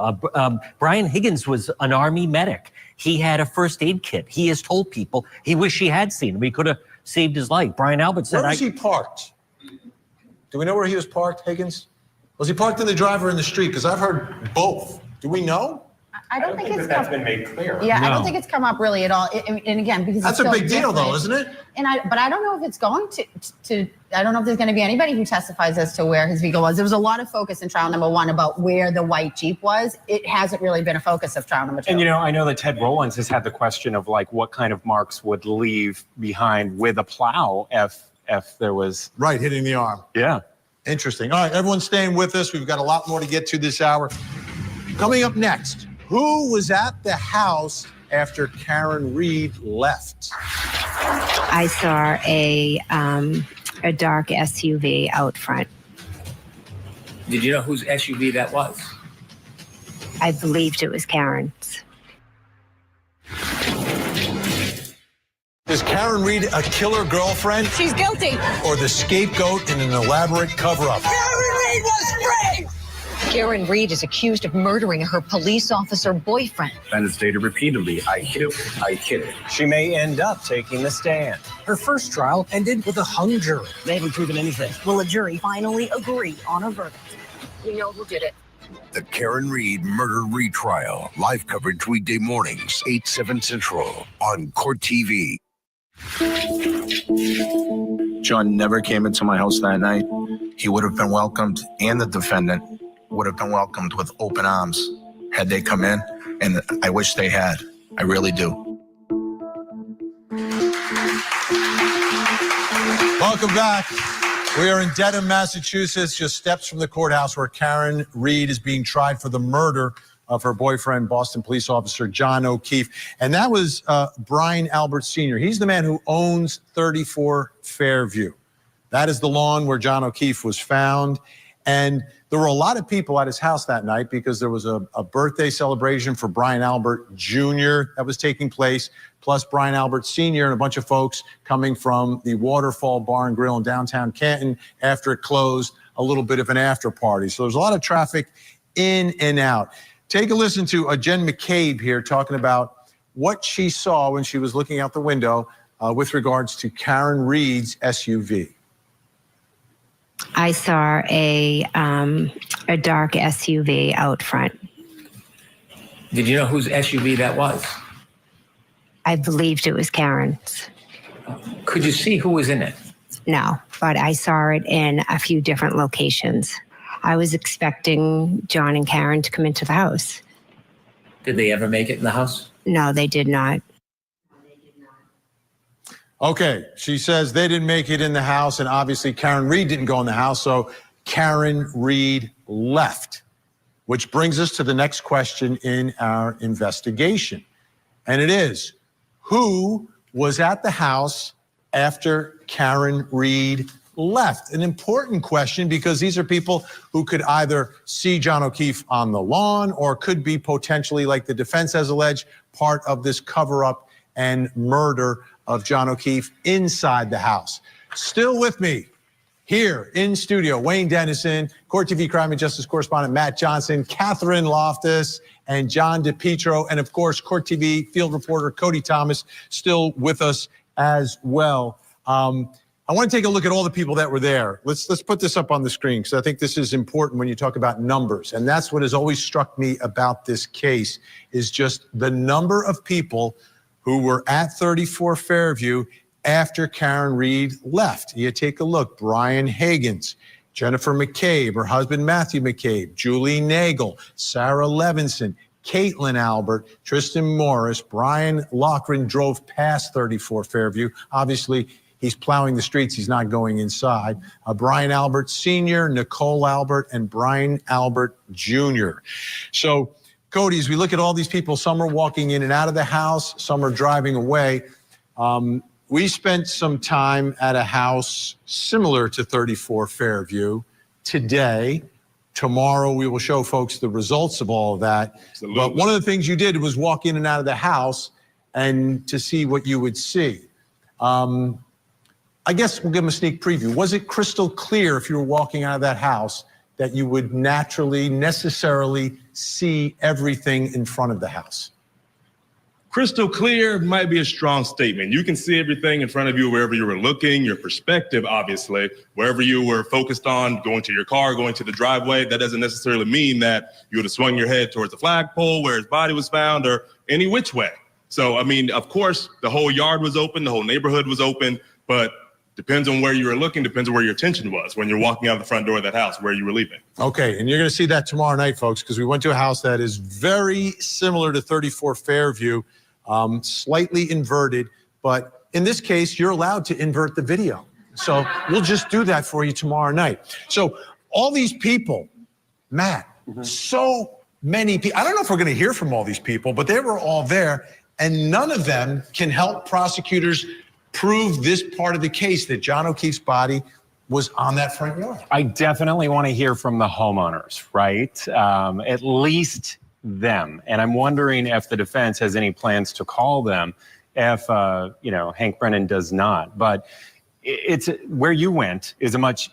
Brian Higgins was an Army medic. He had a first aid kit. He has told people he wished he had seen him. He could have saved his life. Brian Albert said, where was he parked? Do we know where he was parked, Higgins? Was he parked in the drive or in the street? Because I've heard both. Do we know? I don't think that's been made clear. Yeah, I don't think it's come up really at all. And again, because that's it's a so big deal, though, isn't it? But I don't know if it's going to. I don't know if there's going to be anybody who testifies as to where his vehicle was. There was a lot of focus in trial number 1 about where the white Jeep was. It hasn't really been a focus of trial number 2. And I know that Ted Rowlands has had the question of like what kind of marks would leave behind with a plow if there was hitting the arm. Yeah. Interesting. All right, everyone's staying with us. We've got a lot more to get to this hour. Coming up next, who was at the house after Karen Reed left? I saw a dark SUV out front. Did you know whose SUV that was? I believed it was Karen's. Is Karen Reed a killer girlfriend? She's guilty. Or the scapegoat in an elaborate cover-up? Karen Reed was brave! Karen Reed is accused of murdering her police officer boyfriend. And it's stated repeatedly, I killed him, I killed him. She may end up taking the stand. Her first trial ended with a hung jury. They haven't proven anything. Will a jury finally agree on a verdict? We know who did it. The Karen Reed murder retrial. Live coverage weekday mornings, 8, 7 Central on Court TV. John never came into my house that night. He would have been welcomed, and the defendant would have been welcomed with open arms had they come in, and I wish they had. I really do. Welcome back. We are in Dedham, Massachusetts, just steps from the courthouse where Karen Reed is being tried for the murder of her boyfriend, Boston police officer John O'Keefe. And that was Brian Albert Sr. He's the man who owns 34 Fairview. That is the lawn where John O'Keefe was found. And there were a lot of people at his house that night because there was a birthday celebration for Brian Albert Jr. that was taking place, plus Brian Albert Sr. and a bunch of folks coming from the Waterfall Bar and Grill in downtown Canton after it closed, a little bit of an after party. So there's a lot of traffic in and out. Take a listen to Jen McCabe here talking about what she saw when she was looking out the window with regards to Karen Reed's SUV. I saw a dark SUV out front. Did you know whose SUV that was? I believed it was Karen's. Could you see who was in it? No, but I saw it in a few different locations. I was expecting John and Karen to come into the house. Did they ever make it in the house? No, they did not. Okay, she says they didn't make it in the house, and obviously Karen Reed didn't go in the house, so Karen Reed left, which brings us to the next question in our investigation. And it is, who was at the house after Karen Reed left? An important question because these are people who could either see John O'Keefe on the lawn or could be potentially, like the defense has alleged, part of this cover-up and murder of John O'Keefe inside the house. Still with me here in studio, Wayne Dennison, Court TV Crime and Justice correspondent Matt Johnson, Catherine Loftus, and John DePietro, and of course, Court TV field reporter Cody Thomas, still with us as well. I want to take a look at all the people that were there. Let's put this up on the screen because I think this is important when you talk about numbers. And that's what has always struck me about this case is just the number of people who were at 34 Fairview after Karen Reed left. You take a look. Brian Higgins, Jennifer McCabe, her husband Matthew McCabe, Julie Nagel, Sarah Levinson, Caitlin Albert, Tristan Morris, Brian Loughran drove past 34 Fairview. Obviously, he's plowing the streets. He's not going inside. Brian Albert Sr., Nicole Albert, and Brian Albert Jr. So, Cody, as we look at all these people, some are walking in and out of the house, some are driving away. We spent some time at a house similar to 34 Fairview today. Tomorrow, we will show folks the results of all of that. Absolutely. But one of the things you did was walk in and out of the house and to see what you would see. I guess we'll give them a sneak preview. Was it crystal clear if you were walking out of that house that you would necessarily see everything in front of the house? Crystal clear might be a strong statement. You can see everything in front of you wherever you were looking, your perspective, obviously, wherever you were focused on, going to your car, going to the driveway. That doesn't necessarily mean that you would have swung your head towards the flagpole where his body was found or any which way. So, I mean, of course, the whole yard was open, the whole neighborhood was open, but depends on where you were looking, depends on where your attention was when you're walking out the front door of that house, where you were leaving. Okay, and you're going to see that tomorrow night, folks, because we went to a house that is very similar to 34 Fairview, slightly inverted, but in this case, you're allowed to invert the video. So we'll just do that for you tomorrow night. So all these people, Matt, so many people, I don't know if we're going to hear from all these people, but they were all there, and none of them can help prosecutors prove this part of the case, that John O'Keefe's body was on that front yard. I definitely want to hear from the homeowners, right? At least them. And I'm wondering if the defense has any plans to call them if, Hank Brennan does not. But it's where you went is a much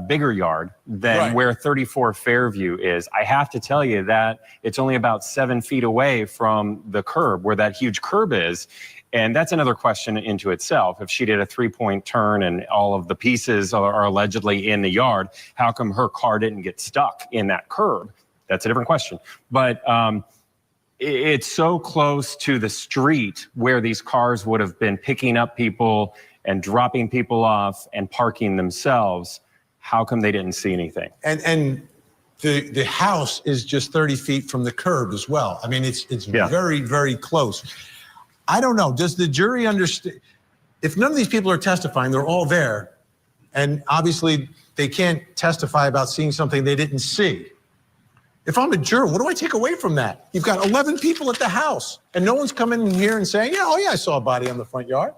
bigger yard than where 34 Fairview is. I have to tell you that it's only about 7 feet away from the curb where that huge curb is. And that's another question into itself. If she did a 3-point turn and all of the pieces are allegedly in the yard, how come her car didn't get stuck in that curb? That's a different question. But it's so close to the street where these cars would have been picking up people and dropping people off and parking themselves. How come they didn't see anything? And the house is just 30 feet from the curb as well. I mean, it's very, very close. I don't know. Does the jury understand? If none of these people are testifying, they're all there, and obviously they can't testify about seeing something they didn't see. If I'm a juror, what do I take away from that? You've got 11 people at the house, and no one's coming in here and saying, I saw a body on the front yard.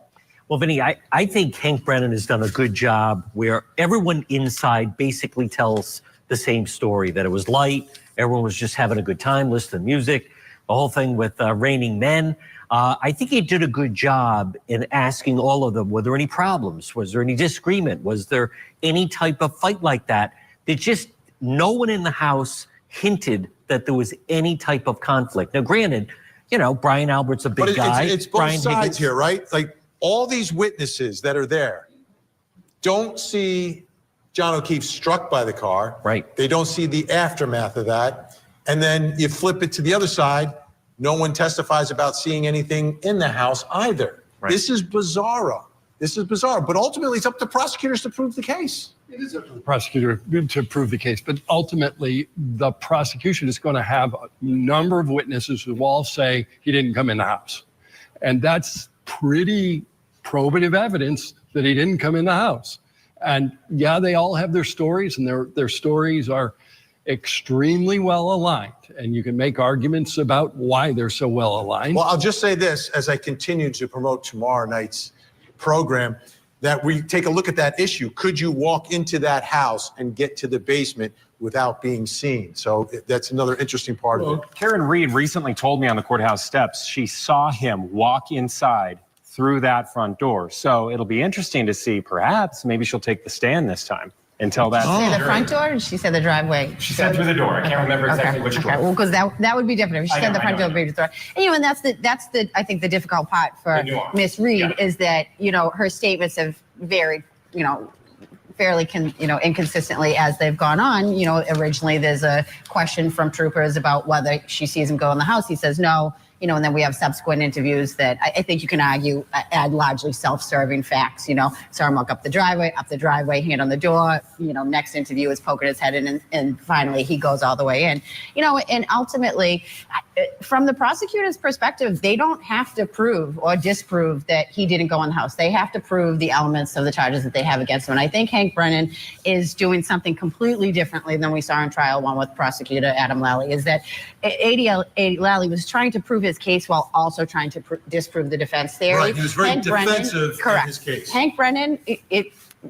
Well, Vinny, I think Hank Brennan has done a good job where everyone inside basically tells the same story, that it was light, everyone was just having a good time, listening to music, the whole thing with Raining Men. I think he did a good job in asking all of them, were there any problems? Was there any disagreement? Was there any type of fight like that? That just no one in the house hinted that there was any type of conflict. Now, granted, Brian Albert's a big guy. It's both Brian sides Higgins. here, right? Like all these witnesses that are there don't see John O'Keefe struck by the car. Right. They don't see the aftermath of that. And then you flip it to the other side. No one testifies about seeing anything in the house either. Right. This is bizarro. This is bizarre. But ultimately, it's up to prosecutors to prove the case. It is up to the prosecutor to prove the case, but ultimately the prosecution is going to have a number of witnesses who all say he didn't come in the house. And that's pretty probative evidence that he didn't come in the house. And yeah, they all have their stories, and their stories are extremely well aligned. And you can make arguments about why they're so well aligned. Well, I'll just say this as I continue to promote tomorrow night's program, that we take a look at that issue. Could you walk into that house and get to the basement without being seen? So that's another interesting part of it. Karen Reed recently told me on the courthouse steps she saw him walk inside through that front door. So it'll be interesting to see, perhaps, maybe she'll take the stand this time and tell that. Did she say the front door or she said the driveway? She said through the door. I can't remember exactly which door. Well, because that would be different. If she said the front door, would be the door. And, and that's the I think the difficult part for Miss Reed is that, her statements have varied, fairly inconsistently as they've gone on. Originally there's a question from troopers about whether she sees him go in the house. He says no. and then we have subsequent interviews that I think you can argue add largely self-serving facts, saw him walk up the driveway, hand on the door, next interview is poking his head in, and finally he goes all the way in, and ultimately, from the prosecutor's perspective, they don't have to prove or disprove that he didn't go in the house. They have to prove the elements of the charges that they have against him. And I think Hank Brennan is doing something completely differently than we saw in trial one with prosecutor Adam Lally, is that A.D. Lally was trying to prove his case while also trying to disprove the defense theory. Right, he was very defensive in his case. Hank Brennan, if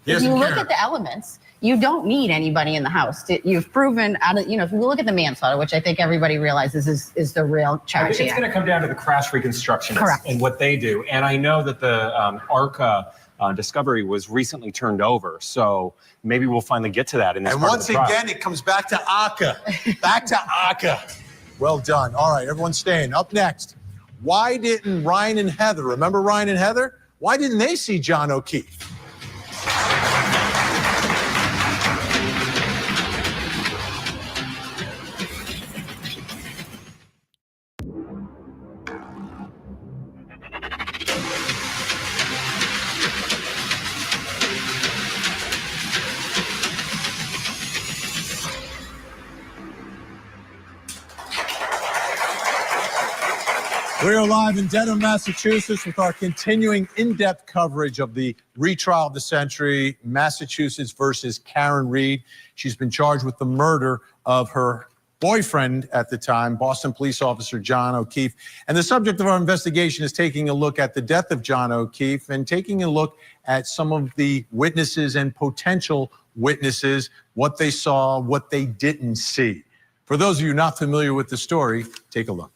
you look at the elements, you don't need anybody in the house. You've proven if you look at the manslaughter, which I think everybody realizes is the real charge It's going to come down to the crash reconstructionists and what they do. And I know that the ARCCA discovery was recently turned over, so maybe we'll finally get to that in this. And part once of the trial. again, it comes back to ARCCA. Back to ARCCA. Well done. All right, everyone's staying. Up next, why didn't Ryan and Heather, remember Ryan and Heather? Why didn't they see John O'Keefe? We are live in Dedham, Massachusetts with our continuing in-depth coverage of the retrial of the century, Massachusetts versus Karen Reed. She's been charged with the murder of her boyfriend at the time, Boston police officer John O'Keefe. And the subject of our investigation is taking a look at the death of John O'Keefe and taking a look at some of the witnesses and potential witnesses, what they saw, what they didn't see. For those of you not familiar with the story, take a look.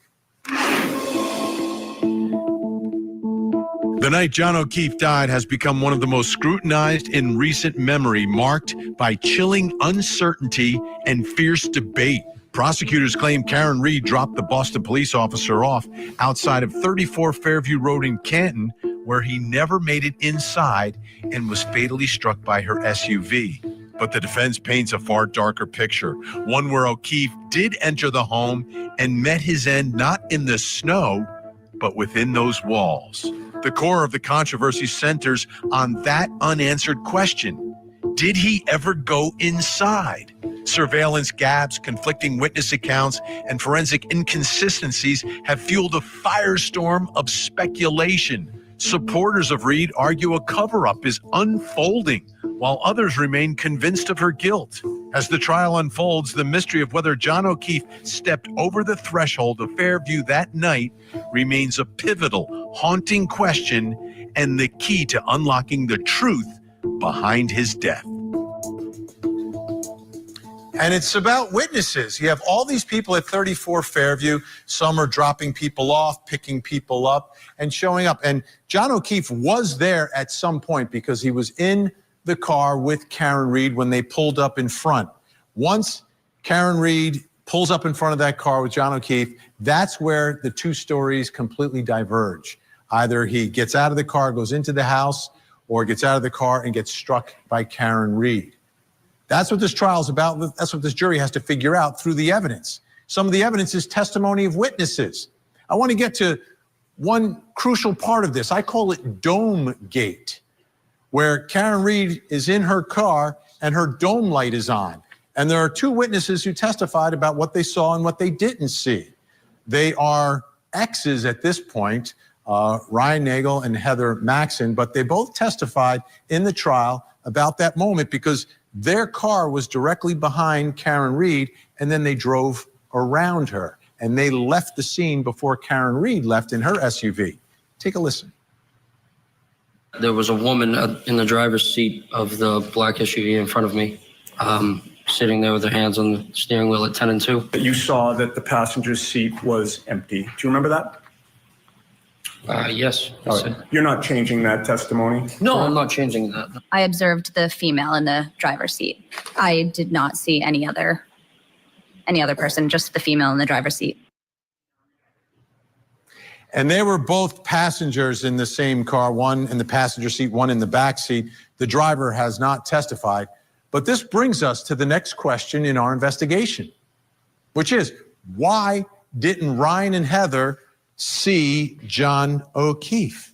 The night John O'Keefe died has become one of the most scrutinized in recent memory, marked by chilling uncertainty and fierce debate. Prosecutors claim Karen Reed dropped the Boston police officer off outside of 34 Fairview Road in Canton, where he never made it inside and was fatally struck by her SUV. But the defense paints a far darker picture, one where O'Keefe did enter the home and met his end not in the snow, but within those walls. The core of the controversy centers on that unanswered question. Did he ever go inside? Surveillance gaps, conflicting witness accounts, and forensic inconsistencies have fueled a firestorm of speculation. Supporters of Reed argue a cover-up is unfolding, while others remain convinced of her guilt. As the trial unfolds, the mystery of whether John O'Keefe stepped over the threshold of Fairview that night remains a pivotal, haunting question and the key to unlocking the truth behind his death. And it's about witnesses. You have all these people at 34 Fairview. Some are dropping people off, picking people up, and showing up. And John O'Keefe was there at some point because he was in the car with Karen Reed when they pulled up in front. Once Karen Reed pulls up in front of that car with John O'Keefe, that's where the two stories completely diverge. Either he gets out of the car, goes into the house, or gets out of the car and gets struck by Karen Reed. That's what this trial is about. That's what this jury has to figure out through the evidence. Some of the evidence is testimony of witnesses. I want to get to one crucial part of this. I call it Dome Gate, where Karen Reed is in her car and her dome light is on. And there are two witnesses who testified about what they saw and what they didn't see. They are exes at this point, Ryan Nagel and Heather Maxson, but they both testified in the trial about that moment because their car was directly behind Karen Reed, and then they drove around her, and they left the scene before Karen Reed left in her SUV. Take a listen. There was a woman in the driver's seat of the black SUV in front of me, sitting there with her hands on the steering wheel at 10 and 2. You saw that the passenger's seat was empty. Do you remember that? Yes. Right. You're not changing that testimony? No, I'm not changing that. I observed the female in the driver's seat. I did not see any other person, just the female in the driver's seat. And they were both passengers in the same car, one in the passenger seat, one in the back seat. The driver has not testified. But this brings us to the next question in our investigation, which is, why didn't Ryan and Heather see John O'Keefe?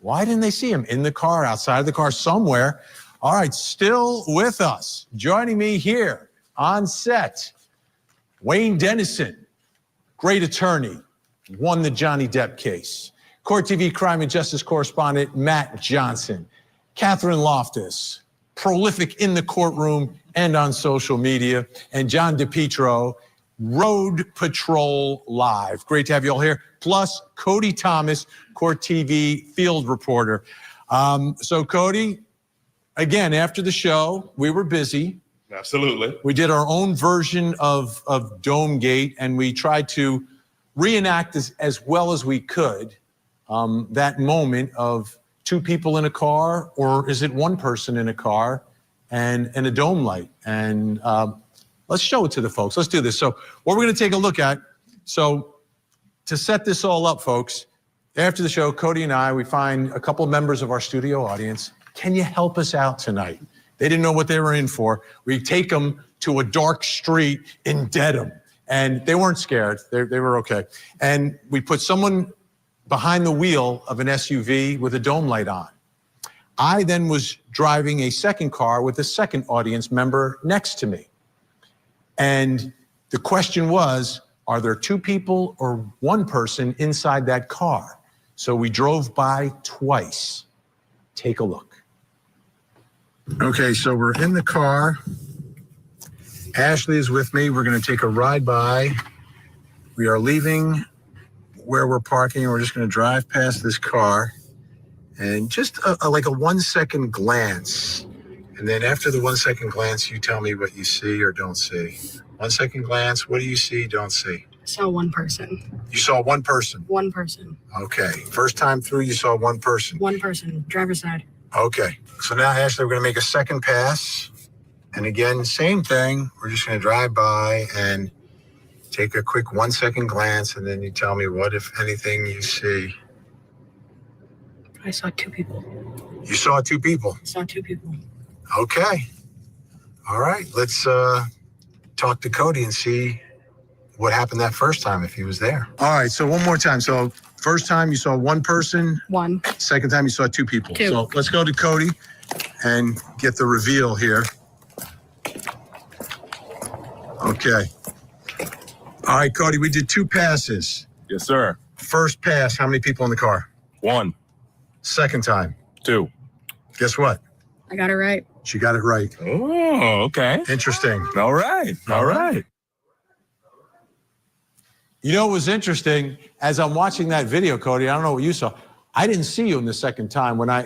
Why didn't they see him? In the car, outside of the car, somewhere. All right, still with us, joining me here on set, Wayne Dennison, great attorney, won the Johnny Depp case. Court TV crime and justice correspondent Matt Johnson. Catherine Loftus, prolific in the courtroom and on social media. And John DePietro, Road Patrol Live. Great to have you all here. Plus Cody Thomas, Court TV field reporter. So Cody, again, after the show, we were busy. Absolutely. We did our own version of Domegate, and we tried to reenact as well as we could that moment of two people in a car, or is it one person in a car and a dome light? And let's show it to the folks. Let's do this. So what we're going to take a look at, so to set this all up, folks, after the show, Cody and I, we find a couple members of our studio audience. Can you help us out tonight? They didn't know what they were in for. We take them to a dark street in Dedham, and they weren't scared. They were okay. And we put someone behind the wheel of an SUV with a dome light on. I then was driving a second car with a second audience member next to me. And the question was, are there two people or one person inside that car? So we drove by twice. Take a look. Okay, so we're in the car. Ashley is with me. We're going to take a ride by. We are leaving where we're parking. We're just going to drive past this car. And just like a 1 second glance. And then after the 1 second glance, you tell me what you see or don't see. 1 second glance, what do you see, don't see? I saw one person. You saw one person? One person. Okay. First time through, you saw one person? One person, driver's side. Okay. So now, Ashley, we're going to make a second pass. And again, same thing. We're just going to drive by and take a quick 1 second glance, and then you tell me what, if anything, you see. I saw two people. You saw two people? I saw two people. Okay. All right. Let's talk to Cody and see what happened that first time, if he was there. All right. So one more time. So first time you saw one person. One. Second time you saw two people. Two. So let's go to Cody and get the reveal here. Okay. All right, Cody, we did two passes. Yes, sir. First pass, how many people in the car? One. Second time? Two. Guess what? I got it right. She got it right. Oh, okay. Interesting. All right. All right. You know, it was interesting, as I'm watching that video, Cody, I don't know what you saw. I didn't see you in the second time when I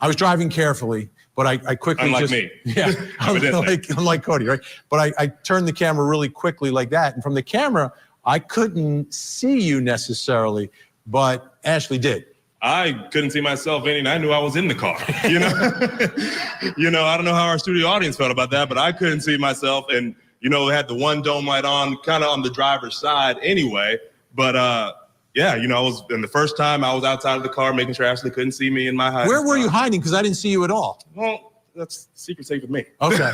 was driving carefully, but I quickly Unlike just, me. Yeah, I'm like Cody, right? But I turned the camera really quickly like that. And from the camera, I couldn't see you necessarily, but Ashley did. I couldn't see myself in, and I knew I was in the car. You know, I don't know how our studio audience felt about that, but I couldn't see myself. And, you know, it had the one dome light on, kind of on the driver's side anyway. But yeah, you know, I was, and the first time I was outside of the car, making sure Ashley couldn't see me in my hiding. Where were you hiding? Because I didn't see you at all. Well, that's secret safe with me. Okay.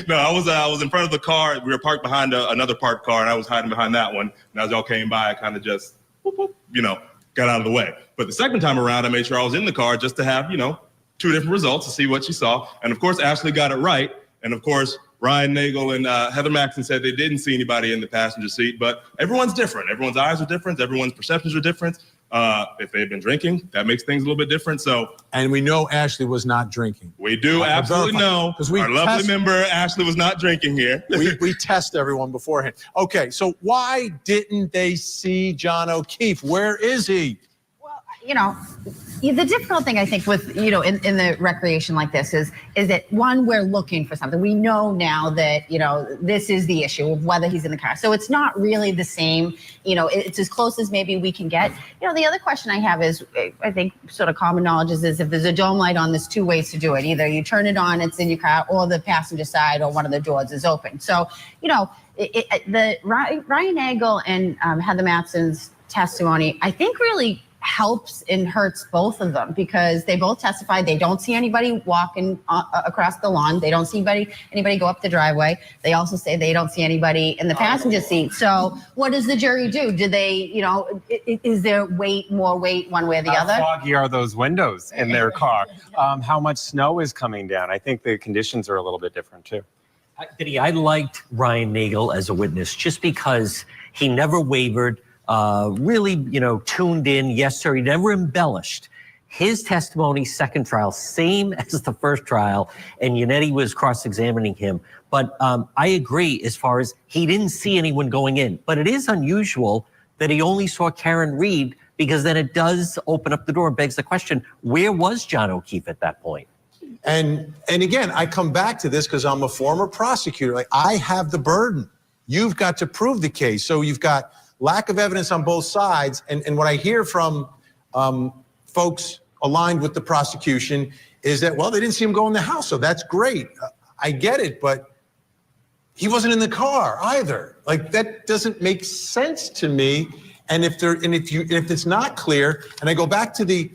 No, I was in front of the car. We were parked behind another parked car, and I was hiding behind that one. And as y'all came by, I kind of just, whoop, whoop, you know, got out of the way. But the second time around, I made sure I was in the car just to have, you know, two different results to see what she saw. And of course, Ashley got it right. And of course, Ryan Nagel and Heather Maxson said they didn't see anybody in the passenger seat, but everyone's different. Everyone's eyes are different. Everyone's perceptions are different. If they've been drinking, that makes things a little bit different. So, and we know Ashley was not drinking. We do absolutely know. Our lovely member Ashley was not drinking here. we test everyone beforehand. Okay, so why didn't they see John O'Keefe? Where is he? You know, the difficult thing I think with, you know, in the recreation like this is that, one, we're looking for something. We know now that, you know, this is the issue of whether he's in the car. So it's not really the same, you know, it's as close as maybe we can get. You know, the other question I have is, I think sort of common knowledge is if there's a dome light on, there's two ways to do it. Either you turn it on, it's in your car, or the passenger side or one of the doors is open. So, you know, Ryan Nagel and Heather Maxson's testimony, I think really helps and hurts both of them, because they both testified they don't see anybody walking across the lawn. They don't see anybody go up the driveway. They also say they don't see anybody in the passenger seat. So what does the jury do? Do they, you know, is there more weight one way or the other? How foggy are those windows in their car? How much snow is coming down? I think the conditions are a little bit different too. Vinny, I liked Ryan Nagel as a witness just because he never wavered, really, you know, tuned in. Yes, sir. He never embellished. His testimony, second trial, same as the first trial, and Yannetti was cross-examining him. But I agree as far as he didn't see anyone going in. But it is unusual that he only saw Karen Reed, because then it does open up the door and begs the question, where was John O'Keefe at that point? And again, I come back to this because I'm a former prosecutor. Like, I have the burden. You've got to prove the case. So you've got lack of evidence on both sides. And what I hear from folks aligned with the prosecution is that, well, they didn't see him go in the house, so that's great. I get it, but he wasn't in the car either. Like, that doesn't make sense to me. And if it's not clear, and I go back to the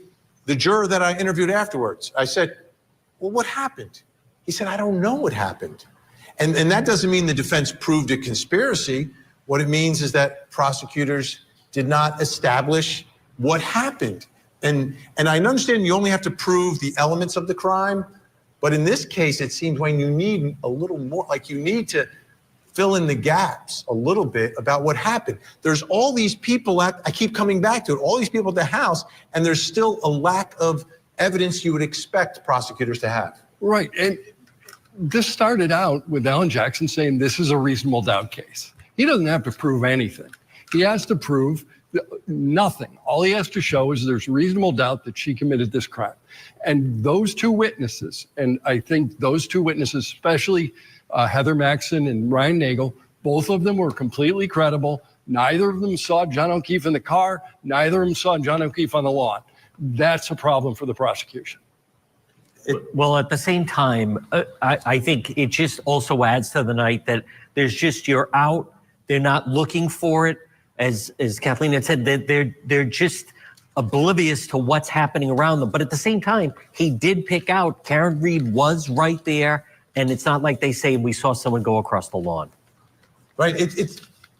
juror that I interviewed afterwards, I said, well, what happened? He said, I don't know what happened. And that doesn't mean the defense proved a conspiracy. What it means is that prosecutors did not establish what happened. And I understand you only have to prove the elements of the crime, but in this case, it seems, Wayne, you need a little more, like you need to fill in the gaps a little bit about what happened. There's all these people I keep coming back to it, all these people at the house, and there's still a lack of evidence you would expect prosecutors to have. Right, and this started out with Alan Jackson saying this is a reasonable doubt case. He doesn't have to prove anything. He has to prove nothing. All he has to show is there's reasonable doubt that she committed this crime. And those two witnesses, and I think those two witnesses, especially Heather Maxson and Ryan Nagel, both of them were completely credible. Neither of them saw John O'Keefe in the car. Neither of them saw John O'Keefe on the lawn. That's a problem for the prosecution. Well, at the same time, I think it just also adds to the night that there's just, you're out, they're not looking for it. As Kathleen had said, they're just oblivious to what's happening around them. But at the same time, he did pick out Karen Reed was right there, and it's not like they say we saw someone go across the lawn. Right,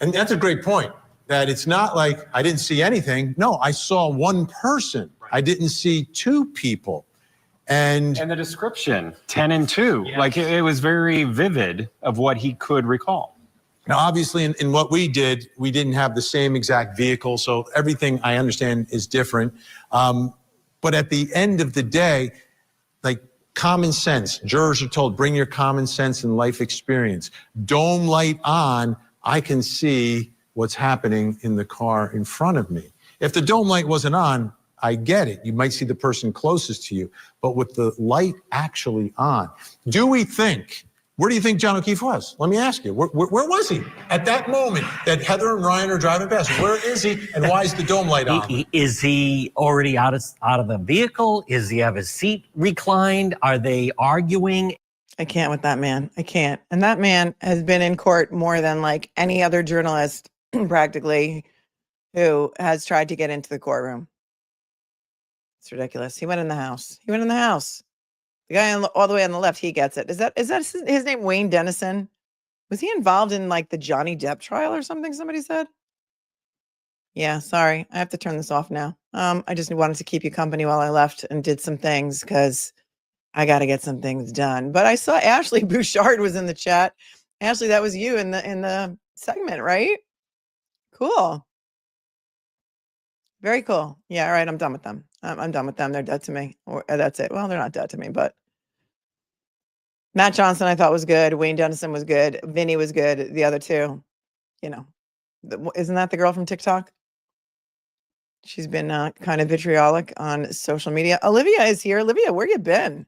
and that's a great point, that it's not like I didn't see anything. No, I saw one person. Right. I didn't see two people. And the description, 10 and 2, yes. Like it was very vivid of what he could recall. Now, obviously, in what we did, we didn't have the same exact vehicle, so everything I understand is different. But at the end of the day, like common sense, jurors are told, bring your common sense and life experience. Dome light on, I can see what's happening in the car in front of me. If the dome light wasn't on, I get it. You might see the person closest to you, but with the light actually on, where do you think John O'Keefe was? Let me ask you, where was he at that moment that Heather and Ryan are driving past? Where is he, and why is the dome light on? Is he already out of the vehicle? Is he have his seat reclined? Are they arguing? I can't with that man. I can't. And that man has been in court more than like any other journalist practically who has tried to get into the courtroom. It's ridiculous. He went in the house. The guy all the way on the left, he gets it. Is that his name, Wayne Dennison? Was he involved in like the Johnny Depp trial or something, somebody said? Yeah, sorry. I have to turn this off now. I just wanted to keep you company while I left and did some things because I got to get some things done. But I saw Ashley Bouchard was in the chat. Ashley, that was you in the segment, right? Cool. Very cool. Yeah, all right, I'm done with them. I'm done with them. They're dead to me. Or that's it. Well, they're not dead to me, but Matt Johnson I thought was good. Wayne Dennison was good. Vinny was good. The other two, you know, isn't that the girl from TikTok? She's been kind of vitriolic on social media. Olivia is here. Olivia, where you been?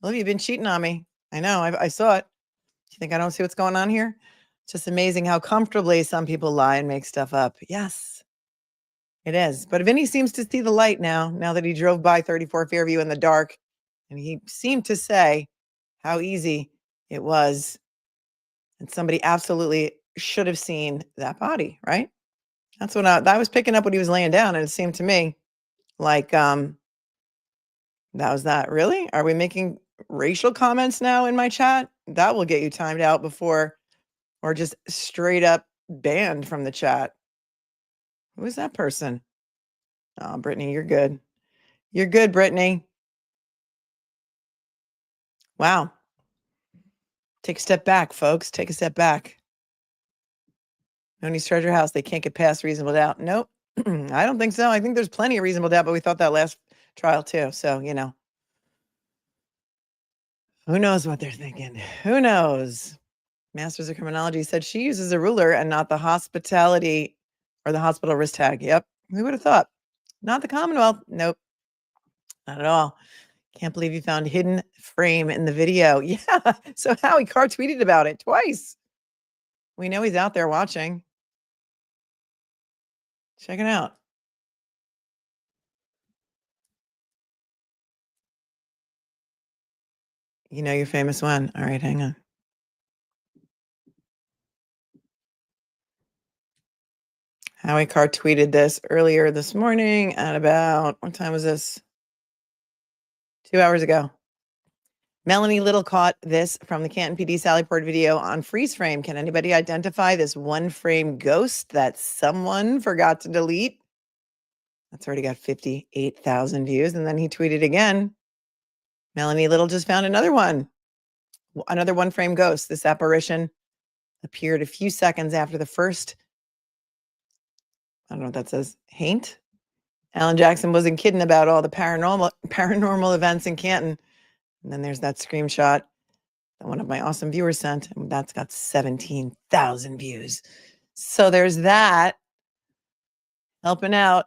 Olivia, you've been cheating on me. I know. I saw it. You think I don't see what's going on here? It's just amazing how comfortably some people lie and make stuff up. Yes. It is. But Vinny seems to see the light now that he drove by 34 Fairview in the dark. And he seemed to say how easy it was. And somebody absolutely should have seen that body, right? That's what I was picking up when he was laying down. And it seemed to me Like, that was that. Really? Are we making racial comments now in my chat? That will get you timed out before, or just straight up banned from the chat. Who is that person? Oh, Brittany, you're good. You're good, Brittany. Wow. Take a step back, folks. Take a step back. Noni's Treasure House, they can't get past reasonable doubt. Nope. I don't think so. I think there's plenty of reasonable doubt, but we thought that last trial too. So, you know, who knows what they're thinking? Who knows? Masters of Criminology said she uses a ruler and not the hospitality or the hospital wrist tag. Yep. Who would have thought? Not the Commonwealth. Nope. Not at all. Can't believe you found hidden frame in the video. Yeah. So Howie Carr tweeted about it twice. We know he's out there watching. Check it out. You know your famous one. All right, hang on. Howie Carr tweeted this earlier this morning at about, what time was this? 2 hours ago. Melanie Little caught this from the Canton PD Sallyport video on freeze frame. Can anybody identify this one frame ghost that someone forgot to delete? That's already got 58,000 views. And then he tweeted again. Melanie Little just found another one frame ghost. This apparition appeared a few seconds after the first, I don't know what that says, haint. Alan Jackson wasn't kidding about all the paranormal events in Canton. And then there's that screenshot that one of my awesome viewers sent, and that's got 17,000 views. So there's that, helping out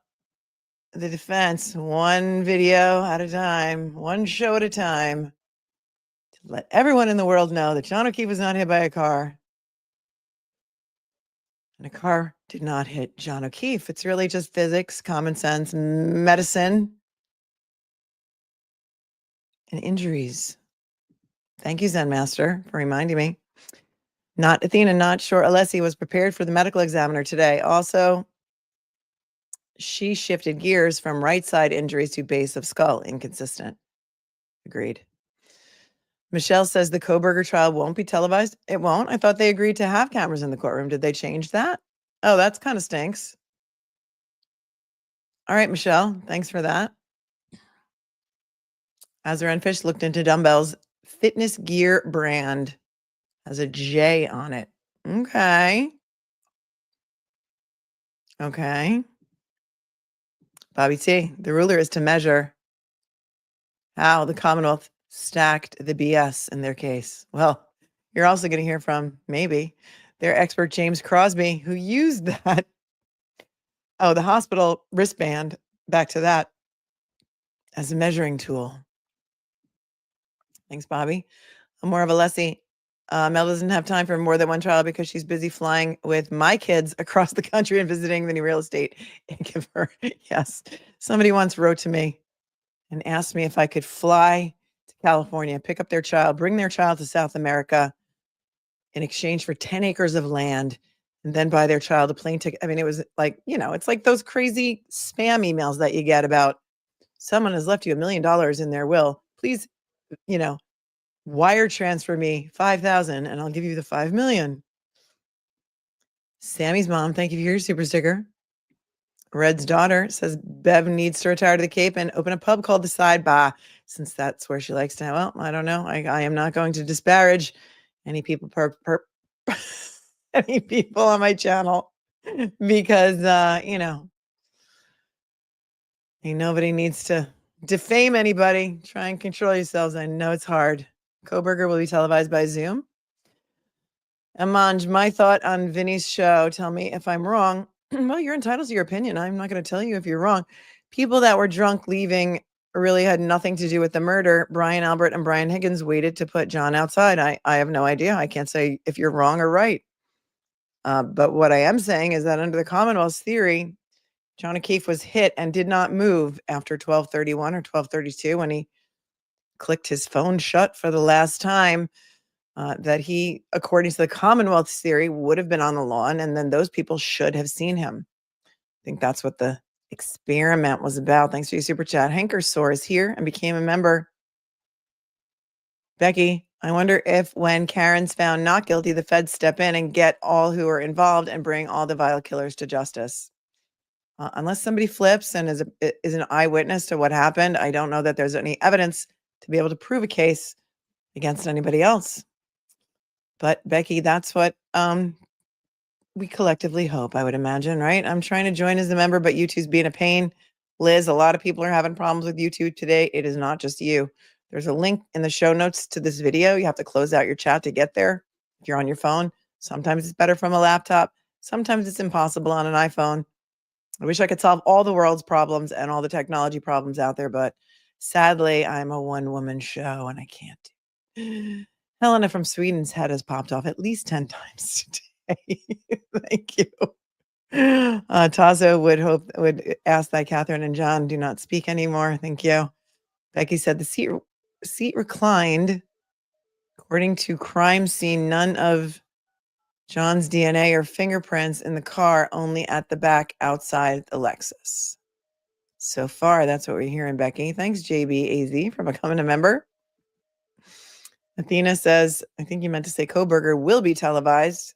the defense one video at a time, one show at a time, to let everyone in the world know that John O'Keefe was not hit by a car. And a car did not hit John O'Keefe. It's really just physics, common sense, medicine, and injuries. Thank you, Zen Master, for reminding me. Not Athena, not sure Alessi was prepared for the medical examiner today. Also, she shifted gears from right side injuries to base of skull. Inconsistent. Agreed. Michelle says the Koberger trial won't be televised. It won't. I thought they agreed to have cameras in the courtroom. Did they change that? Oh, that's kind of stinks. All right, Michelle. Thanks for that. Azar Fish looked into dumbbells. Fitness gear brand has a J on it. Okay. Okay. Bobby T, the ruler is to measure how the Commonwealth stacked the BS in their case. Well, you're also going to hear from, maybe, their expert James Crosby, who used that. Oh, the hospital wristband, back to that, as a measuring tool. Thanks, Bobby. More of Alessi. Mel doesn't have time for more than one trial because she's busy flying with my kids across the country and visiting the new real estate. And give her, yes. Somebody once wrote to me and asked me if I could fly to California, pick up their child, bring their child to South America in exchange for 10 acres of land, and then buy their child a plane ticket. I mean, it was like, you know, it's like those crazy spam emails that you get about someone has left you $1 million in their will. Please, you know, wire transfer me 5,000 and I'll give you the 5 million. Sammy's mom, thank you for your super sticker. Red's daughter says Bev needs to retire to the Cape and open a pub called the Side Bar, since that's where she likes to. Well, I don't know. I am not going to disparage any people any people on my channel because you know, nobody needs to defame anybody. Try and control yourselves. I know it's hard. Koberger will be televised by Zoom. Amanj, my thought on Vinny's show. Tell me if I'm wrong. Well, you're entitled to your opinion. I'm not going to tell you if you're wrong. People that were drunk leaving really had nothing to do with the murder. Brian Albert and Brian Higgins waited to put John outside. I have no idea. I can't say if you're wrong or right. But what I am saying is that under the Commonwealth's theory, John O'Keefe was hit and did not move after 12:31 or 12:32 when he clicked his phone shut for the last time. That he, according to the Commonwealth's theory, would have been on the lawn, and then those people should have seen him. I think that's what the experiment was about. Thanks for your super chat. Hankersore is here and became a member. Becky, I wonder if when Karen's found not guilty, the feds step in and get all who are involved and bring all the vile killers to justice. Unless somebody flips and is an eyewitness to what happened, I don't know that there's any evidence to be able to prove a case against anybody else. But Becky, that's what we collectively hope, I would imagine, right? I'm trying to join as a member, but YouTube's being a pain. Liz, a lot of people are having problems with YouTube today. It is not just you. There's a link in the show notes to this video. You have to close out your chat to get there. If you're on your phone, sometimes it's better from a laptop. Sometimes it's impossible on an iPhone. I wish I could solve all the world's problems and all the technology problems out there, but sadly, I'm a one-woman show and I can't. Helena from Sweden's head has popped off at least 10 times today. Thank you. Tazo would ask that Catherine and John do not speak anymore. Thank you. Becky said the seat reclined. According to crime scene, none of John's DNA or fingerprints in the car, only at the back outside the Lexus. So far, that's what we're hearing, Becky. Thanks, JBAZ, for becoming a member. Athena says, I think you meant to say Koberger will be televised.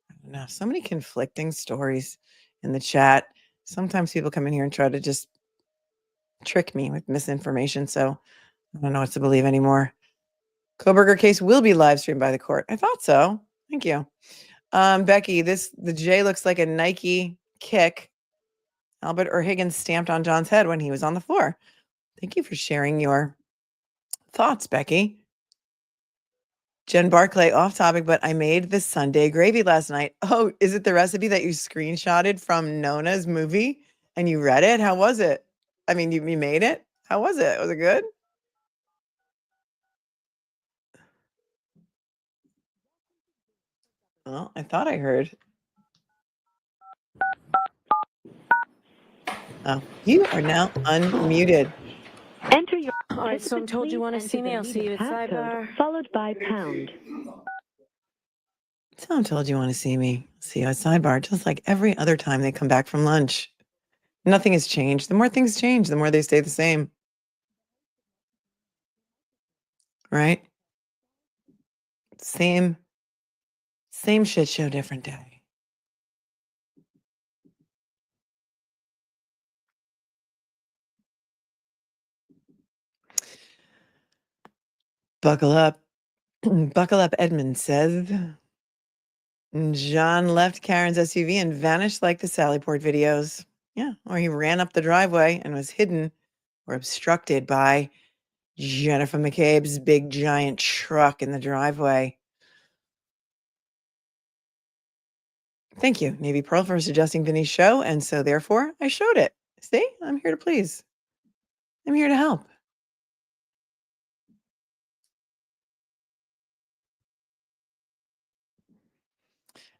I don't know, so many conflicting stories in the chat. Sometimes people come in here and try to just trick me with misinformation, so I don't know what to believe anymore. Koberger case will be live streamed by the court. I thought so. Thank you. Becky, the J looks like a Nike kick Albert or Higgins stamped on John's head when he was on the floor. Thank you for sharing your thoughts, Becky. Jen Barclay, off topic, but I made the Sunday gravy last night. Oh, is it the recipe that you screenshotted from Nona's movie and you read it? How was it? I mean, you made it? How was it? Was it good? Well, I thought I heard. Oh, you are now unmuted. Enter your. All right, so I'm told you want to see me. I'll see you at sidebar. Followed by pound. So I'm told you want to see me. See you at sidebar, just like every other time they come back from lunch. Nothing has changed. The more things change, the more they stay the same. Right? Same shit show, different day. Buckle up. Buckle up, Edmund says. John left Karen's SUV and vanished like the Sallyport videos. Yeah, or he ran up the driveway and was hidden or obstructed by Jennifer McCabe's big giant truck in the driveway. Thank you, Navy Pearl, for suggesting Vinny's show, and so therefore I showed it. See, I'm here to please. I'm here to help.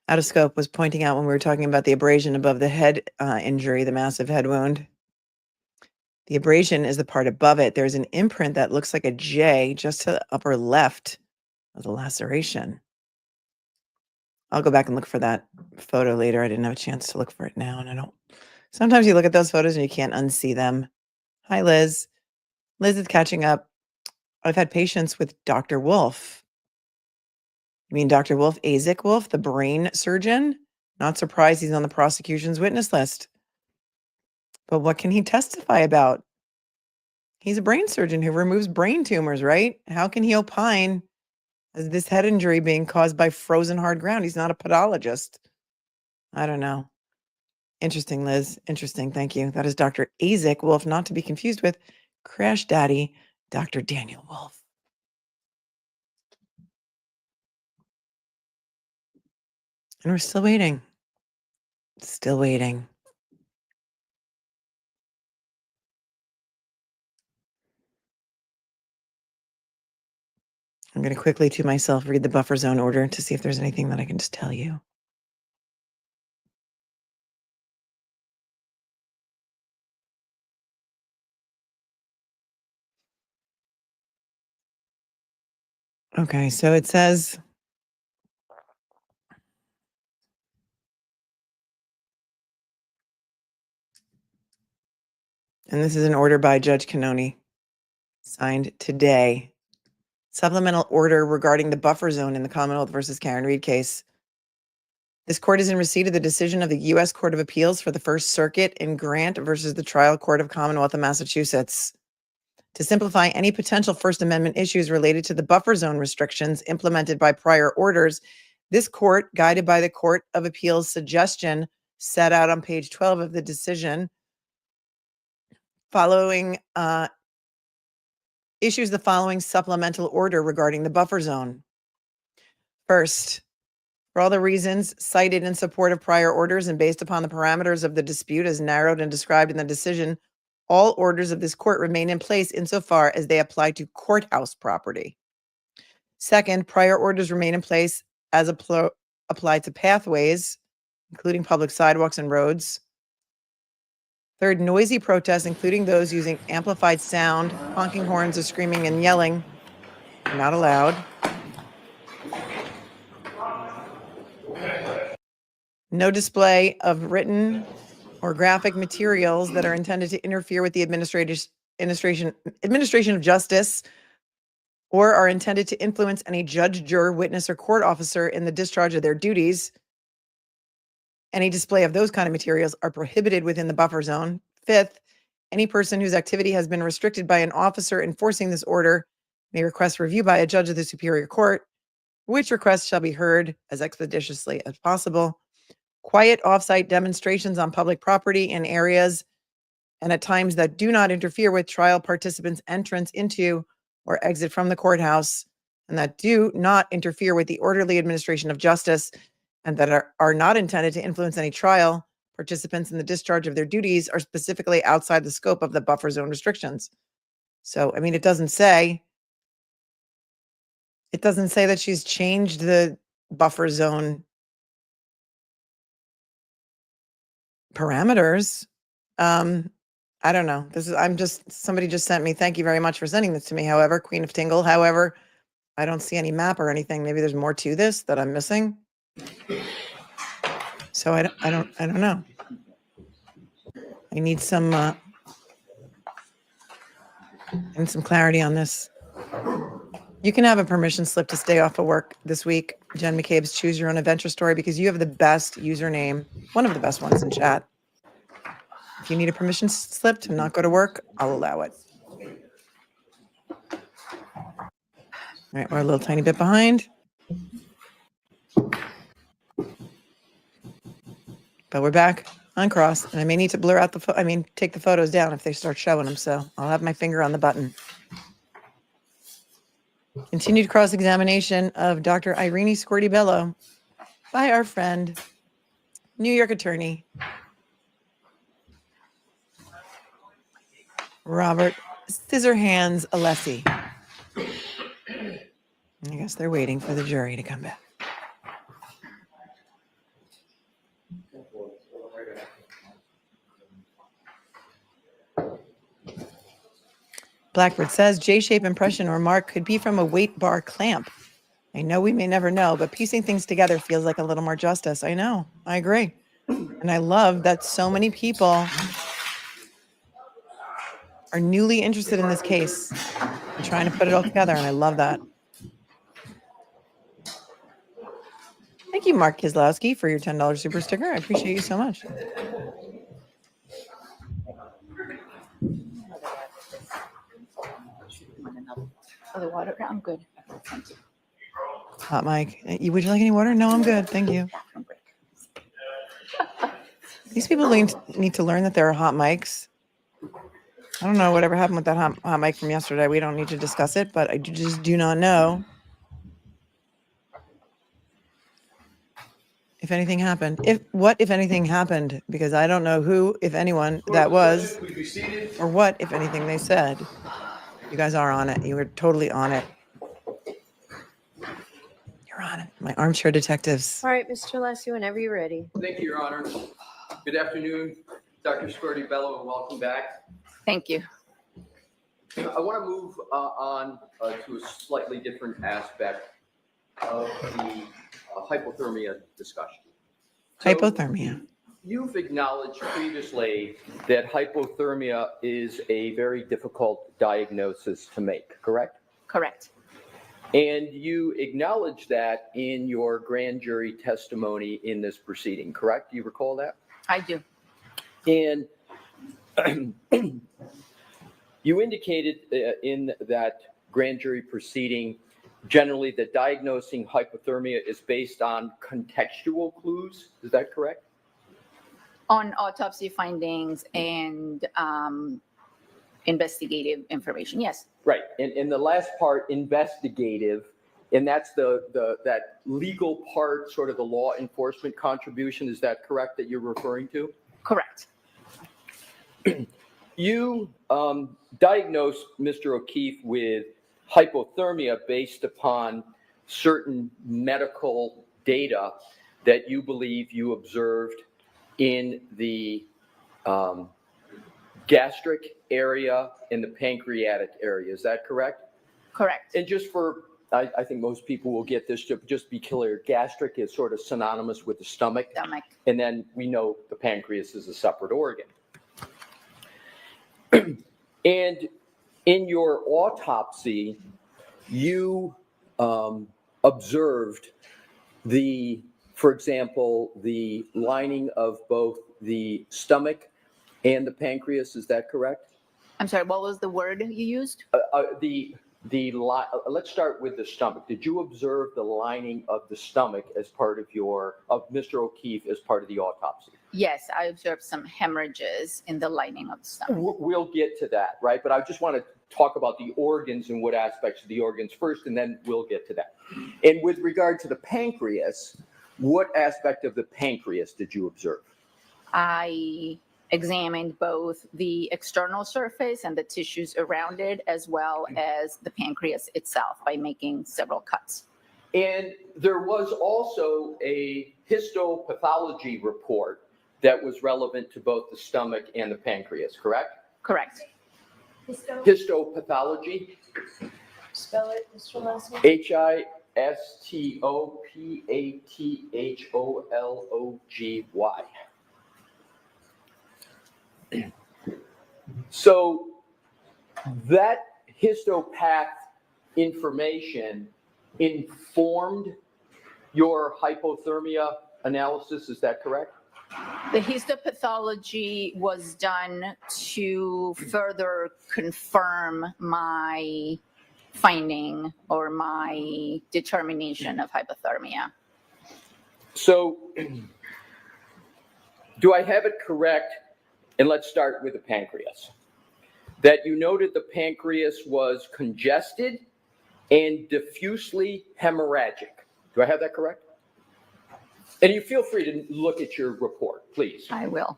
Out of Scope was pointing out when we were talking about the abrasion above the head injury, the massive head wound. The abrasion is the part above it. There's an imprint that looks like a J just to the upper left of the laceration. I'll go back and look for that photo later. I didn't have a chance to look for it now, and I don't. Sometimes you look at those photos and you can't unsee them. Hi, Liz. Liz is catching up. I've had patients with Dr. Wolf. You mean Dr. Wolf, Isaac Wolf, the brain surgeon? Not surprised he's on the prosecution's witness list. But what can he testify about? He's a brain surgeon who removes brain tumors, right? How can he opine as this head injury being caused by frozen hard ground? He's not a pathologist. I don't know. Interesting, Liz. Interesting. Thank you. That is Dr. Isaac Wolf, not to be confused with Crash Daddy, Dr. Daniel Wolf. And we're still waiting. Still waiting. I'm going to quickly to myself read the buffer zone order to see if there's anything that I can just tell you. Okay, so it says And this is an order by Judge Cannoni, signed today. Supplemental order regarding the buffer zone in the Commonwealth versus Karen Reed case. This court is in receipt of the decision of the U.S. Court of Appeals for the First Circuit in Grant versus the Trial Court of Commonwealth of Massachusetts. To simplify any potential First Amendment issues related to the buffer zone restrictions implemented by prior orders, this court, guided by the Court of Appeals suggestion set out on page 12 of the decision, issues the following supplemental order regarding the buffer zone. First, for all the reasons cited in support of prior orders and based upon the parameters of the dispute as narrowed and described in the decision, all orders of this court remain in place insofar as they apply to courthouse property. Second, prior orders remain in place as applied to pathways, including public sidewalks and roads. Third, noisy protests, including those using amplified sound, honking horns, or screaming and yelling, are not allowed. No display of written or graphic materials that are intended to interfere with the administration of justice or are intended to influence any judge, juror, witness, or court officer in the discharge of their duties. Any display of those kind of materials are prohibited within the buffer zone. Fifth, any person whose activity has been restricted by an officer enforcing this order may request review by a judge of the Superior Court, which request shall be heard as expeditiously as possible. Quiet off-site demonstrations on public property in areas and at times that do not interfere with trial participants' entrance into or exit from the courthouse and that do not interfere with the orderly administration of justice and that are not intended to influence any trial participants in the discharge of their duties are specifically outside the scope of the buffer zone restrictions. So, I mean, it doesn't say that she's changed the buffer zone parameters. I don't know. Somebody just sent me, thank you very much for sending this to me. However, Queen of Tingle, however, I don't see any map or anything. Maybe there's more to this that I'm missing. So I don't know. I need some clarity on this. You can have a permission slip to stay off of work this week, Jen McCabe's Choose Your Own Adventure Story, because you have the best username, one of the best ones in chat. If you need a permission slip to not go to work, I'll allow it. All right, we're a little tiny bit behind. But we're back on cross, and I may need to blur out take the photos down if they start showing them, so I'll have my finger on the button. Continued cross-examination of Dr. IRINI SCORDI-BELLO by our friend, New York attorney, Robert Scissorhands Alessi. I guess they're waiting for the jury to come back. Blackbird says J-shape impression or mark could be from a weight bar clamp. I know we may never know, but piecing things together feels like a little more justice. I know. I agree. And I love that so many people are newly interested in this case and trying to put it all together, and I love that. Thank you, Mark Kislowski, for your $10 super sticker. I appreciate you so much. Other water? I'm good. Hot mic. Would you like any water? No, I'm good. Thank you. These people need to learn that there are hot mics. I don't know whatever happened with that hot mic from yesterday. We don't need to discuss it, but I just do not know if anything happened. What if anything happened? Because I don't know who, if anyone, that was, or what, if anything, they said. You guys are on it. You were totally on it. You're on it. My armchair detectives. All right, Mr. Alessi, whenever you're ready. Thank you, Your Honor. Good afternoon, Dr. Scordie-Bello, and welcome back. Thank you. I want to move on to a slightly different aspect of the hypothermia discussion. Hypothermia. you've acknowledged previously that hypothermia is a very difficult diagnosis to make, correct? Correct. And you acknowledge that in your grand jury testimony in this proceeding, correct? Do you recall that? I do. And you indicated in that grand jury proceeding generally that diagnosing hypothermia is based on contextual clues. Is that correct? On autopsy findings and investigative information, yes. Right. And the last part, investigative, and that's that legal part, sort of the law enforcement contribution. Is that correct that you're referring to? Correct. You diagnosed Mr. O'Keefe with hypothermia based upon certain medical data that you believe you observed in the gastric area and the pancreatic area. Is that correct? Correct. And just for, I think most people will get this, to just be clear, gastric is sort of synonymous with the stomach. Stomach. And then we know the pancreas is a separate organ. And in your autopsy, you observed for example, the lining of both the stomach and the pancreas. Is that correct? I'm sorry, what was the word you used? Let's start with the stomach. Did you observe the lining of the stomach as part of Mr. O'Keefe as part of the autopsy? Yes, I observed some hemorrhages in the lining of the stomach. We'll get to that, right? But I just want to talk about the organs and what aspects of the organs first, and then we'll get to that. And with regard to the pancreas, what aspect of the pancreas did you observe? I examined both the external surface and the tissues around it, as well as the pancreas itself by making several cuts. And there was also a histopathology report that was relevant to both the stomach and the pancreas, correct? Correct. Histopathology? Spell it, Mr. Alessi. Histopathology. So that histopath information informed your hypothermia analysis, is that correct? The histopathology was done to further confirm my finding or my determination of hypothermia. So do I have it correct? And let's start with the pancreas. That you noted the pancreas was congested and diffusely hemorrhagic. Do I have that correct? And you feel free to look at your report, please. I will.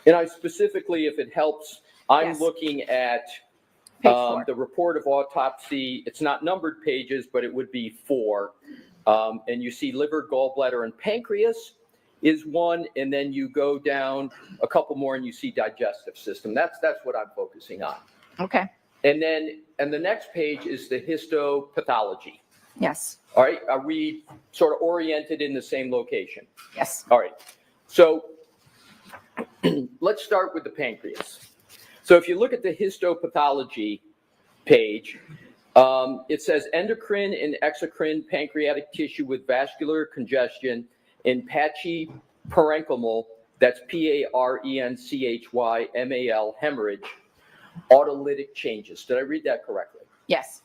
And I specifically, if it helps, I'm Yes. looking at Page 4. the report of autopsy. It's not numbered pages, but it would be 4. And you see liver, gallbladder, and pancreas is 1. And then you go down a couple more and you see digestive system. That's what I'm focusing on. Okay. And then, and the next page is the histopathology. Yes. All right. Are we sort of oriented in the same location? Yes. All right. So let's start with the pancreas. So if you look at the histopathology page, it says endocrine and exocrine pancreatic tissue with vascular congestion and patchy parenchymal, that's PARENCHYMAL, hemorrhage, autolytic changes. Did I read that correctly? Yes.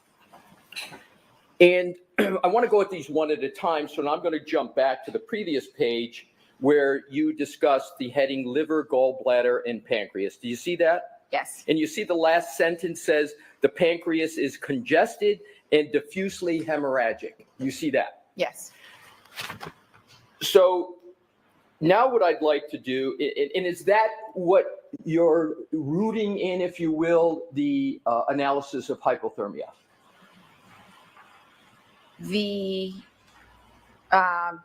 And I want to go at these one at a time, so now I'm going to jump back to the previous page where you discussed the heading liver, gallbladder, and pancreas. Do you see that? Yes. And you see the last sentence says the pancreas is congested and diffusely hemorrhagic. You see that? Yes. So now what I'd like to do, and is that what you're rooting in, if you will, the analysis of hypothermia? The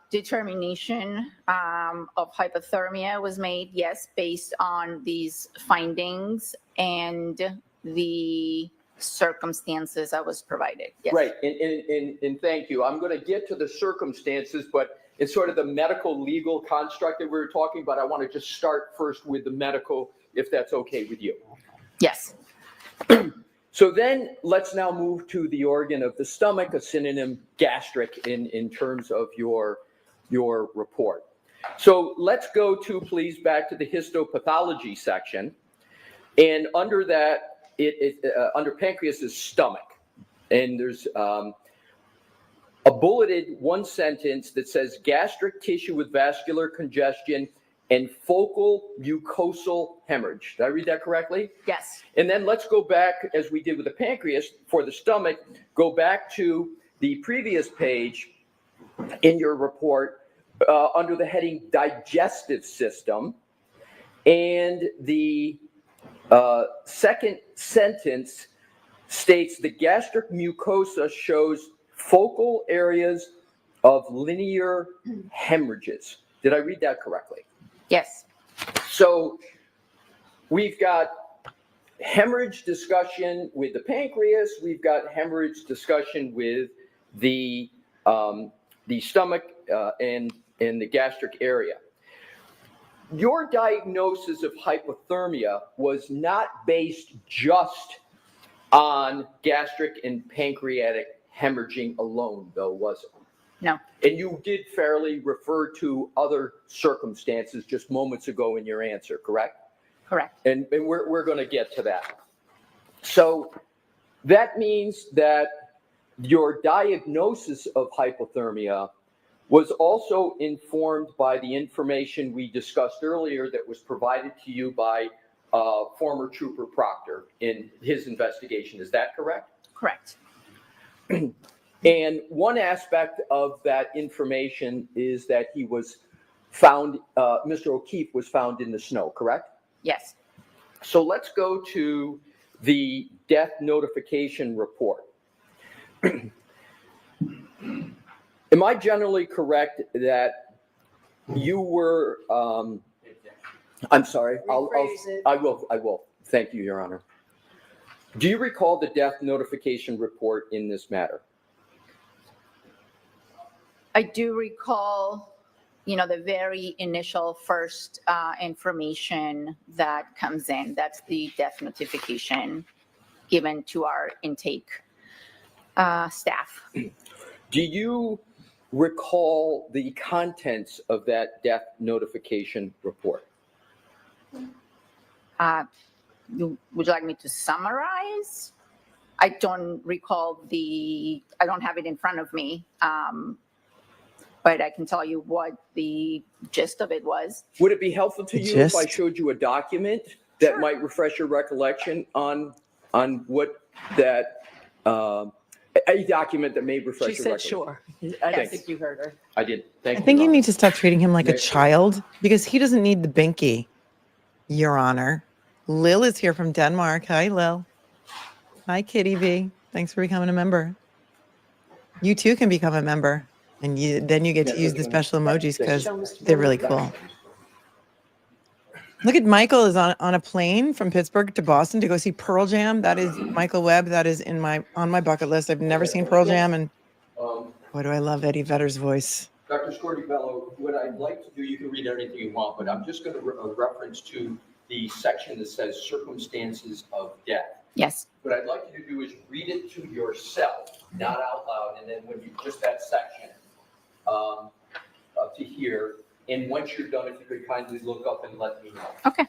determination of hypothermia was made, yes, based on these findings and the circumstances I was provided. Yes. Right, and thank you. I'm going to get to the circumstances, but it's sort of the medical legal construct that we were talking about. I want to just start first with the medical, if that's okay with you. Yes. So then let's now move to the organ of the stomach, a synonym gastric in terms of your report. So let's go to, please, back to the histopathology section. And under that, under pancreas is stomach. And there's a bulleted one sentence that says gastric tissue with vascular congestion and focal mucosal hemorrhage. Did I read that correctly? Yes. And then let's go back, as we did with the pancreas, for the stomach, go back to the previous page in your report under the heading digestive system. And the second sentence states the gastric mucosa shows focal areas of linear hemorrhages. Did I read that correctly? Yes. So we've got hemorrhage discussion with the pancreas. We've got hemorrhage discussion with the stomach and the gastric area. Your diagnosis of hypothermia was not based just on gastric and pancreatic hemorrhaging alone, though, was it? No. And you did fairly refer to other circumstances just moments ago in your answer, correct? Correct. And we're going to get to that. So that means that your diagnosis of hypothermia was also informed by the information we discussed earlier that was provided to you by former Trooper Proctor in his investigation. Is that correct? Correct. And one aspect of that information is that he was found, Mr. O'Keefe was found in the snow, correct? Yes. So let's go to the death notification report. Am I generally correct that you were, I'm sorry, I will. Thank you, Your Honor. Do you recall the death notification report in this matter? I do recall, the very initial first information that comes in. That's the death notification given to our intake staff. Do you recall the contents of that death notification report? Would you like me to summarize? I don't recall I don't have it in front of me. But I can tell you what the gist of it was. Would it be helpful to you if I showed you a document that might refresh your recollection on what that, a document that may refresh your recollection? She said sure. I don't think you heard her. I did. Thank you. I think you need to stop treating him like a child because he doesn't need the binky, Your Honor. Lil is here from Denmark. Hi, Lil. Hi, Kitty V. Thanks for becoming a member. You too can become a member. And then you get to use the special emojis because they're really cool. Look at Michael is on a plane from Pittsburgh to Boston to go see Pearl Jam. That is Michael Webb. That is on my bucket list. I've never seen Pearl Jam, and boy, do I love Eddie Vedder's voice. Dr. Scordie-Bello, what I'd like to do, you can read anything you want, but I'm just going to reference to the section that says circumstances of death. Yes. What I'd like you to do is read it to yourself, not out loud, and then when you just that section up to here. And once you're done, if you could kindly look up and let me know. Okay.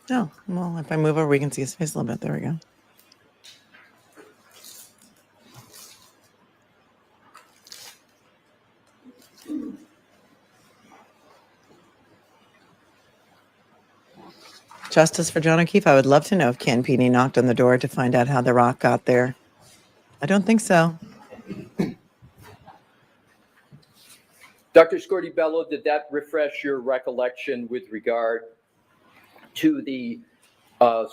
Oh, well, if I move over, we can see his face a little bit. There we go. Justice for John O'Keefe. I would love to know if Ken Peeney knocked on the door to find out how the rock got there. I don't think so. Dr. Scordie-Bello, did that refresh your recollection with regard to the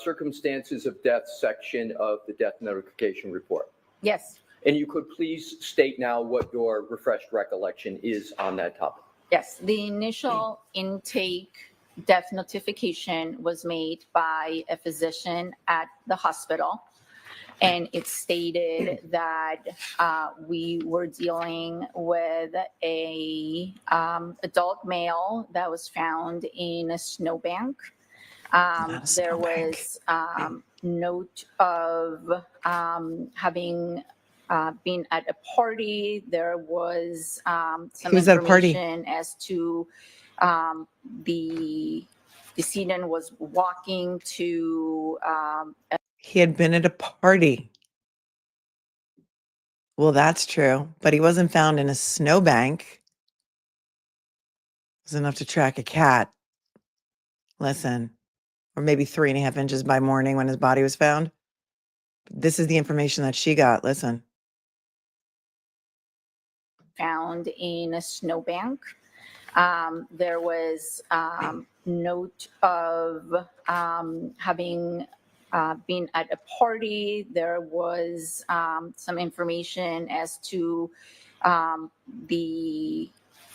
circumstances of death section of the death notification report? Yes. And you could please state now what your refreshed recollection is on that topic. Yes, the initial intake death notification was made by a physician at the hospital. And it stated that we were dealing with a adult male that was found in a snowbank. There was note of having been at a party. There was some Who's at a party? information as to the decedent was walking to He had been at a party. Well, that's true, but he wasn't found in a snowbank. It was enough to track a cat. Listen, or maybe 3.5 inches by morning when his body was found. This is the information that she got. Listen. found in a snowbank. There was note of having been at a party. There was some information as to the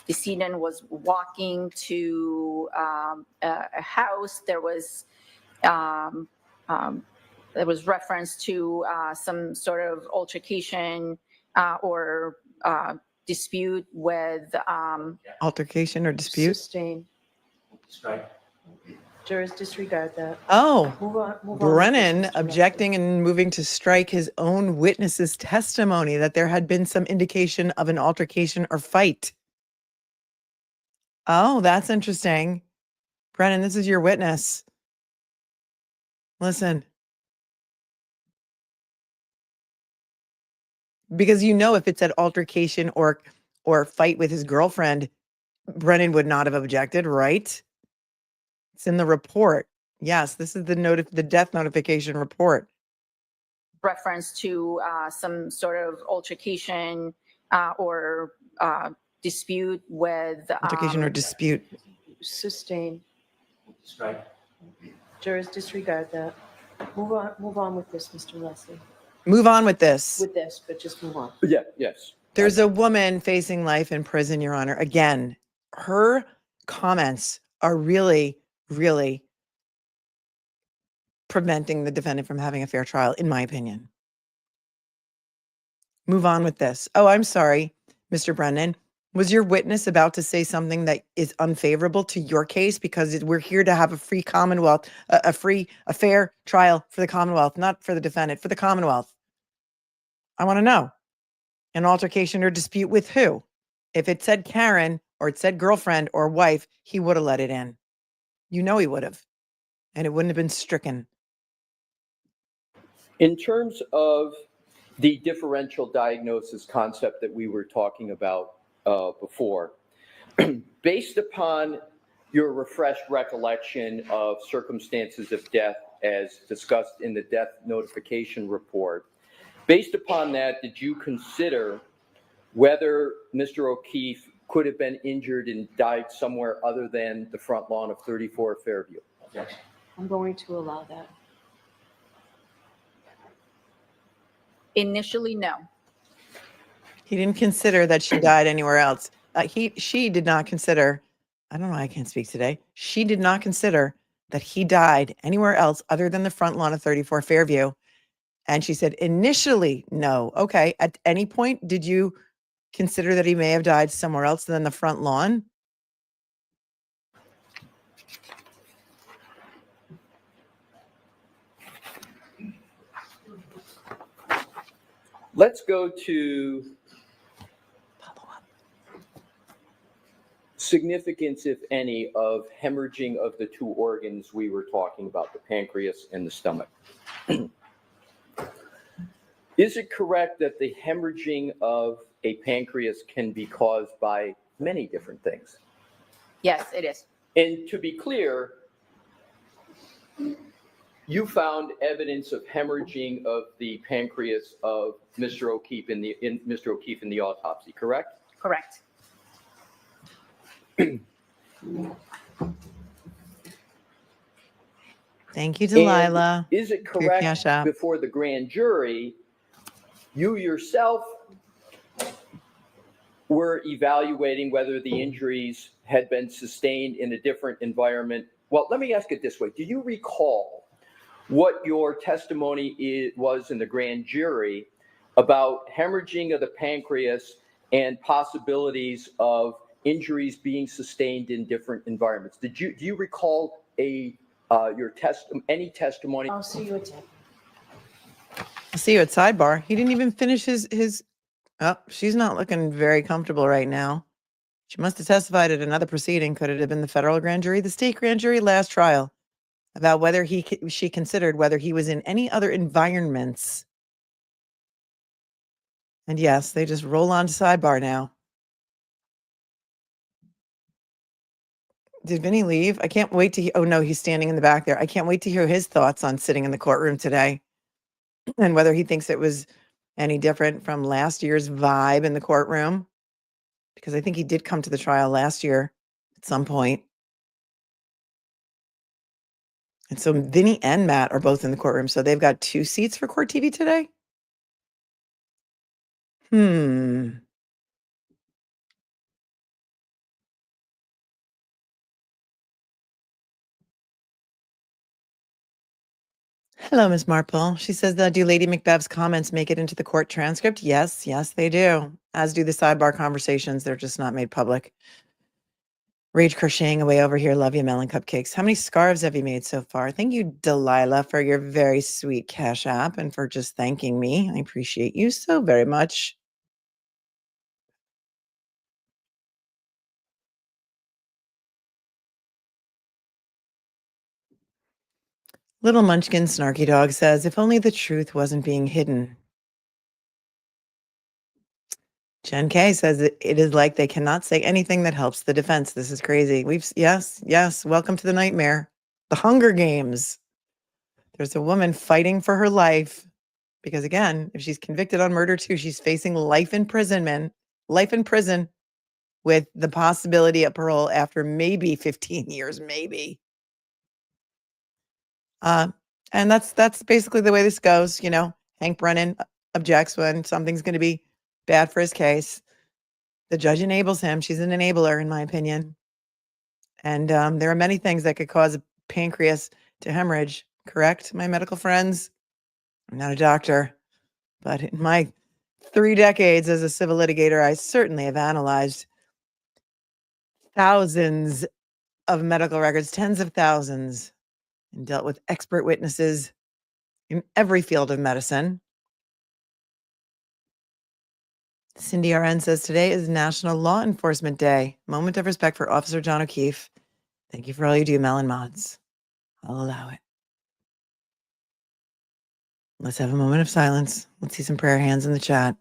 decedent was walking to a house. There was reference to some sort of altercation or dispute with Altercation or dispute? Sustain. Jurors disregard that. Oh, Move on. Move on. Brennan objecting and moving to strike his own witness's testimony that there had been some indication of an altercation or fight. Oh, that's interesting. Brennan, this is your witness. Listen. Because you know if it's an altercation or fight with his girlfriend, Brennan would not have objected, right? It's in the report. Yes, this is the death notification report. reference to some sort of altercation or dispute with Altercation or dispute. Sustain. Strike. Jurors disregard that. Move on with this, Mr. Alessi. Move on with this. With this, but just move on. Yeah, yes. There's a woman facing life in prison, Your Honor. Again, her comments are really, really preventing the defendant from having a fair trial, in my opinion. Move on with this. Oh, I'm sorry, Mr. Brennan. Was your witness about to say something that is unfavorable to your case? Because we're here to have a free Commonwealth, a fair trial for the Commonwealth, not for the defendant, for the Commonwealth. I want to know. An altercation or dispute with who? If it said Karen or it said girlfriend or wife, he would have let it in. You know he would have. And it wouldn't have been stricken. In terms of the differential diagnosis concept that we were talking about before, based upon your refreshed recollection of circumstances of death as discussed in the death notification report, based upon that, did you consider whether Mr. O'Keefe could have been injured and died somewhere other than the front lawn of 34 Fairview? Yes. I'm going to allow that. initially, no. He didn't consider that she died anywhere else. She did not consider, I don't know, I can't speak today. She did not consider that he died anywhere else other than the front lawn of 34 Fairview. And she said, initially, no. Okay. At any point, did you consider that he may have died somewhere else than the front lawn? Let's go to significance, if any, of hemorrhaging of the two organs we were talking about, the pancreas and the stomach. Is it correct that the hemorrhaging of a pancreas can be caused by many different things? Yes, it is. And to be clear, you found evidence of hemorrhaging of the pancreas of Mr. O'Keefe in the autopsy, correct? Correct. Thank you, Delilah. And is it for your cash correct app. before the grand jury you yourself were evaluating whether the injuries had been sustained in a different environment. Well, let me ask it this way. Do you recall what your testimony was in the grand jury about hemorrhaging of the pancreas and possibilities of injuries being sustained in different environments? Do you recall any testimony? I'll see you at 10. I'll see you at sidebar. He didn't even finish his. Oh, she's not looking very comfortable right now. She must have testified at another proceeding. Could it have been the federal grand jury, the state grand jury last trial, about whether she considered whether he was in any other environments? And yes, they just roll on to sidebar now. Did Vinny leave? I can't wait to. Oh no, he's standing in the back there. I can't wait to hear his thoughts on sitting in the courtroom today, and whether he thinks it was any different from last year's vibe in the courtroom, because I think he did come to the trial last year at some point. And so Vinny and Matt are both in the courtroom. So they've got 2 seats for Court TV today. Hello, Miss Marple. She says, do Lady Macbeth's comments make it into the court transcript? Yes, yes, they do. As do the sidebar conversations. They're just not made public. Rage crocheting away over here. Love you, melon cupcakes. How many scarves have you made so far? Thank you, Delilah, for your very sweet Cash App and for just thanking me. I appreciate you so very much. Little Munchkin Snarky Dog says, if only the truth wasn't being hidden. Jen K says it is like they cannot say anything that helps the defense. This is crazy. Yes. Welcome to the nightmare. The Hunger Games. There's a woman fighting for her life because, again, if she's convicted on murder too, she's facing life in prison with the possibility of parole after maybe 15 years, maybe. And that's basically the way this goes. You know, Hank Brennan objects when something's going to be bad for his case. The judge enables him. She's an enabler, in my opinion. And there are many things that could cause a pancreas to hemorrhage. Correct, my medical friends? I'm not a doctor, but in my 3 decades as a civil litigator, I certainly have analyzed thousands of medical records, tens of thousands, and dealt with expert witnesses in every field of medicine. Cindy RN says today is National Law Enforcement Day. Moment of respect for Officer John O'Keefe. Thank you for all you do, Melon Mods. I'll allow it. Let's have a moment of silence. Let's see some prayer hands in the chat.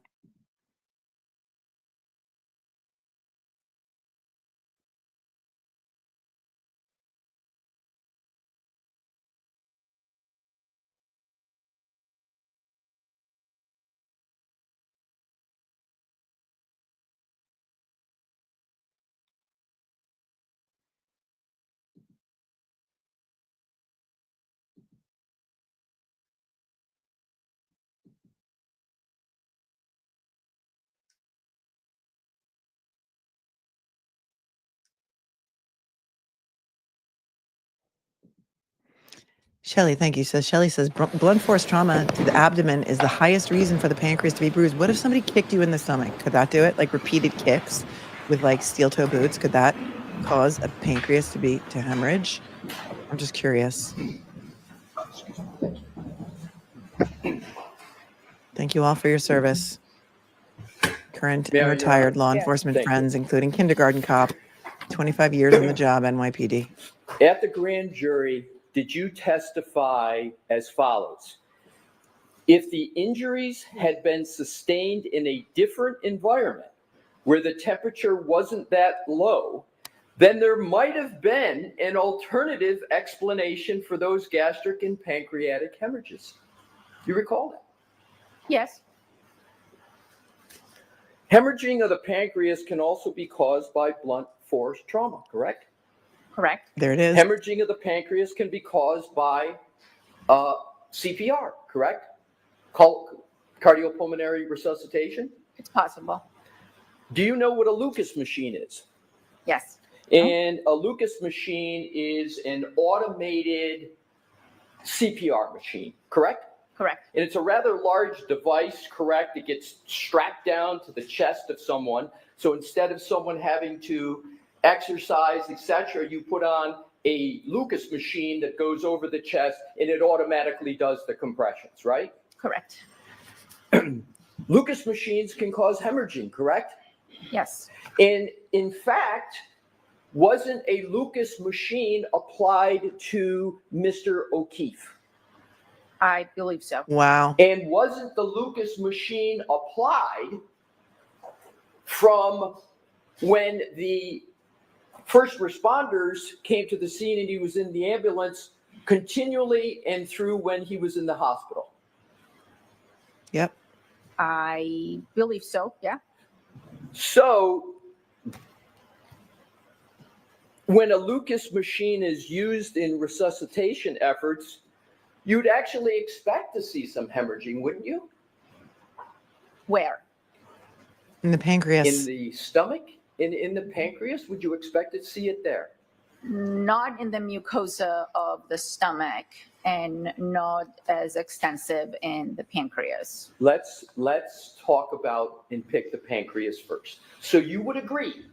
Shelly, thank you. So Shelly says blunt force trauma to the abdomen is the highest reason for the pancreas to be bruised. What if somebody kicked you in the stomach? Could that do it? Like repeated kicks with like steel toe boots? Could that cause a pancreas to hemorrhage? I'm just curious. Thank you all for your service. Current and retired law enforcement friends, including kindergarten cop, 25 years on the job, NYPD. At the grand jury, did you testify as follows? If the injuries had been sustained in a different environment where the temperature wasn't that low, then there might have been an alternative explanation for those gastric and pancreatic hemorrhages. You recall that? Yes. Hemorrhaging of the pancreas can also be caused by blunt force trauma, correct? Correct. There it is. Hemorrhaging of the pancreas can be caused by CPR, correct? cardiopulmonary resuscitation? It's possible. Do you know what a Lucas machine is? Yes. And a Lucas machine is an automated CPR machine, correct? Correct. And it's a rather large device, correct? It gets strapped down to the chest of someone. So instead of someone having to exercise, etc., you put on a Lucas machine that goes over the chest and it automatically does the compressions, right? Correct. Lucas machines can cause hemorrhaging, correct? Yes. And in fact, wasn't a Lucas machine applied to Mr. O'Keefe? I believe so. Wow. And wasn't the Lucas machine applied from when the first responders came to the scene and he was in the ambulance continually and through when he was in the hospital? Yep. I believe so, yeah. So when a Lucas machine is used in resuscitation efforts, you'd actually expect to see some hemorrhaging, wouldn't you? Where? In the pancreas. In the stomach? In the pancreas? Would you expect to see it there? Not in the mucosa of the stomach and not as extensive in the pancreas. Let's talk about and pick the pancreas first. So you would agree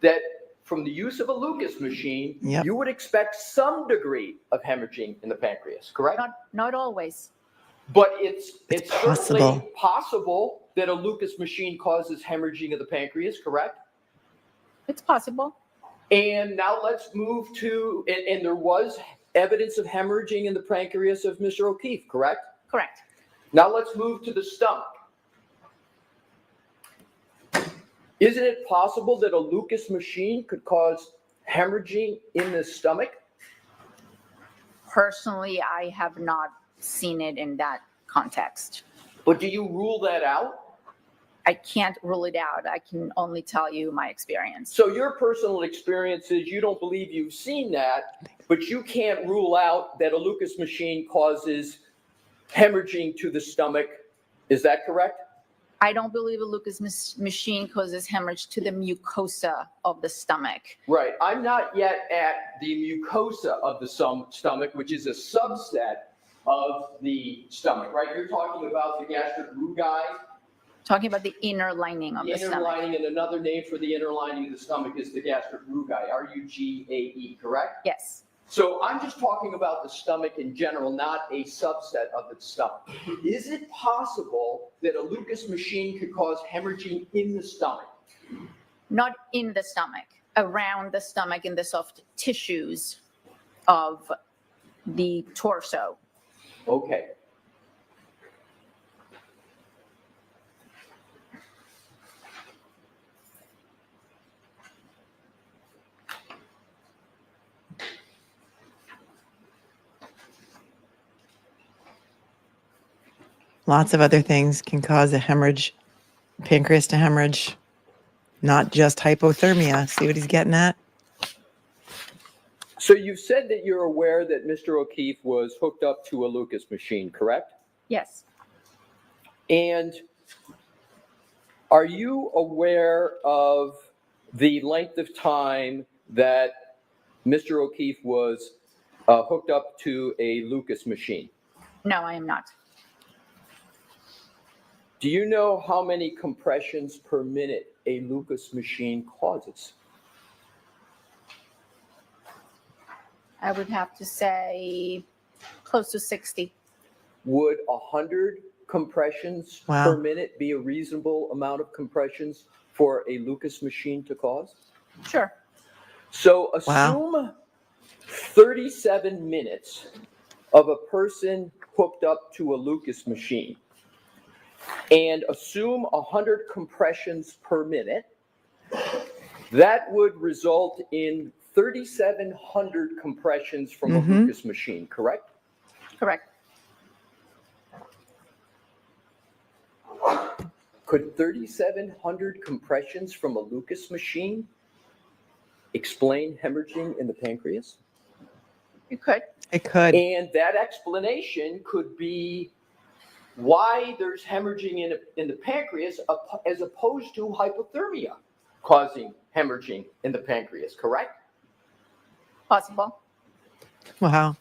that from the use of a Lucas machine, Yep. you would expect some degree of hemorrhaging in the pancreas, correct? Not always. But it's possible. certainly possible that a Lucas machine causes hemorrhaging of the pancreas, correct? It's possible. And now let's move to, and there was evidence of hemorrhaging in the pancreas of Mr. O'Keefe, correct? Correct. Now let's move to the stomach. Isn't it possible that a Lucas machine could cause hemorrhaging in the stomach? Personally, I have not seen it in that context. But do you rule that out? I can't rule it out. I can only tell you my experience. So your personal experience is you don't believe you've seen that, but you can't rule out that a Lucas machine causes hemorrhaging to the stomach. Is that correct? I don't believe a Lucas machine causes hemorrhage to the mucosa of the stomach. Right. I'm not yet at the mucosa of the stomach, which is a subset of the stomach, right? You're talking about the gastric rugae. Talking about the inner lining of the inner stomach. lining, and another name for the inner lining of the stomach is the gastric rugae, R-U-G-A-E, correct? Yes. So I'm just talking about the stomach in general, not a subset of the stomach. Is it possible that a Lucas machine could cause hemorrhaging in the stomach? Not in the stomach, around the stomach, in the soft tissues of the torso. Okay. Lots of other things can cause a hemorrhage, pancreas to hemorrhage, not just hypothermia. See what he's getting at? So you've said that you're aware that Mr. O'Keefe was hooked up to a Lucas machine, correct? Yes. And are you aware of the length of time that Mr. O'Keefe was hooked up to a Lucas machine? No, I am not. Do you know how many compressions per minute a Lucas machine causes? I would have to say close to 60. Would 100 compressions Wow. per minute be a reasonable amount of compressions for a Lucas machine to cause? Sure. So assume 37 minutes of a person hooked up to a Lucas machine and assume 100 compressions per minute. That would result in 3,700 compressions from a Lucas machine, correct? Correct. Could 3,700 compressions from a Lucas machine explain hemorrhaging in the pancreas? You could. It could. And that explanation could be why there's hemorrhaging in the pancreas as opposed to hypothermia causing hemorrhaging in the pancreas, correct? Possible. Wow.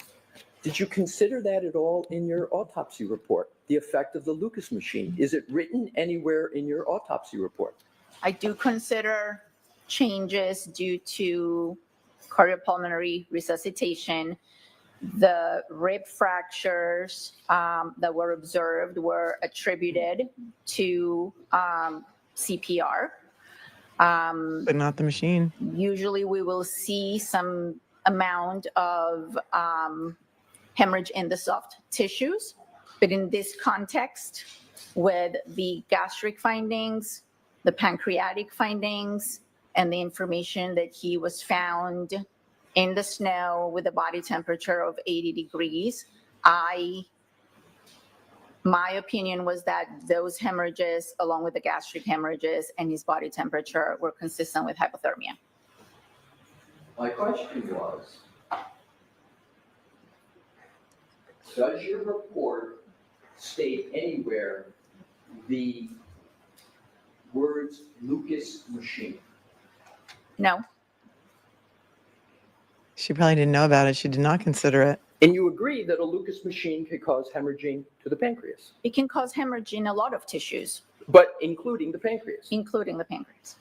Did you consider that at all in your autopsy report, the effect of the Lucas machine? Is it written anywhere in your autopsy report? I do consider changes due to cardiopulmonary resuscitation. The rib fractures that were observed were attributed to CPR. But not the machine. Usually we will see some amount of hemorrhage in the soft tissues, but in this context, with the gastric findings, the pancreatic findings, and the information that he was found in the snow with a body temperature of 80 degrees, my opinion was that those hemorrhages, along with the gastric hemorrhages and his body temperature, were consistent with hypothermia. My question was, does your report state anywhere the words Lucas machine? No. She probably didn't know about it. She did not consider it. And you agree that a Lucas machine could cause hemorrhaging to the pancreas? It can cause hemorrhage in a lot of tissues. But including the pancreas? Including the pancreas.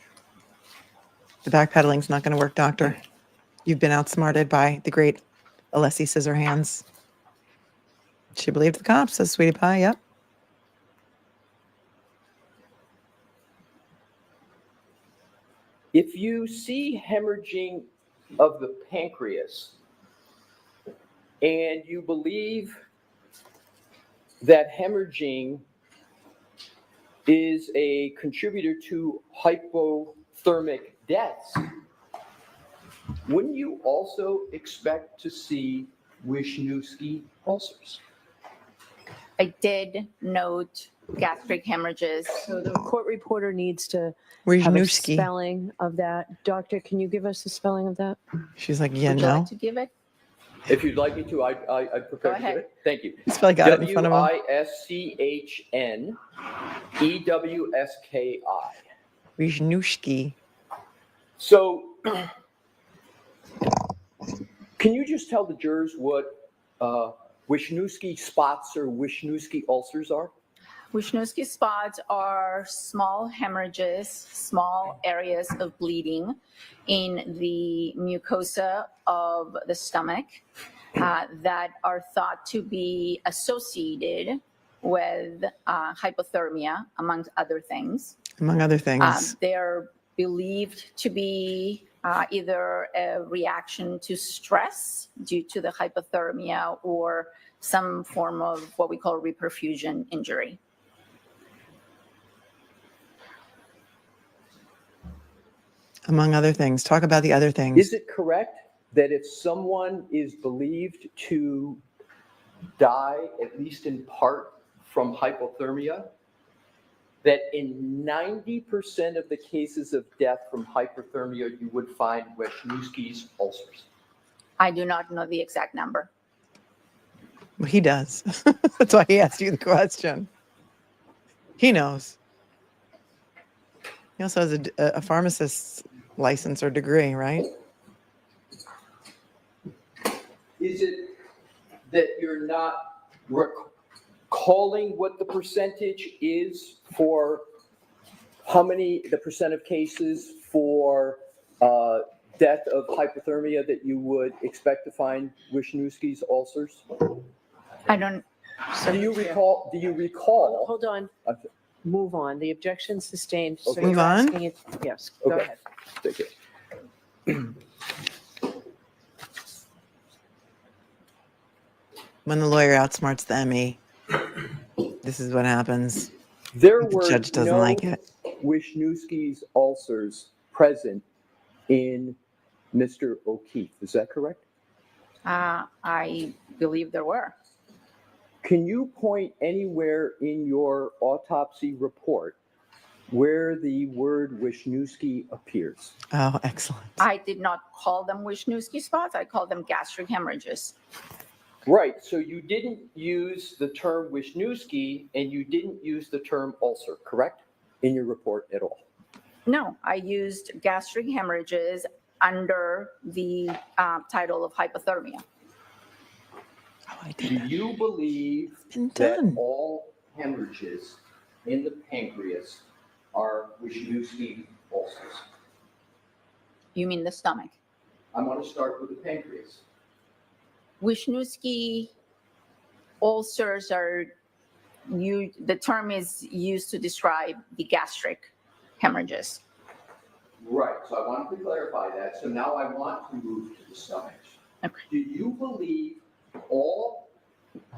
The backpedaling's not going to work, doctor. You've been outsmarted by the great Alessi Scissorhands. She believed the cops, says Sweetie Pie. Yep. If you see hemorrhaging of the pancreas and you believe that hemorrhaging is a contributor to hypothermic deaths, wouldn't you also expect to see Wisniewski ulcers? I did note gastric hemorrhages. So the court reporter needs to Where's have a Wisniewski? spelling of that. Doctor, can you give us the spelling of that? She's like, yeah, Would you no. like to give it? If you'd like me to, I'd prefer Go to give ahead. it. Thank you. He's probably got it in front of him. Wisniewski. Wisniewski. So, can you just tell the jurors what Wisniewski spots or Wisniewski ulcers are? Wisniewski spots are small hemorrhages, small areas of bleeding in the mucosa of the stomach that are thought to be associated with hypothermia, among other things. Among other things. They're believed to be either a reaction to stress due to the hypothermia or some form of what we call reperfusion injury. Among other things. Talk about the other things. Is it correct that if someone is believed to die, at least in part, from hypothermia, that in 90% of the cases of death from hypothermia, you would find Wisniewski's ulcers? I do not know the exact number. Well, he does. That's why he asked you the question. He knows. He also has a pharmacist's license or degree, right? Is it that you're not recalling what the percentage is for the percent of cases for death of hypothermia that you would expect to find Wisniewski's ulcers? I don't. Do you recall? Hold on. Move on. The objection sustained. So Okay. you're Move on? asking it- Yes, go Okay. ahead. Thank you. When the lawyer outsmarts the ME, this is what happens. There The were judge doesn't no like it. Wisniewski's ulcers present in Mr. O'Keefe. Is that correct? I believe there were. Can you point anywhere in your autopsy report where the word Wisniewski appears? Oh, excellent. I did not call them Wisniewski spots. I called them gastric hemorrhages. Right, so you didn't use the term Wisniewski and you didn't use the term ulcer, correct? In your report at all? No, I used gastric hemorrhages under the title of hypothermia. Do you believe that all hemorrhages in the pancreas are Wisniewski ulcers? You mean the stomach? I want to start with the pancreas. Wisniewski ulcers are, the term is used to describe the gastric hemorrhages. Right, so I wanted to clarify that. So now I want to move to the stomach. Okay. Do you believe all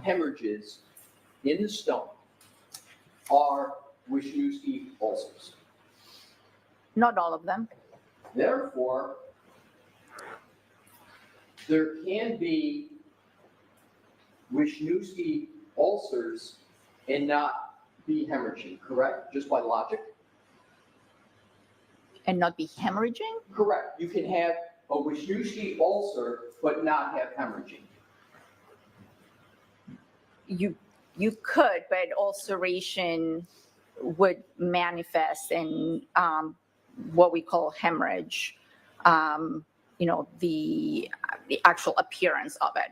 hemorrhages in the stomach are Wisniewski ulcers? Not all of them. Therefore, there can be Wisniewski ulcers and not be hemorrhaging, correct? Just by logic? And not be hemorrhaging? Correct. You can have a Wisniewski ulcer but not have hemorrhaging. You could, but ulceration would manifest in what we call hemorrhage, the actual appearance of it.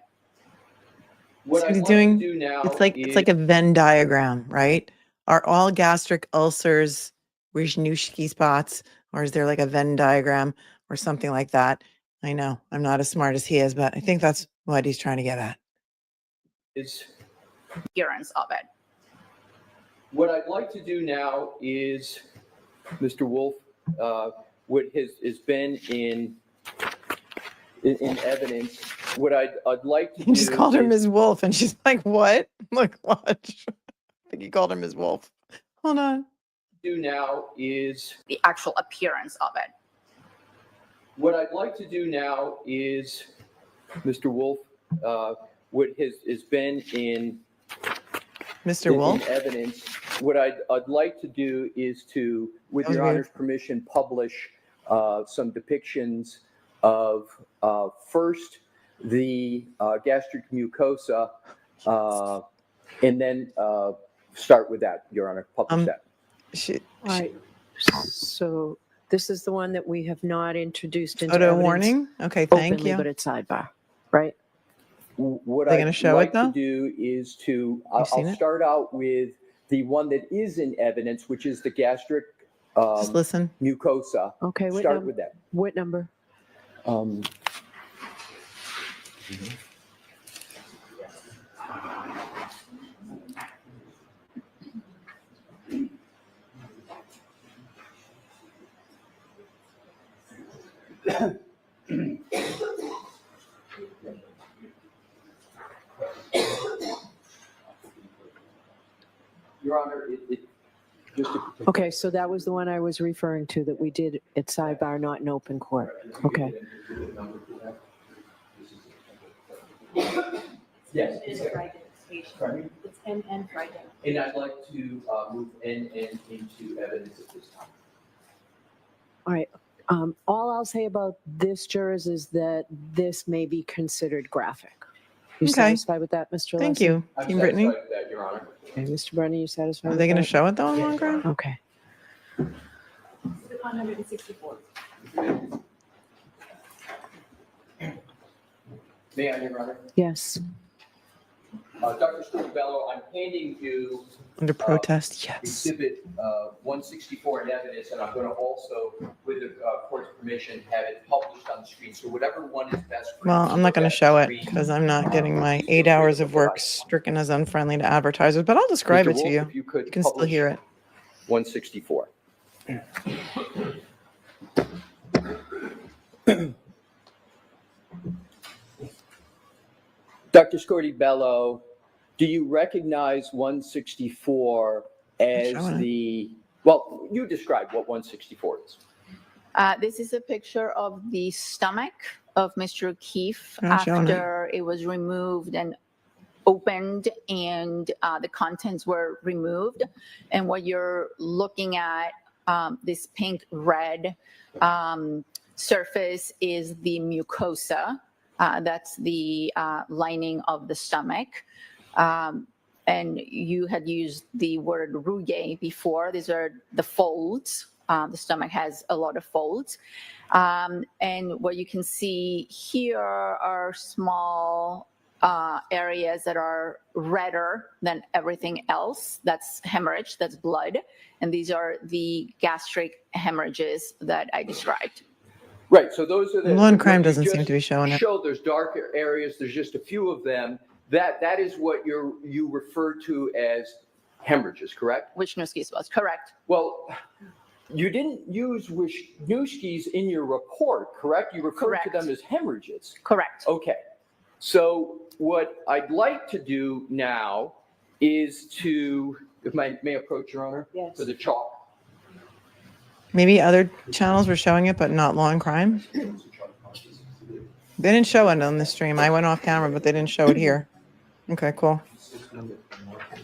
What So I'd he's like doing, to do now it's like a Venn diagram, right? Are all gastric ulcers Wisniewski spots, or is there like a Venn diagram or something like that? I know I'm not as smart as he is, but I think that's what he's trying to get at. is Appearance of it. what I'd like to do now is, Mr. Wolf, what has been in evidence. What I'd like to He just do called her is- Ms. Wolf, and she's like, "What? Look, watch." I think he called her Ms. Wolf. Hold on. do now is The actual appearance of it. what I'd like to do now is, Mr. Wolf, what has been in Mr. Wolf? evidence. What I'd like to do is to, with That was your weird. honor's permission, publish some depictions of first the gastric mucosa, and then start with that, your honor. Publish that. All right. So this is the one that we have not introduced into Photo evidence warning? Okay, thank openly, you. but it's sidebar, right? What Are they gonna I'd show it, like though? to do is to, You've seen I'll it? start out with the one that is in evidence, which is the gastric Just listen. mucosa. Okay, Start with that. What number? Your honor, it just a Okay, so that was the one I was referring to that we did at sidebar, not in open court. Okay. Yes. It's Friday. It's NN Friday. And I'd like to move NN into evidence at this time. All right. All I'll say about this, jurors, is that this may be considered graphic. You Okay. satisfied with that, Mr. Thank Alessi? you. I'm Team Brittany? satisfied with that, your honor. Okay, Mr. Brennan, you satisfied Are with they going to that? show it though on longer? Okay. 164. May I, your honor? Yes. Dr. Scordie-Bello, I'm handing you Under protest? Yes. Exhibit 164 in evidence, and I'm going to also, with the court's permission, have it published on the screen. So whatever one is best for you. Well, I'm not going to show it because I'm not getting my 8 hours of work stricken as unfriendly to advertisers, but I'll describe Mr. it to Wolf, you. if you could You can still publish hear it. 164. Dr. Scordie-Bello, do you recognize 164 as showing it. the, well, you describe what 164 is. This is a picture of the stomach of Mr. Keefe They're not showing it. after it was removed and opened and the contents were removed. And what you're looking at, this pink red surface is the mucosa. That's the lining of the stomach. And you had used the word rugae before. These are the folds. The stomach has a lot of folds. And what you can see here are small areas that are redder than everything else. That's hemorrhage, that's blood. And these are the gastric hemorrhages that I described. Right, so those are the. Law and what crime you doesn't just seem to be showing it. showed there's darker areas, there's just a few of them. That is what you refer to as hemorrhages, correct? Wisniewski's was correct. Well, you didn't use Wisniewski's in your report, correct? You referred to them as hemorrhages. Correct. Okay. So what I'd like to do now is to, if I may approach, Your Honor, Yes. for the chalk. Maybe other channels were showing it, but not Law and Crime. They didn't show it on the stream. I went off camera, but they didn't show it here. Okay, cool.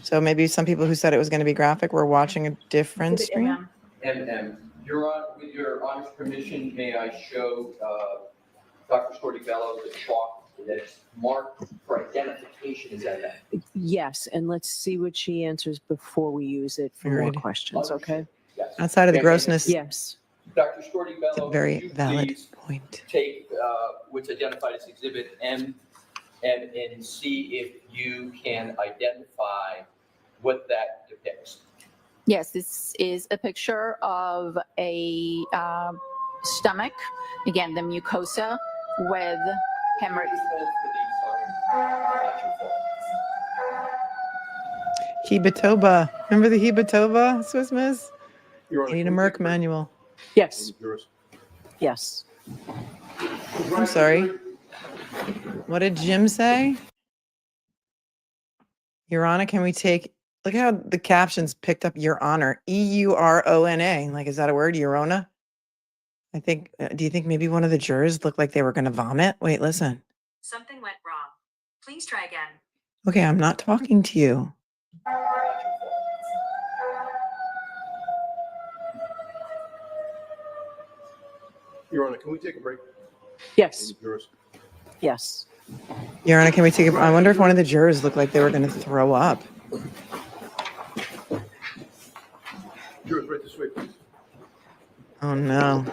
So maybe some people who said it was going to be graphic were watching a different stream. With your Honor's permission, may I show Dr. Scordie-Bello the chalk that's marked for identification? Is that that? Yes, and let's see what she answers before we use it for more Alright. questions, okay? Yes. Outside of the grossness. Yes. Dr. Scordie-Bello, It's a very would you valid please point. take what's identified as Exhibit M and see if you can identify what that depicts. Yes, this is a picture of a stomach. Again, the mucosa with hemorrhage. Hebatoba. Remember the Hebatoba, Swiss Miss? You need a Merck manual. Yes. Yes. I'm sorry. What did Jim say? Your Honor, can we take, look how the captions picked up Your Honor, E-U-R-O-N-A. Like, is that a word, Eurona? I think, do you think maybe one of the jurors looked like they were going to vomit? Wait, listen. Something went wrong. Please try again. Okay, I'm not talking to you. Your Honor, can we take a break? Yes. Yes. Your Honor, can we take a, I wonder if one of the jurors looked like they were going to throw up. Jurors, right this way, please. Oh, no.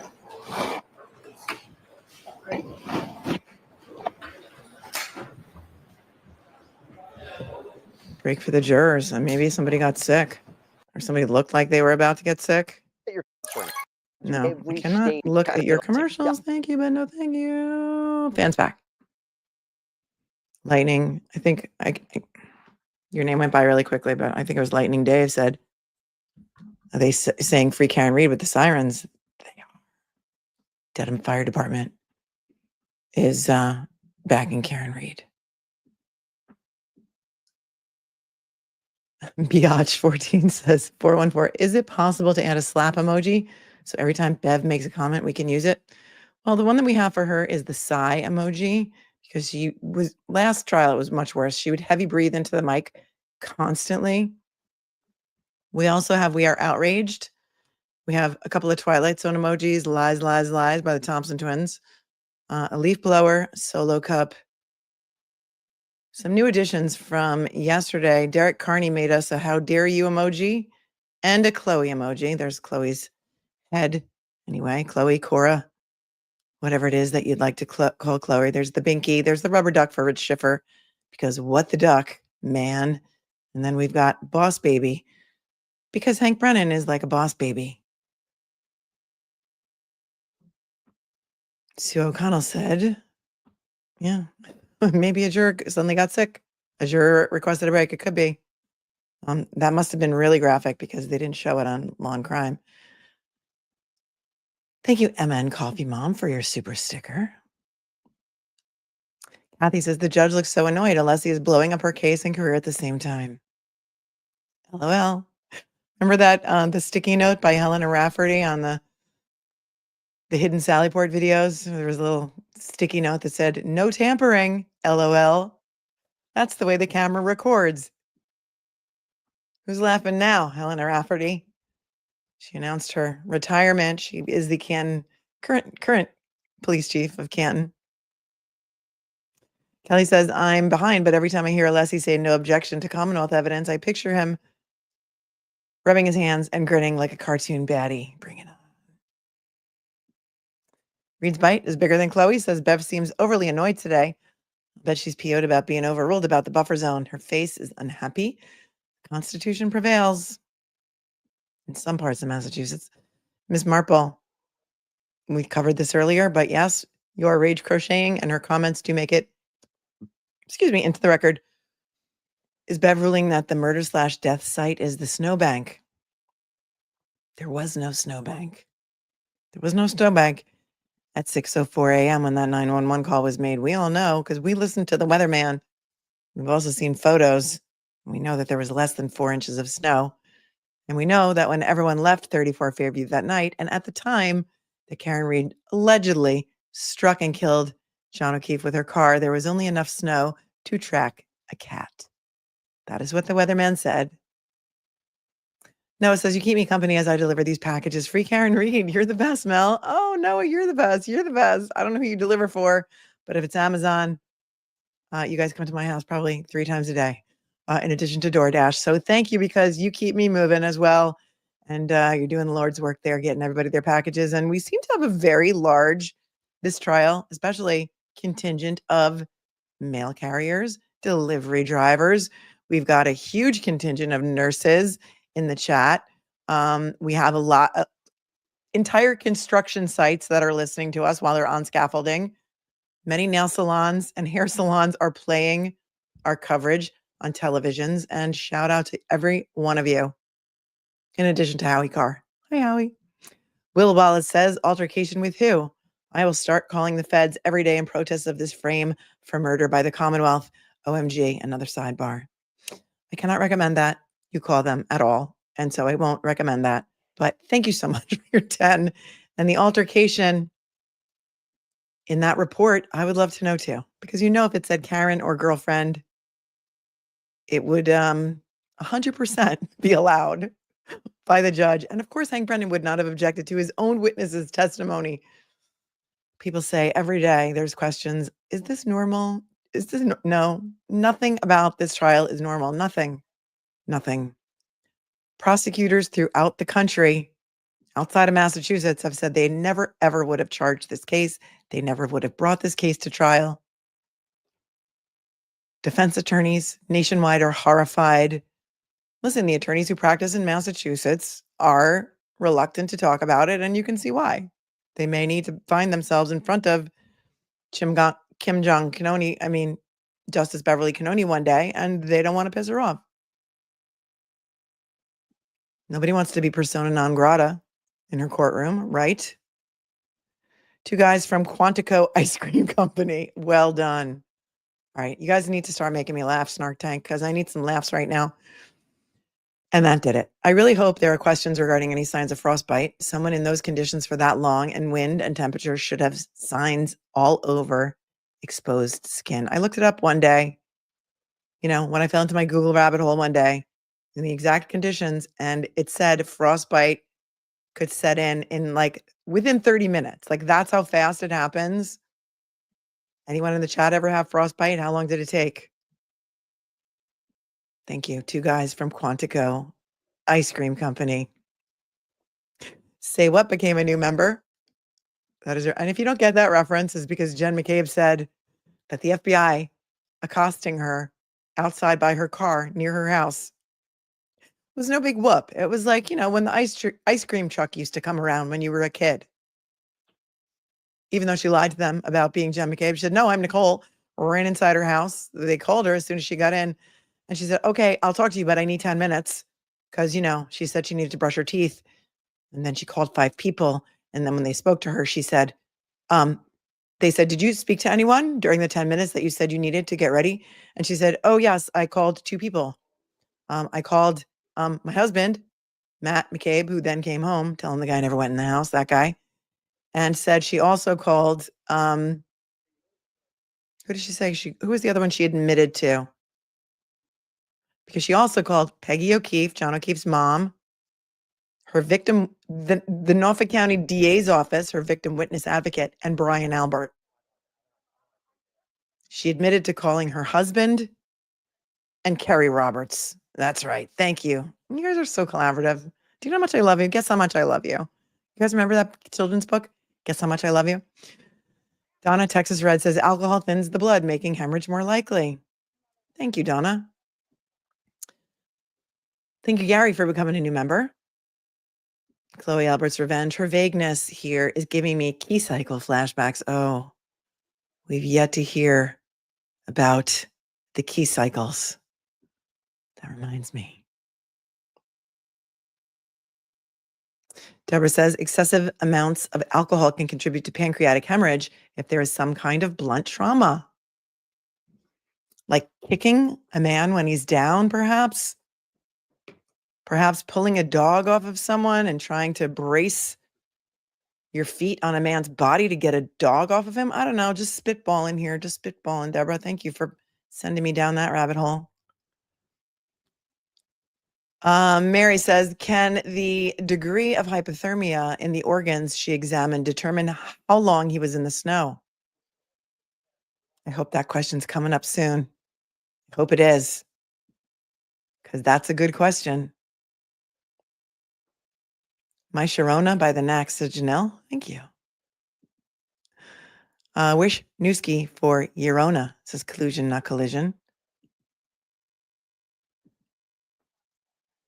Break for the jurors. And maybe somebody got sick or somebody looked like they were about to get sick. No, I cannot look at your commercials. Thank you, but no thank you. Fans back. Lightning. I think your name went by really quickly, but I think it was Lightning Dave said, are they saying free Karen Reed with the sirens? They are. Dedham Fire Department is backing Karen Reed. Biatch 14 says 414. Is it possible to add a slap emoji? So every time Bev makes a comment, we can use it. Well, the one that we have for her is the sigh emoji because she was last trial. It was much worse. She would heavy breathe into the mic constantly. We also have We Are Outraged. We have a couple of Twilight Zone emojis, Lies, Lies, Lies by the Thompson twins, a leaf blower, solo cup. Some new additions from yesterday. Derek Carney made us a how dare you emoji and a Chloe emoji. There's Chloe's head. Anyway, Chloe, Cora, whatever it is that you'd like to call Chloe. There's the Binky. There's the rubber duck for Rich Schiffer because what the duck, man. And then we've got Boss Baby because Hank Brennan is like a boss baby. Sue O'Connell said, yeah, maybe a juror suddenly got sick. A juror requested a break. It could be. That must have been really graphic because they didn't show it on Law and Crime. Thank you, MN Coffee Mom, for your super sticker. Kathy says the judge looks so annoyed. Alessi is blowing up her case and career at the same time. LOL. Remember that the sticky note by Helena Rafferty on the Hidden Sallyport videos? There was a little sticky note that said, no tampering, LOL. That's the way the camera records. Who's laughing now? Helena Rafferty. She announced her retirement. She is the current police chief of Canton. Kelly says, I'm behind, but every time I hear Alessi say no objection to Commonwealth evidence, I picture him rubbing his hands and grinning like a cartoon baddie. Bring it on. Reed's bite is bigger than Chloe, says Bev seems overly annoyed today. Bet she's PO'd about being overruled about the buffer zone. Her face is unhappy. Constitution prevails in some parts of Massachusetts. Ms. Marple, we covered this earlier, but yes, your rage crocheting and her comments do make it, into the record. Is Bev ruling that the murder/death site is the snowbank? There was no snowbank. There was no snowbank at 6:04 a.m. when that 911 call was made. We all know because we listened to the weatherman. We've also seen photos. We know that there was less than 4 inches of snow. And we know that when everyone left 34 Fairview that night, and at the time that Karen Reed allegedly struck and killed John O'Keefe with her car, there was only enough snow to track a cat. That is what the weatherman said. Noah says, you keep me company as I deliver these packages. Free Karen Reed. You're the best, Mel. Oh, Noah, you're the best. You're the best. I don't know who you deliver for, but if it's Amazon, you guys come to my house probably 3 times a day, in addition to DoorDash. So thank you because you keep me moving as well. And you're doing the Lord's work there, getting everybody their packages. And we seem to have a very large, this trial, especially contingent of mail carriers, delivery drivers. We've got a huge contingent of nurses in the chat. We have a lot of entire construction sites that are listening to us while they're on scaffolding. Many nail salons and hair salons are playing our coverage on televisions, and shout out to every one of you. In addition to Howie Carr. Hi, Howie. Will Wallace says, altercation with who? I will start calling the feds every day in protest of this frame for murder by the Commonwealth. OMG, another sidebar. I cannot recommend that you call them at all. And so I won't recommend that. But thank you so much for your 10. And the altercation in that report, I would love to know too. Because you know if it said Karen or girlfriend, it would 100% be allowed by the judge. And of course, Hank Brennan would not have objected to his own witness's testimony. People say every day there's questions. Is this normal? Is this no? Nothing about this trial is normal. Nothing. Prosecutors throughout the country, outside of Massachusetts, have said they never, ever would have charged this case. They never would have brought this case to trial. Defense attorneys nationwide are horrified. Listen, the attorneys who practice in Massachusetts are reluctant to talk about it, and you can see why. They may need to find themselves in front of Kim Jong Canoni, Justice Beverly Canoni one day, and they don't want to piss her off. Nobody wants to be persona non grata in her courtroom, right? 2 guys from Quantico Ice Cream Company. Well done. All right, you guys need to start making me laugh, Snark Tank, because I need some laughs right now. And that did it. I really hope there are questions regarding any signs of frostbite. Someone in those conditions for that long and wind and temperature should have signs all over exposed skin. I looked it up one day, when I fell into my Google rabbit hole one day in the exact conditions, and it said frostbite could set in like within 30 minutes. Like that's how fast it happens. Anyone in the chat ever have frostbite? How long did it take? Thank you. 2 guys from Quantico Ice Cream Company. Say what became a new member? That is, and if you don't get that reference, is because Jen McCabe said that the FBI accosting her outside by her car near her house was no big whoop. It was like, when the ice cream truck used to come around when you were a kid. Even though she lied to them about being Jen McCabe, she said, no, I'm Nicole. Ran inside her house. They called her as soon as she got in. And she said, okay, I'll talk to you, but I need 10 minutes. Because, she said she needed to brush her teeth. And then she called 5 people. And then when they spoke to her, she said, they said, did you speak to anyone during the 10 minutes that you said you needed to get ready? And she said, oh, yes, I called 2 people. I called my husband, Matt McCabe, who then came home, telling the guy never went in the house, that guy. And said she also called, who did she say? Who was the other one she admitted to? Because she also called Peggy O'Keefe, John O'Keefe's mom, her victim, the Norfolk County DA's office, her victim witness advocate, and Brian Albert. She admitted to calling her husband and Kerry Roberts. That's right. Thank you. You guys are so collaborative. Do you know how much I love you? Guess how much I love you. You guys remember that children's book? Guess how much I love you? Donna, Texas Red says alcohol thins the blood, making hemorrhage more likely. Thank you, Donna. Thank you, Gary, for becoming a new member. Chloe Albert's Revenge. Her vagueness here is giving me key cycle flashbacks. Oh, we've yet to hear about the key cycles. That reminds me. Deborah says excessive amounts of alcohol can contribute to pancreatic hemorrhage if there is some kind of blunt trauma. Like kicking a man when he's down, perhaps. Perhaps pulling a dog off of someone and trying to brace your feet on a man's body to get a dog off of him. I don't know, just spitballing here, just spitballing. Deborah, thank you for sending me down that rabbit hole. Mary says, can the degree of hypothermia in the organs she examined determine how long he was in the snow? I hope that question's coming up soon. I hope it is, because that's a good question. My Sharona by the neck, says Janelle. Thank you. Wish Newski for Yerona, says collusion, not collision.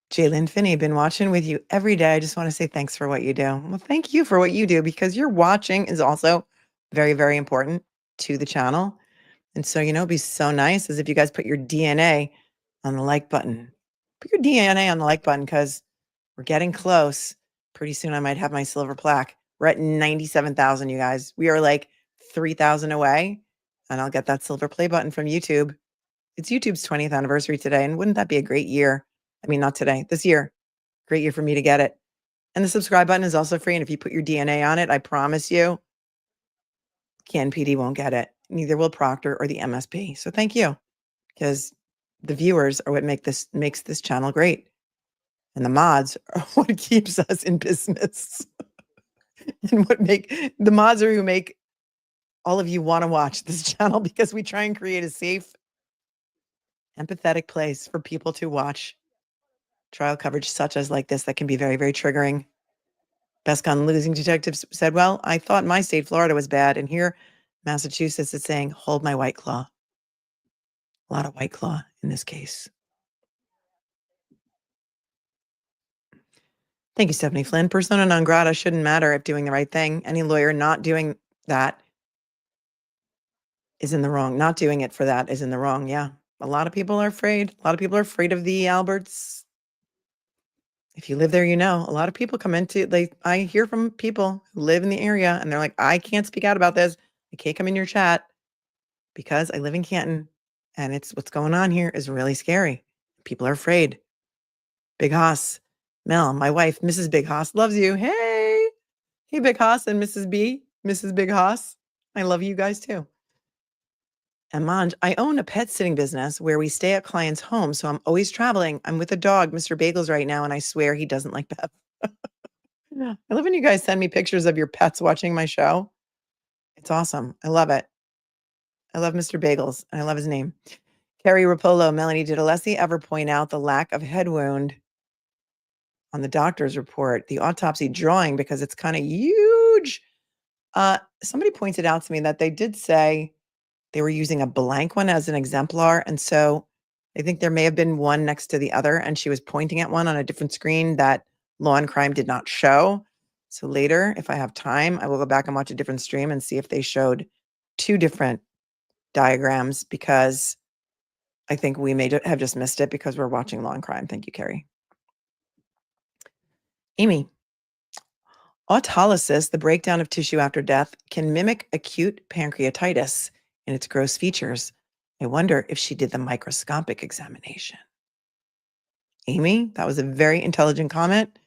Jalen Finney, been watching with you every day. I just want to say thanks for what you do. Well, thank you for what you do, because your watching is also very, very important to the channel. And so, it'd be so nice as if you guys put your DNA on the like button. Put your DNA on the like button, because we're getting close. Pretty soon I might have my silver plaque. We're at 97,000, you guys. We are like 3,000 away, and I'll get that silver play button from YouTube. It's YouTube's 20th anniversary today, and wouldn't that be a great year? I mean, not today, this year. Great year for me to get it. And the subscribe button is also free, and if you put your DNA on it, I promise you, Ken PD won't get it. Neither will Proctor or the MSP. So thank you, because the viewers are what makes this channel great. And the mods are what keeps us in business. And the mods are who make all of you want to watch this channel, because we try and create a safe, empathetic place for people to watch trial coverage such as like this that can be very, very triggering. Best gun losing detectives said, well, I thought my state, Florida, was bad. And here, Massachusetts is saying, hold my White Claw. A lot of White Claw in this case. Thank you, Stephanie Flynn. Persona non grata shouldn't matter if doing the right thing. Any lawyer not doing that is in the wrong. Not doing it for that is in the wrong. Yeah. A lot of people are afraid. A lot of people are afraid of the Alberts. If you live there, a lot of people come I hear from people who live in the area, and they're like, I can't speak out about this. I can't come in your chat because I live in Canton, and what's going on here is really scary. People are afraid. Big Haas, Mel, my wife, Mrs. Big Haas, loves you. Hey, Big Haas and Mrs. Big Haas. I love you guys too. And Manj, I own a pet sitting business where we stay at clients' homes, so I'm always traveling. I'm with a dog, Mr. Bagels, right now, and I swear he doesn't like pets. I love when you guys send me pictures of your pets watching my show. It's awesome. I love it. I love Mr. Bagels, and I love his name. Carrie Rapolo, Melanie, did Alessi ever point out the lack of head wound on the doctor's report, the autopsy drawing, because it's kind of huge? Somebody pointed out to me that they did say they were using a blank one as an exemplar. And so I think there may have been one next to the other, and she was pointing at one on a different screen that Law and Crime did not show. So later, if I have time, I will go back and watch a different stream and see if they showed two different diagrams, because I think we may have just missed it because we're watching Law and Crime. Thank you, Carrie. Amy, autolysis, the breakdown of tissue after death, can mimic acute pancreatitis in its gross features. I wonder if she did the microscopic examination. Amy, that was a very intelligent comment.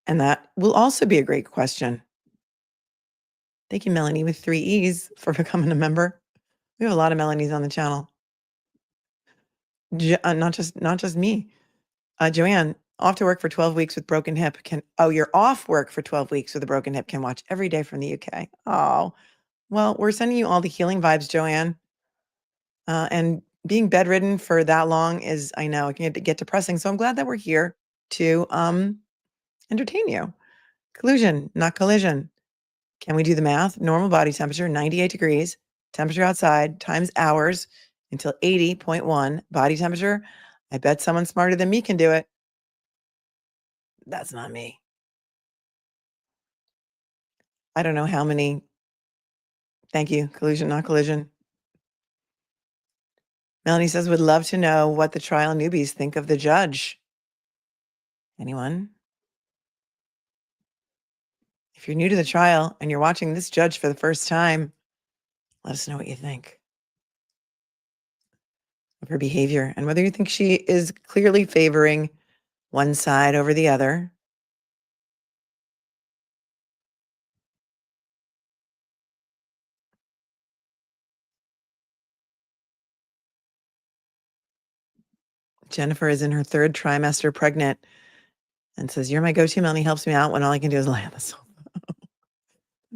And that will also be a great question. Thank you, Melanie, with 3 E's, for becoming a member. We have a lot of Melanies on the channel. Not just me. Joanne, off to work for 12 weeks with broken hip. You're off work for 12 weeks with a broken hip, can watch every day from the UK. Oh, Well, we're sending you all the healing vibes, Joanne. And being bedridden for that long is, I know, it can get depressing. So I'm glad that we're here to entertain you. Collusion, not collision. Can we do the math? Normal body temperature, 98 degrees, temperature outside, times hours until 80.1 body temperature. I bet someone smarter than me can do it. That's not me. I don't know how many. Thank you. Collusion, not collision. Melanie says, would love to know what the trial newbies think of the judge. Anyone? If you're new to the trial and you're watching this judge for the first time, let us know what you think of her behavior and whether you think she is clearly favoring one side over the other. Jennifer is in her 3rd trimester pregnant and says, you're my go-to. Melanie helps me out when all I can do is lay on the sofa.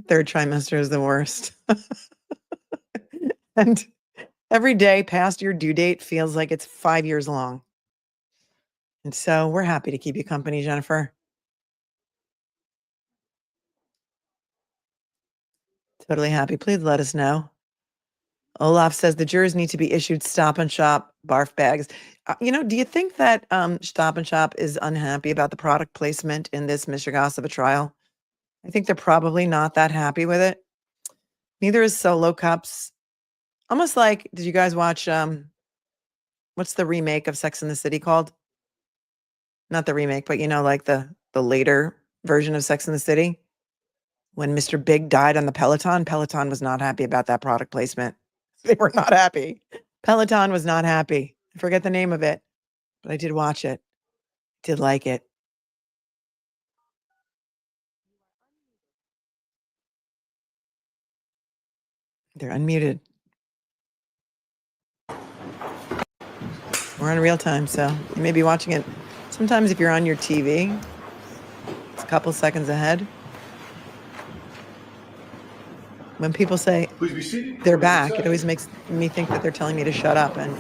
3rd trimester is the worst. And every day past your due date feels like it's 5 years long. And so we're happy to keep you company, Jennifer. Totally happy. Please let us know. Olaf says the jurors need to be issued Stop and Shop barf bags. Do you think that Stop and Shop is unhappy about the product placement in this Mr. Gossip trial? I think they're probably not that happy with it. Neither is Solo Cups. Almost like, did you guys watch, what's the remake of Sex and the City called? Not the remake, but like the later version of Sex and the City. When Mr. Big died on the Peloton, Peloton was not happy about that product placement. They were not happy. Peloton was not happy. I forget the name of it, but I did watch it. Did like it. They're unmuted. We're on real time, so you may be watching it. Sometimes if you're on your TV, it's a couple seconds ahead. When people say they're back, it always makes me think that they're telling me to shut up, and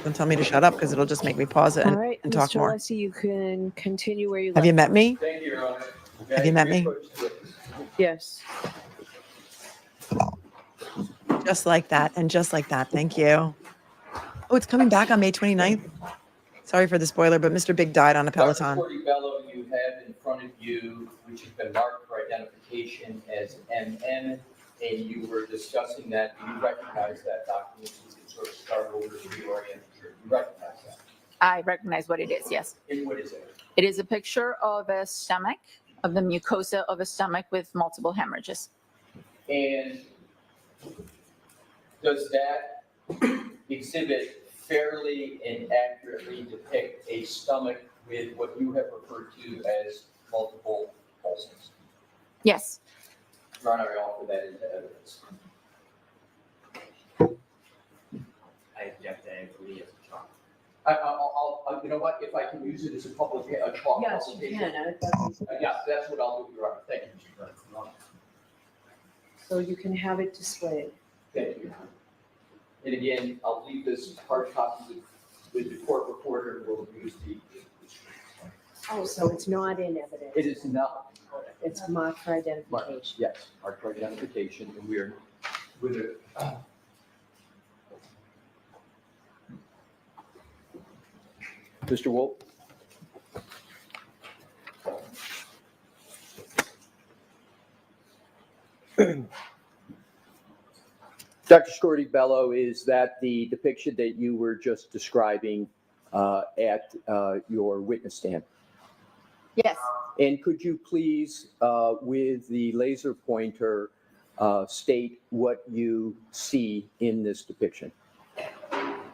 don't tell me to shut up because it'll just make me pause it All right, and talk Mr. more. Alessi, you can continue where you Have you left met me? Thank you, Your Honor. Have you met me? Yes. Just like that, and just like that. Thank you. Oh, it's coming back on May 29th. Sorry for the spoiler, but Mr. Big died on a Peloton. Dr. Scordie-Bello, you have in front of you, which has been marked for identification as MN, and you were discussing that. Do you recognize that document? You can sort of start over to reorient. You recognize that? I recognize what it is, yes. And what is it? It is a picture of a stomach, of the mucosa of a stomach with multiple hemorrhages. And does that exhibit fairly and accurately depict a stomach with what you have referred to as multiple ulcers? Yes. Your Honor, I offer that into evidence. I object to me as a child. I'll you know what, if I can use it as a public, a chalk Yes, you publication. can. Yeah, that's what I'll do, Your Honor. Thank you. So you can have it displayed. Thank you. And again, I'll leave this hard copy with the court reporter, and we'll use the. Oh, so it's not in evidence. It is not. It's marked for identification. Yes, marked for identification, and we're with it. Mr. Wolf? Dr. Scordie-Bello, is that the depiction that you were just describing at your witness stand? Yes. And could you please, with the laser pointer, state what you see in this depiction?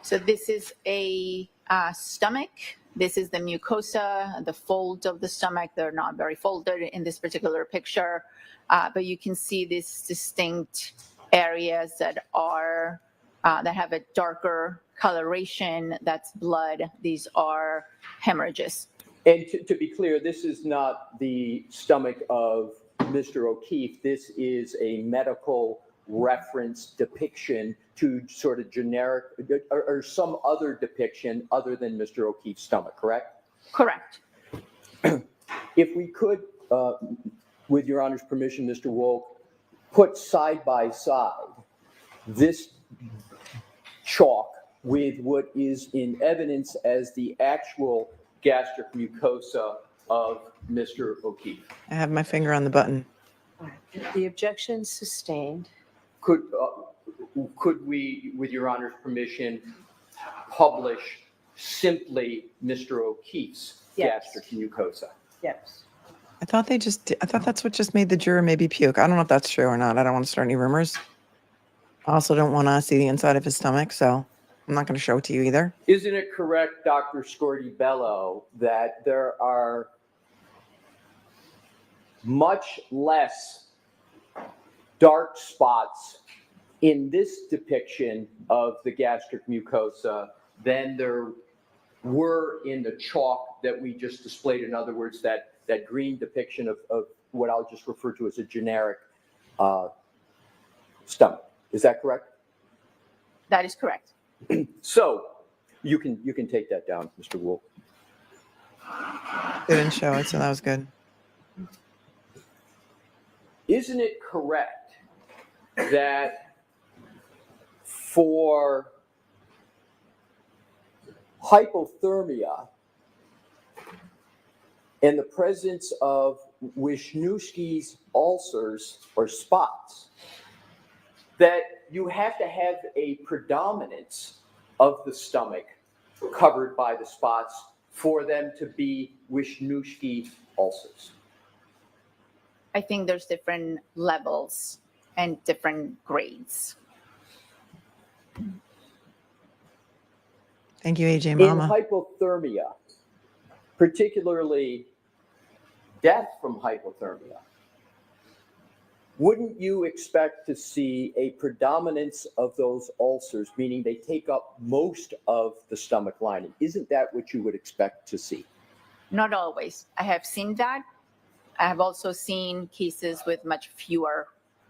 So this is a stomach. This is the mucosa, the folds of the stomach. They're not very folded in this particular picture, but you can see these distinct areas that are that have a darker coloration. That's blood. These are hemorrhages. And to be clear, this is not the stomach of Mr. O'Keefe. This is a medical reference depiction to sort of generic or some other depiction other than Mr. O'Keefe's stomach, correct? Correct. If we could, with Your Honor's permission, Mr. Wolk, put side by side this chalk with what is in evidence as the actual gastric mucosa of Mr. O'Keefe. I have my finger on the button. The objection sustained. Could we, with Your Honor's permission, publish simply Mr. O'Keefe's gastric mucosa? Yes. I thought that's what just made the juror maybe puke. I don't know if that's true or not. I don't want to start any rumors. I also don't want to see the inside of his stomach, so I'm not going to show it to you either. Isn't it correct, Dr. Scordi-Bello, that there are much less dark spots in this depiction of the gastric mucosa than there were in the chalk that we just displayed? In other words, that green depiction of what I'll just refer to as a generic stomach. Is that correct? That is correct. So you can take that down, Mr. Wolf. They didn't show it, so that was good. Isn't it correct that for hypothermia in the presence of Wisniewski's ulcers or spots, that you have to have a predominance of the stomach covered by the spots for them to be Wisniewski ulcers? I think there's different levels and different grades. Thank you, AJ Mama. In hypothermia, particularly death from hypothermia, wouldn't you expect to see a predominance of those ulcers, meaning they take up most of the stomach lining? Isn't that what you would expect to see? Not always. I have seen that. I have also seen cases with much fewer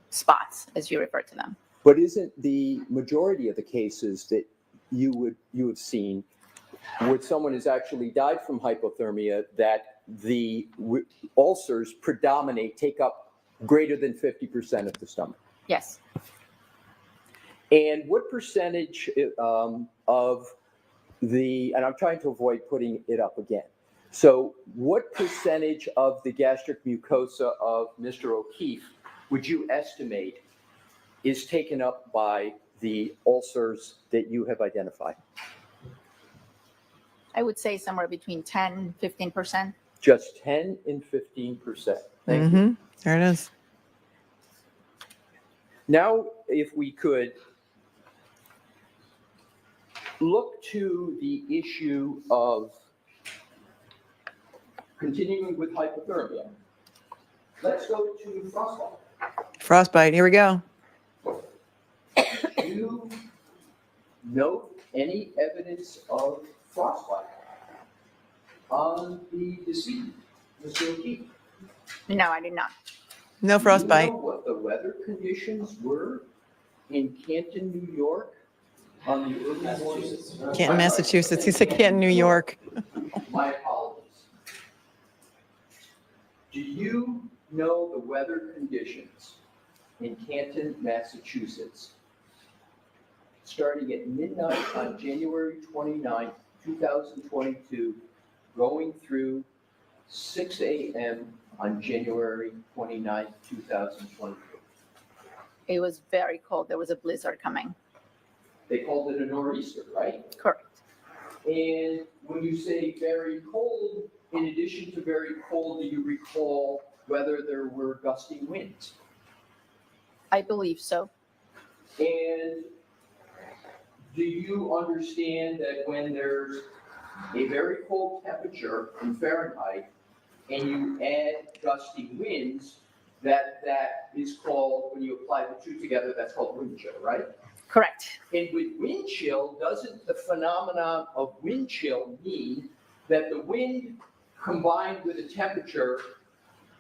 spots, as you refer to them. But isn't the majority of the cases that you have seen where someone has actually died from hypothermia that the ulcers predominate, take up greater than 50% of the stomach? Yes. And what percentage of the, and I'm trying to avoid putting it up again. So what percentage of the gastric mucosa of Mr. O'Keefe would you estimate is taken up by the ulcers that you have identified? I would say somewhere between 10, 15%. Just 10 and 15%. Thank you. There it is. Now, if we could look to the issue of continuing with hypothermia. Let's go to frostbite. Frostbite, here we go. Do you note any evidence of frostbite on the deceased, Mr. O'Keefe? No, I did not. No frostbite. Do you know what the weather conditions were in Canton, New York on the early morning? Canton, Massachusetts. He said Canton, New York. My apologies. Do you know the weather conditions in Canton, Massachusetts, starting at midnight on January 29, 2022, going through 6 a.m. on January 29, 2022? It was very cold. There was a blizzard coming. They called it a nor'easter, right? Correct. And when you say very cold, in addition to very cold, do you recall whether there were gusty winds? I believe so. And do you understand that when there's a very cold temperature in Fahrenheit and you add gusty winds, that is called, when you apply the two together, that's called wind chill, right? Correct. And with wind chill, doesn't the phenomenon of wind chill mean that the wind combined with the temperature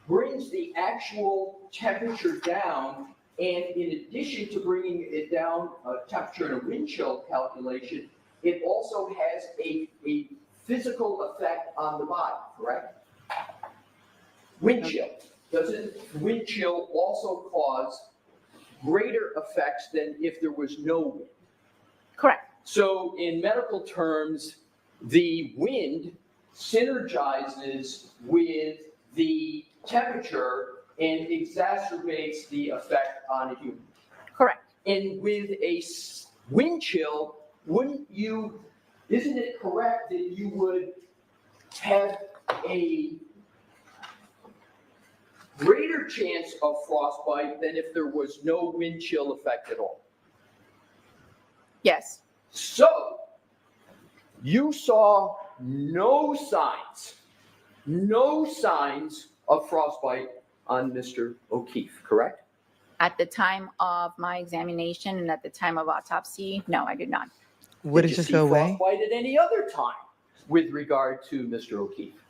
brings the actual temperature down And in addition to bringing it down a temperature and a wind chill calculation, it also has a physical effect on the body, correct? Wind chill. Doesn't wind chill also cause greater effects than if there was no wind? Correct. So in medical terms, the wind synergizes with the temperature and exacerbates the effect on a human. Correct. And with a wind chill, isn't it correct that you would have a greater chance of frostbite than if there was no wind chill effect at all? Yes. So, you saw no signs of frostbite on Mr. O'Keefe, correct? At the time of my examination and at the time of autopsy, no, I did not. Would it Did you just see go away? frostbite at any other time with regard to Mr. O'Keefe?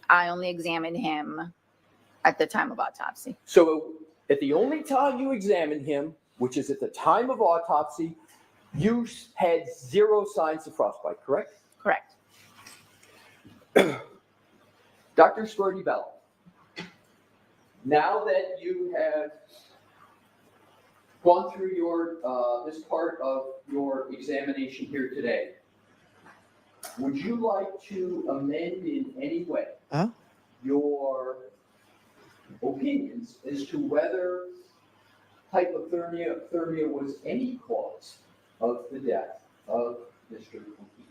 I only examined him at the time of autopsy. So at the only time you examined him, which is at the time of autopsy, you had zero signs of frostbite, correct? Correct. Dr. Scordie-Bello, now that you have gone through this part of your examination here today, would you like to amend in any way your opinions as to whether hypothermia was any cause of the death of Mr. O'Keefe?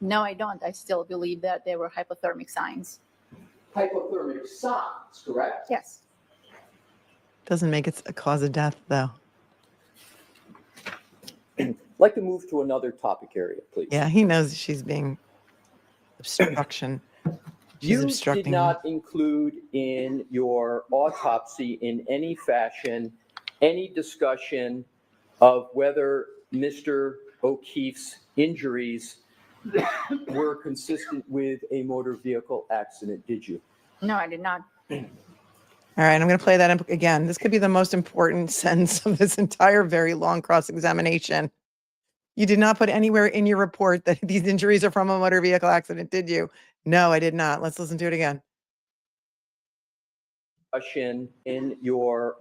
No, I don't. I still believe that there were hypothermic signs. Hypothermic signs, correct? Yes. Doesn't make it a cause of death, though. I'd like to move to another topic area, please. Yeah, he knows she's being obstruction. She's You obstructing did not include in your autopsy in any fashion any discussion of whether Mr. O'Keefe's injuries were consistent with a motor vehicle accident, did you? No, I did not. All right, I'm going to play that again. This could be the most important sentence of this entire very long cross-examination. You did not put anywhere in your report that these injuries are from a motor vehicle accident, did you? No, I did not. Let's listen to it again. Discussion in your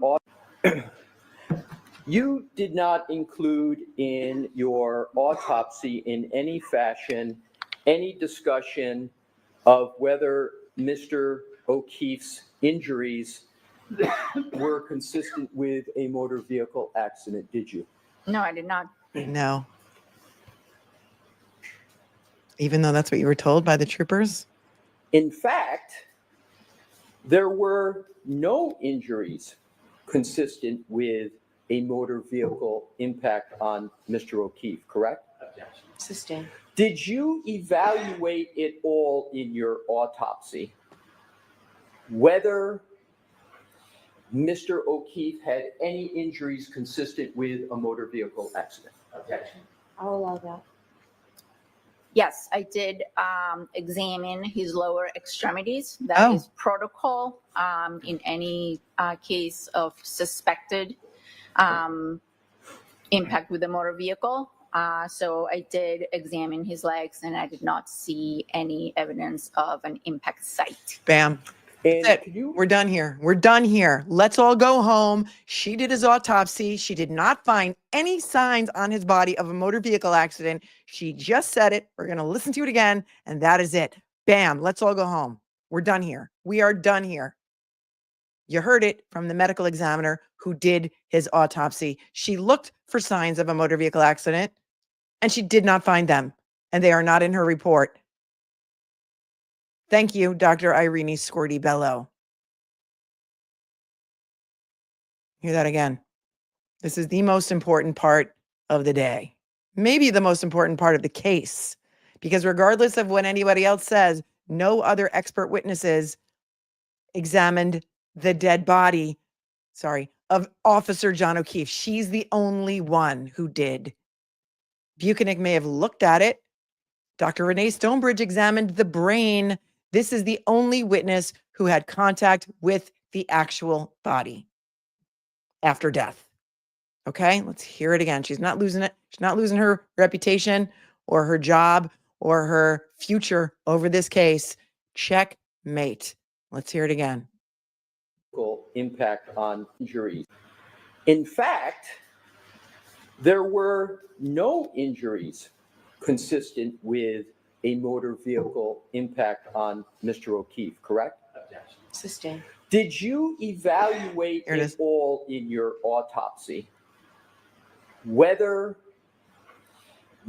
you did not include in your autopsy in any fashion any discussion of whether Mr. O'Keefe's injuries were consistent with a motor vehicle accident, did you? No, I did not. No. Even though that's what you were told by the troopers? In fact, there were no injuries consistent with a motor vehicle impact on Mr. O'Keefe, correct? Objection. Sustained. Did you evaluate it all in your autopsy whether Mr. O'Keefe had any injuries consistent with a motor vehicle accident? Objection. I'll allow that. Yes, I did examine his lower extremities. That is protocol in any case of suspected impact with a motor vehicle. So I did examine his legs and I did not see any evidence of an impact site. Bam. That's it. We're done here. We're done here. Let's all go home. She did his autopsy. She did not find any signs on his body of a motor vehicle accident. She just said it. We're going to listen to it again. And that is it. Bam. Let's all go home. We're done here. We are done here. You heard it from the medical examiner who did his autopsy. She looked for signs of a motor vehicle accident and she did not find them. And they are not in her report. Thank you, Dr. IRINI SCORDI-BELLO. Hear that again. This is the most important part of the day. Maybe the most important part of the case. Because regardless of what anybody else says, no other expert witnesses examined the dead body, of Officer John O'Keefe. She's the only one who did. Buchanan may have looked at it. Dr. Renee Stonebridge examined the brain. This is the only witness who had contact with the actual body. after death. Okay, let's hear it again. She's not losing it. She's not losing her reputation or her job or her future over this case. Checkmate. Let's hear it again. Impact on injuries. In fact, there were no injuries consistent with a motor vehicle impact on Mr. O'Keefe, correct? Sustained. Did you evaluate it all in your autopsy whether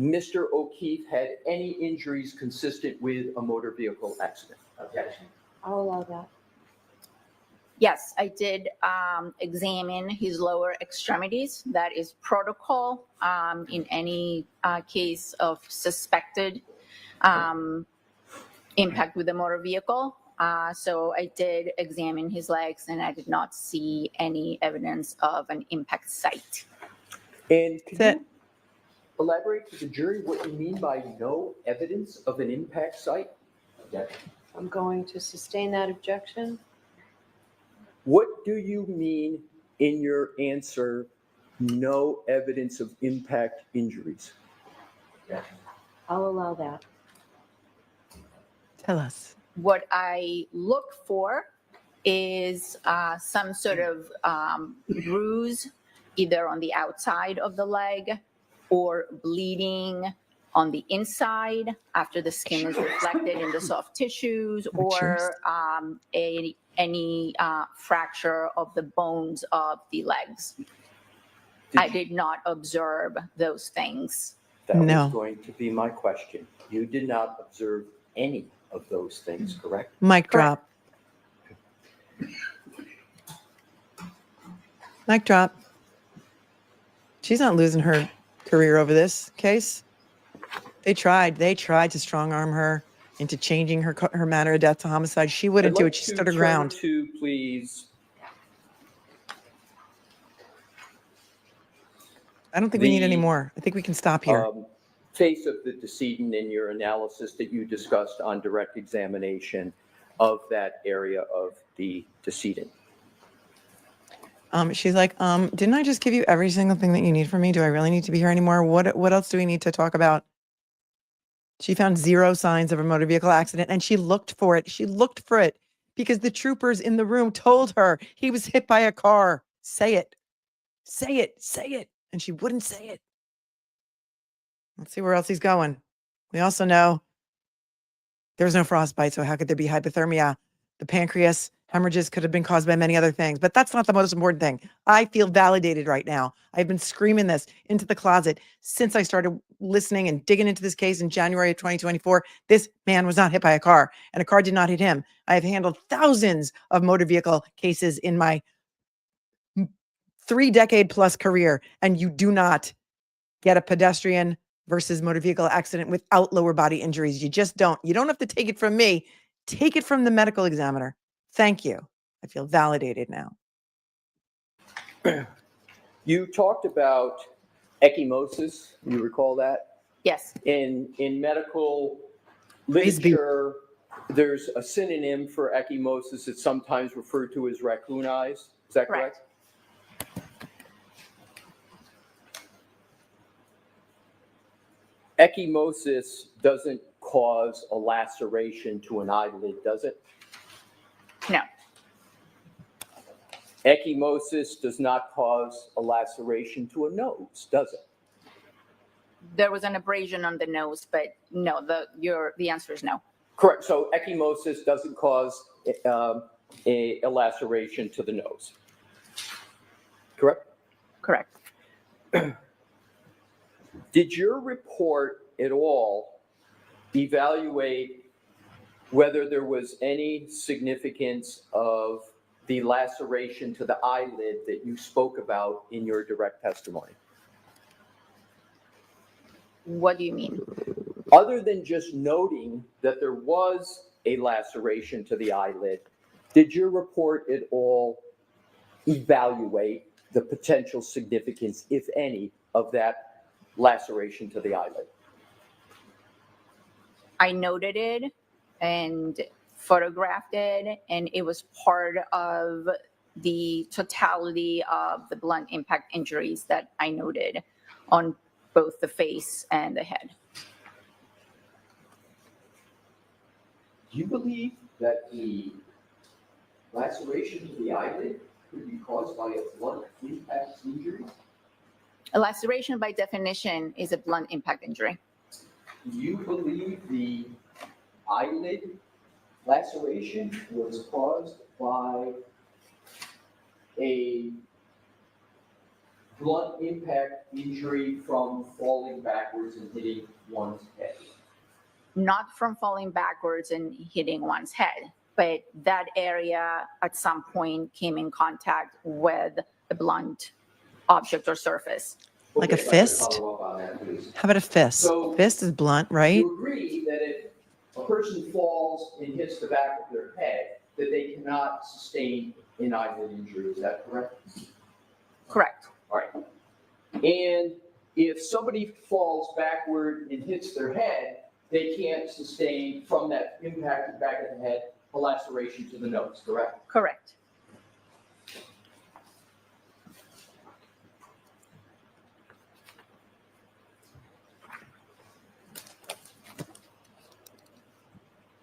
Mr. O'Keefe had any injuries consistent with a motor vehicle accident? Objection. I'll allow that. Yes, I did examine his lower extremities. That is protocol in any case of suspected impact with a motor vehicle. So I did examine his legs and I did not see any evidence of an impact site. And can you elaborate to the jury what you mean by no evidence of an impact site? Objection. I'm going to sustain that objection. What do you mean in your answer, no evidence of impact injuries? I'll allow that. Tell us. What I look for is some sort of bruise, either on the outside of the leg or bleeding on the inside after the skin is reflected in the soft tissues, or any fracture of the bones of the legs. I did not observe those things. That was going to be my question. You did not observe any of those things, correct? Mic drop. Mic drop. She's not losing her career over this case. They tried to strong arm her into changing her manner of death to homicide. She wouldn't do it. She stood her ground. To please. I don't think we need any more. I think we can stop here. Face of the decedent in your analysis that you discussed on direct examination of that area of the decedent. She's like, didn't I just give you every single thing that you need from me? Do I really need to be here anymore? What else do we need to talk about? She found 0 signs of a motor vehicle accident and she looked for it. She looked for it because the troopers in the room told her he was hit by a car. Say it. Say it. Say it. And she wouldn't say it. Let's see where else he's going. We also know there was no frostbite, so how could there be hypothermia? The pancreas hemorrhages could have been caused by many other things, but that's not the most important thing. I feel validated right now. I've been screaming this into the closet since I started listening and digging into this case in January of 2024. This man was not hit by a car, and a car did not hit him. I have handled thousands of motor vehicle cases in my 3-decade-plus career, and you do not get a pedestrian versus motor vehicle accident without lower body injuries. You just don't. You don't have to take it from me. Take it from the medical examiner. Thank you. I feel validated now. You talked about ecchymosis. You recall that? Yes. In medical literature, there's a synonym for ecchymosis. It's sometimes referred to as raccoon eyes. Is that correct? Ecchymosis doesn't cause a laceration to an eyelid, does it? No. Ecchymosis does not cause a laceration to a nose, does it? There was an abrasion on the nose, but no, the answer is no. Correct. So ecchymosis doesn't cause a laceration to the nose. Correct? Correct. Did your report at all evaluate whether there was any significance of the laceration to the eyelid that you spoke about in your direct testimony? What do you mean? Other than just noting that there was a laceration to the eyelid, did your report at all evaluate the potential significance, if any, of that laceration to the eyelid? I noted it and photographed it, and it was part of the totality of the blunt impact injuries that I noted on both the face and the head. Do you believe that the laceration to the eyelid could be caused by a blunt impact injury? A laceration by definition is a blunt impact injury. Do you believe the eyelid laceration was caused by a blunt impact injury from falling backwards and hitting one's head? Not from falling backwards and hitting one's head, but that area at some point came in contact with a blunt object or surface. Like a Okay, I'd like to fist? follow up on that, please. How about a fist? So- Fist is blunt, right? You agree that if a person falls and hits the back of their head, that they cannot sustain an eyelid injury, is that correct? Correct. All right. And if somebody falls backward and hits their head, they can't sustain from that impact to the back of the head a laceration to the nose, correct? Correct.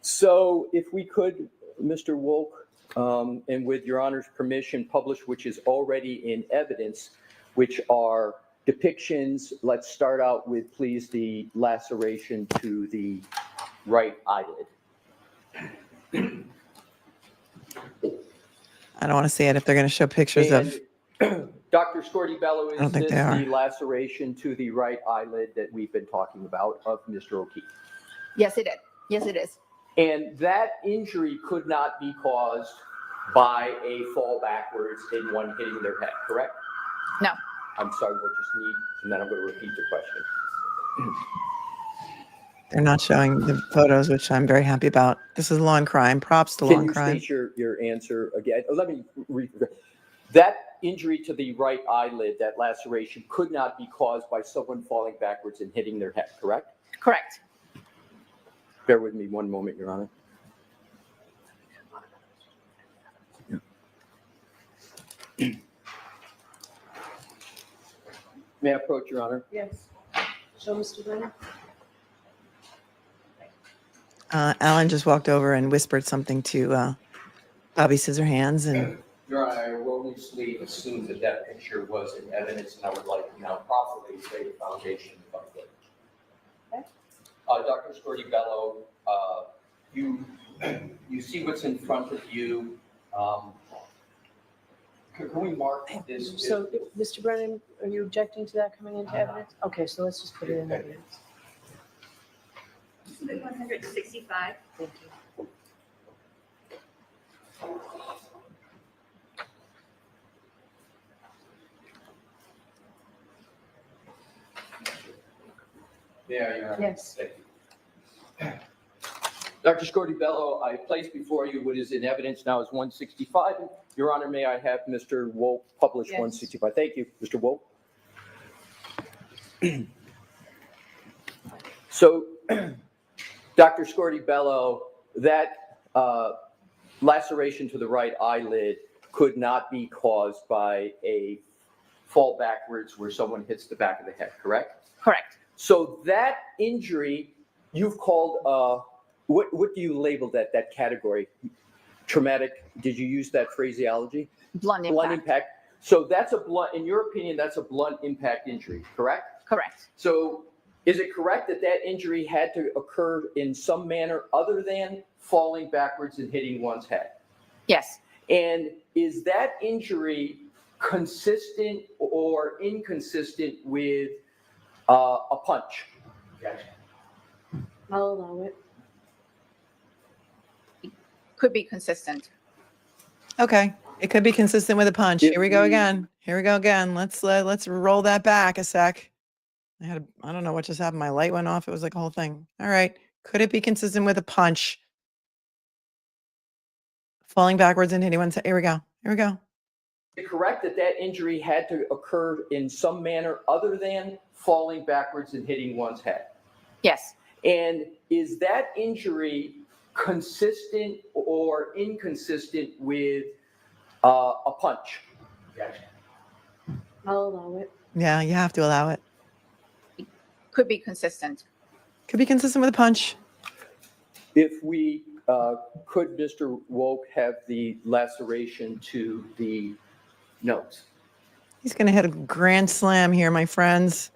So if we could, Mr. Wolk, and with your honor's permission, publish which is already in evidence, which are depictions. Let's start out with, please, the laceration to the right eyelid. I don't want to see it if they're going to show pictures of. Dr. Scordie-Bello, I don't is think this they are. the laceration to the right eyelid that we've been talking about of Mr. O'Keefe? Yes, it is. Yes, it is. And that injury could not be caused by a fall backwards and one hitting their head, correct? No. I'm sorry, we'll just need, and then I'm going to repeat the question. They're not showing the photos, which I'm very happy about. This is law and crime. Props to law Can and you crime. state your answer again? Let me read. That injury to the right eyelid, that laceration, could not be caused by someone falling backwards and hitting their head, correct? Correct. Bear with me one moment, Your Honor. May I approach, Your Honor? Yes. Show Mr. Brennan. Alan just walked over and whispered something to Bobby Scissorhands, and Your Honor, I erroneously assumed that that picture was in evidence, and I would like to now properly lay the foundation if I could. Dr. Scordie-Bello, you see what's in front of you. Can we mark this? So, Mr. Brennan, are you objecting to that coming into evidence? Okay, so let's just put it in evidence. 165. Thank you. Yeah, Your Honor. Yes. Thank you. Dr. Scordie-Bello, I place before you what is in evidence now is 165. Your Honor, may I have Mr. Wolk publish Yes. 165? Thank you, Mr. Wolk. So, Dr. Scordie-Bello, that laceration to the right eyelid could not be caused by a fall backwards where someone hits the back of the head, correct? Correct. So that injury, you've called, what do you label that category? Traumatic, did you use that phraseology? Blunt impact. Blunt impact. So that's a blunt, in your opinion, that's a blunt impact injury, correct? Correct. So is it correct that that injury had to occur in some manner other than falling backwards and hitting one's head? Yes. And is that injury consistent or inconsistent with a punch? I'll allow it. Could be consistent. okay, it could be consistent with a punch. If Here we go we- again. Here we go again. Let's roll that back a sec. I don't know what just happened. My light went off. It was like a whole thing. All right. Could it be consistent with a punch? Falling backwards and hitting one side. Here we go. Here we go. Is it correct that that injury had to occur in some manner other than falling backwards and hitting one's head? Yes. And is that injury consistent or inconsistent with A punch. I'll allow it. Yeah, you have to allow it. Could be consistent. Could be consistent with a punch. If we could, Mr. Woke, have the laceration to the nose. He's going to hit a grand slam here, my friends.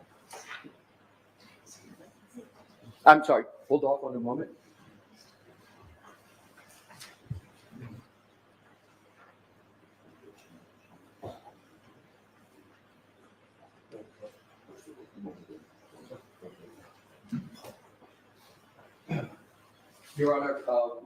I'm sorry, hold off on a moment. Your Honor,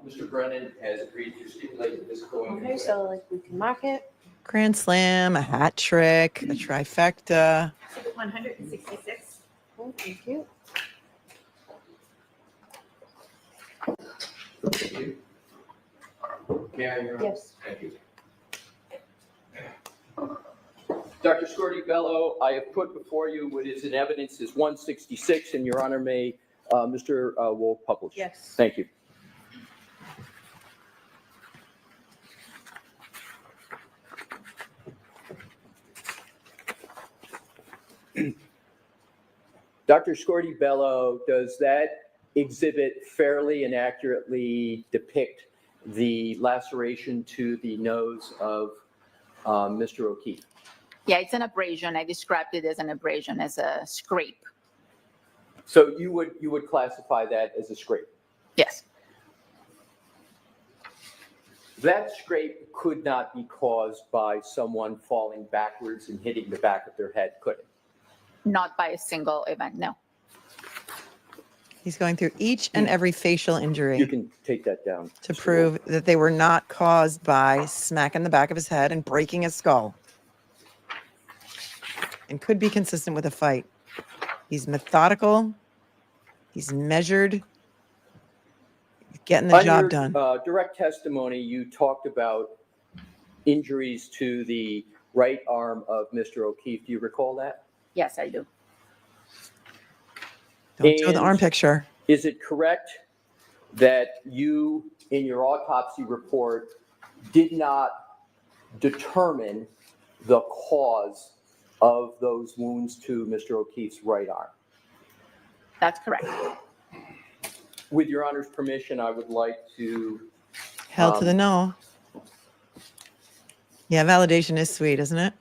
Mr. Brennan has agreed to stipulate that this going. Okay, so like we can mark it. Grand slam, a hat trick, a trifecta. 166. Oh, thank you. May I, Your Honor? Yes. Thank you. Dr. Scordie-Bello, I have put before you what is in evidence is 166, and Your Honor may, Mr. Wolf, publish. Yes. Thank you. Dr. Scordie-Bello, does that exhibit fairly and accurately depict the laceration to the nose of Mr. O'Keefe? Yeah, it's an abrasion. I described it as an abrasion, as a scrape. So you would classify that as a scrape? Yes. That scrape could not be caused by someone falling backwards and hitting the back of their head, could it? Not by a single event, no. He's going through each and every facial injury. You can take that down. To prove that they were not caused by smacking the back of his head and breaking his skull. And could be consistent with a fight. He's methodical. He's measured. He's getting the job done. Direct testimony, you talked about injuries to the right arm of Mr. O'Keefe. Do you recall that? Yes, I do. Don't show the arm picture. Is it correct that you, in your autopsy report, did not determine the cause of those wounds to Mr. O'Keefe's right arm? That's correct. With Your Honor's permission, I would like to... Held to the no. Yeah, validation is sweet, isn't it?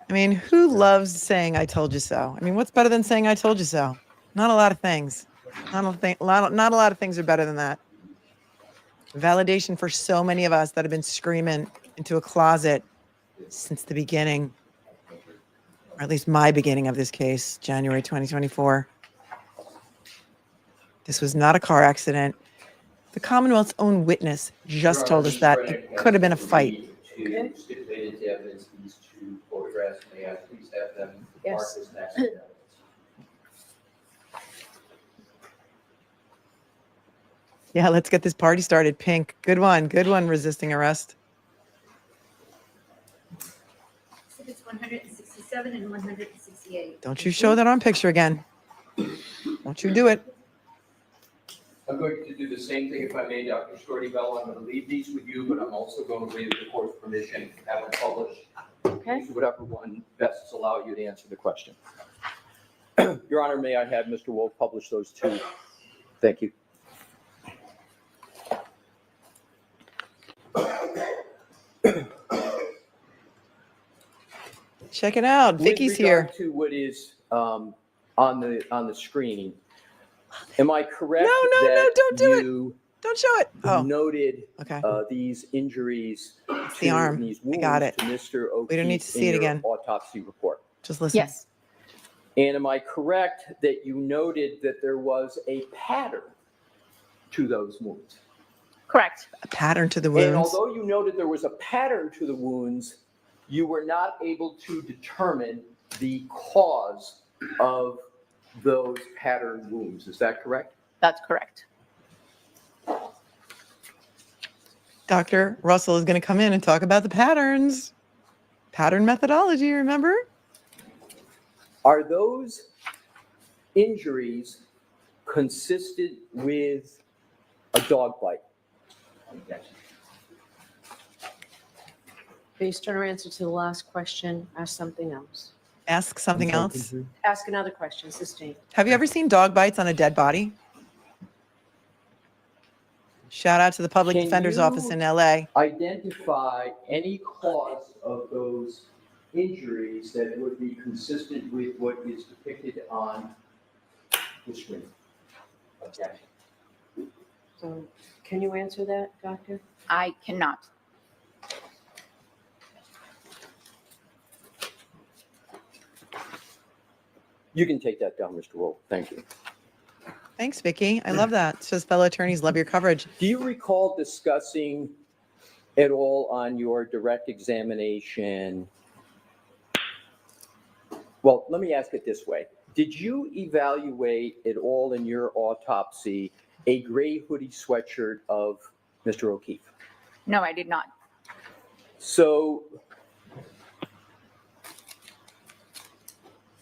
I mean, who loves saying, I told you so? I mean, what's better than saying, I told you so? Not a lot of things. Not a lot of things are better than that. Validation for so many of us that have been screaming into a closet since the beginning, or at least my beginning of this case, January 2024. This was not a car accident. The Commonwealth's own witness just told us that it could have been a fight. To stipulate into evidence these two photographs, may I please have them marked as next evidence? Yeah, let's get this party started. Pink, good one, resisting arrest. Exhibits 167 and 168. Don't you show that on picture again. Don't you do it. I'm going to do the same thing, if I may, Dr. Scordie-Bello. I'm going to leave these with you, but I'm also going to, with the court's permission, have them published. Okay. Whatever one best allow you to answer the question. Your Honor, may I have Mr. Wolf publish those two? Thank you. Check it out. Vicky's here. With regard to what is on the screen, am I correct? No, that don't do it. you Don't show it. Oh, noted okay. These injuries It's to the arm. these I wounds got it. to Mr. O'Keefe We don't need to see in it your again. autopsy report? Just listen. Yes. And am I correct that you noted that there was a pattern to those wounds? Correct. A pattern to the And wounds. although you noted there was a pattern to the wounds, you were not able to determine the cause of those pattern wounds. Is that correct? That's correct. Dr. Russell is going to come in and talk about the patterns. Pattern methodology, remember? Are those injuries consistent with a dog bite? Based on her answer to the last question, ask something else. Ask something else. Ask another question, sustain. Have you ever seen dog bites on a dead body? Shout out to the public Can defender's you office in LA. Identify any cause of those injuries that would be consistent with what is depicted on the screen. Okay. So can you answer that, doctor? I cannot. You can take that down, Mr. Roll. Thank you. Thanks, Vicky. I love that. It says fellow attorneys love your coverage. Do you recall discussing at all on your direct examination? Well, let me ask it this way. Did you evaluate at all in your autopsy a gray hoodie sweatshirt of Mr. O'Keefe? No, I did not. So,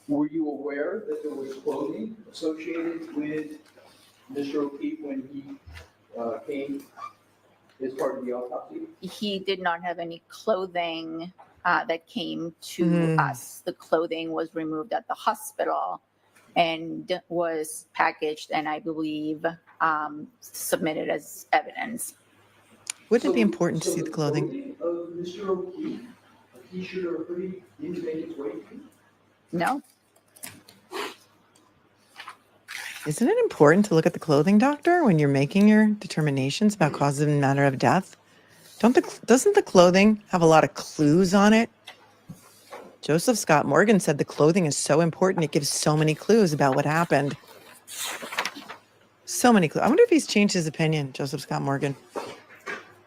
were you aware that there was clothing associated with Mr. O'Keefe when he came as part of the autopsy? He did not have any clothing that came to us. The clothing was removed at the hospital and was packaged and I believe submitted as evidence. Wouldn't it be important to see the clothing? Of Mr. O'Keefe, a t-shirt or a hoodie didn't make its way to you? No. Isn't it important to look at the clothing, doctor, when you're making your determinations about causes and manner of death? Doesn't the clothing have a lot of clues on it? Joseph Scott Morgan said the clothing is so important. It gives so many clues about what happened. So many clues. I wonder if he's changed his opinion, Joseph Scott Morgan.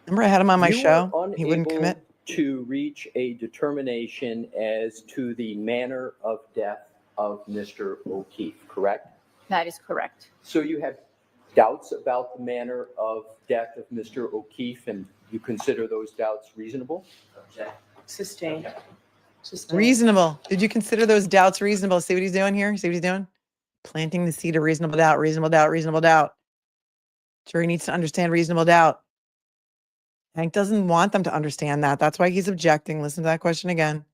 Remember I had him on my show? He wouldn't commit. To reach a determination as to the manner of death of Mr. O'Keefe, correct? That is correct. So you have doubts about the manner of death of Mr. O'Keefe, and you consider those doubts reasonable? Sustained. Sustained. Reasonable. Did you consider those doubts reasonable? See what he's doing here? See what he's doing? Planting the seed of reasonable doubt, reasonable doubt, reasonable doubt. Jury needs to understand reasonable doubt. Hank doesn't want them to understand that. That's why he's objecting. Listen to that question again.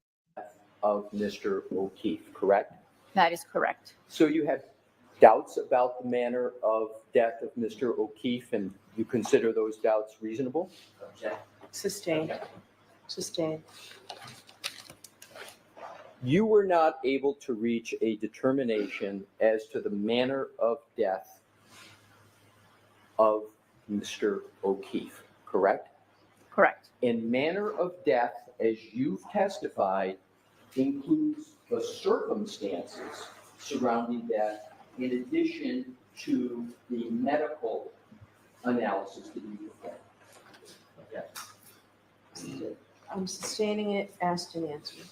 Of Mr. O'Keefe, correct? That is correct. So you have doubts about the manner of death of Mr. O'Keefe, and you consider those doubts reasonable? Sustained. Sustained. You were not able to reach a determination as to the manner of death of Mr. O'Keefe, correct? Correct. And manner of death, as you've testified, includes the circumstances surrounding death in addition to the medical analysis that you performed. Okay. I'm sustaining it, asked and answered.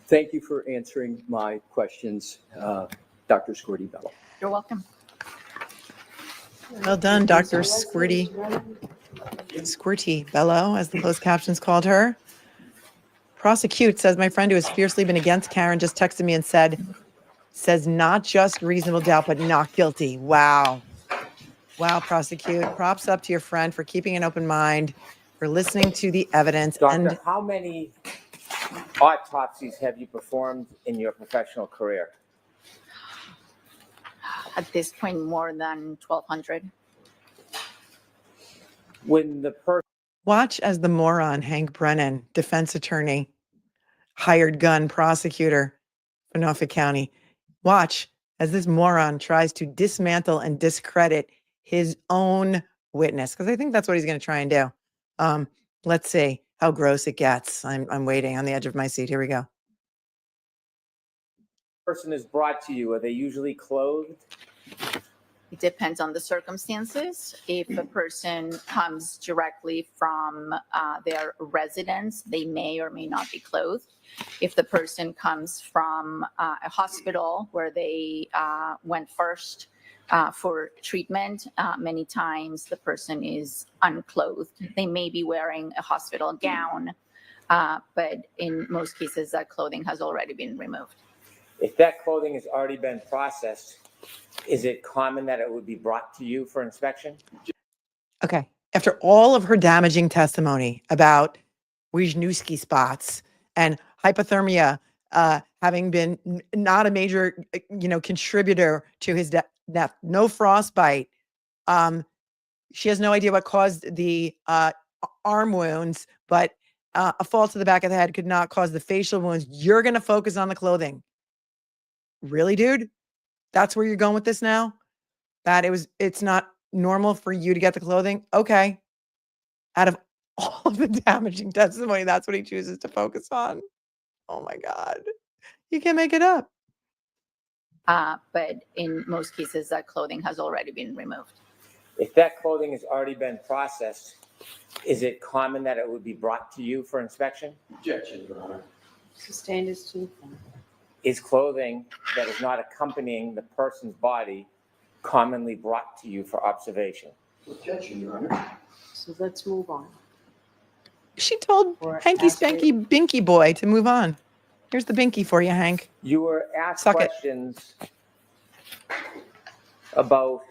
Thank you for answering my questions, Dr. Scordie-Bello. You're welcome. Well done, Dr. Squirty-Bello, as the closed captions called her. Prosecute says, my friend who has fiercely been against Karen just texted me and says not just reasonable doubt, but not guilty. Wow. Wow, prosecute. Props up to your friend for keeping an open mind, for listening to the evidence. Doctor, And how many autopsies have you performed in your professional career? At this point, more than 1,200. When the person watch as the moron Hank Brennan, defense attorney, hired gun prosecutor for Norfolk County, watch as this moron tries to dismantle and discredit his own witness, because I think that's what he's going to try and do. Let's see how gross it gets. I'm waiting on the edge of my seat. Here we go. person is brought to you, are they usually clothed? It depends on the circumstances. If a person comes directly from their residence, they may or may not be clothed. If the person comes from a hospital where they went first for treatment, many times the person is unclothed. They may be wearing a hospital gown, but in most cases that clothing has already been removed. If that clothing has already been processed, Is it common that it would be brought to you for inspection? Okay. After all of her damaging testimony about Wisniewski spots and hypothermia having been not a major, contributor to his death, no frostbite. She has no idea what caused the arm wounds, but a fall to the back of the head could not cause the facial wounds. You're going to focus on the clothing. Really, dude? That's where you're going with this now? That it's not normal for you to get the clothing? Okay. Out of all of the damaging testimony, that's what he chooses to focus on. Oh my God. You can't make it up. But in most cases, that clothing has already been removed. If that clothing has already been processed, is it common that it would be brought to you for inspection? Objection, Your Honor. Sustained as to. Is clothing that is not accompanying the person's body commonly brought to you for observation? Objection, Your Honor. So let's move on. She told Hanky Spanky Binky Boy to move on. Here's the Binky for you, Hank. You were asked Suck it. questions about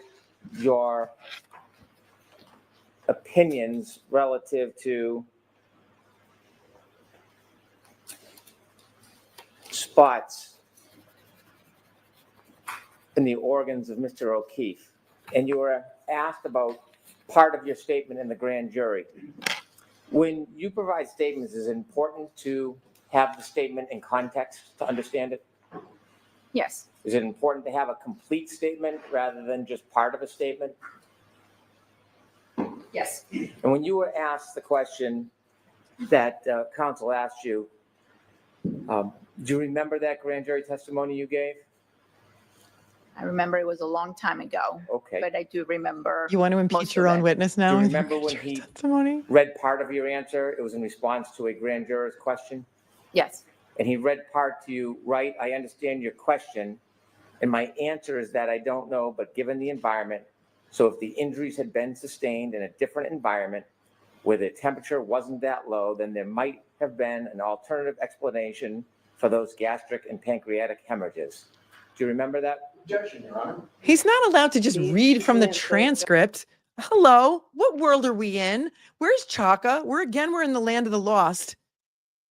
your opinions relative to spots in the organs of Mr. O'Keefe, and you were asked about part of your statement in the grand jury. When you provide statements, is it important to have the statement in context to understand it? Yes. Is it important to have a complete statement rather than just part of a statement? Yes. And when you were asked the question that counsel asked you, do you remember that grand jury testimony you gave? I remember it was a long time ago. Okay. But I do remember. You want to most impeach of your own it. witness Do now? you remember when he testimony? read part of your answer? It was in response to a grand juror's question. Yes. And he read part to you, right? I understand your question. And my answer is that I don't know, but given the environment, so if the injuries had been sustained in a different environment where the temperature wasn't that low, then there might have been an alternative explanation for those gastric and pancreatic hemorrhages. Do you remember that? Objection, Your Honor. He's not allowed to just read from the transcript. Hello, what world are we in? Where's Chaka? We're in the land of the lost.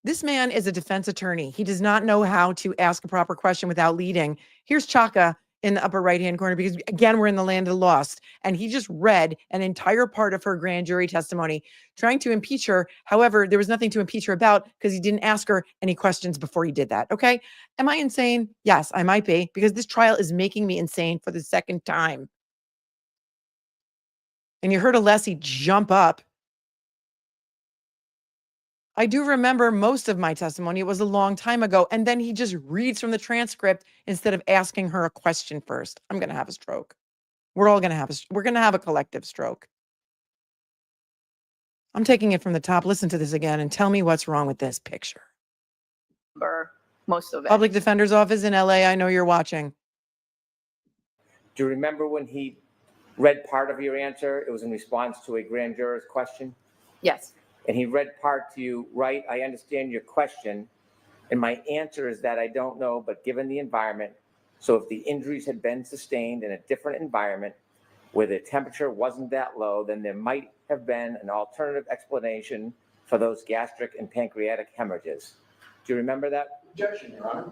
This man is a defense attorney. He does not know how to ask a proper question without leading. Here's Chaka in the upper right-hand corner because, again, we're in the land of the lost. And he just read an entire part of her grand jury testimony, trying to impeach her. However, there was nothing to impeach her about because he didn't ask her any questions before he did that. Okay? Am I insane? Yes, I might be, because this trial is making me insane for the second time. And you heard Alessi jump up. I do remember most of my testimony. It was a long time ago. And then he just reads from the transcript instead of asking her a question first. I'm going to have a stroke. We're all going to have we're going to have a collective stroke. I'm taking it from the top. Listen to this again and tell me what's wrong with this picture. Most of it. Public Defender's Office in LA. I know you're watching. Do you remember when he read part of your answer? It was in response to a grand juror's question. Yes. And he read part to you, right? I understand your question. And my answer is that I don't know, but given the environment, so if the injuries had been sustained in a different environment where the temperature wasn't that low, then there might have been an alternative explanation for those gastric and pancreatic hemorrhages. Do you remember that? Objection, Your Honor.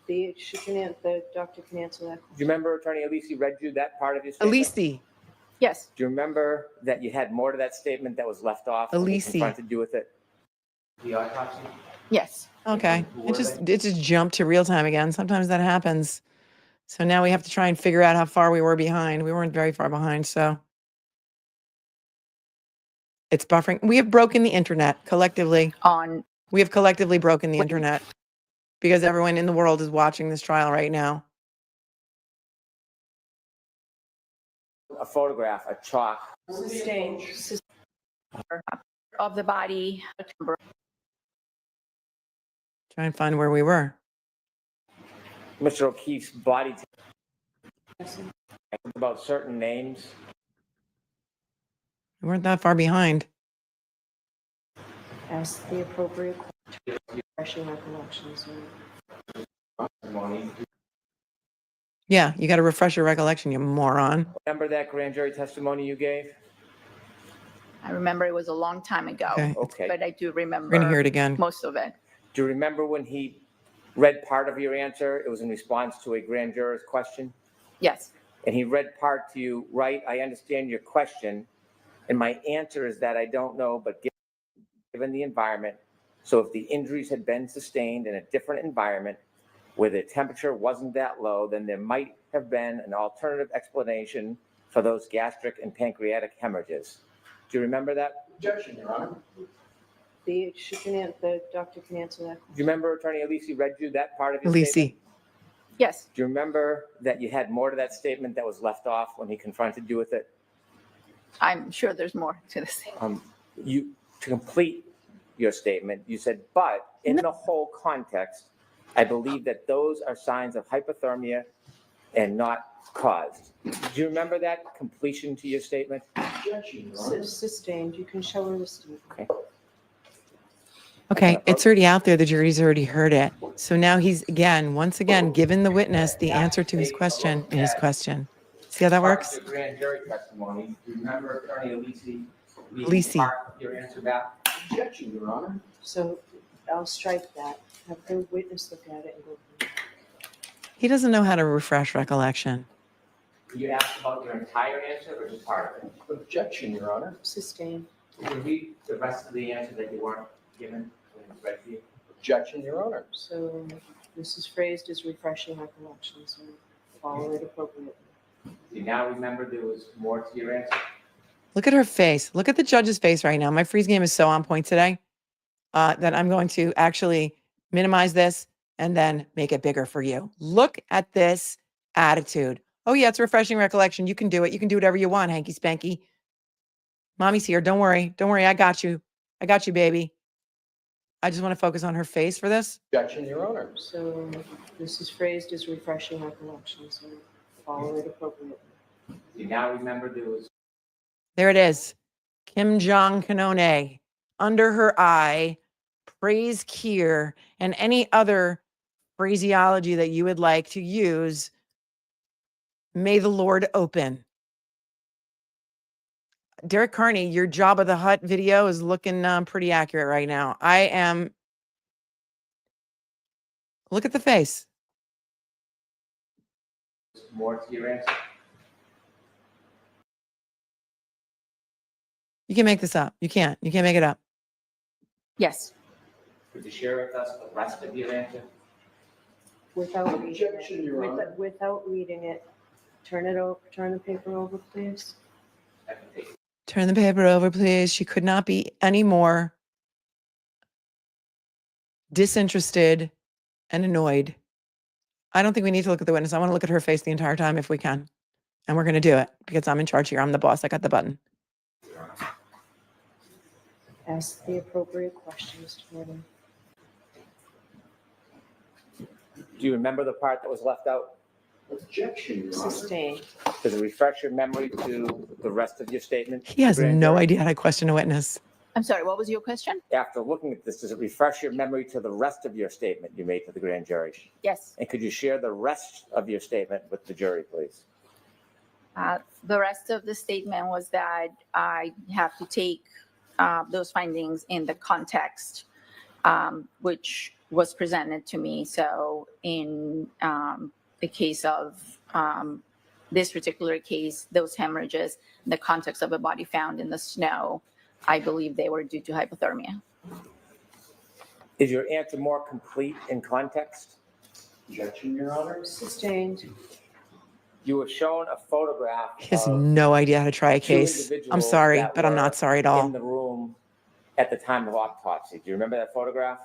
The doctor can answer that. Do you remember Attorney Alessi read you that part of your statement? Alessi. Yes. Do you remember that you had more to that statement that was left off? when he Alessi. confronted you with it? The autopsy? Yes. Okay. It just jumped to real time again. Sometimes that happens. So now we have to try and figure out how far we were behind. We weren't very far behind, so. It's buffering. We have broken the internet collectively. We have collectively broken the internet because everyone in the world is watching this trial right now. A photograph, a chalk. Sustained. Of the body. Try and find where we were. Mr. O'Keefe's body about certain names. We weren't that far behind. Ask the appropriate question, refreshing recollections. Yeah, you got to refresh your recollection, you moron. Remember that grand jury testimony you gave? I remember it was a long time ago. Okay. But I do remember. We're gonna hear it again. Most of it. Do you remember when he read part of your answer? It was in response to a grand juror's question. Yes. And he read part to you, right? I understand your question. And my answer is that I don't know, but given the environment, so if the injuries had been sustained in a different environment where the temperature wasn't that low, then there might have been an alternative explanation for those gastric and pancreatic hemorrhages. Do you remember that? Objection, Your Honor. The doctor can answer that. Do you remember Attorney Alessi read you that part of your Alessi. statement? Yes. Do you remember that you had more to that statement that was left off when he confronted you with it? I'm sure there's more to this. To complete your statement, you said, but in the whole context, I believe that those are signs of hypothermia and not caused. Do you remember that completion to your statement? Sustained. You can show her the statement. Okay. Okay, it's already out there. The jury's already heard it. So now he's once again, given the witness the answer to his question in his question. See how that works? Part of the grand jury testimony. Do you remember Attorney Alessi? Alessi. Part of your answer back? Objection, Your Honor. So I'll strike that. Have the witness look at it and go through it. He doesn't know how to refresh recollection. You asked about your entire answer or just part of it? Objection, Your Honor. Sustained. Can you read the rest of the answer that you weren't given when it was read to you? Objection, Your Honor. So this is phrased as refreshing recollection, so follow it appropriately. Do you now remember there was more to your answer? Look at her face. Look at the judge's face right now. My freeze game is so on point today that I'm going to actually minimize this and then make it bigger for you. Look at this attitude. Oh yeah, it's refreshing recollection. You can do it. You can do whatever you want, hanky spanky. Mommy's here. Don't worry. Don't worry. I got you. I got you, baby. I just want to focus on her face for this. Objection, Your Honor. So this is phrased as refreshing recollection, so follow it appropriately. Do you now remember there was There it is. Kim Jong-Kanone. Under her eye, praise Kier, and any other phraseology that you would like to use. May the Lord open. Derek Carney, your Jabba the Hutt video is looking pretty accurate right now. Look at the face. more to your answer? You can make this up. You can't. You can't make it up. Yes. Could you share with us the rest of your answer? Without reading Objection, it, Your Honor. without reading it, turn the paper over, please. Turn the paper over, please. She could not be any more disinterested and annoyed. I don't think we need to look at the witness. I want to look at her face the entire time if we can. And we're going to do it because I'm in charge here. I'm the boss. I got the button. Ask the appropriate questions to them. Do you remember the part that was left out? Objection, Your Honor. Sustained. Does it refresh your memory to the rest of your statement? He has no idea how to question a witness. I'm sorry, what was your question? After looking at this, does it refresh your memory to the rest of your statement you made to the grand jury? Yes. And could you share the rest of your statement with the jury, please? The rest of the statement was that I have to take those findings in the context which was presented to me. So in the case of this particular case, those hemorrhages, the context of a body found in the snow, I believe they were due to hypothermia. Is your answer more complete in context? Objection, Your Honor. Sustained. You were shown a photograph He has of no idea how to try a two case. I'm individuals sorry, that but I'm were not sorry at in all. the room at the time of autopsy. Do you remember that photograph?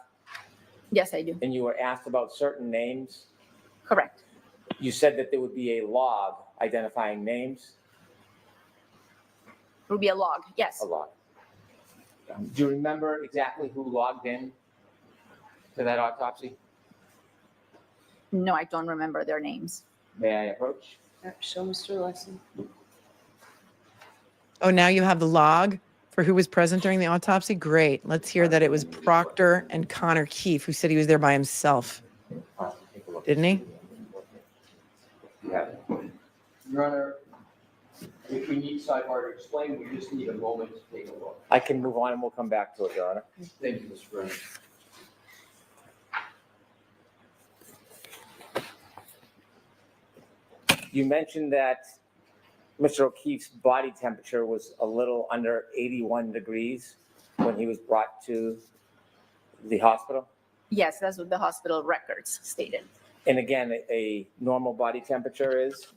Yes, I do. And you were asked about certain names? Correct. You said that there would be a log identifying names? It would be a log, yes. A log. Do you remember exactly who logged in to that autopsy? No, I don't remember their names. May I approach? Show Mr. Alessi. Oh, now you have the log for who was present during the autopsy? Great. Let's hear that it was Proctor and Connor Keefe who said he was there by himself. Didn't he? Yeah. Your Honor, if we need sidebar to explain, we just need a moment to take a look. I can move on and we'll come back to it, Your Honor. Thank you, Mr. Brennan. You mentioned that Mr. O'Keefe's body temperature was a little under 81 degrees when he was brought to the hospital. Yes, that's what the hospital records stated. And again, a normal body temperature is?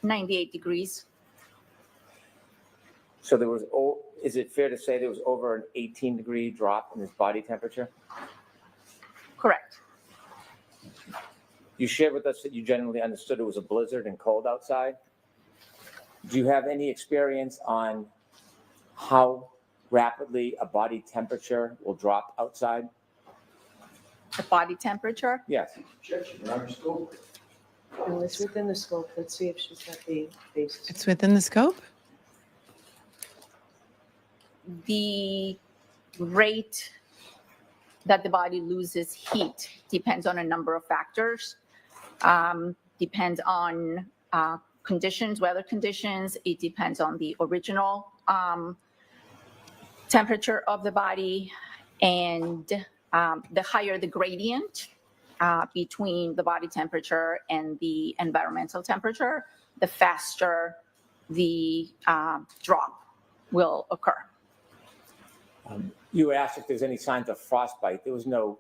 98 degrees. So there was, is it fair to say there was over an 18-degree drop in his body temperature? Correct. You shared with us that you generally understood it was a blizzard and cold outside. Do you have any experience on how rapidly a body temperature will drop outside? The body temperature? Yes. No, it's within the scope. Let's see if she's got the basis. It's within the scope? The rate that the body loses heat depends on a number of factors. Depends on conditions, weather conditions. It depends on the original temperature of the body, and the higher the gradient between the body temperature and the environmental temperature, the faster the drop will occur. You asked if there's any signs of frostbite. There was no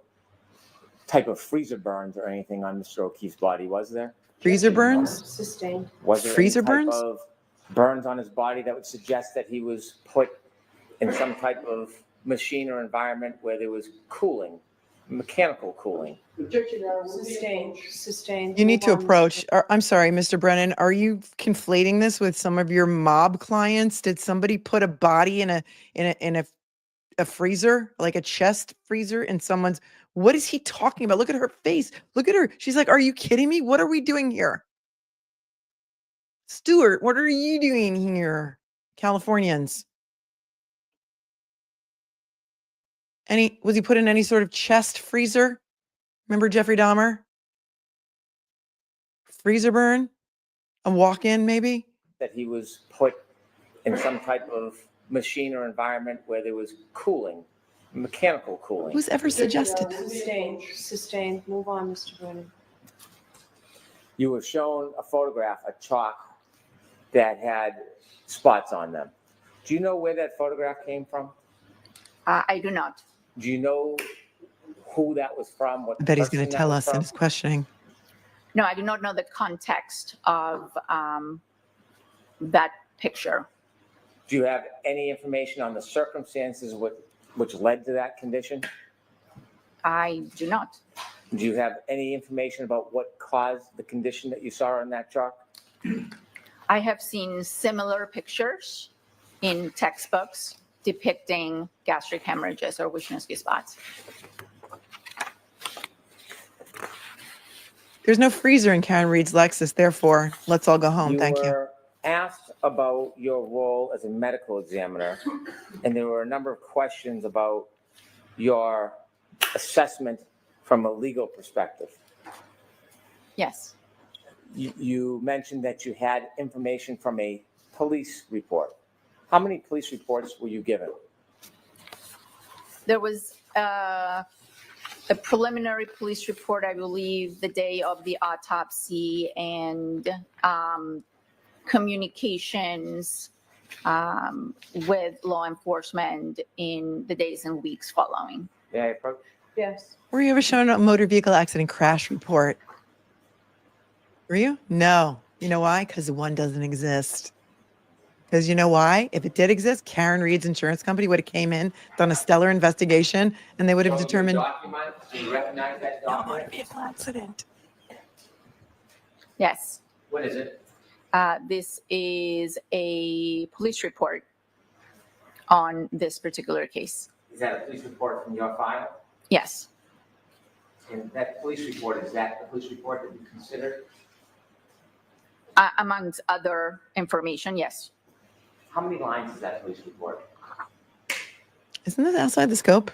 type of freezer burns or anything on Mr. O'Keefe's body, was there? Freezer burns? Sustained. Was there Freezer any type burns? of burns on his body that would suggest that he was put in some type of machine or environment where there was cooling, mechanical cooling? Sustained. Sustained. You need to Move on. approach, I'm sorry, Mr. Brennan, are you conflating this with some of your mob clients? Did somebody put a body in a freezer, like a chest freezer in someone's, what is he talking about? Look at her face. Look at her. She's like, are you kidding me? What are we doing here? Stuart, what are you doing here? Californians. Was he put in any sort of chest freezer? Remember Jeffrey Dahmer? Freezer burn? A walk-in maybe? That he was put in some type of machine or environment where there was cooling, mechanical cooling? Who's ever suggested that? Sustained. Sustained. Move on, Mr. Brennan. You were shown a photograph, a chalk that had spots on them. Do you know where that photograph came from? I do not. Do you know who that was from? What I bet he's person going to that tell was us in from? his questioning. No, I do not know the context of that picture. Do you have any information on the circumstances which led to that condition? I do not. Do you have any information about what caused the condition that you saw on that chart? I have seen similar pictures in textbooks depicting gastric hemorrhages or Wisniewski spots. There's no freezer in Karen Reed's Lexus, therefore, let's all go home. Thank you. were asked about your role as a medical examiner, and there were a number of questions about your assessment from a legal perspective. Yes. You mentioned that you had information from a police report. How many police reports were you given? There was a preliminary police report, I believe, the day of the autopsy, and communications with law enforcement in the days and weeks following. May I approach? Yes. Were you ever shown a motor vehicle accident crash report? Were you? No. You know why? Because one doesn't exist. Because you know why? If it did exist, Karen Reed's insurance company would have came in, done a stellar investigation, and they would have determined. Do you recognize that document? Motor vehicle accident. Yes. What is it? This is a police report on this particular case. Is that a police report from your file? Yes. And that police report, is that the police report that you considered? Amongst other information, yes. How many lines is that police report? Isn't that outside the scope?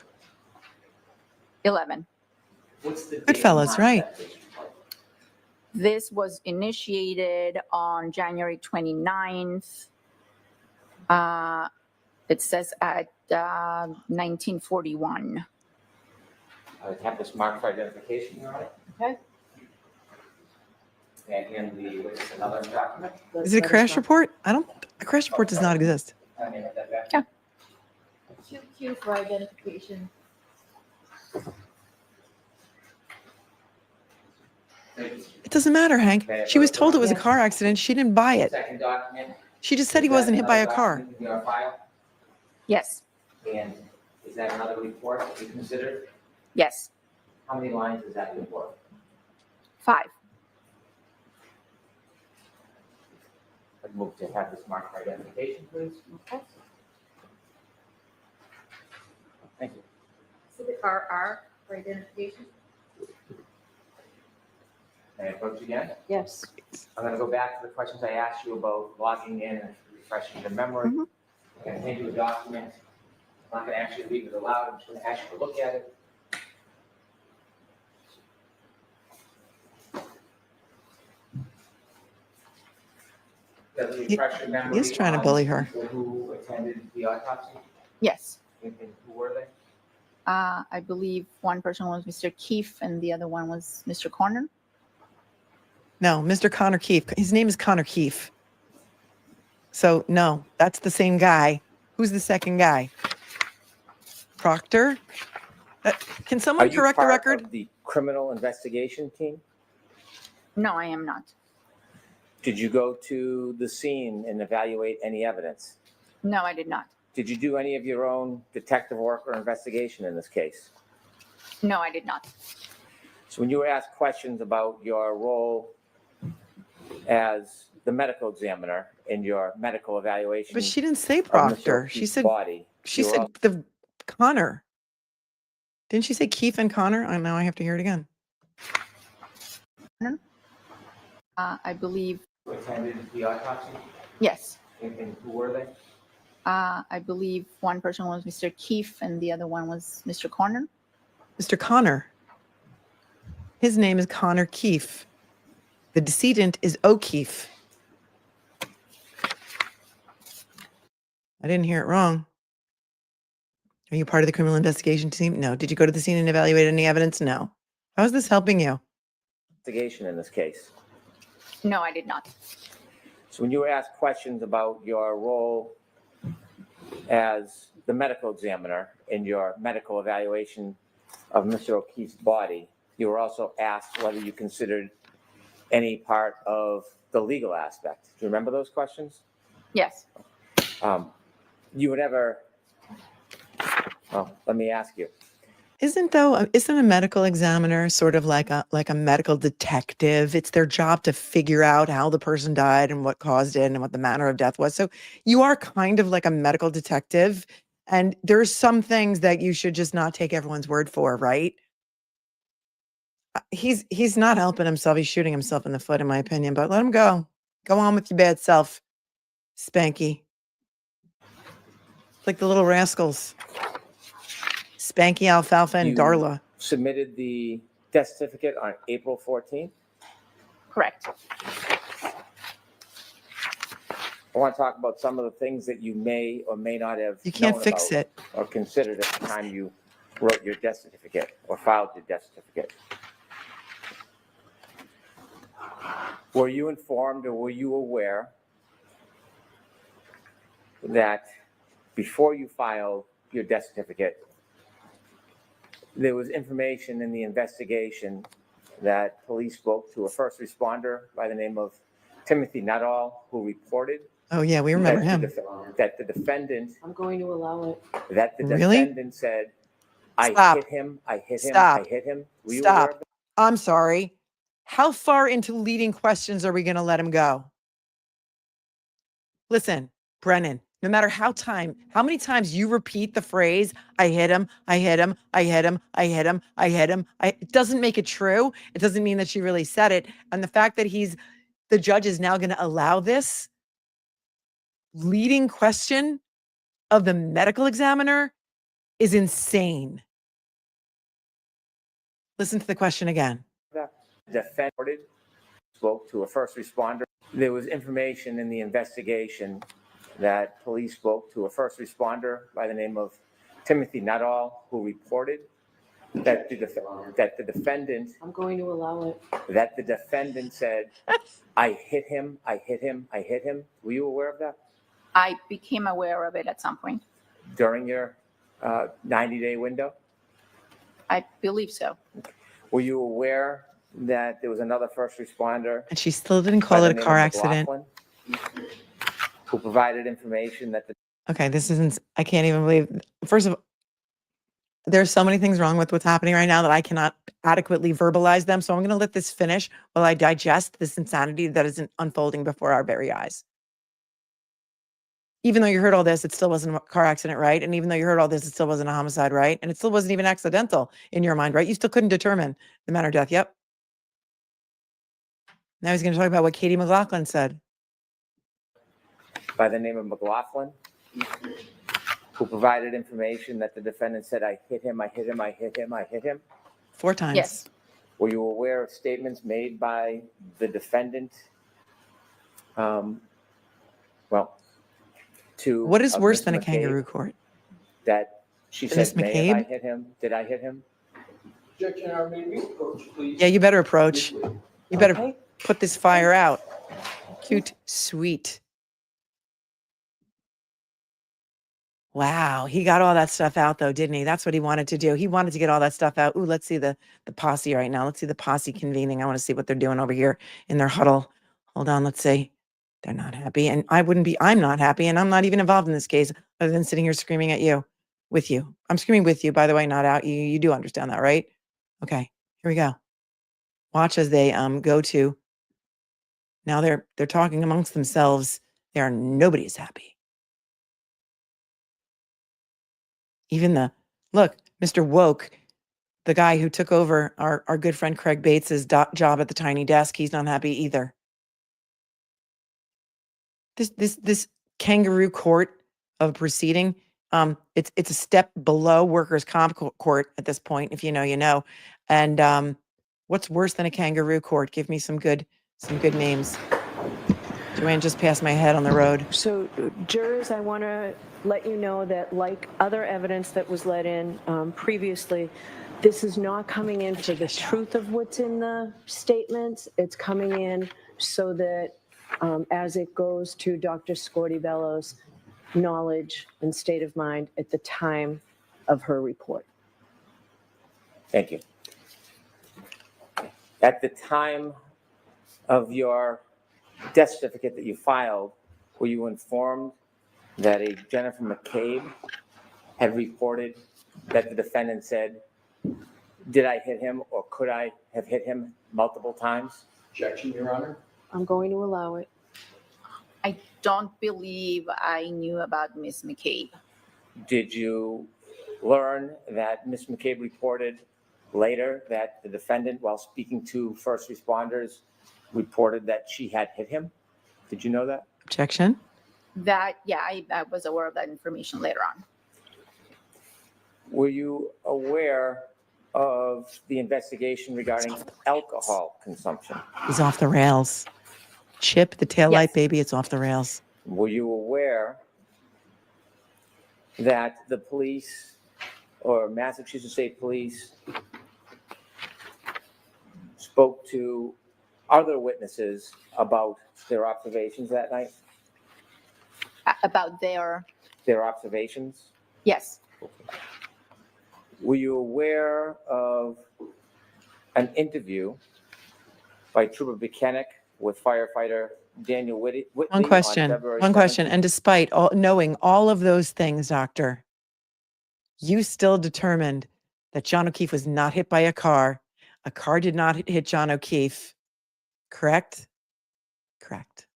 11. What's the Goodfellas, right? This was initiated on January 29th. It says at 1941. I would have this marked for identification, Your Honor. Okay. And the witness another document. Is it a crash report? A crash report does not exist. I may have that back. Yeah. QQ for identification. It doesn't matter, Hank. She was told it was a car accident. She didn't buy it. Second document. She just said he wasn't hit by a car. In your file? Yes. And is that another report that you considered? Yes. How many lines is that report? 5. I'd move to have this marked for identification, please. Okay. Thank you. Exhibit RR for identification. May I approach again? Yes. I'm going to go back to the questions I asked you about logging in and refreshing your memory. Mhm. I'm going to hand you a document. I'm not going to actually read it aloud. I'm just going to ask you to look at it. Does it refresh your memory? He's trying to bully her. on who attended the autopsy? Yes. And who were they? I believe one person was Mr. Keefe and the other one was Mr. Corner. No, Mr. Connor Keefe. His name is Connor Keefe. So no, that's the same guy. Who's the second guy? Proctor? Can someone correct the Are you record? part of the criminal investigation team? No, I am not. Did you go to the scene and evaluate any evidence? No, I did not. Did you do any of your own detective work or investigation in this case? No, I did not. So when you were asked questions about your role as the medical examiner in your medical evaluation, But she didn't say of Mr. Proctor. She O'Keefe's said body, she you were said the Connor. Didn't she say Keefe and Connor? Oh, now I have to hear it again. I believe, attended the autopsy? yes. And who were they? I believe one person was Mr. Keefe and the other one was Mr. Corner. Mr. Connor. His name is Connor Keefe. The decedent is O'Keefe. I didn't hear it wrong. Are you part of the criminal investigation team? No. Did you go to the scene and evaluate any evidence? No. How is this helping you? Investigation in this case. No, I did not. So when you were asked questions about your role as the medical examiner in your medical evaluation of Mr. O'Keefe's body, you were also asked whether you considered any part of the legal aspect. Do you remember those questions? Yes. You would ever, well, let me ask you. Isn't a medical examiner sort of like a medical detective? It's their job to figure out how the person died and what caused it and what the manner of death was. So you are kind of like a medical detective, and there's some things that you should just not take everyone's word for, right? He's not helping himself. He's shooting himself in the foot, in my opinion. But let him go. Go on with your bad self, Spanky. Like the little rascals. Spanky, Alfalfa, and You Darla. submitted the death certificate on April 14th. Correct. I want to talk about some of the things that you may or may not have You can't known fix about it. or considered at the time you wrote your death certificate or filed your death certificate. Were you informed or were you aware that before you filed your death certificate, there was information in the investigation that police spoke to a first responder by the name of Timothy Nuttall, who reported Oh, yeah, we remember him. that the defendant, I'm going to allow it. that the Really? defendant said, I Stop. hit him, I hit him, Stop. I hit him. Were you aware Stop. of that? I'm sorry. How far into leading questions are we going to let him go? Listen, Brennan, no matter how many times you repeat the phrase, I hit him, I hit him, I hit him, I hit him, I hit him, it doesn't make it true. It doesn't mean that she really said it. And the fact that the judge is now going to allow this leading question of the medical examiner is insane. Listen to the question again. The defendant spoke to a first responder. There was information in the investigation that police spoke to a first responder by the name of Timothy Nuttall, who reported that the defendant, I'm going to allow it. that the defendant said, I hit him, I hit him, I hit him. Were you aware of that I became aware of it at some point. during your 90-day window? I believe so. Were you aware that there was another first responder And she still didn't call by it the a name car of accident. McLaughlin, who provided information that the Okay, this isn't, I can't even believe, first of all, there's so many things wrong with what's happening right now that I cannot adequately verbalize them. So I'm going to let this finish while I digest this insanity that is unfolding before our very eyes. Even though you heard all this, it still wasn't a car accident, right? And even though you heard all this, it still wasn't a homicide, right? And it still wasn't even accidental in your mind, right? You still couldn't determine the manner of death. Yep. Now he's going to talk about what Katie McLaughlin said. by the name of McLaughlin, who provided information that the defendant said, I hit him, I hit him, I hit him, I hit him? 4 times. Yes. Were you aware of statements made by the defendant? To What is worse Ms. than a McCabe, kangaroo court? that she Ms. said, may I McCabe? hit him? Did I hit him? Objection, may we approach, please? Yeah, you better approach. You better put this fire out. Cute, sweet. Wow, he got all that stuff out though, didn't he? That's what he wanted to do. He wanted to get all that stuff out. Ooh, let's see the posse right now. Let's see the posse convening. I want to see what they're doing over here in their huddle. Hold on, let's see. They're not happy. And I'm not happy. And I'm not even involved in this case other than sitting here screaming at you, with you. I'm screaming with you, by the way, not out. You do understand that, right? Okay, here we go. Watch as they go to. Now they're talking amongst themselves. Nobody's happy. Even look, Mr. Woke, the guy who took over our good friend Craig Bates's job at the tiny desk, he's not happy either. This kangaroo court of proceeding, it's a step below workers' comp court at this point. If you know, you know. And what's worse than a kangaroo court? Give me some good names. Joanne just passed my head on the road. So jurors, I want to let you know that like other evidence that was let in previously, this is not coming in for the truth of what's in the statements. It's coming in so that as it goes to Dr. Scordi-Bello's knowledge and state of mind at the time of her report. Thank you. At the time of your death certificate that you filed, were you informed that a Jennifer McCabe had reported that the defendant said, did I hit him or could I have hit him multiple times? Objection, Your Honor. I'm going to allow it. I don't believe I knew about Miss McCabe. Did you learn that Ms. McCabe reported later that the defendant, while speaking to first responders, reported that she had hit him? Did you know that? Objection. I was aware of that information later on. Were you aware of the investigation regarding alcohol consumption? He's off the rails. Chip, the taillight, baby, it's off the rails. Were you aware that the police or Massachusetts State Police spoke to other witnesses about their observations that night? About their, observations? yes, Were you aware of an interview by Trooper Buchanan with firefighter Daniel Whitley? One question. And despite knowing all of those things, Doctor, you still determined that John O'Keefe was not hit by a car. A car did not hit John O'Keefe. Correct? Correct.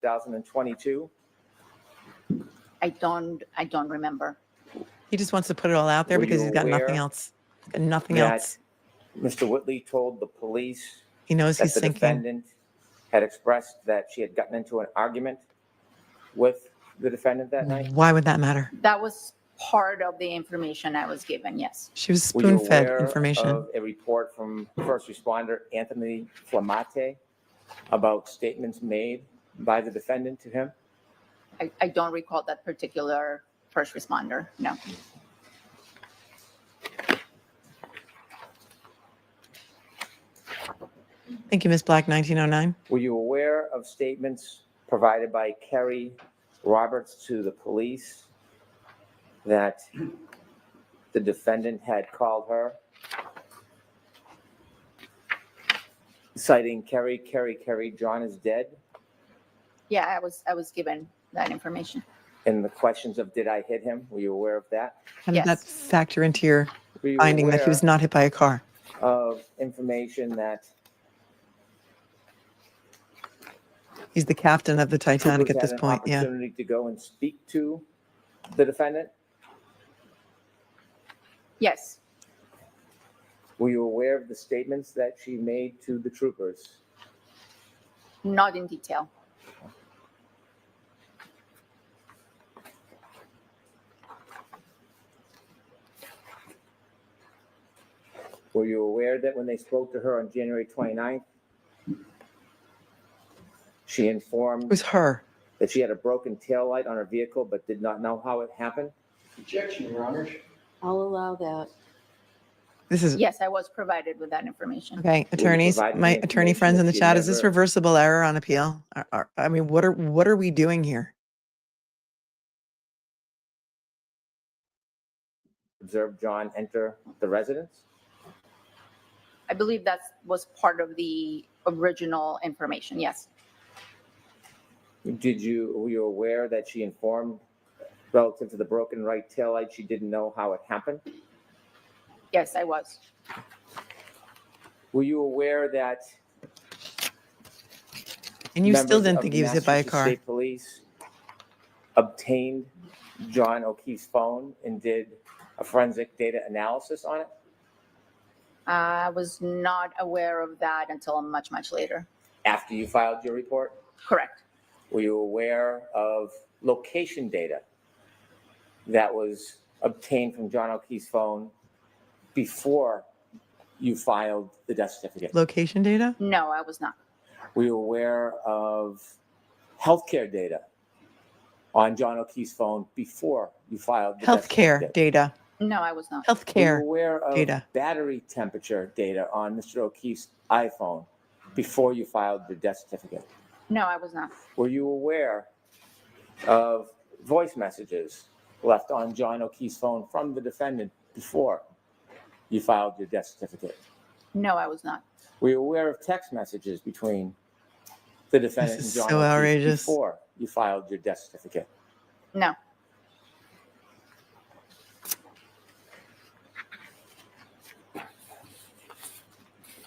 2022? I don't remember. He just wants to put it all out there Were because you he's got nothing aware else. Nothing that else. Mr. Whitley told the police He knows that he's the thinking. defendant had expressed that she had gotten into an argument with the defendant that night? Why would that matter? That was part of the information I was given, yes. She was Were you spoon-fed aware information. of a report from first responder Anthony Flamate about statements made by the defendant to him? I don't recall that particular first responder, no. Thank you, Ms. Black, 1909. Were you aware of statements provided by Kerry Roberts to the police that the defendant had called her, citing Kerry, John is dead? Yeah, I was given that information. And the questions of did I hit him? Were you aware of that? How did that factor into your Were you finding that he was aware not hit by a car? of information that He's the captain of the Titanic at troopers this had an point, yeah. opportunity to go and speak to the defendant? Yes, Were you aware of the statements that she made to the troopers? not in detail. Were you aware that when they spoke to her on January 29th, she informed It was her. that she had a broken taillight on her vehicle but did not know how it happened? Objection, Your Honor. I'll allow that. This is, Yes, I was provided with that information. okay, attorneys, provide my the attorney information friends in the that you chat, is this never- reversible error on appeal? I mean, what are we doing here? Observed John enter the residence? I believe that was part of the original information, yes. Were you aware that she informed relative to the broken right taillight, she didn't know how it happened? Yes, I was. Were you aware that And you still members didn't of think the he was hit by a Massachusetts car? State Police obtained John O'Keefe's phone and did a forensic data analysis on it? I was not aware of that until much, much later. After you filed your report? Correct. Were you aware of location data that was obtained from John O'Keefe's phone before you filed the death certificate? Location data? No, I was not. Were you aware of healthcare data on John O'Keefe's phone before you filed the death Healthcare certificate? data. No, I was not. Were you Healthcare aware of data. battery temperature data on Mr. O'Keefe's iPhone before you filed your death certificate? No, I was not. Were you aware of voice messages left on John O'Keefe's phone from the defendant before you filed your death certificate? No, I was not. Were you aware of text messages between the defendant This and is John so O'Keefe outrageous. before you filed your death certificate? No.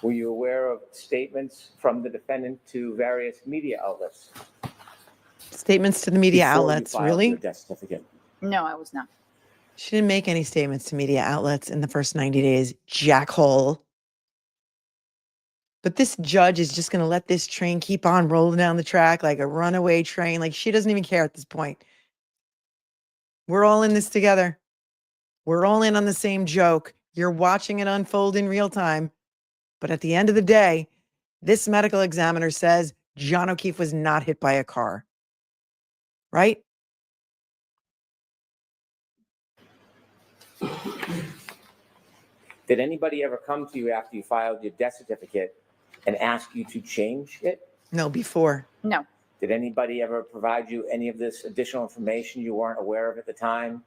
Were you aware of statements from the defendant to various media outlets? Statements to the media before you outlets, filed really? your death certificate? No, I was not. She didn't make any statements to media outlets in the first 90 days, jackhole. But this judge is just going to let this train keep on rolling down the track like a runaway train. Like she doesn't even care at this point. We're all in this together. We're all in on the same joke. You're watching it unfold in real time. But at the end of the day, this medical examiner says John O'Keefe was not hit by a car. Right? Did anybody ever come to you after you filed your death certificate and ask you to change it? No, before. No. Did anybody ever provide you any of this additional information you weren't aware of at the time,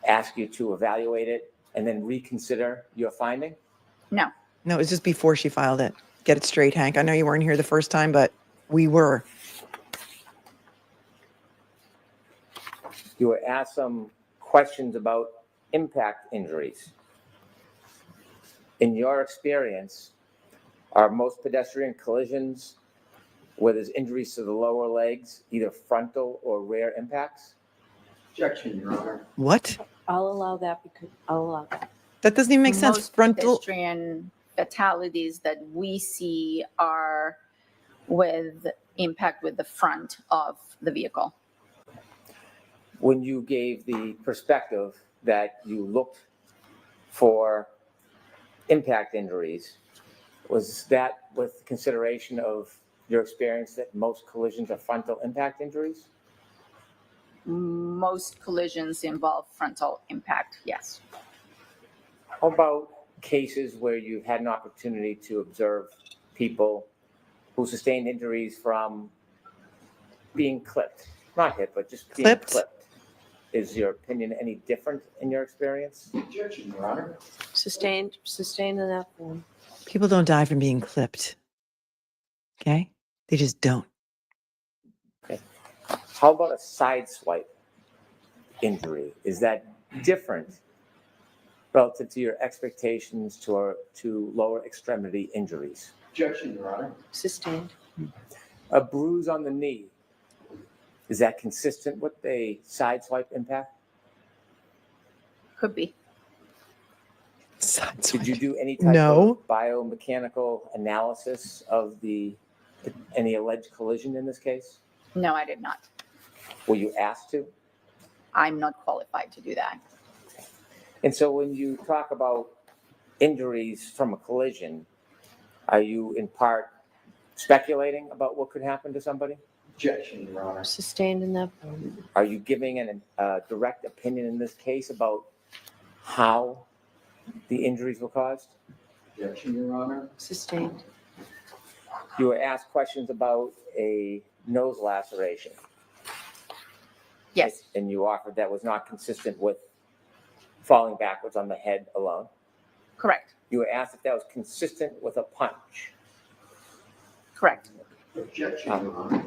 ask you to evaluate it, and then reconsider your finding? No. No, it was just before she filed it. Get it straight, Hank. I know you weren't here the first time, but we were. You were asked some questions about impact injuries. In your experience, are most pedestrian collisions where there's injuries to the lower legs, either frontal or rear impacts? Objection, Your Honor. What? I'll allow that because I'll allow that. That doesn't even make sense. Most Frontal. pedestrian fatalities that we see are with impact with the front of the vehicle. When you gave the perspective that you looked for impact injuries, was that with consideration of your experience that most collisions are frontal impact injuries? Most collisions involve frontal impact, yes. How about cases where you've had an opportunity to observe people who sustained injuries from being clipped? Not hit, but just being clipped. Is your opinion any different in your experience? Objection, Your Honor. Sustained in that form. People don't die from being clipped. Okay? They just don't. How about a side swipe injury? Is that different relative to your expectations to lower extremity injuries? Objection, Your Honor. Sustained. A bruise on the knee, is that consistent with a side swipe impact? Could be. Did you do any type of biomechanical analysis of any alleged collision in this case? No, I did not. Were you asked to? I'm not qualified to do that. And so when you talk about injuries from a collision, are you in part speculating about what could happen to somebody? Objection, Your Honor. Sustained in that form. Are you giving a direct opinion in this case about how the injuries were caused? Objection, Your Honor. Sustained. You were asked questions about a nose laceration. Yes. And you offered that was not consistent with falling backwards on the head alone. Correct. You were asked if that was consistent with a punch. Correct. Objection, Your Honor.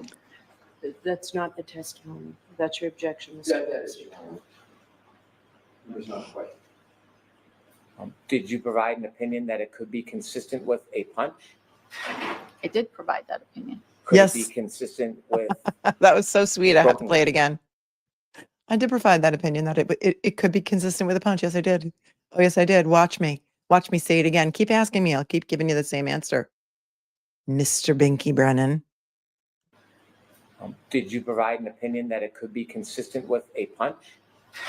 That's not the testimony. That's your objection, Mr. That is, Your Honor. There's no question. Did you provide an opinion that it could be consistent with a punch? I did provide that opinion. Could Yes. it be consistent with That was so sweet. I have to broken play it again. I did provide that opinion that it could be consistent with a punch. Yes, I did. Oh, yes, I did. Watch me. Watch me say it again. Keep asking me. I'll keep giving you the same answer. Mr. Binky Brennan. Did you provide an opinion that it could be consistent with a punch?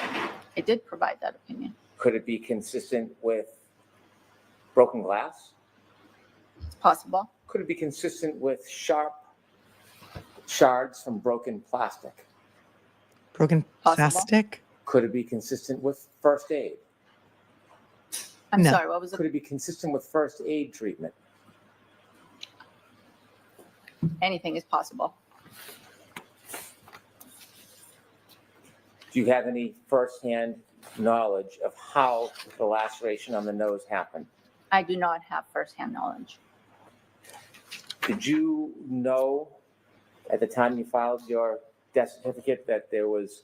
I did provide that opinion. Could it be consistent with broken glass? It's possible. Could it be consistent with sharp shards from broken plastic? Broken plastic? Could it be consistent with first aid? I'm No. sorry, what was Could it? it be consistent with first aid treatment? Anything is possible. Do you have any firsthand knowledge of how the laceration on the nose happened? I do not have firsthand knowledge. Did you know at the time you filed your death certificate that there was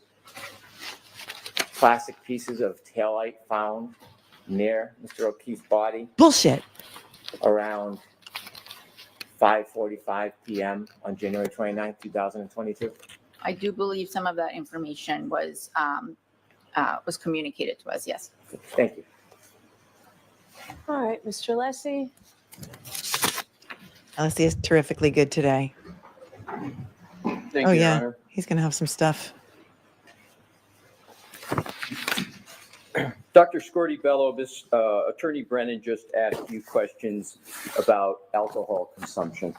plastic pieces of taillight found near Mr. O'Keefe's body Bullshit. around 5:45 p.m. on January 29, 2022? I do believe some of that information was communicated to us, yes. Thank you. All right, Mr. Alessi. Alessi is terrifically good today. Thank Oh, you, Your yeah. Honor. He's going to have some stuff. Dr. Scordi-Bello, this Attorney Brennan just asked you questions about alcohol consumption.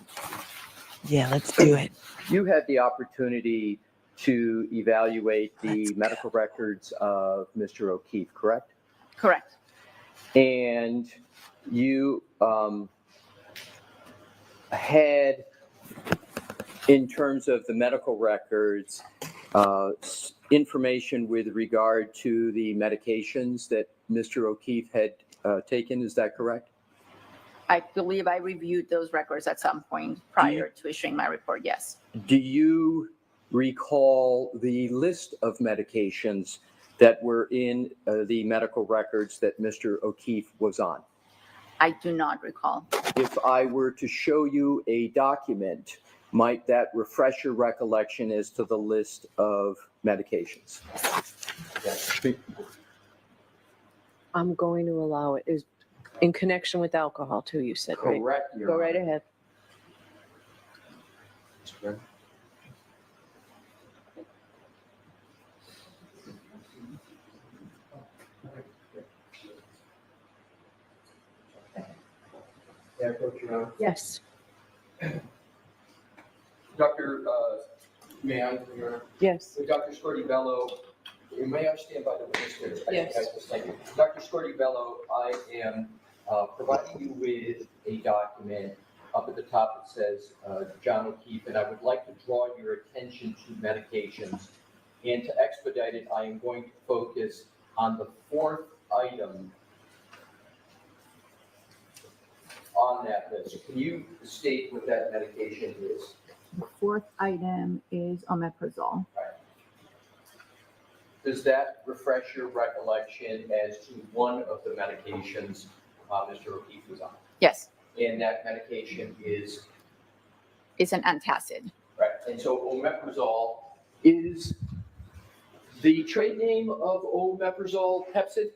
Yeah, let's do it. You had the opportunity to evaluate the medical records of Mr. O'Keefe, correct? Correct. And you had, in terms of the medical records, information with regard to the medications that Mr. O'Keefe had taken, is that correct? I believe I reviewed those records at some point prior to issuing my report, yes. Do you recall the list of medications that were in the medical records that Mr. O'Keefe was on? I do not recall. If I were to show you a document, might that refresh your recollection as to the list of medications? I'm going to allow it. Is in connection with alcohol too, you said, right? Correct, Your Go right Honor. ahead. May I approach your honor? Yes. Dr. May I, your honor? Yes. Dr. Scordi-Bello, may I stand by the witness here? Yes. Thank you. Dr. Scordi-Bello, I am providing you with a document. Up at the top it says John O'Keefe, and I would like to draw your attention to medications. And to expedite it, I am going to focus on the fourth item on that list. Can you state what that medication is? The fourth item is omeprazole. Does that refresh your recollection as to one of the medications Mr. O'Keefe was on? Yes. And that medication is? It's an antacid. Right, and so omeprazole is the trade name of omeprazole Pepsid?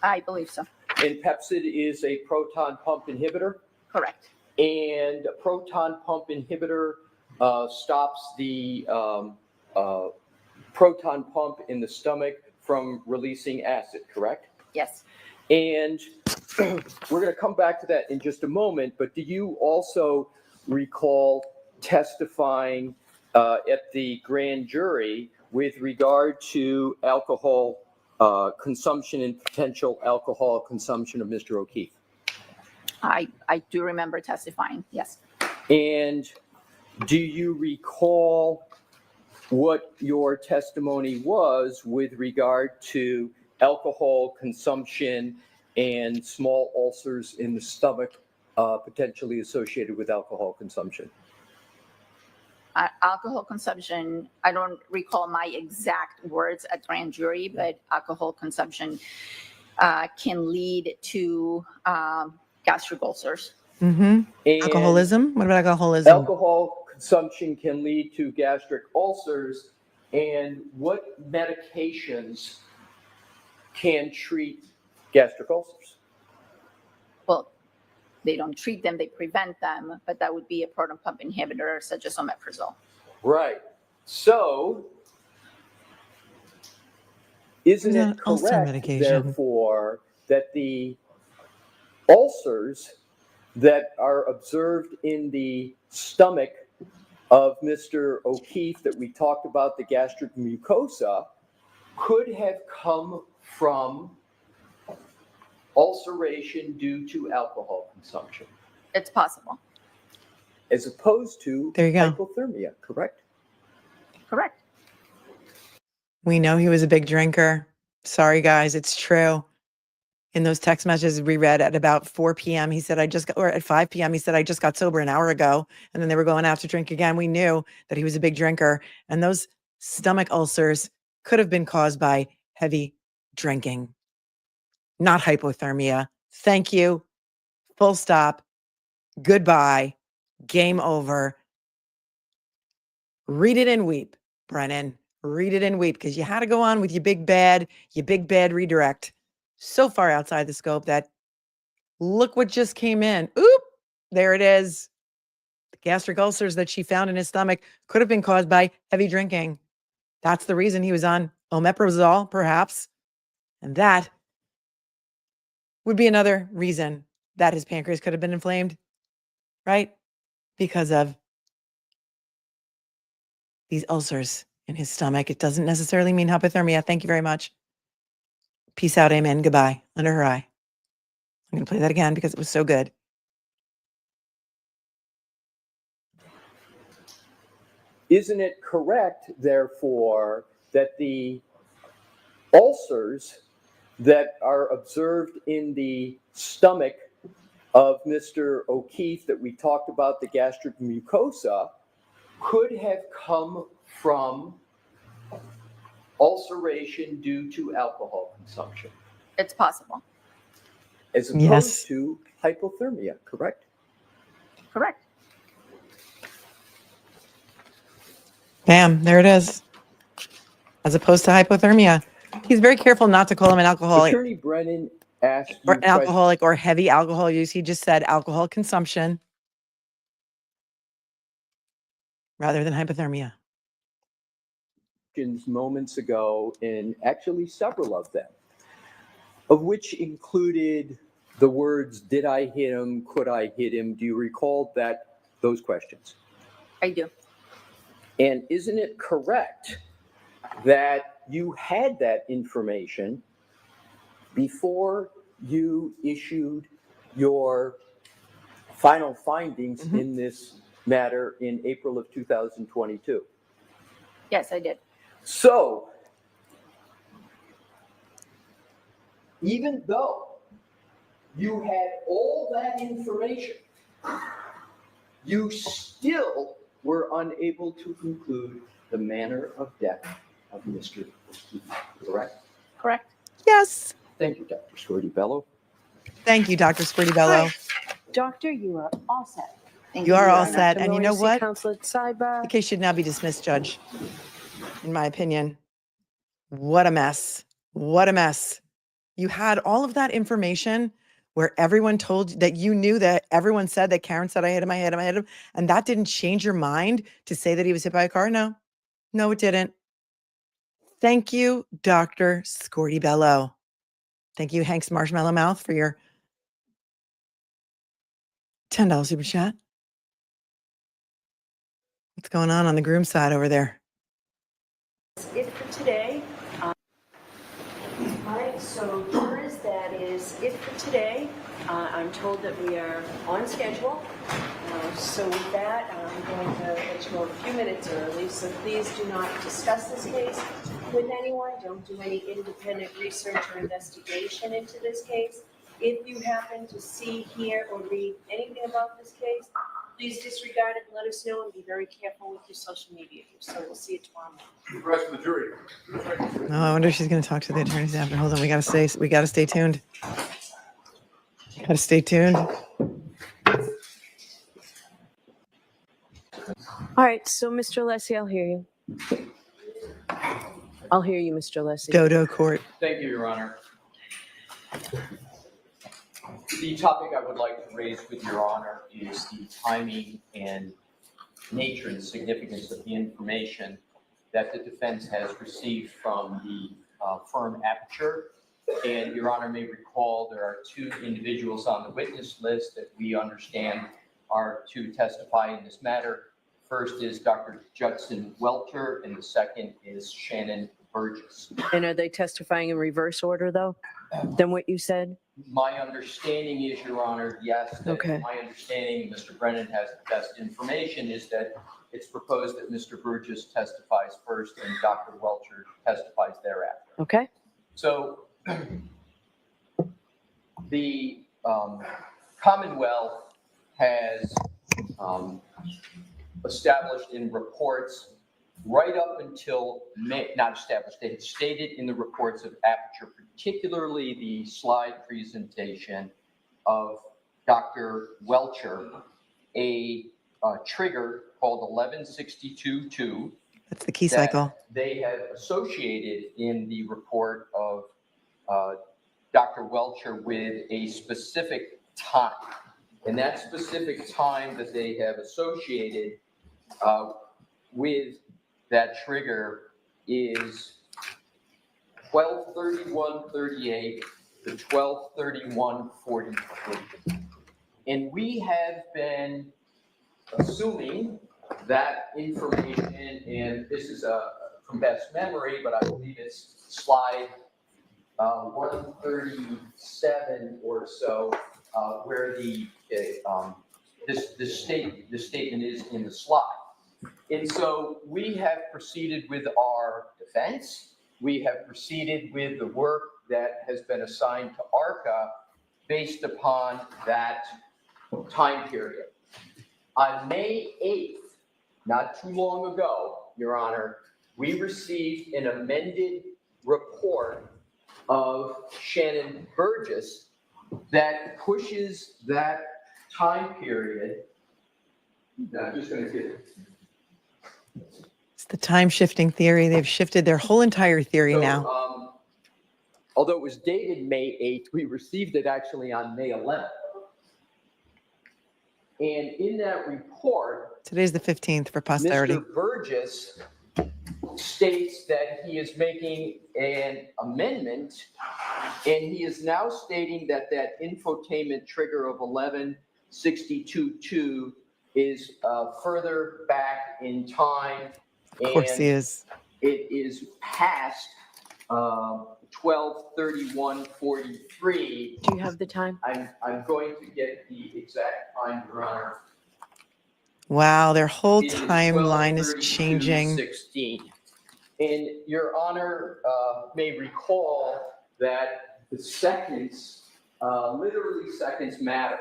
I believe so. And Pepsid is a proton pump inhibitor? Correct. And a proton pump inhibitor stops the proton pump in the stomach from releasing acid, correct? Yes. And we're going to come back to that in just a moment, but do you also recall testifying at the grand jury with regard to alcohol consumption and potential alcohol consumption of Mr. O'Keefe? I do remember testifying, yes. And do you recall what your testimony was with regard to alcohol consumption and small ulcers in the stomach potentially associated with alcohol consumption? Alcohol consumption, I don't recall my exact words at grand jury, but alcohol consumption can lead to gastric ulcers. Mm-hmm. Alcoholism? What about alcoholism? Alcohol consumption can lead to gastric ulcers. And what medications can treat gastric ulcers? Well, they don't treat them, they prevent them, but that would be a proton pump inhibitor such as omeprazole. Right. So, isn't it correct, therefore, that the ulcers that are observed in the stomach of Mr. O'Keefe that we talked about, the gastric mucosa, could have come from ulceration due to alcohol consumption? It's possible. As opposed to hypothermia, correct? Correct. We know he was a big drinker. Sorry, guys, it's true. In those text messages we read at about 4 p.m., he said, or at 5 p.m., he said, I just got sober an hour ago. And then they were going out to drink again. We knew that he was a big drinker. And those stomach ulcers could have been caused by heavy drinking, not hypothermia. Thank you. Full stop. Goodbye. Game over. Read it and weep, Brennan. Read it and weep, because you had to go on with your big bad redirect. So far outside the scope that look what just came in. Oop, there it is. The gastric ulcers that she found in his stomach could have been caused by heavy drinking. That's the reason he was on omeprazole, perhaps. And that would be another reason that his pancreas could have been inflamed, right? Because of these ulcers in his stomach. It doesn't necessarily mean hypothermia. Thank you very much. Peace out, amen, goodbye, under her eye. I'm going to play that again because it was so good. Isn't it correct, therefore, that the ulcers that are observed in the stomach of Mr. O'Keefe that we talked about, the gastric mucosa, could have come from ulceration due to alcohol consumption? It's possible. As opposed to hypothermia, correct? Correct. Bam, there it is. As opposed to hypothermia. He's very careful not to call him an alcoholic. Attorney Brennan asked or an alcoholic or heavy alcohol use. He just said alcohol consumption rather than hypothermia. Moments ago, and actually several of them, of which included the words, did I hit him? Could I hit him? Do you recall those questions? I do. And isn't it correct that you had that information before you issued your final findings in this matter in April of 2022? Yes, I did. So, even though you had all that information, you still were unable to conclude the manner of death of Mr. Alessi, correct? Correct. Yes. Thank you, Dr. Scordi-Bello. Thank you, Dr. Scordi-Bello. Doctor, you are all set. You are all set. And you know what? Counsel at sidebar. The case should now be dismissed, Judge, in my opinion. What a mess. What a mess. You had all of that information where everyone told that you knew that everyone said that Karen said, I hit him. And that didn't change your mind to say that he was hit by a car? No, no, it didn't. Thank you, Dr. Scordi-Bello. Thank you, Hank's Marshmallow Mouth, for your $10 super chat. What's going on the groom side over there? That's it for today. All right, so jurors, that is it for today. I'm told that we are on schedule. So with that, I'm going to let you go a few minutes early. So please do not discuss this case with anyone. Don't do any independent research or investigation into this case. If you happen to see, hear, or read anything about this case, please disregard it and let us know, and be very careful with your social media. So we'll see you tomorrow morning. The rest of the jury. Oh, I wonder if she's going to talk to the attorneys after. Hold on, we got to stay tuned. Got to stay tuned. All right, so Mr. Alessi, I'll hear you. I'll hear you, Mr. Alessi. Dodo court. Thank you, Your Honor. The topic I would like to raise with Your Honor is the timing and nature and significance of the information that the defense has received from the firm Aperture. And Your Honor may recall there are two individuals on the witness list that we understand are to testify in this matter. First is Dr. Judson Welcher, and the second is Shannon Burgess. And are they testifying in reverse order, though, than what you said? My understanding is, Your Honor, yes. Okay. My understanding, Mr. Brennan has the best information, is that it's proposed that Mr. Burgess testifies first and Dr. Welcher testifies thereafter. Okay. So the Commonwealth has established in reports right up until not established, they had stated in the reports of Aperture, particularly the slide presentation of Dr. Welcher, a trigger called 1162.2. That's the key cycle. They have associated in the report of Dr. Welcher with a specific time. And that specific time that they have associated with that trigger is 12/31/38 to 12/31/43. And we have been assuming that information, and this is from best memory, but I believe it's slide 137 or so, where this statement is in the slide. And so we have proceeded with our defense. We have proceeded with the work that has been assigned to ARCCA based upon that time period. On May 8th, not too long ago, Your Honor, we received an amended report of Shannon Burgess that pushes that time period. I'm just going to get it. It's the time shifting theory. They've shifted their whole entire theory now. Although it was dated May 8th, we received it actually on May 11th. And in that report, Today's the 15th for posterity. Mr. Burgess states that he is making an amendment, and he is now stating that that infotainment trigger of 1162.2 is further back in time. Of course he is. It is past 12/31/43. Do you have the time? I'm going to get the exact time, Your Honor. Wow, their whole It is timeline is changing. 12/32/16. And Your Honor may recall that the seconds, literally seconds, matter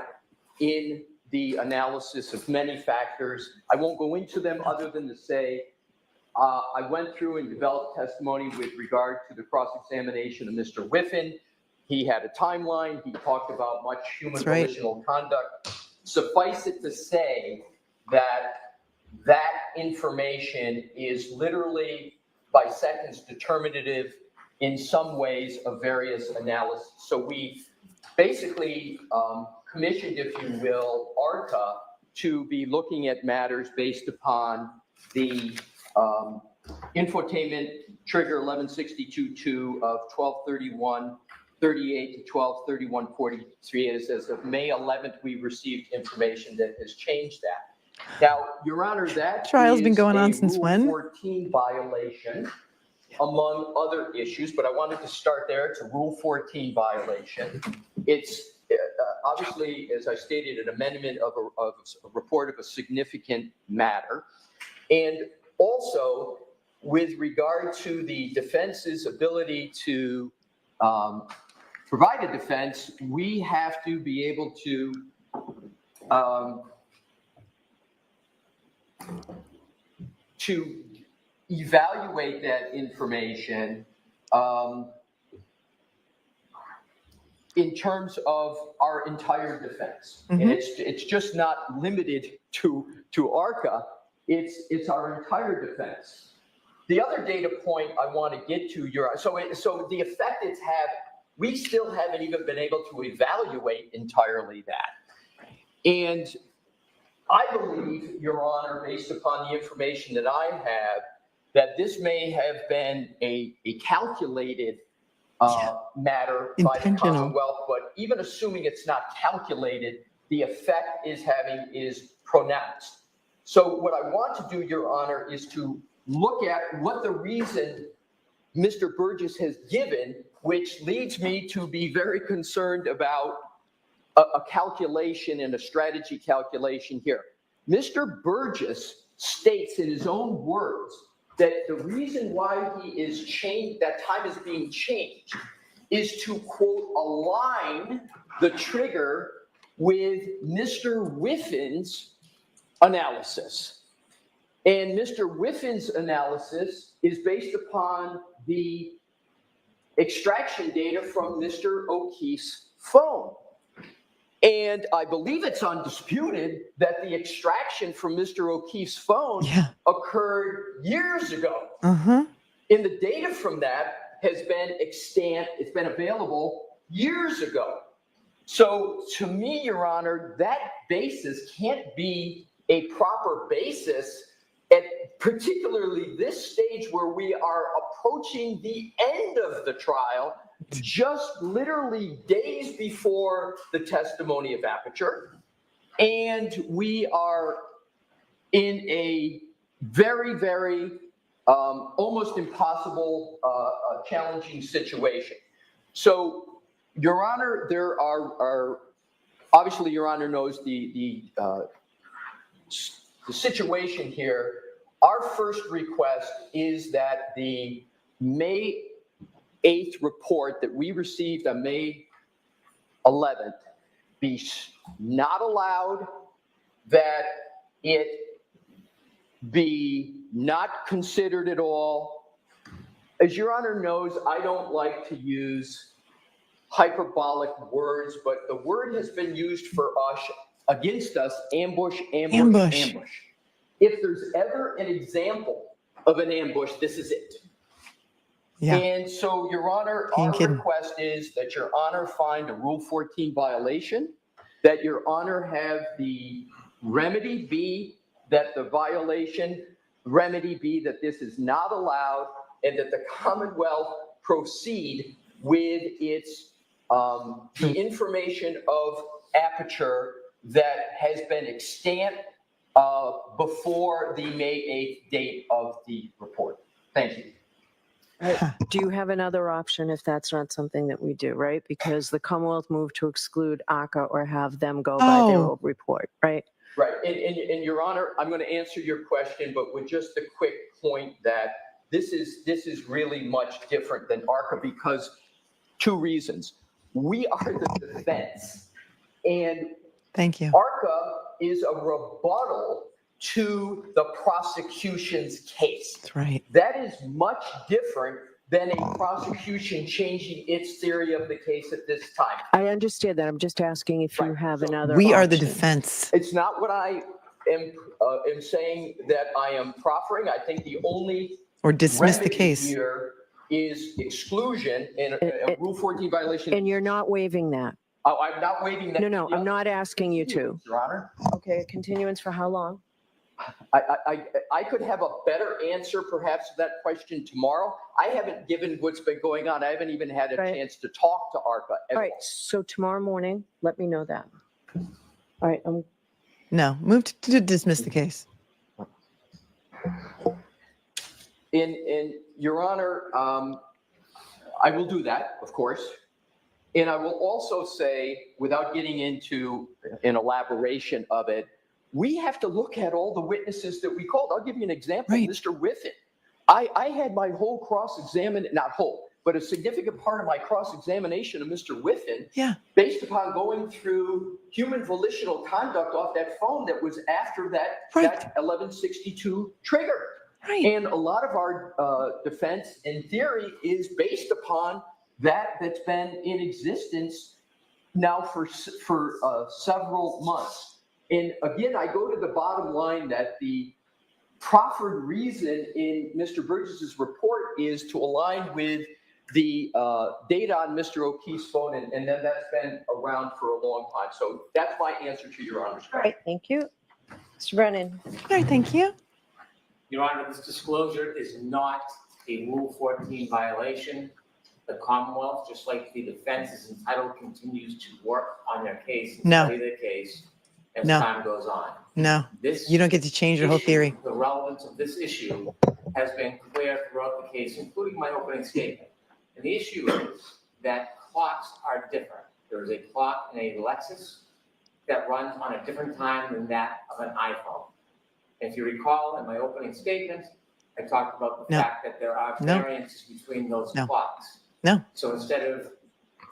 in the analysis of many factors. I won't go into them other than to say I went through and developed testimony with regard to the cross-examination of Mr. Whiffen. He had a timeline. He talked about much human volitional conduct. Suffice it to say that that information is literally by seconds determinative in some ways of various analysis. So we basically commissioned, if you will, ARCCA to be looking at matters based upon the infotainment trigger 1162.2 of 12/31/38 to 12/31/43. As of May 11th, we received information that has changed that. Now, Your Honor, that Trial's been is going on a since Rule when? 14 violation, among other issues, but I wanted to start there. It's a Rule 14 violation. It's obviously, as I stated, an amendment of a report of a significant matter. And also, with regard to the defense's ability to provide a defense, we have to be able to evaluate that information in terms of our entire defense. And it's just not limited to ARCCA, it's our entire defense. The other data point I want to get to, so the effect it's had, we still haven't even been able to evaluate entirely that. And I believe, Your Honor, based upon the information that I have, that this may have been a calculated matter by the Commonwealth, but even assuming it's not calculated, the effect is pronounced. So what I want to do, Your Honor, is to look at what the reason Mr. Burgess has given, which leads me to be very concerned about a calculation and a strategy calculation here. Mr. Burgess states in his own words that the reason why he is changed, that time is being changed, is to, quote, align the trigger with Mr. Whiffen's analysis. And Mr. Whiffen's analysis is based upon the extraction data from Mr. O'Keefe's phone. And I believe it's undisputed that the extraction from Mr. O'Keefe's phone occurred years ago. And the data from that has been extant, it's been available years ago. So to me, Your Honor, that basis can't be a proper basis at particularly this stage where we are approaching the end of the trial, just literally days before the testimony of Aperture. And we are in a very, very almost impossible, challenging situation. So, Your Honor, there are obviously, Your Honor knows the situation here. Our first request is that the May 8th report that we received on May 11th be not allowed, that it be not considered at all. As Your Honor knows, I don't like to use hyperbolic words, but the word has been used for us, against us, ambush, ambush, ambush. If there's ever an example of an ambush, this is it. And so, Your Honor, our request is that Your Honor find a Rule 14 violation, that Your Honor have the remedy be that the violation remedy be that this is not allowed and that the Commonwealth proceed with its the information of Aperture that has been extant before the May 8th date of the report. Thank you. Do you have another option if that's not something that we do, right? Because the Commonwealth moved to exclude ARCCA or have them go by their old report, right? Right, and Your Honor, I'm going to answer your question, but with just a quick point that this is really much different than ARCCA because two reasons. We are the defense, and thank you. ARCCA is a rebuttal to the prosecution's case. That's right. That is much different than a prosecution changing its theory of the case at this time. I understand that. I'm just asking if you have another We are the option. defense. It's not what I am saying that I am proffering. I think the only Or dismiss the remedy case. here is exclusion and a Rule 14 violation. And you're not waiving that? Oh, I'm not waiving that. No, I'm not asking you to. Your Honor. Okay, a continuance for how long? I could have a better answer perhaps to that question tomorrow. I haven't given what's been going on. I haven't even had a chance to talk to ARCCA at All right, all. so tomorrow morning, let me know that. All right, No, move to dismiss the case. In Your Honor, I will do that, of course. And I will also say, without getting into an elaboration of it, we have to look at all the witnesses that we called. I'll give you an example, Mr. Whiffen. I had my whole cross-examination, not whole, but a significant part of my cross-examination of Mr. Whiffen based upon going through human volitional conduct off that phone that was after that 1162 trigger. And a lot of our defense in theory is based upon that's been in existence now for several months. And again, I go to the bottom line that the proffered reason in Mr. Burgess's report is to align with the data on Mr. O'Keefe's phone, and then that's been around for a long time. So that's my answer to Your Honor's question. All right, thank you. Mr. Brennan. All right, thank you. Your Honor, this disclosure is not a Rule 14 violation. The Commonwealth, just like the defense, is entitled, continues to work on their case and No. study their case as No. time goes on. No, This you don't get to change your whole issue, theory. The relevance of this issue has been clear throughout the case, including my opening statement. And the issue is that clocks are different. There is a clock in a Lexus that runs on a different time than that of an iPhone. If you recall, in my opening statement, I talked about the fact that there are variances between those clocks. So instead of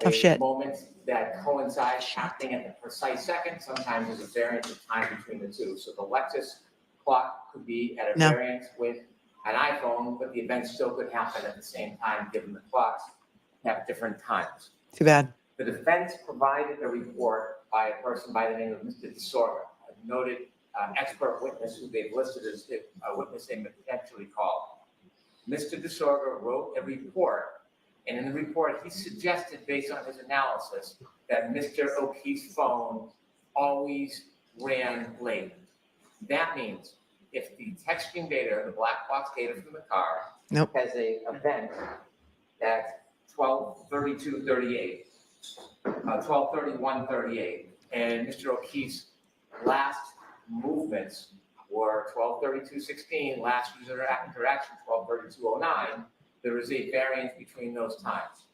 a moment that coincides happening at the precise second, sometimes there's a variance of time between the two. So the Lexus clock could be at a variance with an iPhone, but the event still could happen at the same time, given the clocks have different times. Too bad. The defense provided a report by a person by the name of Mr. DeSorga, a noted expert witness who they've listed as a witness they may potentially call. Mr. DeSorga wrote a report, and in the report, he suggested, based on his analysis, that Mr. O'Keefe's phone always ran late. That means if the texting data, the black box data from the car, has an event at 12:32:38, 12:31:38, and Mr. O'Keefe's last movements were 12:32:16, last user interaction 12:32:09, there is a variance between those times.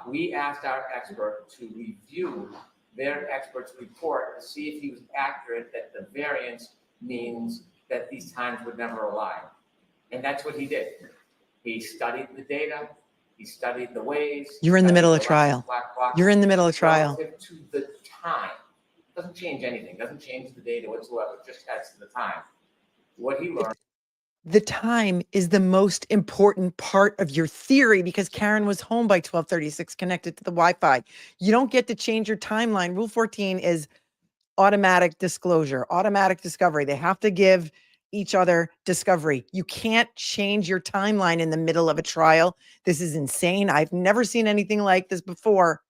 We asked our expert to review their expert's report to see if he was accurate, that the variance means that these times would never align. And that's what he did. He studied the data, he studied the ways. You're in the middle of trial. You're in the middle of trial. Relative to the time. Doesn't change anything, doesn't change the data whatsoever, just adds to the time. What he learned. The time is the most important part of your theory because Karen was home by 12:36 connected to the Wi-Fi. You don't get to change your timeline. Rule 14 is automatic disclosure, automatic discovery. They have to give each other discovery. You can't change your timeline in the middle of a trial. This is insane. I've never seen anything like this before.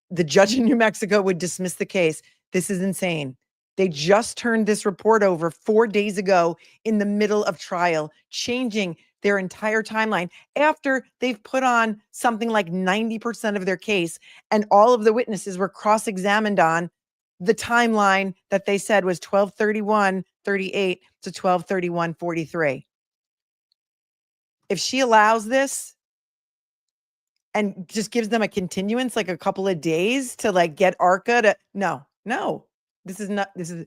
The judge in New Mexico would dismiss the case. This is insane. They just turned this report over 4 days ago in the middle of trial, changing their entire timeline after they've put on something like 90% of their case, and all of the witnesses were cross-examined on the timeline that they said was 12/31/38 to 12/31/43. If she allows this and just gives them a continuance, like a couple of days to like get ARCCA to, no, this is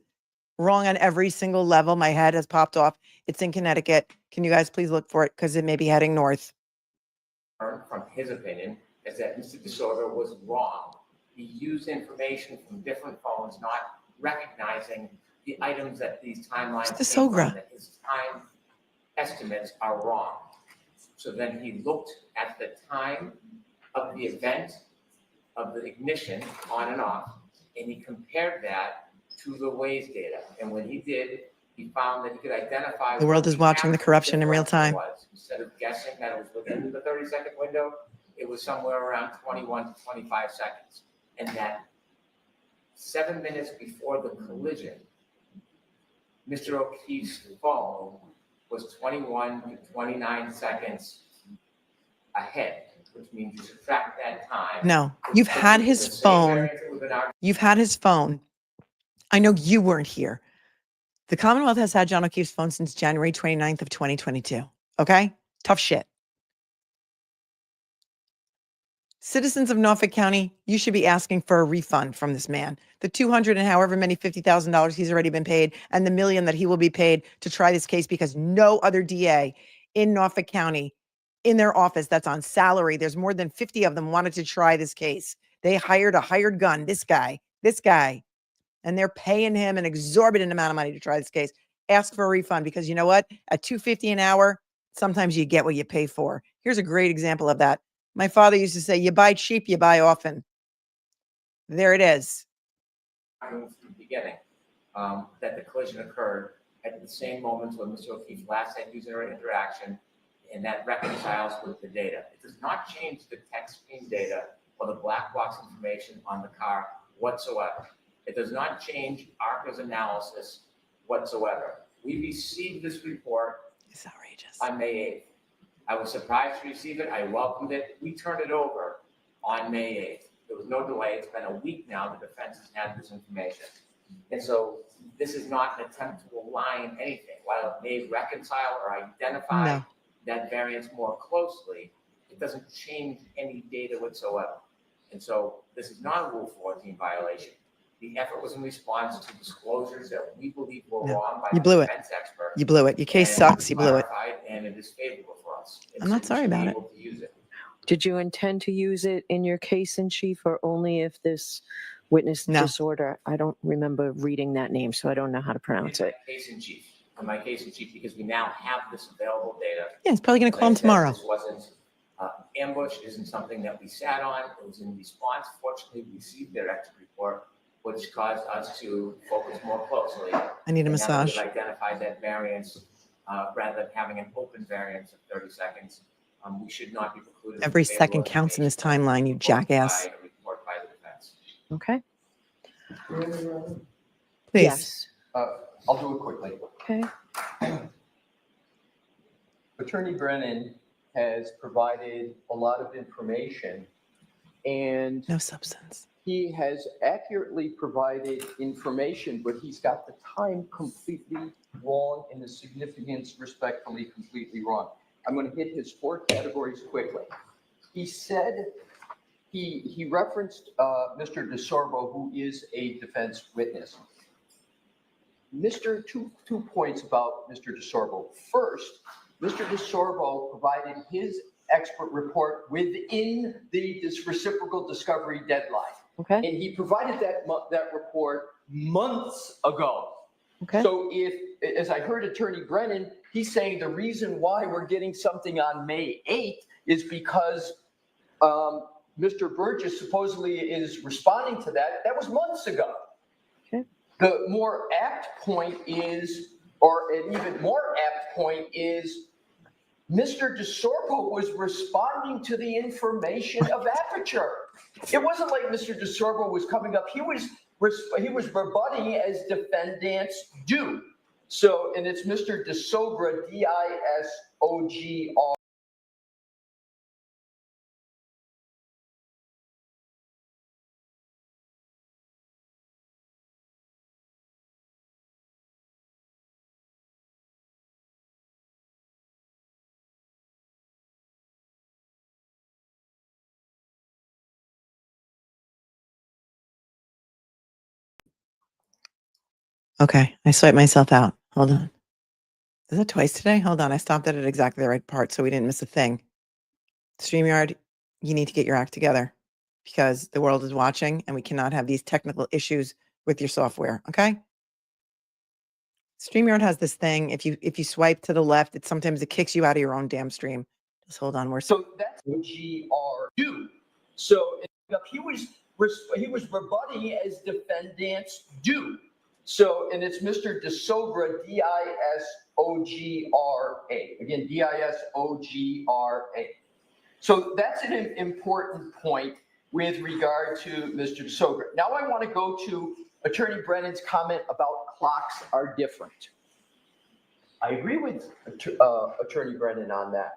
wrong on every single level. My head has popped off. It's in Connecticut. Can you guys please look for it? Because it may be heading north. From his opinion, is that Mr. DeSorbo was wrong. He used information from different phones, not recognizing the items that these timelines came from, that his time estimates are wrong. So then he looked at the time of the event of the ignition on and off, and he compared that to the Waze data. And when he did, he found that he could identify The world is watching the corruption in real time. Instead of guessing that it was within the 30-second window, it was somewhere around 21 to 25 seconds. And that 7 minutes before the collision, Mr. O'Keefe's phone was 21 to 29 seconds ahead, which means you subtract that time. No, you've had his phone. You've had his phone. I know you weren't here. The Commonwealth has had John O'Keefe's phone since January 29th of 2022. Okay? Tough shit. Citizens of Norfolk County, you should be asking for a refund from this man. The $200 and however many $50,000 he's already been paid, and the $1 million that he will be paid to try this case, because no other DA in Norfolk County in their office that's on salary, there's more than 50 of them, wanted to try this case. They hired a hired gun, this guy, and they're paying him an exorbitant amount of money to try this case. Ask for a refund, because you know what? At $250 an hour, sometimes you get what you pay for. Here's a great example of that. My father used to say, you buy cheap, you buy often. There it is. From the beginning, that the collision occurred at the same moment when Mr. O'Keefe last had user interaction, and that reconciles with the data. It does not change the text stream data or the black box information on the car whatsoever. It does not change ARCCA's analysis whatsoever. We received this report on May 8th. I was surprised to receive it. I welcomed it. We turned it over on May 8th. There was no delay. It's been a week now. The defense has had this information. And so this is not an attempt to align anything. While it may reconcile or identify that variance more closely, it doesn't change any data whatsoever. And so this is not a Rule 14 violation. The effort was in response to disclosures that we believe were wrong by the defense expert. You blew it. Your case sucks. You blew it. And it is favorable for us. I'm not sorry about it. Did you intend to use it in your case in chief, or only if this witness disorder? I don't remember reading that name, so I don't know how to pronounce it. Case in chief. On my case in chief, because we now have this available data. Yeah, he's probably going to call him tomorrow. This wasn't ambush. Isn't something that we sat on. It was in response. Fortunately, we received their expert report, which caused us to focus more closely. I need a massage. We've identified that variance, rather than having an open variance of 30 seconds. We should not be precluded. Every second counts in this timeline, you jackass. By a report by the defense. Okay. Please. Yes. I'll do it quickly. Okay. Attorney Brennan has provided a lot of information, and no substance. He has accurately provided information, but he's got the time completely wrong and the significance respectfully completely wrong. I'm going to hit his 4 categories quickly. He said he referenced Mr. DeSorbo, who is a defense witness. Two points about Mr. DeSorbo. First, Mr. DeSorbo provided his expert report within this reciprocal discovery deadline. Okay. And he provided that report months ago. Okay. So if, as I heard Attorney Brennan, he's saying the reason why we're getting something on May 8th is because Mr. Burgess supposedly is responding to that. That was months ago. Okay. The more apt point is, or an even more apt point is, Mr. DeSorbo was responding to the information of Aperture. It wasn't like Mr. DeSorbo was coming up. He was rebutting as defendants do. So, and it's Mr. Disogra, D-I-S-O-G-R. Okay, I swiped myself out. Hold on. Is it twice today? Hold on. I stopped it at exactly the right part so we didn't miss a thing. StreamYard, you need to get your act together because the world is watching and we cannot have these technical issues with your software, okay? StreamYard has this thing. If you swipe to the left, it kicks you out of your own damn stream. Just hold on. So that's O-G-R-U. So he was rebutting as defendants do. So, and it's Mr. Disogra, D-I-S-O-G-R-A. Again, D-I-S-O-G-R-A. So that's an important point with regard to Mr. Disogra. Now I want to go to Attorney Brennan's comment about clocks are different. I agree with Attorney Brennan on that.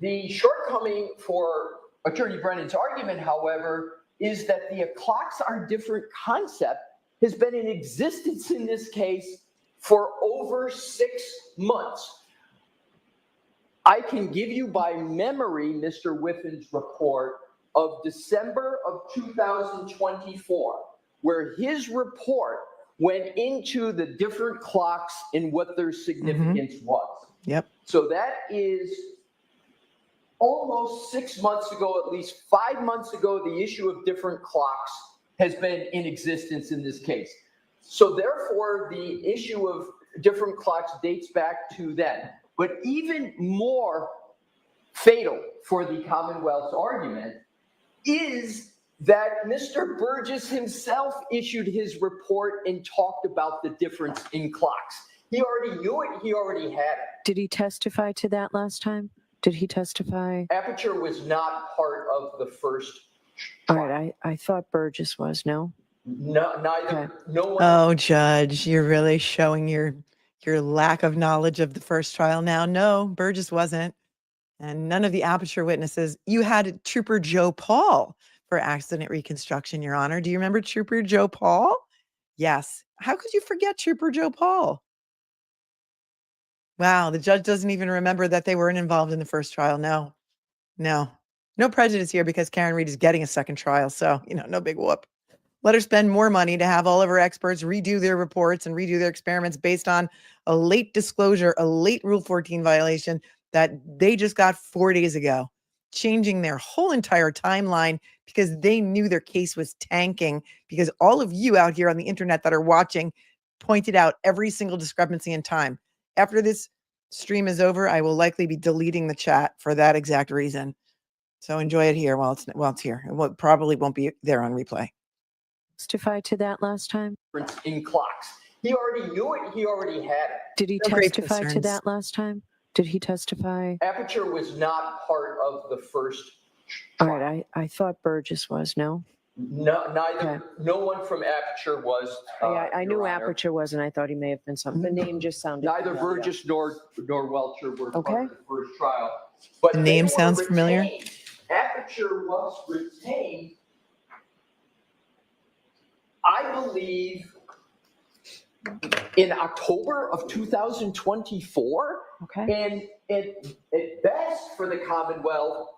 The shortcoming for Attorney Brennan's argument, however, is that the clocks are different concept has been in existence in this case for over 6 months. I can give you by memory Mr. Whiffen's report of December of 2024, where his report went into the different clocks and what their significance was. Yep. So that is almost 6 months ago, at least 5 months ago, the issue of different clocks has been in existence in this case. So therefore, the issue of different clocks dates back to then. But even more fatal for the Commonwealth's argument is that Mr. Burgess himself issued his report and talked about the difference in clocks. He already knew it. He already had it. Did he testify to that last time? Did he testify? Aperture was not part of the first. All right, I thought Burgess was, no? No, neither. Okay. No one. Oh, Judge, you're really showing your lack of knowledge of the first trial now. No, Burgess wasn't. And none of the Aperture witnesses. You had Trooper Joe Paul for accident reconstruction, Your Honor. Do you remember Trooper Joe Paul? Yes. How could you forget Trooper Joe Paul? Wow, the judge doesn't even remember that they weren't involved in the first trial. No prejudice here because Karen Reed is getting a second trial. So, no big whoop. Let her spend more money to have all of her experts redo their reports and redo their experiments based on a late disclosure, a late Rule 14 violation that they just got 4 days ago, changing their whole entire timeline because they knew their case was tanking because all of you out here on the internet that are watching pointed out every single discrepancy in time. After this stream is over, I will likely be deleting the chat for that exact reason. So enjoy it here while it's here. It probably won't be there on replay. Testify to that last time? In clocks. He already knew it. He already had it. Did he testify to that last time? Did he testify? Aperture was not part of the first. All right, I thought Burgess was, no? No, neither. Okay. No one from Aperture was. I knew Your Honor. Aperture was, and I thought he may have been something. The name just sounded Neither familiar. Burgess nor Welcher were Okay. part of the first trial. But The name they were sounds familiar. retained. Aperture was retained, I believe, in October of 2024. Okay. And at best for the Commonwealth,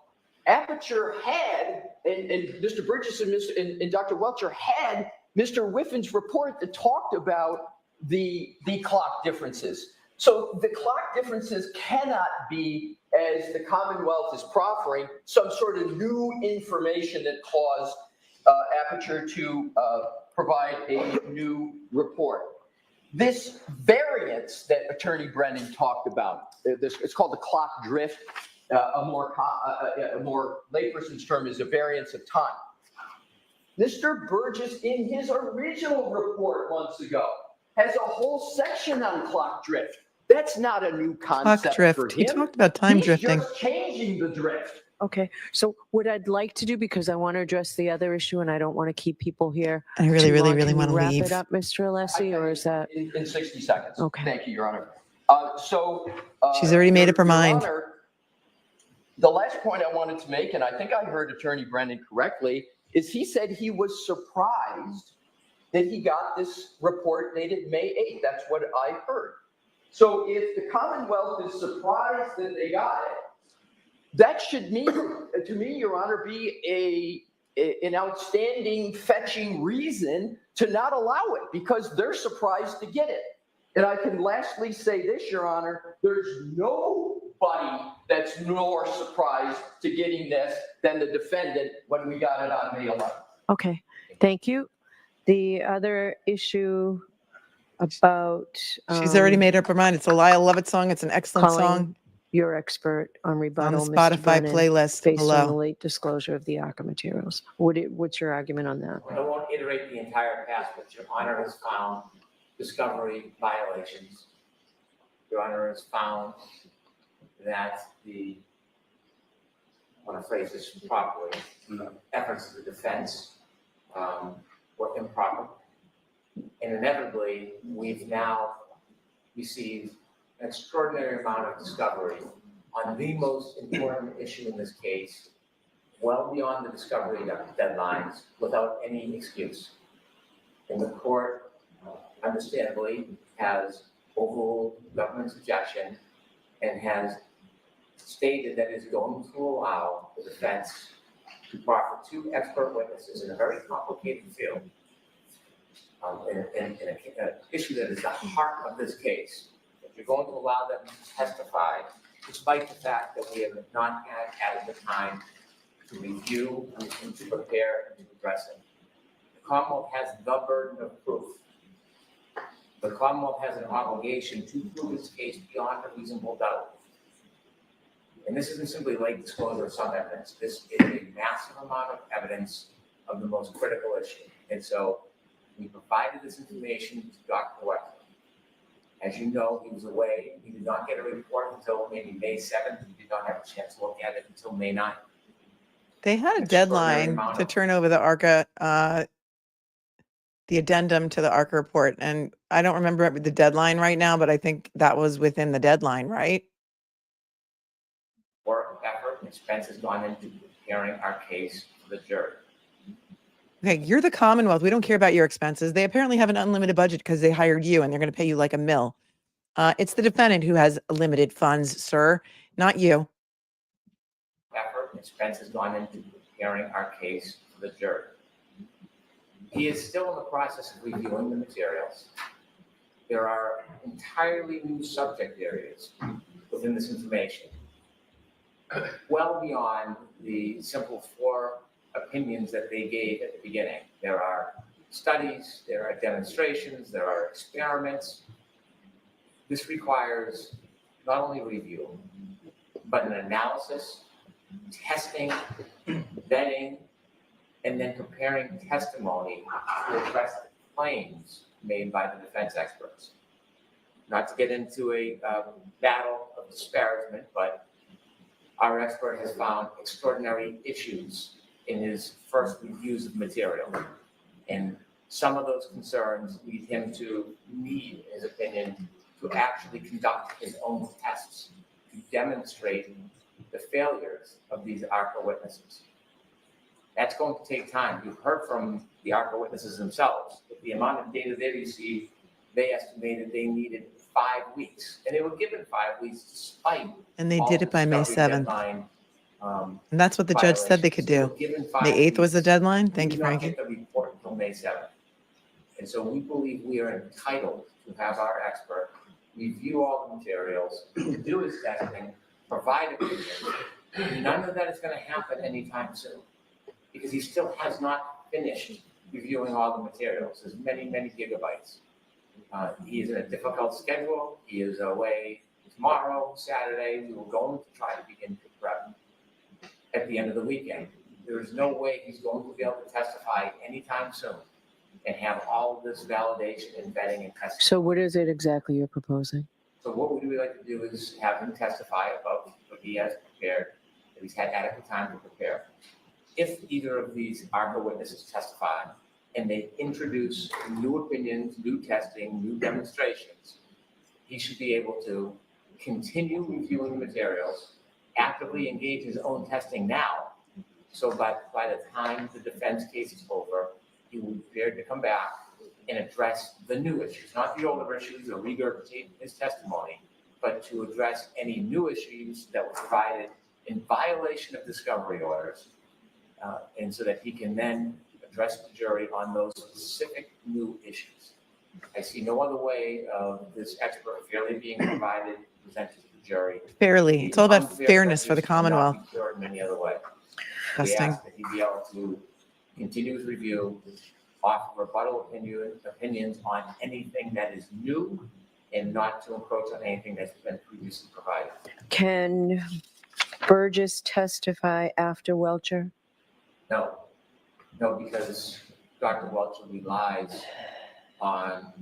Aperture had, and Mr. Burgess and Dr. Welcher had Mr. Whiffen's report that talked about the clock differences. So the clock differences cannot be, as the Commonwealth is proffering, some sort of new information that caused Aperture to provide a new report. This variance that Attorney Brennan talked about, it's called the clock drift. A more layperson's term is a variance of time. Mr. Burgess, in his original report months ago, has a whole section on clock drift. That's not a new concept Clock drift. for him. He talked about time He's drifting. just changing the drift. Okay, so what I'd like to do, because I want to address the other issue and I don't want to keep people here. I really, too really, long, really can you want to wrap leave. it up, Mr. Alessi, or is that? In 60 seconds. Okay. Thank you, Your Honor. So. She's already made up her Your mind. Honor, the last point I wanted to make, and I think I heard Attorney Brennan correctly, is he said he was surprised that he got this report dated May 8th. That's what I heard. So if the Commonwealth is surprised that they got it, that should mean, to me, Your Honor, be an outstanding, fetching reason to not allow it because they're surprised to get it. And I can lastly say this, Your Honor, there's nobody that's more surprised to getting this than the defendant when we got it on May 11th. Okay, thank you. The other issue about. She's already made up her mind. It's a Lyle Lovett song. It's an excellent calling song. Your expert on rebuttal, On the Mr. Spotify Brennan, playlist based on the below. late disclosure of the ARCCA materials. What's your argument on that? I won't iterate the entire past, but Your Honor has found discovery violations. Your Honor has found that I want to phrase this properly, efforts of the defense were improper. And inevitably, we've now received an extraordinary amount of discovery on the most important issue in this case, well beyond the discovery deadlines, without any excuse. And the court, understandably, has overruled government suggestion and has stated that it's going to allow the defense to proffer 2 expert witnesses in a very complicated field, in an issue that is the heart of this case. If you're going to allow them to testify, despite the fact that we have not had adequate time to review and to prepare and to address it. The Commonwealth has the burden of proof. The Commonwealth has an obligation to prove its case beyond a reasonable doubt. And this isn't simply late disclosure of some evidence. This is a massive amount of evidence of the most critical issue. And so we provided this information to Dr. Whiffen. As you know, he was away. He did not get a report until maybe May 7th. He did not have a chance to look at it until May 9th. They had a deadline to turn over the ARCCA, the addendum to the ARCCA report. And I don't remember the deadline right now, but I think that was within the deadline, right? Work, effort, and expense has gone into preparing our case for the jury. Okay, you're the Commonwealth. We don't care about your expenses. They apparently have an unlimited budget because they hired you and they're going to pay you like $1 million. It's the defendant who has limited funds, sir, not you. Effort and expense has gone into preparing our case for the jury. He is still in the process of reviewing the materials. There are entirely new subject areas within this information, well beyond the simple 4 opinions that they gave at the beginning. There are studies, there are demonstrations, there are experiments. This requires not only review, but an analysis, testing, vetting, and then preparing testimony to address the claims made by the defense experts. Not to get into a battle of disparagement, but our expert has found extraordinary issues in his first reviews of material. And some of those concerns lead him to need, in his opinion, to actually conduct his own tests to demonstrate the failures of these ARCCA witnesses. That's going to take time. You've heard from the ARCCA witnesses themselves. With the amount of data they received, they estimated they needed 5 weeks. And they were given 5 weeks despite. And they did it by May 7th. And that's what the judge said they could do. May 8th was the deadline. Thank you, Frankie. We did not get the report until May 7th. And so we believe we are entitled to have our expert review all the materials, do his testing, provide opinions. None of that is going to happen anytime soon because he still has not finished reviewing all the materials. There's many, many gigabytes. He is in a difficult schedule. He is away tomorrow, Saturday. We were going to try to begin to prep at the end of the weekend. There is no way he's going to be able to testify anytime soon and have all of this validation and vetting and testing. So what is it exactly you're proposing? So what we would like to do is have him testify about what he has prepared that he's had adequate time to prepare. If either of these ARCCA witnesses testify and they introduce new opinions, new testing, new demonstrations, he should be able to continue reviewing the materials, actively engage his own testing now. So by the time the defense case is over, he will be prepared to come back and address the new issues, not the older issues or regurgitate his testimony, but to address any new issues that were provided in violation of discovery orders, and so that he can then address the jury on those specific new issues. I see no other way of this expert fairly being provided, presented to the jury. Fairly. It's all about Unfair fairness for the prejudice cannot Commonwealth. be cured in any other way. We Disgusting. ask that he be able to continue his review, offer rebuttal opinions on anything that is new, and not to encroach on anything that's been previously provided. Can Burgess testify after Welcher? No, because Dr. Welcher relies on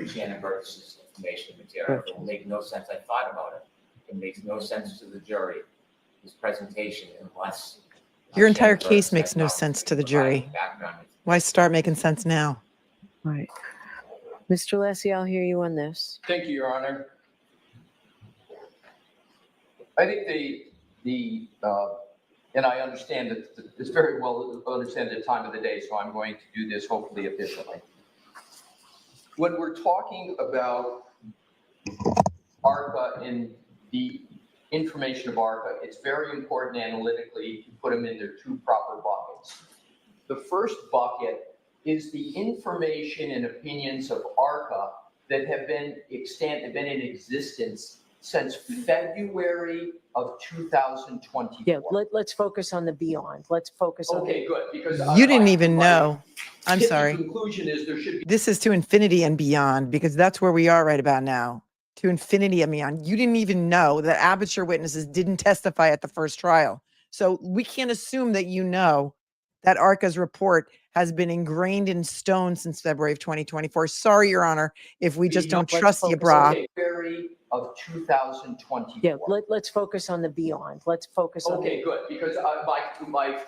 Shannon Burgess's information material. It will make no sense. I thought about it. It makes no sense to the jury, his presentation, unless Your entire Shannon case Burgess makes has no not sense to the provided jury. background. Why start making sense now? Right. Mr. Alessi, I'll hear you on this. Thank you, Your Honor. I think and I understand that it's very well understand the time of the day, so I'm going to do this hopefully efficiently. When we're talking about ARCCA and the information of ARCCA, it's very important analytically to put them in their two proper buckets. The first bucket is the information and opinions of ARCCA that have been in existence since February of 2024. Yeah, let's focus on the beyond. Let's focus on. Okay, good, because You didn't even know. I'm the sorry. conclusion is there should be. This is to infinity and beyond, because that's where we are right about now. To infinity and beyond. You didn't even know that Aperture witnesses didn't testify at the first trial. So we can't assume that you know that ARCCA's report has been ingrained in stone since February of 2024. Sorry, Your Honor, if we just don't trust you, brah. February of 2024. Yeah, let's focus on the beyond. Let's focus on. Okay, good, because my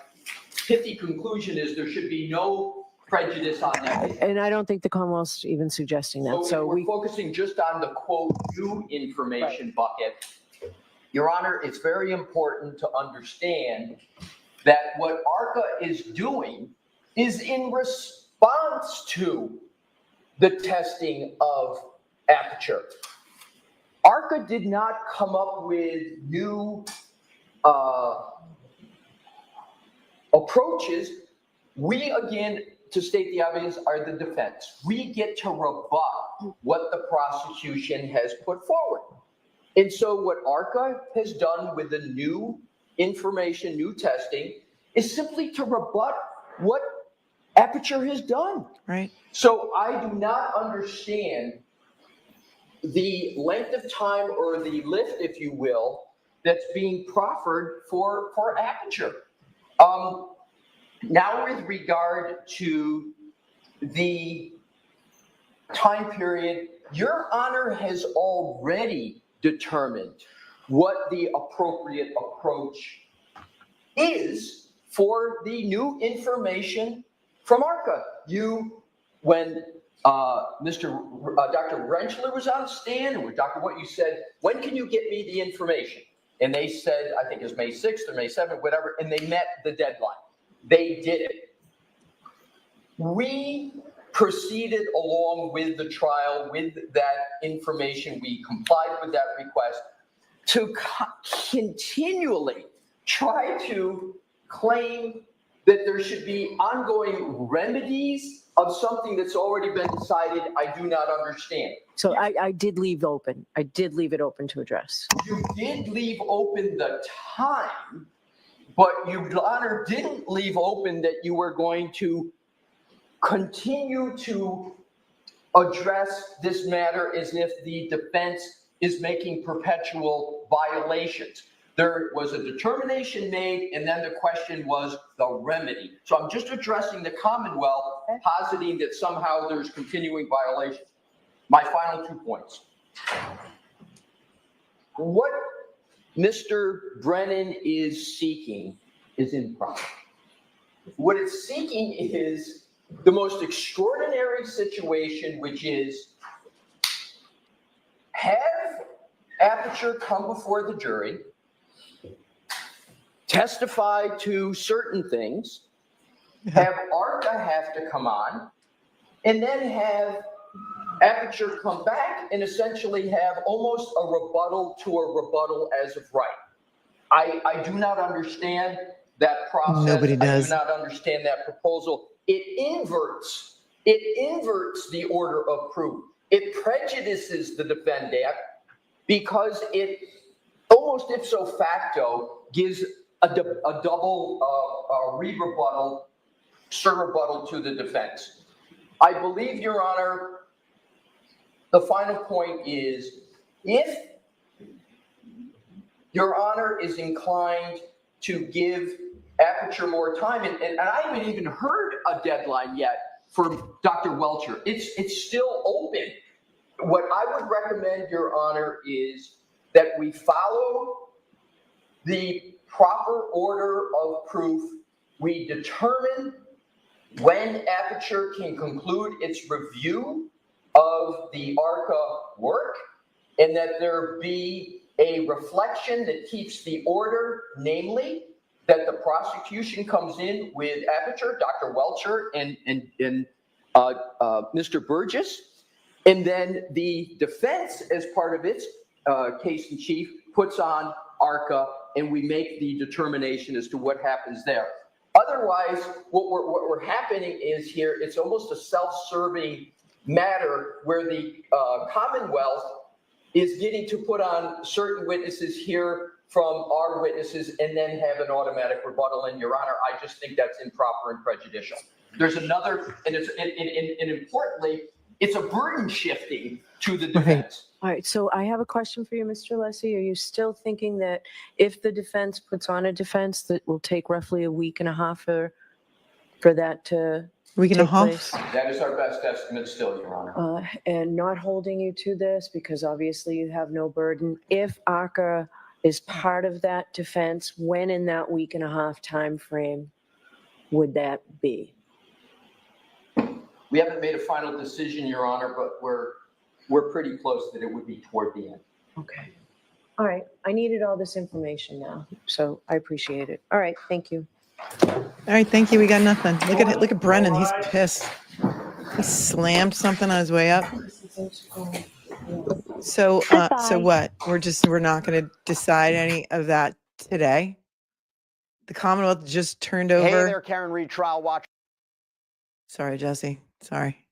pithy conclusion is there should be no prejudice on that. And I don't think the Commonwealth's even suggesting that. So we're focusing just on the quote new information bucket. Your Honor, it's very important to understand that what ARCCA is doing is in response to the testing of Aperture. ARCCA did not come up with new approaches. We, again, to state the obvious, are the defense. We get to rebut what the prosecution has put forward. And so what ARCCA has done with the new information, new testing, is simply to rebut what Aperture has done. Right. So I do not understand the length of time or the lift, if you will, that's being proffered for Aperture. Now with regard to the time period, Your Honor has already determined what the appropriate approach is for the new information from ARCCA. When Dr. Rentschler was on stand, and with Dr. What you said, when can you get me the information? And they said, I think it was May 6th or May 7th, whatever, and they met the deadline. They did it. We proceeded along with the trial with that information. We complied with that request to continually try to claim that there should be ongoing remedies of something that's already been decided. I do not understand. So I did leave open. I did leave it open to address. You did leave open the time, but Your Honor didn't leave open that you were going to continue to address this matter as if the defense is making perpetual violations. There was a determination made, and then the question was the remedy. So I'm just addressing the Commonwealth, positing that somehow there's continuing violations. My final 2 points. What Mr. Brennan is seeking is improper. What it's seeking is the most extraordinary situation, which is have Aperture come before the jury, testify to certain things, have ARCCA have to come on, and then have Aperture come back and essentially have almost a rebuttal to a rebuttal as of right. I do not understand that process. Nobody I does. do not understand that proposal. It inverts the order of proof. It prejudices the defendant because it almost ipso facto gives a double rebuttal, surrebuttal to the defense. I believe, Your Honor, the final point is if Your Honor is inclined to give Aperture more time, and I haven't even heard a deadline yet for Dr. Welcher. It's still open. What I would recommend, Your Honor, is that we follow the proper order of proof. We determine when Aperture can conclude its review of the ARCCA work, and that there be a reflection that keeps the order, namely that the prosecution comes in with Aperture, Dr. Welcher, and Mr. Burgess, and then the defense, as part of its case in chief, puts on ARCCA, and we make the determination as to what happens there. Otherwise, what we're happening is here, it's almost a self-serving matter where the Commonwealth is getting to put on certain witnesses here from our witnesses and then have an automatic rebuttal. And Your Honor, I just think that's improper and prejudicial. There's another, and importantly, it's a burden shifting to the defense. All right, so I have a question for you, Mr. Alessi. Are you still thinking that if the defense puts on a defense that will take roughly a week and a half for that to take place? That is our best estimate still, Your Honor. And not holding you to this because obviously you have no burden. If ARCCA is part of that defense, when in that week and a half time frame would that be? We haven't made a final decision, Your Honor, but we're pretty close that it would be toward the end. Okay. All right. I needed all this information now, so I appreciate it. All right. Thank you. All right, thank you. We got nothing. Look at Brennan. He's pissed. He slammed something on his way up. So what? We're not going to decide any of that today. The Commonwealth just turned over. Hey there, Karen Retrial watch. Sorry, Jesse. Sorry.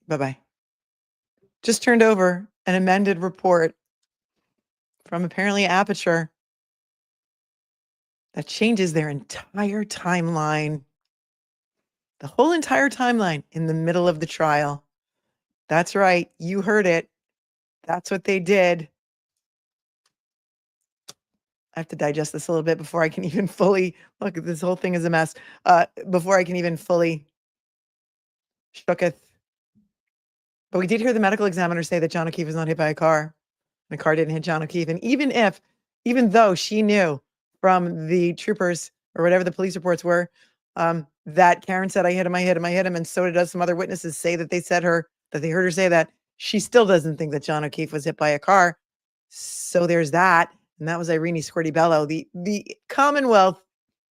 Bye-bye. Just turned over an amended report from apparently Aperture that changes their entire timeline. The whole entire timeline in the middle of the trial. That's right. You heard it. That's what they did. I have to digest this a little bit before I can even fully look. This whole thing is a mess. Before I can even fully shooketh. But we did hear the medical examiner say that John O'Keefe was not hit by a car. The car didn't hit John O'Keefe. And even though she knew from the troopers or whatever the police reports were, that Karen said, I hit him. And so did some other witnesses say that they heard her say that. She still doesn't think that John O'Keefe was hit by a car. So there's that. And that was IRINI SCORDI-BELLO, the Commonwealth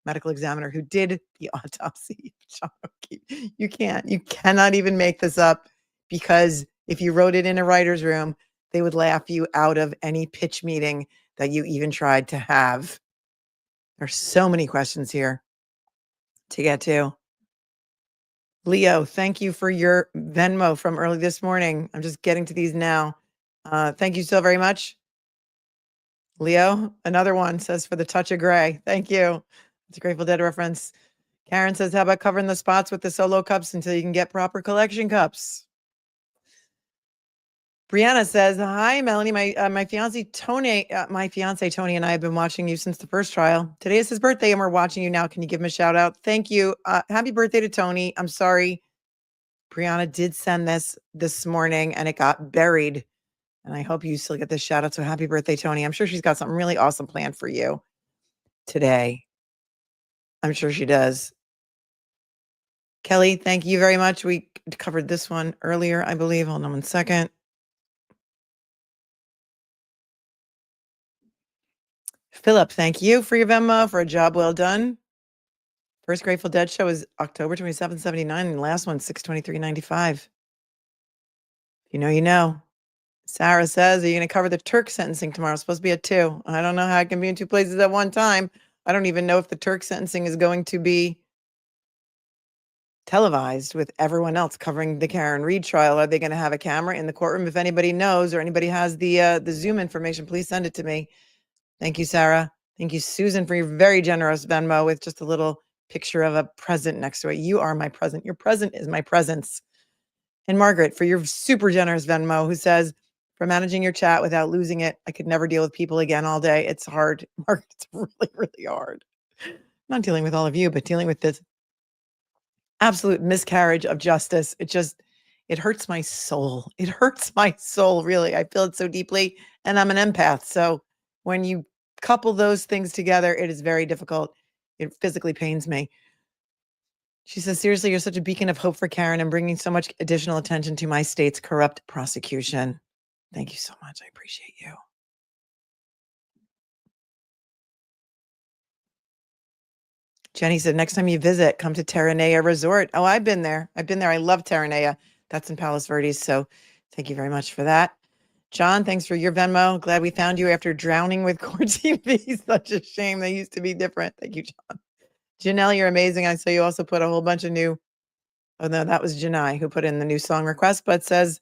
medical examiner who did the autopsy of John O'Keefe. You cannot even make this up, because if you wrote it in a writer's room, they would laugh you out of any pitch meeting that you even tried to have. There's so many questions here to get to. Leo, thank you for your Venmo from early this morning. I'm just getting to these now. Thank you so very much. Leo, another one says for the touch of gray. Thank you. It's a Grateful Dead reference. Karen says, how about covering the spots with the solo cups until you can get proper collection cups? Brianna says, hi, Melanie. My fiance Tony and I have been watching you since the first trial. Today is his birthday and we're watching you now. Can you give him a shout out? Thank you. Happy birthday to Tony. I'm sorry. Brianna did send this morning and it got buried And I hope you still get this shout out. So happy birthday, Tony. I'm sure she's got something really awesome planned for you today. I'm sure she does. Kelly, thank you very much. We covered this one earlier, I believe. Hold on one second. Philip, thank you for your Venmo, for a job well done. First Grateful Dead show is October 27, 79, and the last one, 6/23/95. You know, you know. Sarah says, are you going to cover the Turk sentencing tomorrow? It's supposed to be at 2. I don't know how I can be in 2 places at one time. I don't even know if the Turk sentencing is going to be televised with everyone else covering the Karen Reed trial. Are they going to have a camera in the courtroom? If anybody knows or anybody has the Zoom information, please send it to me. Thank you, Sarah. Thank you, Susan, for your very generous Venmo with just a little picture of a present next to it. You are my present. Your present is my presence. And Margaret, for your super generous Venmo, who says, for managing your chat without losing it, I could never deal with people again all day. It's hard. Margaret, it's really, really hard. I'm not dealing with all of you, but dealing with this absolute miscarriage of justice. It hurts my soul. It hurts my soul, really. I feel it so deeply, and I'm an empath. So when you couple those things together, it is very difficult. It physically pains me. She says, seriously, you're such a beacon of hope for Karen and bringing so much additional attention to my state's corrupt prosecution. Thank you so much. I appreciate you. Jenny said, next time you visit, come to Terranea Resort. Oh, I've been there. I love Terranea. That's in Palos Verdes. So thank you very much for that. John, thanks for your Venmo. Glad we found you after drowning with Court TV. Such a shame. They used to be different. Thank you, John. Janelle, you're amazing. I saw you also put a whole bunch of new. Oh, no, that was Janai who put in the new song request, but says,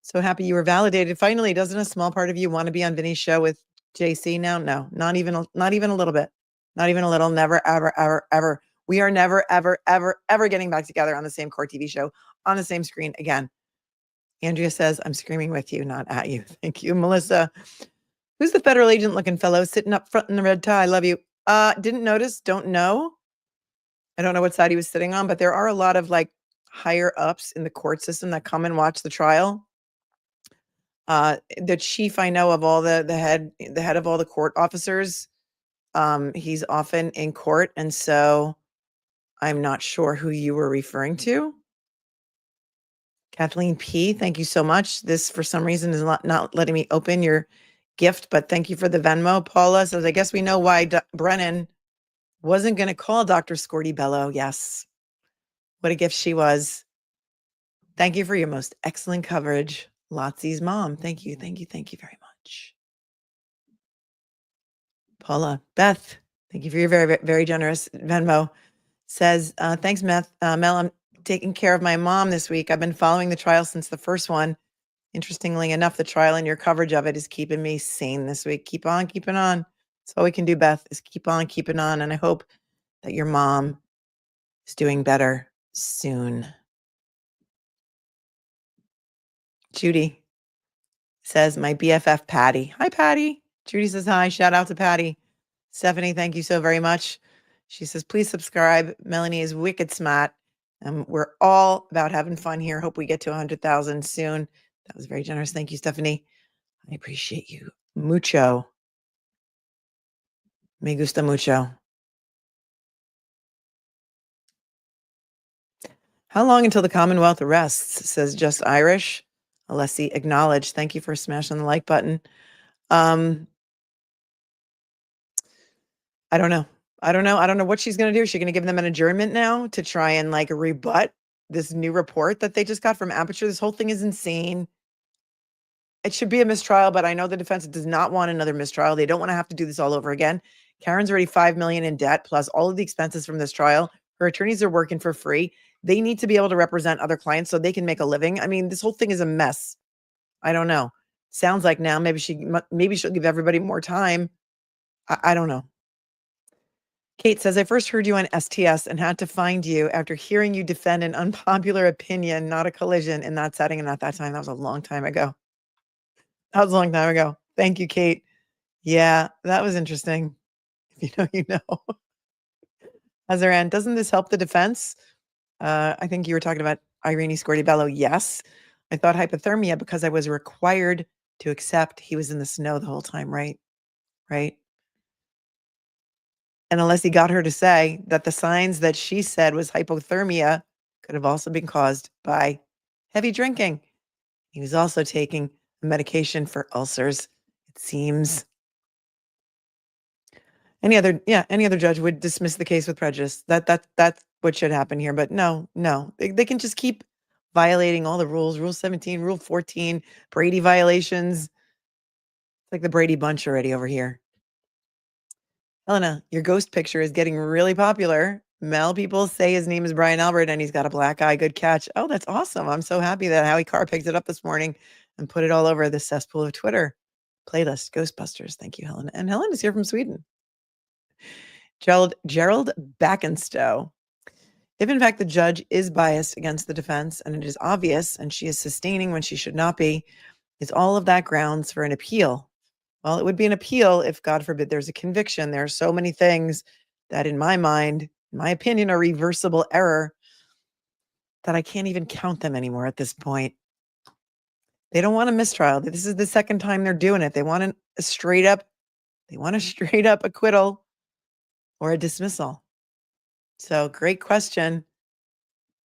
so happy you were validated. Finally, doesn't a small part of you want to be on Vinny's show with JC now? No, not even a little bit. Not even a little. Never, ever, ever, ever. We are never, ever, ever, ever getting back together on the same Court TV show on the same screen again. Andrea says, I'm screaming with you, not at you. Thank you, Melissa. Who's the federal agent looking fellow sitting up front in the red tie? I love you. Didn't notice, don't know. I don't know what side he was sitting on, but there are a lot of like higher ups in the court system that come and watch the trial. The chief I know of all the head of all the court officers, he's often in court, and so I'm not sure who you were referring to. Kathleen P, thank you so much. This, for some reason, is not letting me open your gift, but thank you for the Venmo. Paula says, I guess we know why Brennan wasn't going to call Dr. Scordi-Bello. Yes. What a gift she was. Thank you for your most excellent coverage. Lotsie's mom. Thank you. Thank you. Thank you very much. Paula. Beth, thank you for your very, very generous Venmo. Says, thanks, Mel. I'm taking care of my mom this week. I've been following the trial since the first one. Interestingly enough, the trial and your coverage of it is keeping me sane this week. Keep on keeping on. That's all we can do, Beth, is keep on keeping on. And I hope that your mom is doing better soon. Judy says, my BFF, Patty. Hi, Patty. Judy says, hi. Shout out to Patty. Stephanie, thank you so very much. She says, please subscribe. Melanie is wicked smart. We're all about having fun here. Hope we get to 100,000 soon. That was very generous. Thank you, Stephanie. I appreciate you. Mucho. Me gusta mucho. How long until the Commonwealth arrests? Says Just Irish. Alessi, acknowledged. Thank you for smashing the like button. I don't know. I don't know what she's going to do. Is she going to give them an adjournment now to try and like rebut this new report that they just got from Aperture? This whole thing is insane. It should be a mistrial, but I know the defense does not want another mistrial. They don't want to have to do this all over again. Karen's already $5 million in debt, plus all of the expenses from this trial. Her attorneys are working for free. They need to be able to represent other clients so they can make a living. I mean, this whole thing is a mess. I don't know. Sounds like now maybe she'll give everybody more time. I don't know. Kate says, I first heard you on STS and had to find you after hearing you defend an unpopular opinion, not a collision in that setting. And at that time, that was a long time ago. Thank you, Kate. Yeah, that was interesting. If you know, you know. Azaran, doesn't this help the defense? I think you were talking about IRINI SCORDI-BELLO. Yes. I thought hypothermia because I was required to accept he was in the snow the whole time, right? Right? And unless he got her to say that the signs that she said was hypothermia could have also been caused by heavy drinking. He was also taking a medication for ulcers, it seems. Any other judge would dismiss the case with prejudice. That's what should happen here. But no. They can just keep violating all the rules. Rule 17, Rule 14, Brady violations. It's like the Brady Bunch already over here. Helena, your ghost picture is getting really popular. Mel people say his name is Brian Albert and he's got a black eye. Good catch. Oh, that's awesome. I'm so happy that Howie Carr picked it up this morning and put it all over the cesspool of Twitter. Playlist, Ghostbusters. Thank you, Helena. And Helena's here from Sweden. Gerald Backenstow. If in fact the judge is biased against the defense and it is obvious and she is sustaining when she should not be, is all of that grounds for an appeal? Well, it would be an appeal if, God forbid, there's a conviction. There are so many things that in my mind, in my opinion, are reversible error that I can't even count them anymore at this point. They don't want a mistrial. This is the second time they're doing it. They want a straight up acquittal or a dismissal. So great question.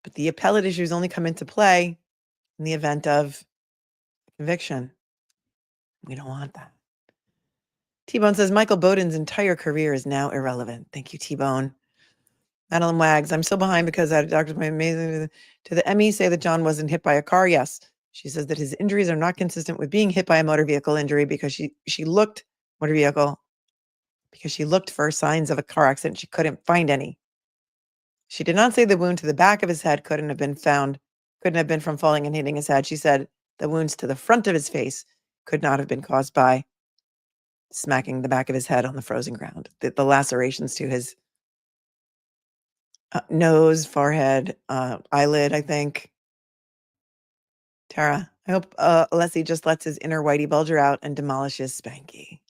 But the appellate issues only come into play in the event of conviction. We don't want that. T-Bone says Michael Bowden's entire career is now irrelevant. Thank you, T-Bone. Madeline Wags, I'm so behind because I had a doctor's appointment. Amazing. To the ME say that John wasn't hit by a car. Yes. She says that his injuries are not consistent with being hit by a motor vehicle injury because she looked for signs of a car accident. She couldn't find any. She did not say the wound to the back of his head couldn't have been from falling and hitting his head. She said the wounds to the front of his face could not have been caused by smacking the back of his head on the frozen ground. The lacerations to his nose, forehead, eyelid, I think. Tara, I hope Alessi just lets his inner Whitey Bulger out and demolishes Spanky.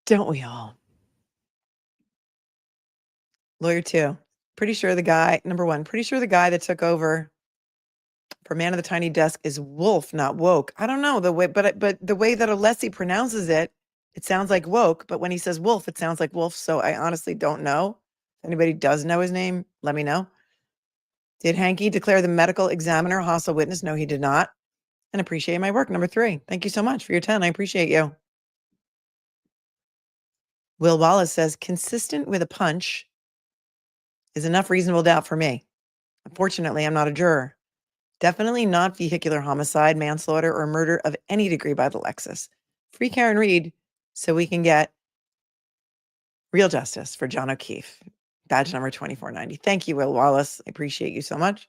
Don't we all? Lawyer 2. Pretty sure the guy, number 1, pretty sure the guy that took over for Man of the Tiny Desk is Wolf, not Woke. I don't know the way, but the way that Alessi pronounces it, it sounds like Woke, but when he says Wolf, it sounds like Wolf. So I honestly don't know. If anybody does know his name, let me know. Did Hanky declare the medical examiner a hostile witness? No, he did not. And appreciate my work. Number 3. Thank you so much for your 10. I appreciate you. Will Wallace says, consistent with a punch is enough reasonable doubt for me. Unfortunately, I'm not a juror. Definitely not vehicular homicide, manslaughter, or murder of any degree by the Lexus. Free Karen Reed so we can get real justice for John O'Keefe. Badge number 2490. Thank you, Will Wallace. I appreciate you so much.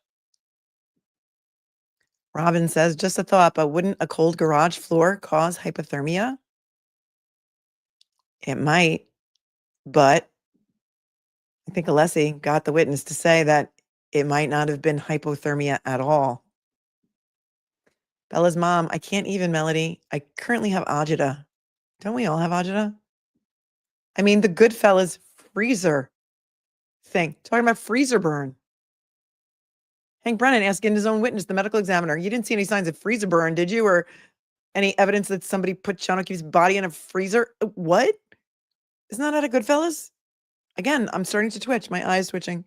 Robin says, just a thought, but wouldn't a cold garage floor cause hypothermia? It might, but I think Alessi got the witness to say that it might not have been hypothermia at all. Bella's mom, I can't even, Melody. I currently have agita. Don't we all have agita? I mean, the Goodfellas freezer thing. Talking about freezer burn. Hank Brennan asking his own witness, the medical examiner, you didn't see any signs of freezer burn, did you? Or any evidence that somebody put John O'Keefe's body in a freezer? What? Isn't that out of Goodfellas? Again, I'm starting to twitch. My eyes twitching.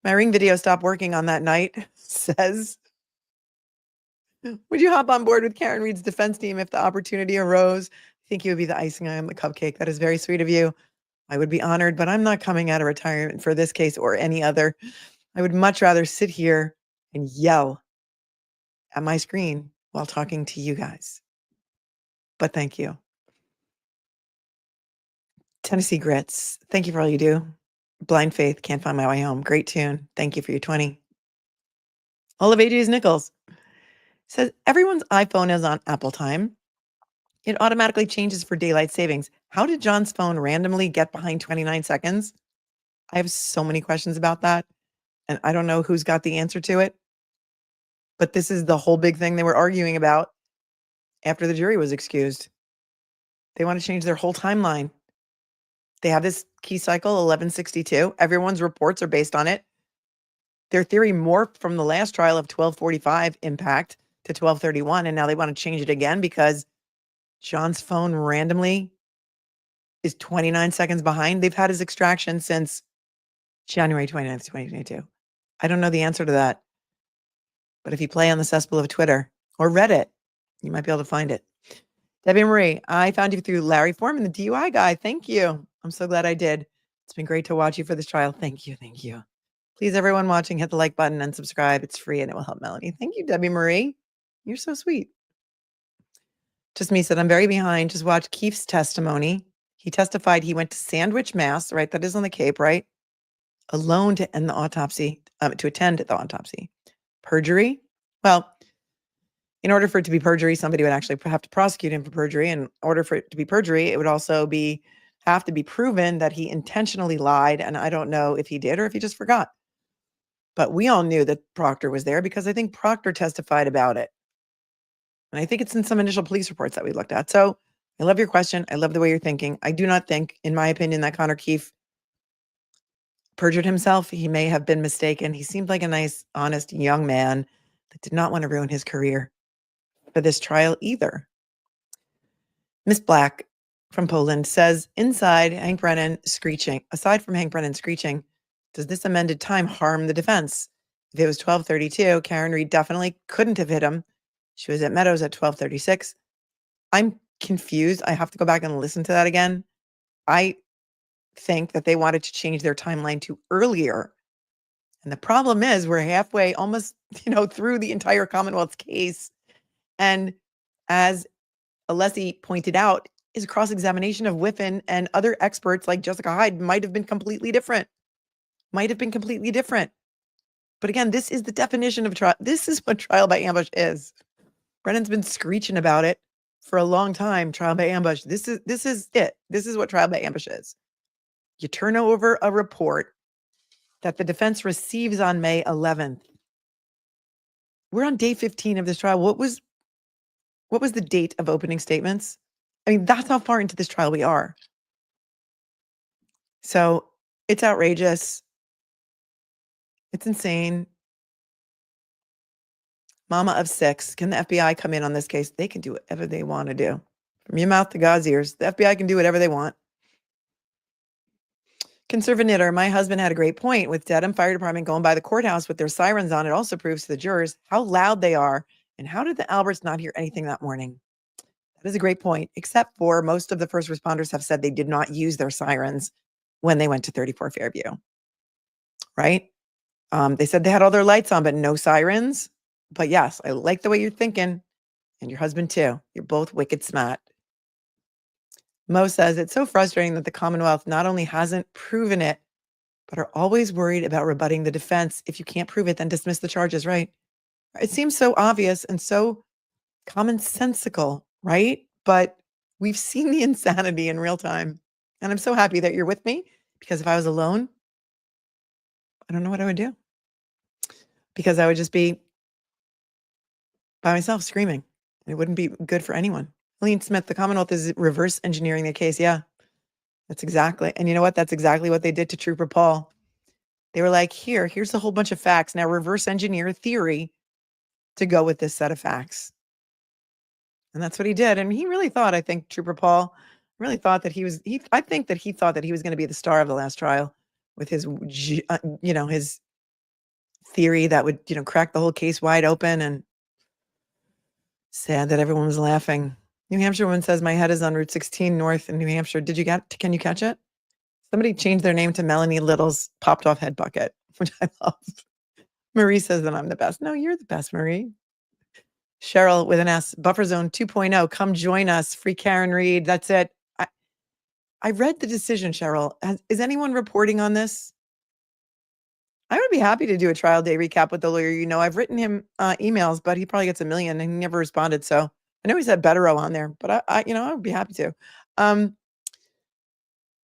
My Ring video stopped working on that night. Says, would you hop on board with Karen Reed's defense team if the opportunity arose? I think you would be the icing on the cupcake. That is very sweet of you. I would be honored, but I'm not coming out of retirement for this case or any other. I would much rather sit here and yell at my screen while talking to you guys. But thank you. Tennessee Grits, thank you for all you do. Blind Faith, Can't Find My Way Home. Great tune. Thank you for your 20. All of AJ's Nichols says, everyone's iPhone is on Apple time. It automatically changes for daylight savings. How did John's phone randomly get behind 29 seconds? I have so many questions about that, and I don't know who's got the answer to it. But this is the whole big thing they were arguing about after the jury was excused. They want to change their whole timeline. They have this key cycle, 1162. Everyone's reports are based on it. Their theory morphed from the last trial of 1245 impact to 12:31, and now they want to change it again because John's phone randomly is 29 seconds behind. They've had his extraction since January 29th, 2022. I don't know the answer to that. But if you play on the cesspool of Twitter or Reddit, you might be able to find it. Debbie Marie, I found you through Larry Foreman, the DUI guy. Thank you. I'm so glad I did. It's been great to watch you for this trial. Thank you. Thank you. Please, everyone watching, hit the like button and subscribe. It's free and it will help Melanie. Thank you, Debbie Marie. You're so sweet. Just me said, I'm very behind. Just watch Keefe's testimony. He testified he went to Sandwich, Mass, right? That is on the Cape, right? Alone to end the autopsy, to attend the autopsy. Perjury? Well, in order for it to be perjury, somebody would actually have to prosecute him for perjury. And in order for it to be perjury, it would also have to be proven that he intentionally lied. And I don't know if he did or if he just forgot. But we all knew that Proctor was there because I think Proctor testified about it. And I think it's in some initial police reports that we looked at. So I love your question. I love the way you're thinking. I do not think, in my opinion, that Connor Keefe perjured himself. He may have been mistaken. He seemed like a nice, honest young man that did not want to ruin his career for this trial either. Miss Black from Poland says, aside from Hank Brennan screeching, does this amended time harm the defense? If it was 12:32, Karen Reed definitely couldn't have hit him. She was at Meadows at 12:36. I'm confused. I have to go back and listen to that again. I think that they wanted to change their timeline to earlier. And the problem is we're halfway, almost, through the entire Commonwealth's case. And as Alessi pointed out, his cross-examination of Whiffen and other experts like Jessica Hyde might have been completely different. But again, this is the definition of trial. This is what trial by ambush is. Brennan's been screeching about it for a long time. Trial by ambush. This is it. This is what trial by ambush is. You turn over a report that the defense receives on May 11th. We're on day 15 of this trial. What was the date of opening statements? I mean, that's how far into this trial we are. So it's outrageous. It's insane. Mama of 6. Can the FBI come in on this case? They can do whatever they want to do. From your mouth to God's ears, the FBI can do whatever they want. Conservator, my husband had a great point with Dedham Fire Department going by the courthouse with their sirens on. It also proves to the jurors how loud they are. And how did the Alberts not hear anything that morning? That is a great point, except for most of the first responders have said they did not use their sirens when they went to 34 Fairview, right? They said they had all their lights on, but no sirens. But yes, I like the way you're thinking, and your husband too. You're both wicked smart. Mo says, it's so frustrating that the Commonwealth not only hasn't proven it, but are always worried about rebutting the defense. If you can't prove it, then dismiss the charges, right? It seems so obvious and so commonsensical, right? But we've seen the insanity in real time. And I'm so happy that you're with me, because if I was alone, I don't know what I would do. Because I would just be by myself screaming. It wouldn't be good for anyone. Helene Smith, the Commonwealth is reverse engineering the case. Yeah, that's exactly. And you know what? That's exactly what they did to Trooper Paul. They were like, here's a whole bunch of facts. Now reverse engineer theory to go with this set of facts. And that's what he did. And he really thought, I think, Trooper Paul really thought that I think that he thought that he was going to be the star of the last trial with his, his theory that would, crack the whole case wide open. And sad that everyone was laughing. New Hampshire woman says, my head is on Route 16 north in New Hampshire. Can you catch it? Somebody changed their name to Melanie Little's popped off head bucket, which I love. Marie says that I'm the best. No, you're the best, Marie. Cheryl with an S, Buffer Zone 2.0. Come join us. Free Karen Reed. That's it. I read the decision, Cheryl. Is anyone reporting on this? I would be happy to do a trial day recap with the lawyer. I've written him emails, but he probably gets 1 million and he never responded. So I know he's had Bettero on there, but I would be happy to.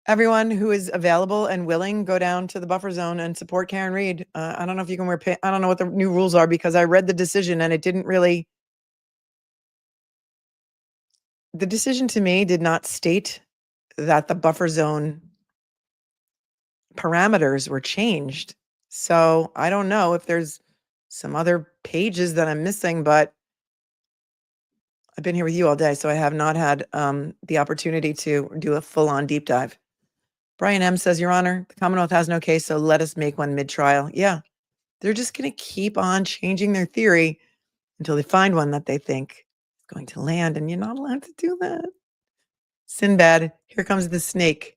Everyone who is available and willing, go down to the Buffer Zone and support Karen Reed. I don't know if you can wear I don't know what the new rules are, because I read the decision and it didn't really. The decision to me did not state that the Buffer Zone parameters were changed. So I don't know if there's some other pages that I'm missing, but I've been here with you all day, so I have not had the opportunity to do a full-on deep dive. Brian M. says, Your Honor, the Commonwealth has no case, so let us make one mid-trial. Yeah, they're just going to keep on changing their theory until they find one that they think is going to land, and you're not allowed to do that. Sinbad, Here Comes the Snake,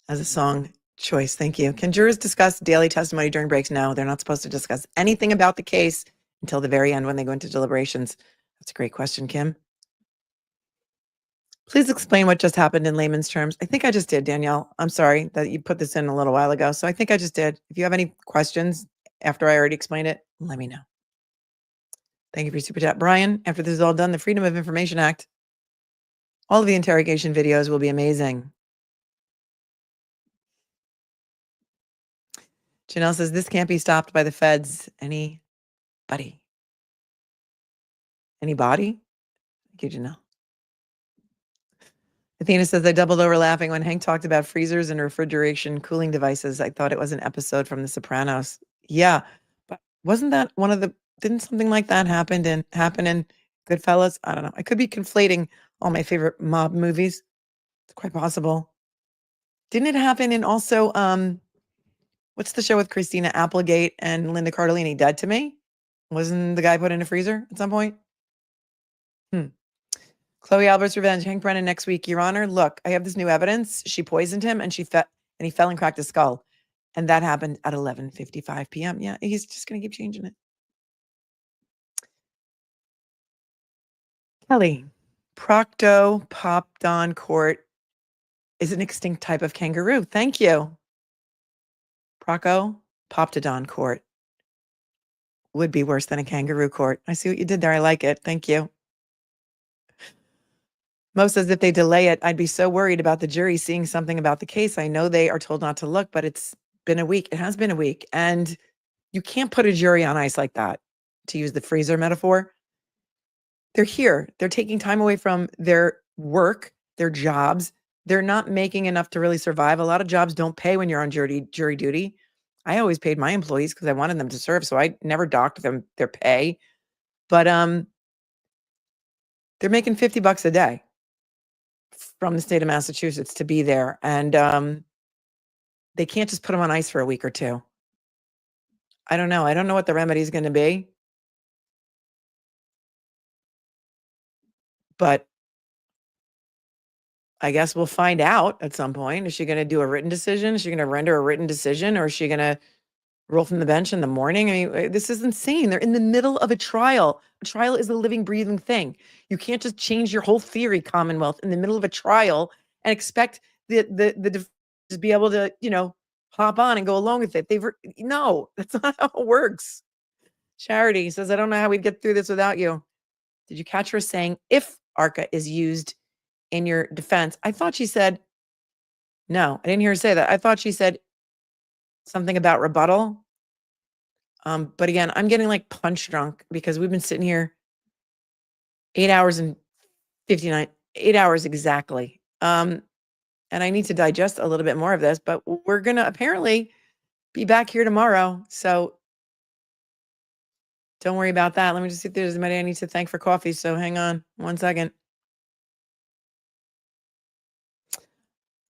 as a song choice. Thank you. Can jurors discuss daily testimony during breaks? No, they're not supposed to discuss anything about the case until the very end when they go into deliberations. That's a great question, Kim. Please explain what just happened in layman's terms. I think I just did, Danielle. I'm sorry that you put this in a little while ago. So I think I just did. If you have any questions after I already explained it, let me know. Thank you for your super chat. Brian, after this is all done, the Freedom of Information Act, all of the interrogation videos will be amazing. Janelle says, this can't be stopped by the feds. Anybody? Anybody? Thank you, Janelle. Athena says, I doubled over laughing when Hank talked about freezers and refrigeration cooling devices. I thought it was an episode from The Sopranos. Yeah, but wasn't that one of the, didn't something like that happen in Goodfellas? I don't know. I could be conflating all my favorite mob movies. It's quite possible. Didn't it happen in also, what's the show with Christina Applegate and Linda Cardellini, Dead to Me? Wasn't the guy put in a freezer at some point? Chloe Albert's revenge. Hank Brennan next week. Your Honor, look, I have this new evidence. She poisoned him and he fell and cracked his skull. And that happened at 11:55 p.m. Yeah, he's just going to keep changing it. Kelly, Proctopopdon court is an extinct type of kangaroo. Thank you. Proctopopdon court would be worse than a kangaroo court. I see what you did there. I like it. Thank you. Mo says, if they delay it, I'd be so worried about the jury seeing something about the case. I know they are told not to look, but it's been a week. It has been a week. And you can't put a jury on ice like that, to use the freezer metaphor. They're here. They're taking time away from their work, their jobs. They're not making enough to really survive. A lot of jobs don't pay when you're on jury duty. I always paid my employees because I wanted them to serve, so I never docked them their pay. But they're making $50 a day from the state of Massachusetts to be there. And they can't just put them on ice for a week or two. I don't know. I don't know what the remedy is going to be. But I guess we'll find out at some point. Is she going to do a written decision? Is she going to render a written decision? Or is she going to roll from the bench in the morning? I mean, this is insane. They're in the middle of a trial. A trial is a living, breathing thing. You can't just change your whole theory, Commonwealth, in the middle of a trial and expect the defense to be able to, hop on and go along with it. No, that's not how it works. Charity says, I don't know how we'd get through this without you. Did you catch her saying, if ARCCA is used in your defense? I thought she said, no, I didn't hear her say that. I thought she said something about rebuttal. But again, I'm getting like punch drunk because we've been sitting here 8 hours and 8 hours exactly. And I need to digest a little bit more of this, but we're going to apparently be back here tomorrow. So don't worry about that. Let me just see if there's anybody I need to thank for coffee. So hang on 1 second.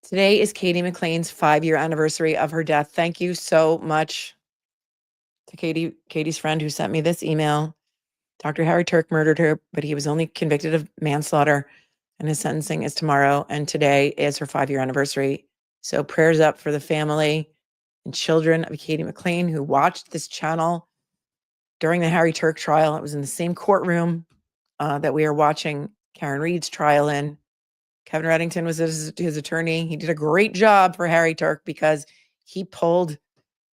Today is Katie McLean's 5-year anniversary of her death. Thank you so much to Katie's friend who sent me this email. Dr. Harry Turk murdered her, but he was only convicted of manslaughter, and his sentencing is tomorrow. And today is her 5-year anniversary. So prayers up for the family and children of Katie McLean who watched this channel during the Harry Turk trial. It was in the same courtroom that we are watching Karen Reed's trial in. Kevin Reddington was his attorney. He did a great job for Harry Turk because he pulled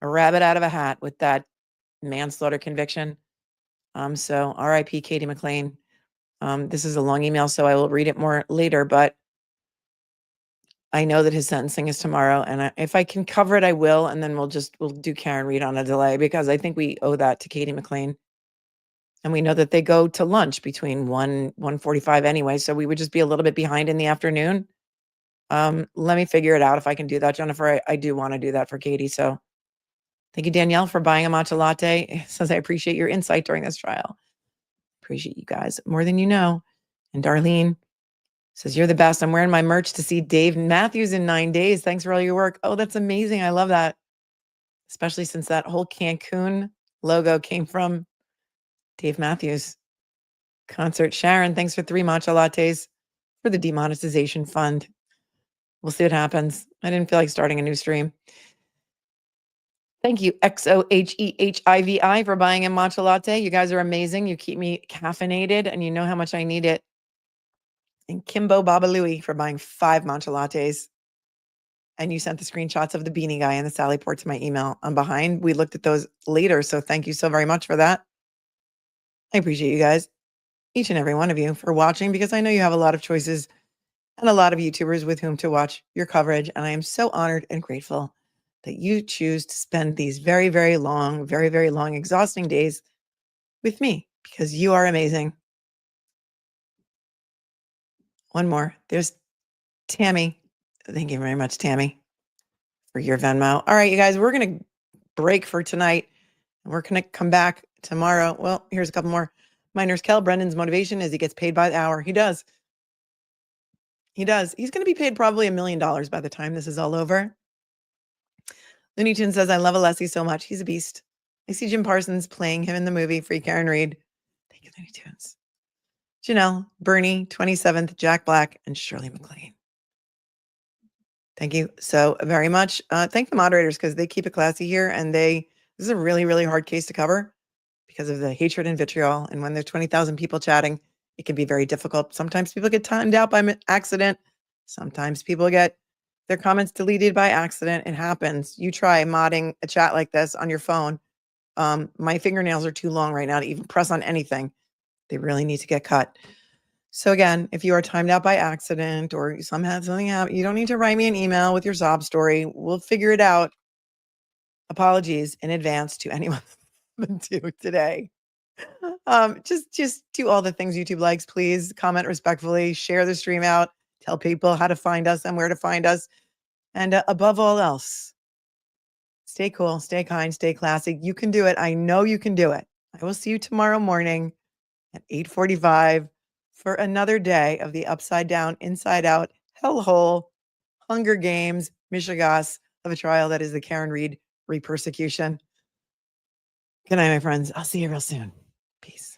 a rabbit out of a hat with that manslaughter conviction. So RIP Katie McLean. This is a long email, so I will read it more later, but I know that his sentencing is tomorrow, and if I can cover it, I will, and then we'll do Karen Reed on a delay because I think we owe that to Katie McLean. And we know that they go to lunch between 1:45 anyway, so we would just be a little bit behind in the afternoon. Let me figure it out if I can do that, Jennifer. I do want to do that for Katie, so thank you, Danielle, for buying a matcha latte. It says, I appreciate your insight during this trial. appreciate you guys more than you know. And Darlene says, you're the best. I'm wearing my merch to see Dave Matthews in 9 days. Thanks for all your work. Oh, that's amazing. I love that. Especially since that whole Cancun logo came from Dave Matthews concert. Sharon, thanks for 3 matcha lattes for the demonetization fund. We'll see what happens. I didn't feel like starting a new stream. Thank you, XOHEHIVI, for buying a matcha latte. You guys are amazing. You keep me caffeinated, and you know how much I need it. And Kimbo Babalui for buying 5 matcha lattes. And you sent the screenshots of the beanie guy and the sallyport to my email. I'm behind. We looked at those later, so thank you so very much for that. I appreciate you guys, each and every one of you, for watching, because I know you have a lot of choices and a lot of YouTubers with whom to watch your coverage. And I am so honored and grateful that you choose to spend these very, very long, exhausting days with me, because you are amazing. One more. There's Tammy. Thank you very much, Tammy, for your Venmo. All right, you guys, we're going to break for tonight. We're going to come back tomorrow. Well, here's a couple more. My nurse Kel, Brendan's motivation is he gets paid by the hour. He does. He does. He's going to be paid probably $1 million by the time this is all over. Looney Tunes says, I love Alessi so much. He's a beast. I see Jim Parsons playing him in the movie Free Karen Reed. Thank you, Looney Tunes. Janelle, Bernie, 27th, Jack Black, and Shirley MacLaine. Thank you so very much. Thank the moderators, because they keep it classy here, and this is a really, really hard case to cover because of the hatred and vitriol. And when there's 20,000 people chatting, it can be very difficult. Sometimes people get timed out by accident. Sometimes people get their comments deleted by accident. It happens. You try modding a chat like this on your phone. My fingernails are too long right now to even press on anything. They really need to get cut. So again, if you are timed out by accident or somehow something happened, you don't need to write me an email with your sob story. We'll figure it out. Apologies in advance to anyone do today. Just do all the things YouTube likes, please. Comment respectfully, share the stream out, tell people how to find us and where to find us. And above all else, stay cool, stay kind, stay classy. You can do it. I know you can do it. I will see you tomorrow morning at 8:45 for another day of the upside down, inside out, hellhole, Hunger Games, Michigas of a trial that is the Karen Reed re-persecution. Good night, my friends. I'll see you real soon. Peace.